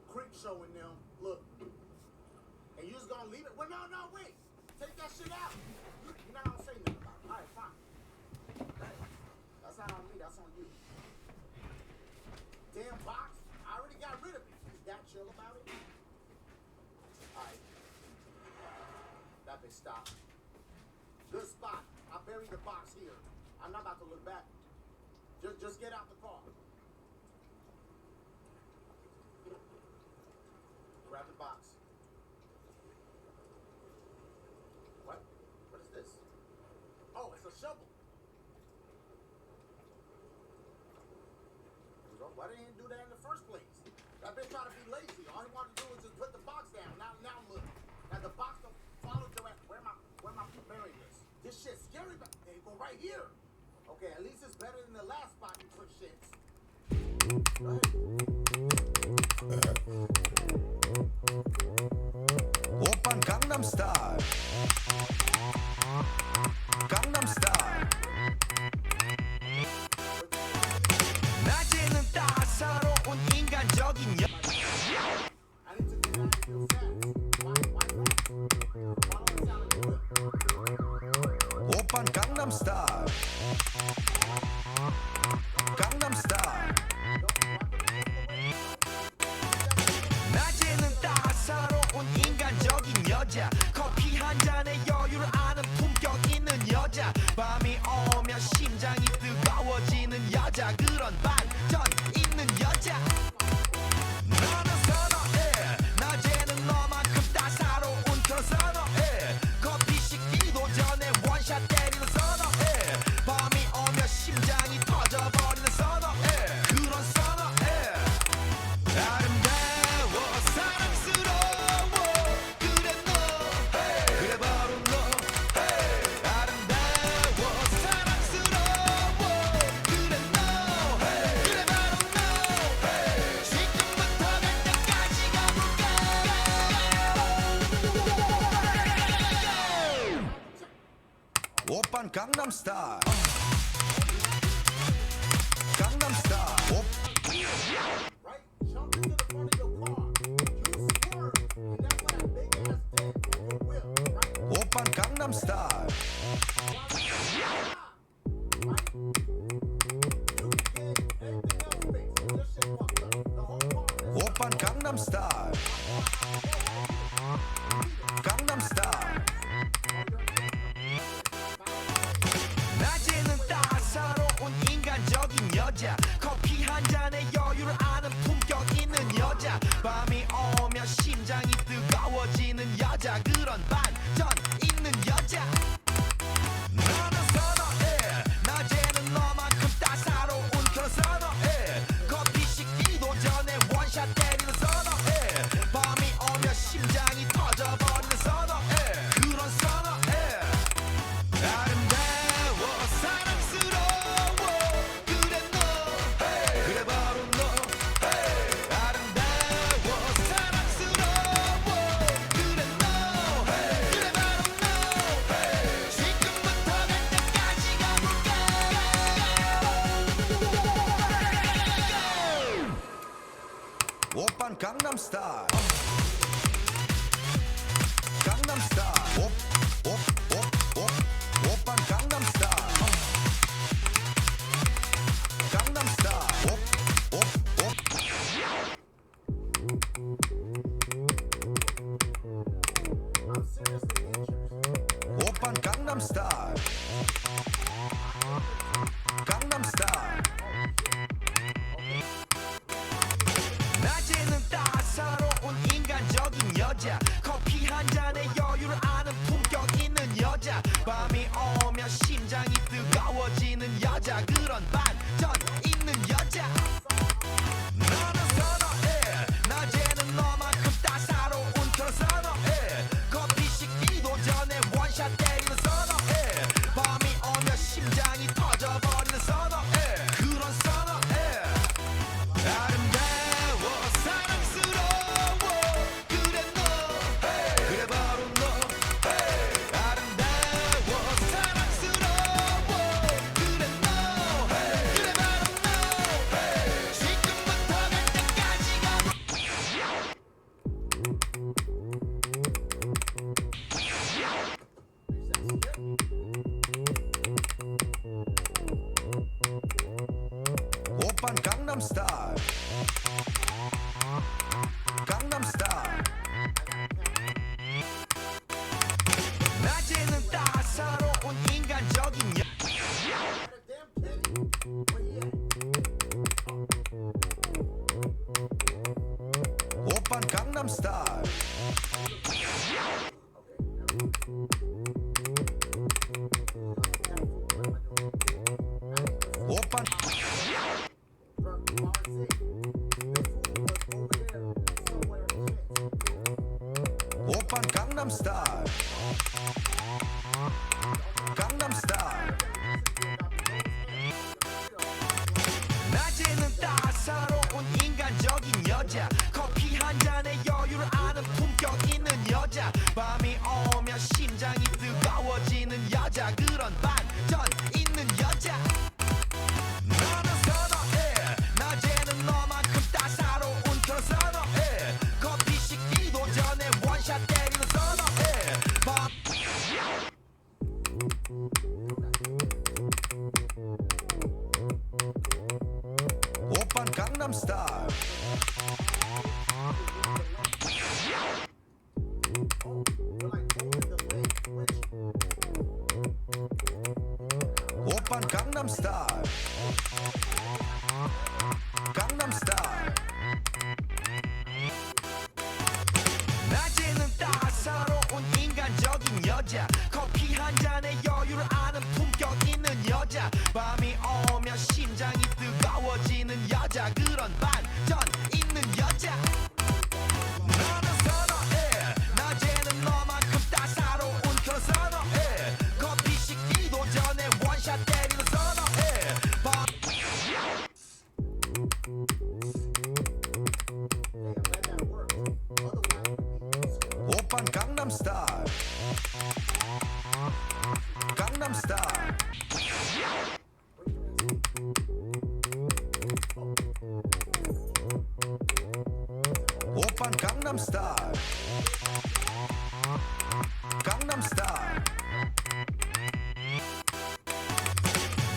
Creep showing them. Look. And you just gonna leave it? Well, no, wait. Take that shit out. You're not gonna say nothing about it. All right, fine. That's not on me. That's on you. Damn box. I already got rid of it. You that chill about it? All right. That bitch stop. Good spot. I buried the box here. I'm not about to look back. Just get out the car. Grab the box. What? What is this? Oh, it's a shovel. Why didn't he do that in the first place? That bitch trying to be lazy. All he wanted to do was just put the box down. Now look. Now the box don't follow direct. Where am I burying this? This shit's scary, but they go right here. Okay, at least it's better than the last spot you put shits. 오빤 Gangnam Style. Gangnam Style. 낮에는 따사로운 인간적인 오빤 Gangnam Style. Gangnam Style. 낮에는 따사로운 인간적인 여자 커피 한 잔에 여유를 아는 품격 있는 여자 밤이 오면 심장이 뜨거워지는 여자 그런 반전 있는 여자 너는 선호해 낮에는 너만큼 따사로운 그런 선호해 커피 식기도 전에 원샷 때리는 선호해 밤이 오면 심장이 터져버리는 선호해 그런 선호해 아름다워 사랑스러워 그래 너 그래 바로 너 아름다워 사랑스러워 그래 너 그래 바로 너 지금부터 갈 때까지 가볼까 오빤 Gangnam Style. Gangnam Style. 오빤 Gangnam Style. 오빤 Gangnam Style. Gangnam Style. 낮에는 따사로운 인간적인 여자 커피 한 잔에 여유를 아는 품격 있는 여자 밤이 오면 심장이 뜨거워지는 여자 그런 반전 있는 여자 너는 선호해 낮에는 너만큼 따사로운 그런 선호해 커피 식기도 전에 원샷 때리는 선호해 밤이 오면 심장이 터져버리는 선호해 그런 선호해 아름다워 사랑스러워 그래 너 그래 바로 너 아름다워 사랑스러워 그래 너 그래 바로 너 지금부터 갈 때까지 가볼까 오빤 Gangnam Style. Gangnam Style. 오빤 Gangnam Style. Gangnam Style. 오빤 Gangnam Style. Gangnam Style. 낮에는 따사로운 인간적인 여자 커피 한 잔에 여유를 아는 품격 있는 여자 밤이 오면 심장이 뜨거워지는 여자 그런 반전 있는 여자 오빤 강남스타일 강남스타일 낮에는 따사로운 인간적인 오빤 강남스타일 오빤 오빤 강남스타일 강남스타일 낮에는 따사로운 인간적인 여자 커피 한 잔에 여유를 아는 품격 있는 여자 밤이 오면 심장이 뜨거워지는 여자 그런 반전 있는 여자 너는 선호해 낮에는 너만큼 따사로운 그런 선호해 커피 식기도 전에 원샷 때리는 선호해 밤 오빤 강남스타일 오빤 강남스타일 강남스타일 낮에는 따사로운 인간적인 여자 커피 한 잔에 여유를 아는 품격 있는 여자 밤이 오면 심장이 뜨거워지는 여자 그런 반전 있는 여자 너는 선호해 낮에는 너만큼 따사로운 그런 선호해 커피 식기도 전에 원샷 때리는 선호해 밤 오빤 강남스타일 강남스타일 오빤 강남스타일 강남스타일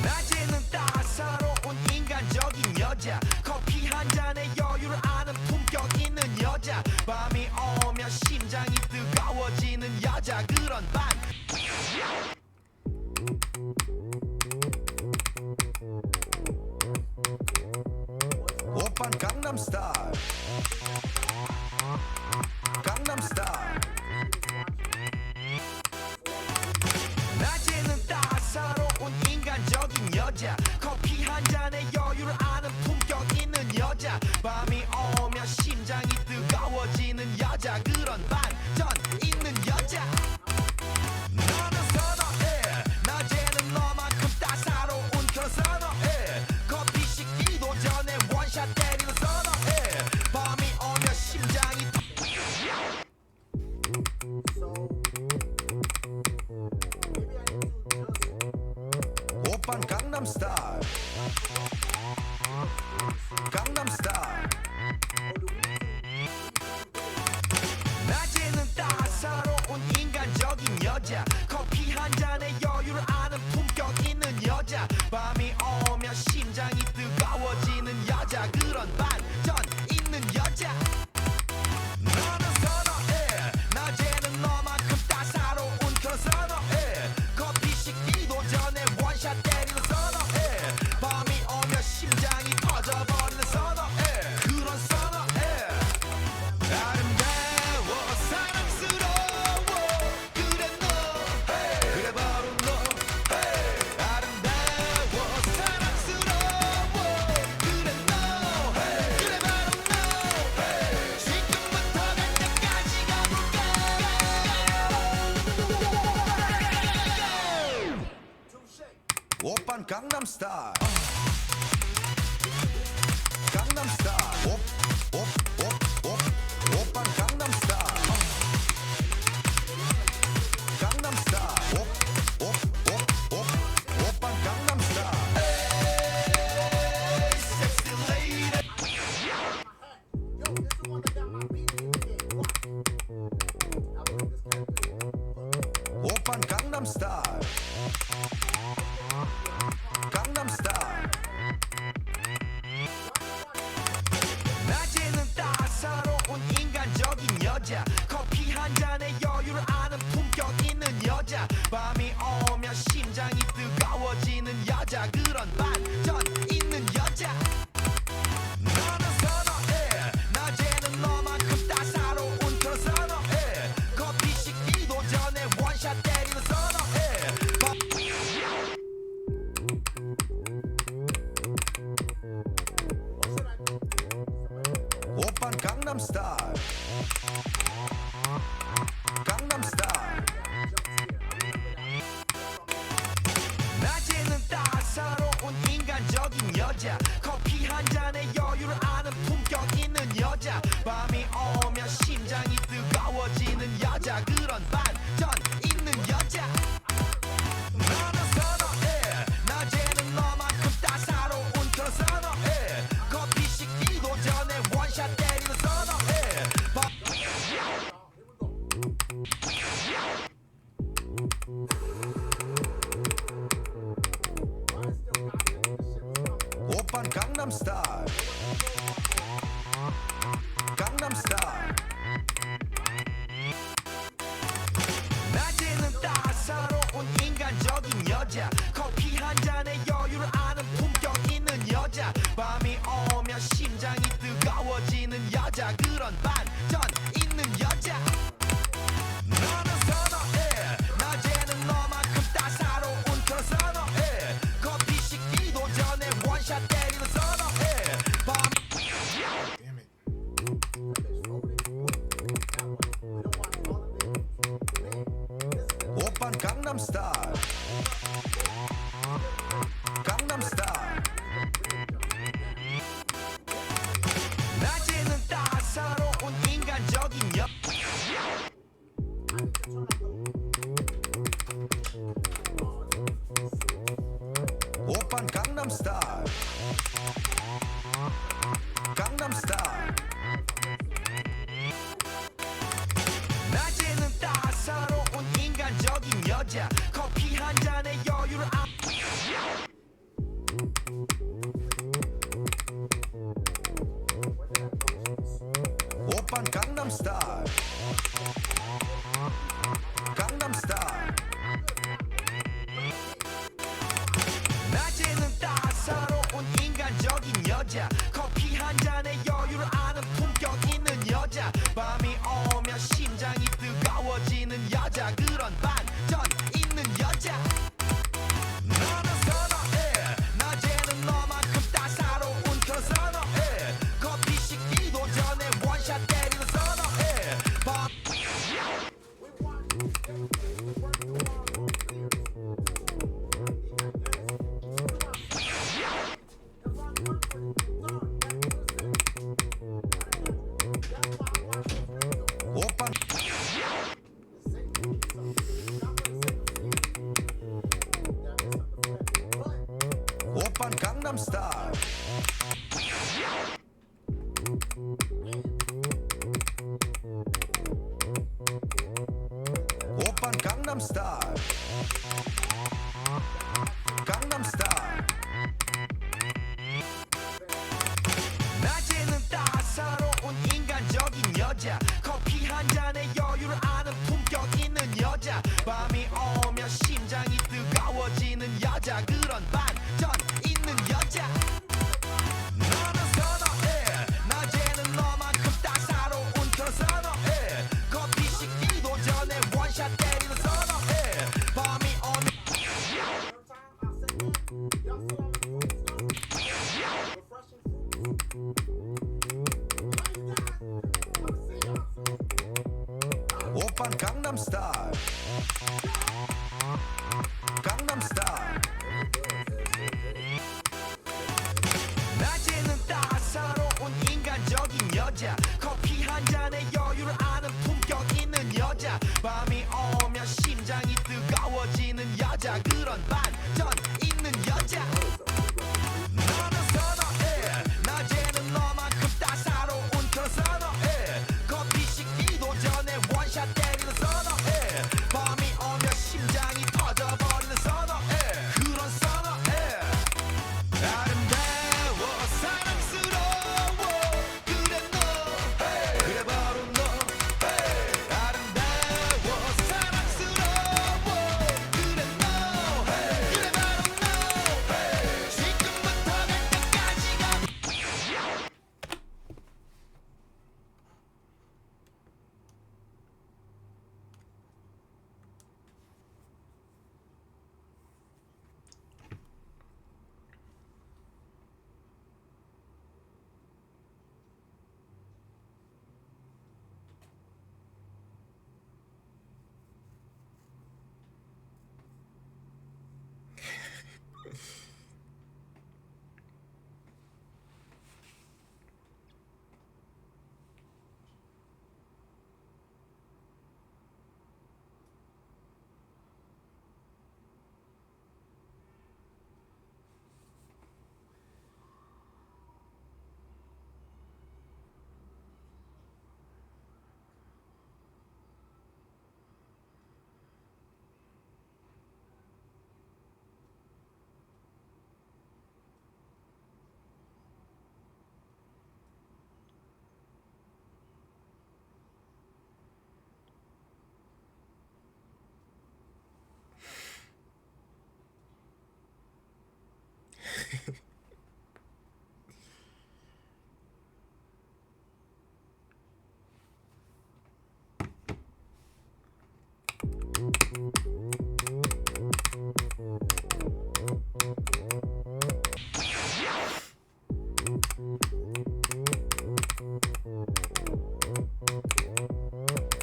낮에는 따사로운 인간적인 여자 커피 한 잔에 여유를 아는 품격 있는 여자 밤이 오면 심장이 뜨거워지는 여자 그런 반 오빤 강남스타일 강남스타일 낮에는 따사로운 인간적인 여자 커피 한 잔에 여유를 아는 품격 있는 여자 밤이 오면 심장이 뜨거워지는 여자 그런 반전 있는 여자 너는 선호해 낮에는 너만큼 따사로운 그런 선호해 커피 식기도 전에 원샷 때리는 선호해 밤이 오면 심장이 오빤 강남스타일 강남스타일 낮에는 따사로운 인간적인 여자 커피 한 잔에 여유를 아는 품격 있는 여자 밤이 오면 심장이 뜨거워지는 여자 그런 반전 있는 여자 너는 선호해 낮에는 너만큼 따사로운 그런 선호해 커피 식기도 전에 원샷 때리는 선호해 밤이 오면 심장이 터져버리는 선호해 그런 선호해 아름다워 사랑스러워 그래 너 그래 바로 너 아름다워 사랑스러워 그래 너 그래 바로 너 지금부터 갈 때까지 가볼까 오빤 강남스타일 강남스타일 오빤 강남스타일 강남스타일 오빤 강남스타일 에이 섹시 레이디 오빤 강남스타일 강남스타일 낮에는 따사로운 인간적인 여자 커피 한 잔에 여유를 아는 품격 있는 여자 밤이 오면 심장이 뜨거워지는 여자 그런 반전 있는 여자 너는 선호해 낮에는 너만큼 따사로운 그런 선호해 커피 식기도 전에 원샷 때리는 선호해 오빤 강남스타일 강남스타일 낮에는 따사로운 인간적인 여자 커피 한 잔에 여유를 아는 품격 있는 여자 밤이 오면 심장이 뜨거워지는 여자 그런 반전 있는 여자 너는 선호해 낮에는 너만큼 따사로운 그런 선호해 커피 식기도 전에 원샷 때리는 선호해 오빤 강남스타일 강남스타일 낮에는 따사로운 인간적인 여자 커피 한 잔에 여유를 아는 품격 있는 여자 밤이 오면 심장이 뜨거워지는 여자 그런 반전 있는 여자 너는 선호해 낮에는 너만큼 따사로운 그런 선호해 커피 식기도 전에 원샷 때리는 선호해 오빤 강남스타일 강남스타일 낮에는 따사로운 인간적인 여 오빤 강남스타일 강남스타일 낮에는 따사로운 인간적인 여자 커피 한 잔에 여유를 오빤 강남스타일 강남스타일 낮에는 따사로운 인간적인 여자 커피 한 잔에 여유를 아는 품격 있는 여자 밤이 오면 심장이 뜨거워지는 여자 그런 반전 있는 여자 너는 선호해 낮에는 너만큼 따사로운 그런 선호해 커피 식기도 전에 원샷 때리는 선호해 오빤 오빤 강남스타일 오빤 강남스타일 강남스타일 낮에는 따사로운 인간적인 여자 커피 한 잔에 여유를 아는 품격 있는 여자 밤이 오면 심장이 뜨거워지는 여자 그런 반전 있는 여자 너는 선호해 낮에는 너만큼 따사로운 그런 선호해 커피 식기도 전에 원샷 때리는 선호해 밤이 오면 오빤 강남스타일 강남스타일 낮에는 따사로운 인간적인 여자 커피 한 잔에 여유를 아는 품격 있는 여자 밤이 오면 심장이 뜨거워지는 여자 그런 반전 있는 여자 너는 선호해 낮에는 너만큼 따사로운 그런 선호해 커피 식기도 전에 원샷 때리는 선호해 밤이 오면 심장이 터져버리는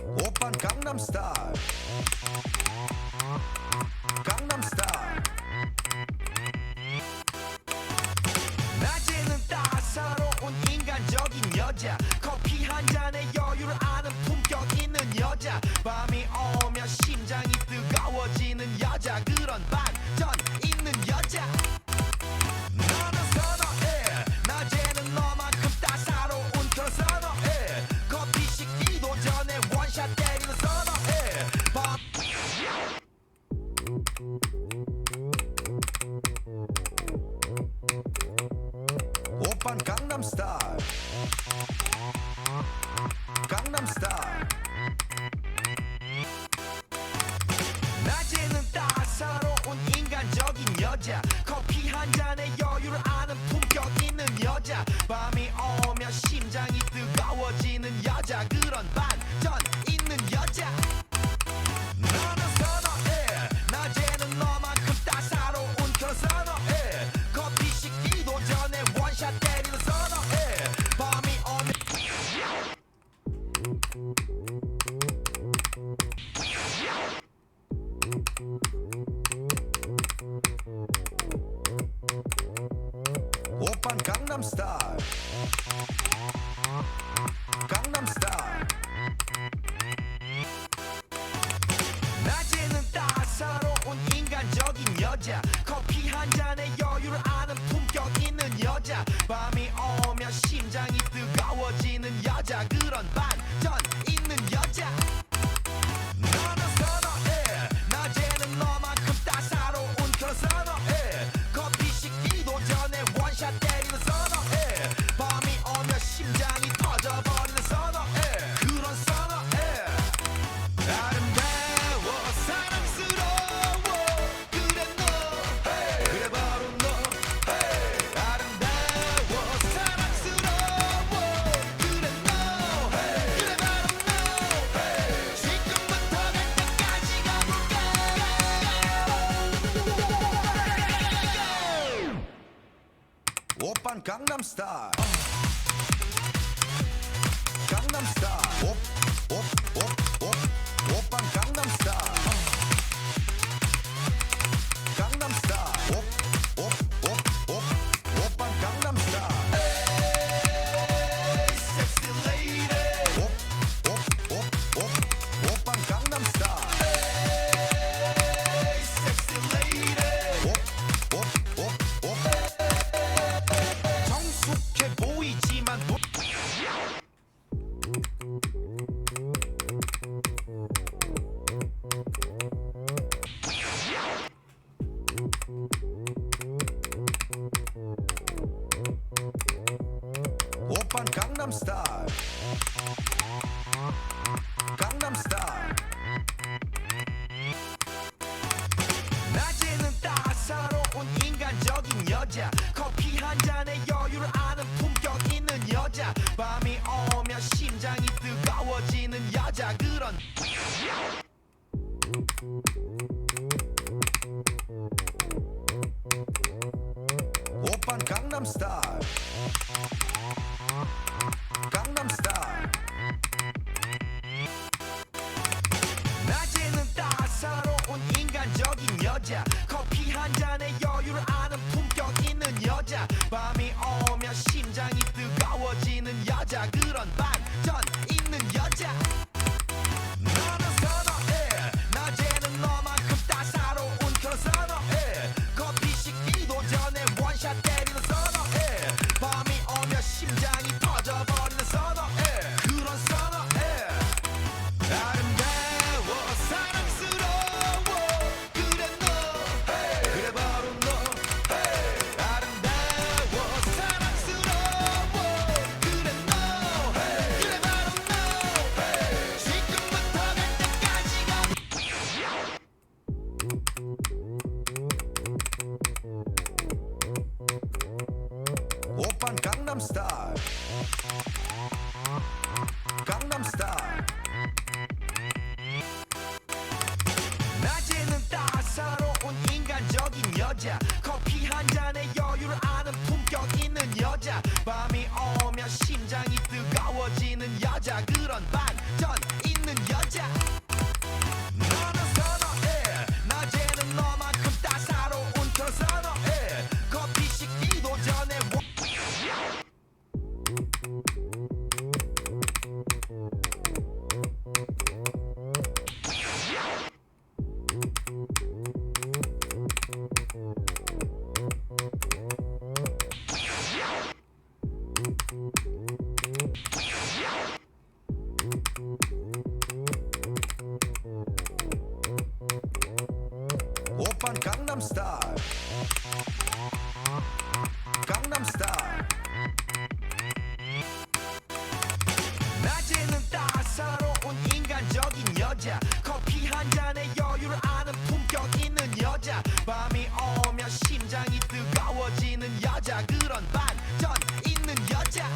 오빤 강남스타일 강남스타일 낮에는 따사로운 인간적인 여자 커피 한 잔에 여유를 아는 품격 있는 여자 밤이 오면 심장이 뜨거워지는 여자 그런 반전 있는 여자 너는 선호해 낮에는 너만큼 따사로운 그런 선호해 커피 식기도 전에 원샷 때리는 선호해 밤 오빤 강남스타일 강남스타일 낮에는 따사로운 인간적인 여자 커피 한 잔에 여유를 아는 품격 있는 여자 밤이 오면 심장이 뜨거워지는 여자 그런 반전 있는 여자 너는 선호해 낮에는 너만큼 따사로운 그런 선호해 커피 식기도 전에 원샷 때리는 선호해 밤이 오면 오빤 강남스타일 강남스타일 낮에는 따사로운 인간적인 여자 커피 한 잔에 여유를 아는 품격 있는 여자 밤이 오면 심장이 뜨거워지는 여자 그런 반전 있는 여자 너는 선호해 낮에는 너만큼 따사로운 그런 선호해 커피 식기도 전에 원샷 때리는 선호해 밤이 오면 심장이 터져버리는 선호해 그런 선호해 아름다워 사랑스러워 그래 너 그래 바로 너 아름다워 사랑스러워 그래 너 그래 바로 너 지금부터 갈 때까지 가볼까 오빤 강남스타일 강남스타일 오빤 강남스타일 강남스타일 오빤 강남스타일 에이 섹시 레이디 오빤 강남스타일 에이 섹시 레이디 성숙해 보이지만 오빤 강남스타일 강남스타일 낮에는 따사로운 인간적인 여자 커피 한 잔에 여유를 아는 품격 있는 여자 밤이 오면 심장이 뜨거워지는 여자 그런 오빤 강남스타일 강남스타일 낮에는 따사로운 인간적인 여자 커피 한 잔에 여유를 아는 품격 있는 여자 밤이 오면 심장이 뜨거워지는 여자 그런 반전 있는 여자 너는 선호해 낮에는 너만큼 따사로운 그런 선호해 커피 식기도 전에 원샷 때리는 선호해 여자 커피 한 잔에 여유를 아는 품격 있는 여자 밤이 오면 심장이 뜨거워지는 여자 그런 반전 있는 여자 너는 선호해 낮에는 너만큼 따사로운 그런 선호해 커피 식기도 전에 오빤 강남 스타일 강남 스타일 낮에는 따사로운 인간적인 여자 커피 한 잔에 여유를 아는 품격 있는 여자 밤이 오면 심장이 뜨거워지는 여자 그런 반전 있는 여자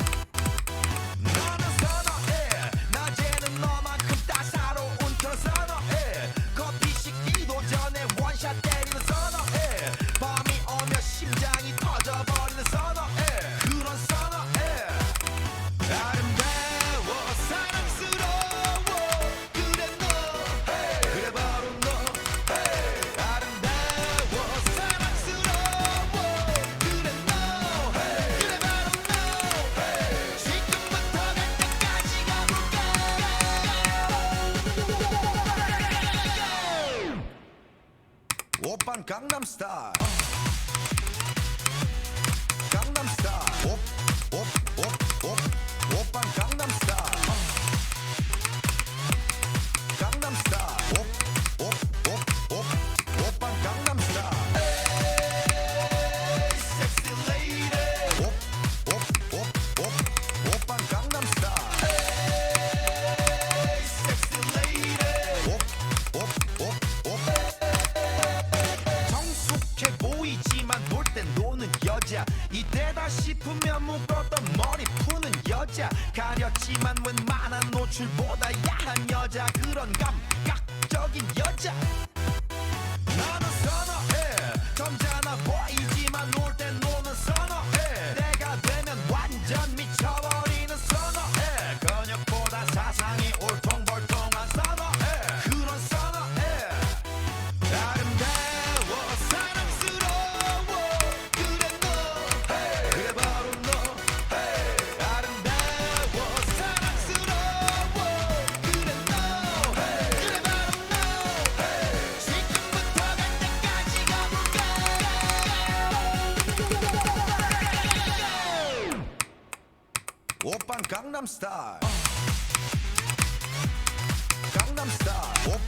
너는 선호해 낮에는 너만큼 따사로운 그런 선호해 커피 식기도 전에 원샷 때리는 선호해 밤이 오면 심장이 터져버리는 선호해 그런 선호해 아름다워 사랑스러워 그래 너 그래 바로 너 아름다워 사랑스러워 그래 너 그래 바로 너 지금부터 갈 때까지 가볼까 오빤 강남 스타일 강남 스타일 오빤 강남 스타일 강남 스타일 오빤 강남 스타일 에이 섹시 레이디 오빤 강남 스타일 에이 섹시 레이디 성숙해 보이지만 놀 땐 노는 여자 이때다 싶으면 묶었던 머리 푸는 여자 가렸지만 웬만한 노출보다 야한 여자 그런 감각적인 여자 나는 선호해 점잖아 보이지만 놀 땐 노는 선호해 내가 되면 완전 미쳐버리는 선호해 근육보다 사상이 울퉁불퉁한 선호해 그런 선호해 아름다워 사랑스러워 그래 너 그래 바로 너 아름다워 사랑스러워 그래 너 그래 바로 너 지금부터 갈 때까지 가볼까 오빤 강남 스타일 강남 스타일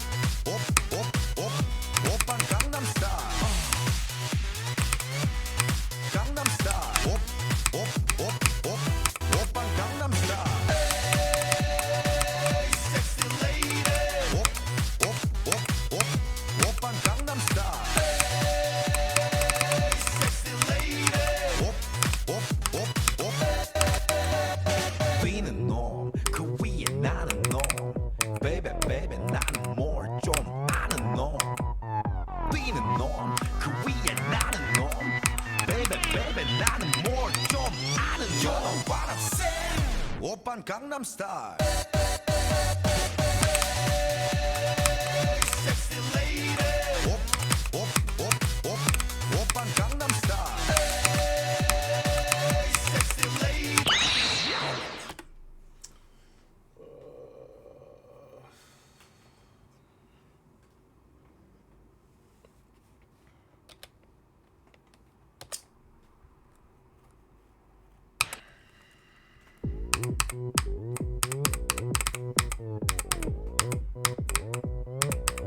오빤 강남 스타일 강남 스타일 오빤 강남 스타일 에이 섹시 레이디 오빤 강남 스타일 에이 섹시 레이디 뛰는 놈 그 위에 나는 놈 Baby baby 나는 뭘 좀 아는 놈 뛰는 놈 그 위에 나는 놈 Baby baby 나는 뭘 좀 아는 놈 You know what I'm saying 오빤 강남 스타일 Sexy lady 오빤 강남 스타일 Sexy lady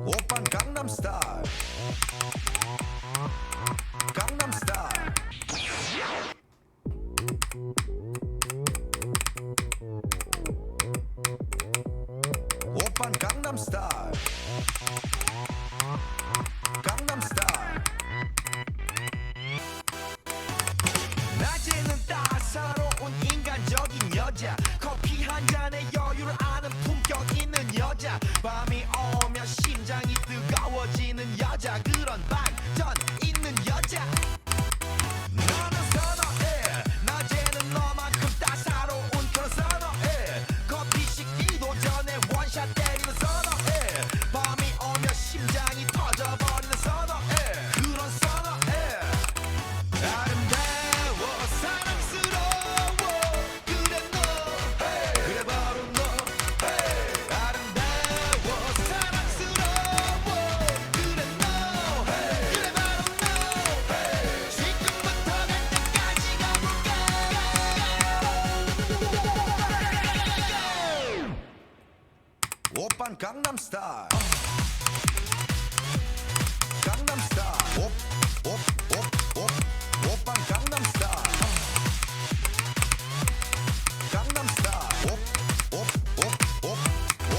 오빤 강남 스타일 강남 스타일 오빤 강남 스타일 강남 스타일 낮에는 따사로운 인간적인 여자 커피 한 Gangnam Style. Gangnam Style. Op, op, op, op. Oppan Gangnam Style. Gangnam Style. Op, op, op, op.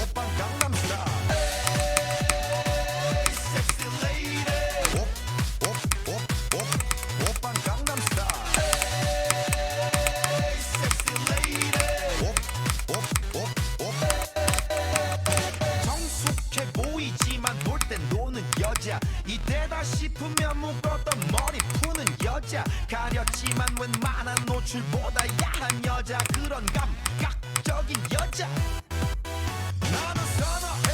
Oppan Gangnam Style. Hey, sexy lady. Op, op, op, op. Oppan Gangnam Style. Hey, sexy lady. Op, op, op, op. 성숙해 보이지만 놀 땐 노는 여자. 이때다 싶으면 묶었던 머리 푸는 여자. 가렸지만 웬만한 노출보다 야한 여자. 그런 감각적인 여자 나는 선호해.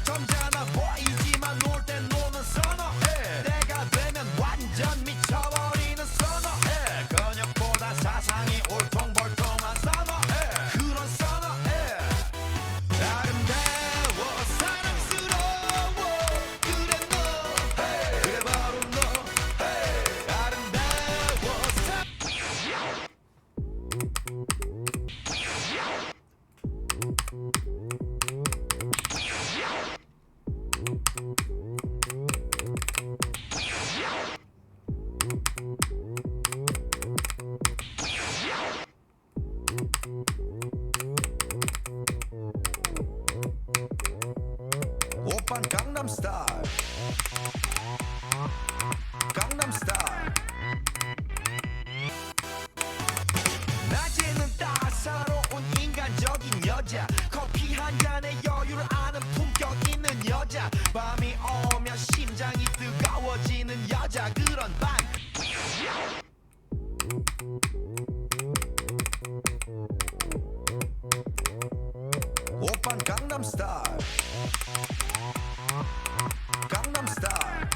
점잖아 보이지만 놀 땐 노는 선호해. 때가 되면 완전 미쳐버리는 선호해. 근육보다 사상이 울퉁불퉁한 선호해. 그런 선호해. 아름다워 사랑스러워 그래 너 hey. 그래 바로 너 hey. 아름다워 오빤 강남 스타일. 강남 스타일. 낮에는 따사로운 인간적인 여자. 커피 한 잔에 여유를 아는 품격 있는 여자. 밤이 오면 심장이 뜨거워지는 여자. 그런 반 오빤 강남 스타일. 강남 스타일.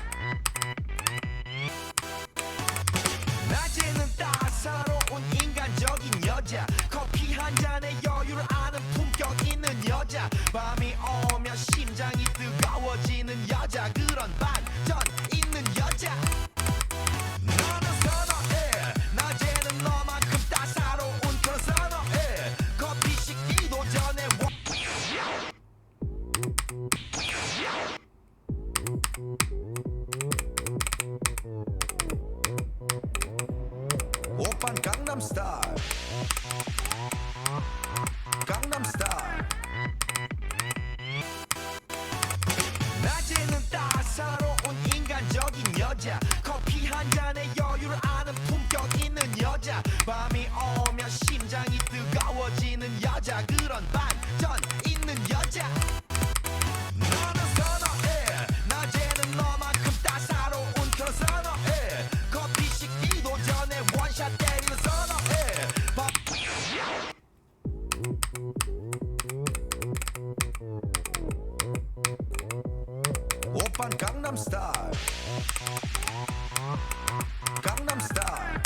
낮에는 따사로운 인간적인 여자. 커피 한 잔에 여유를 아는 품격 있는 여자. 밤이 오면 심장이 뜨거워지는 여자. 그런 반전 있는 여자 나는 선호해. 낮에는 너만큼 따사로운 그런 선호해. 커피 식기도 전에 오빤 강남 스타일. 강남 스타일. 낮에는 따사로운 인간적인 여자. 커피 한 잔에 여유를 아는 품격 있는 여자. 밤이 오면 심장이 뜨거워지는 여자. 그런 반전 있는 여자 나는 선호해. 낮에는 너만큼 따사로운 그런 선호해. 커피 식기도 전에 원샷 때리는 선호해. 오빤 강남 스타일. 강남 스타일.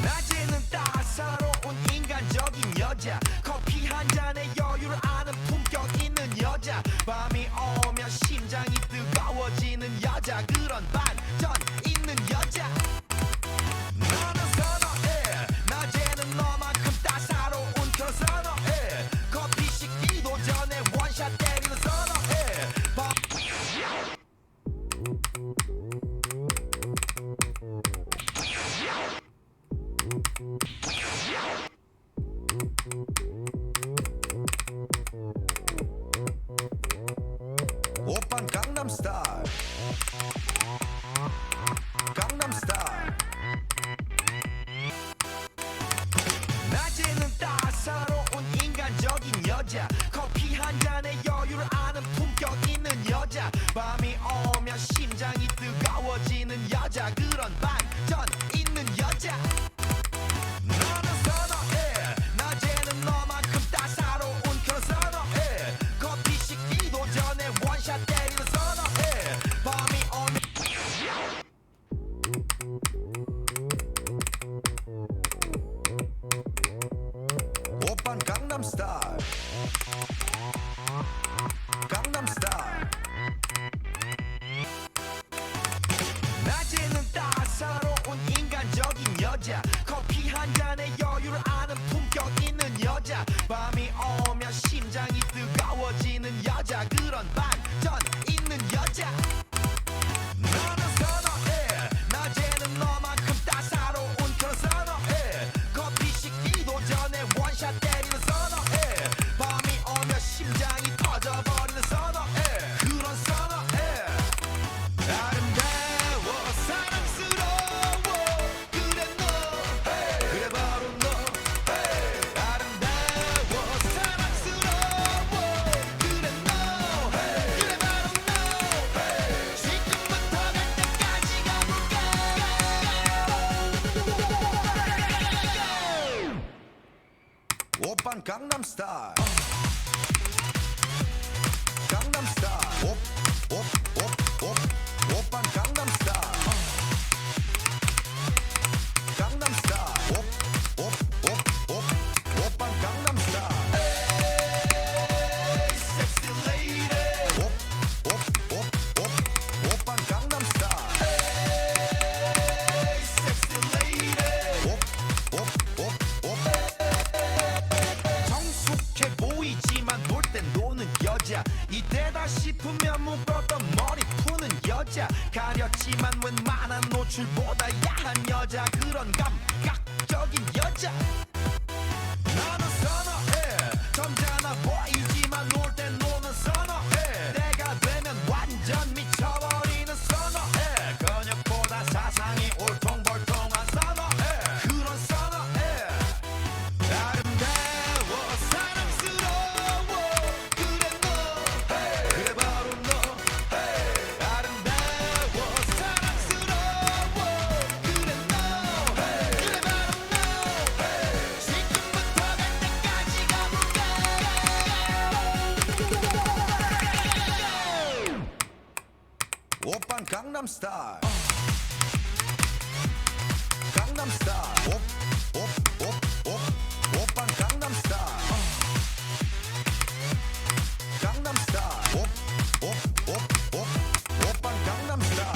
낮에는 따사로운 인간적인 여자. 커피 한 잔에 여유를 아는 품격 있는 여자. 밤이 오면 심장이 뜨거워지는 여자. 그런 반전 있는 여자 나는 선호해. 낮에는 너만큼 따사로운 그런 선호해. 커피 식기도 전에 원샷 때리는 선호해. 오빤 강남 스타일. 강남 스타일. 낮에는 따사로운 인간적인 여자. 커피 한 잔에 여유를 아는 품격 있는 여자. 밤이 오면 심장이 뜨거워지는 여자. 그런 반전 있는 여자 나는 선호해. 낮에는 너만큼 따사로운 그런 선호해. 커피 식기도 전에 원샷 때리는 선호해. 밤이 오면 오빤 강남 스타일. 강남 스타일. 낮에는 따사로운 인간적인 여자. 커피 한 잔에 여유를 아는 품격 있는 여자. 밤이 오면 강남 스타일 강남 스타일 오빤 강남 스타일 강남 스타일 오빤 강남 스타일 에이 섹시 레이디 오빤 강남 스타일 에이 섹시 레이디 성숙해 보이지만 놀 땐 노는 여자 이때다 싶으면 묶었던 머리 푸는 여자 가렸지만 웬만한 노출보다 야한 여자 그런 감각적인 여자 나는 선어해 점잖아 보이지만 놀 땐 노는 선어해 내가 되면 완전 미쳐버리는 선어해 근육보다 사상이 울퉁불퉁한 선어해 그런 선어해 아름다워 사랑스러워 그래 너 그래 바로 너 아름다워 사랑스러워 그래 너 그래 바로 너 지금부터 갈 때까지 가볼까 오빤 강남 스타일 강남 스타일 오빤 강남 스타일 강남 스타일 오빤 강남 스타일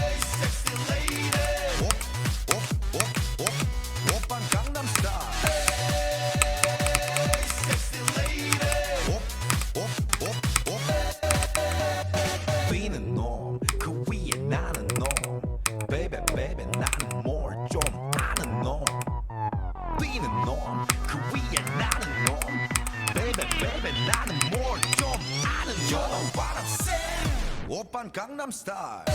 에이 섹시 레이디 오빤 강남 스타일 에이 섹시 레이디 뛰는 놈 그 위에 나는 놈 Baby baby 나는 뭘 좀 아는 놈 뛰는 놈 그 위에 나는 놈 Baby baby 나는 뭘 좀 아는 놈 You know what I'm saying 오빤 강남 스타일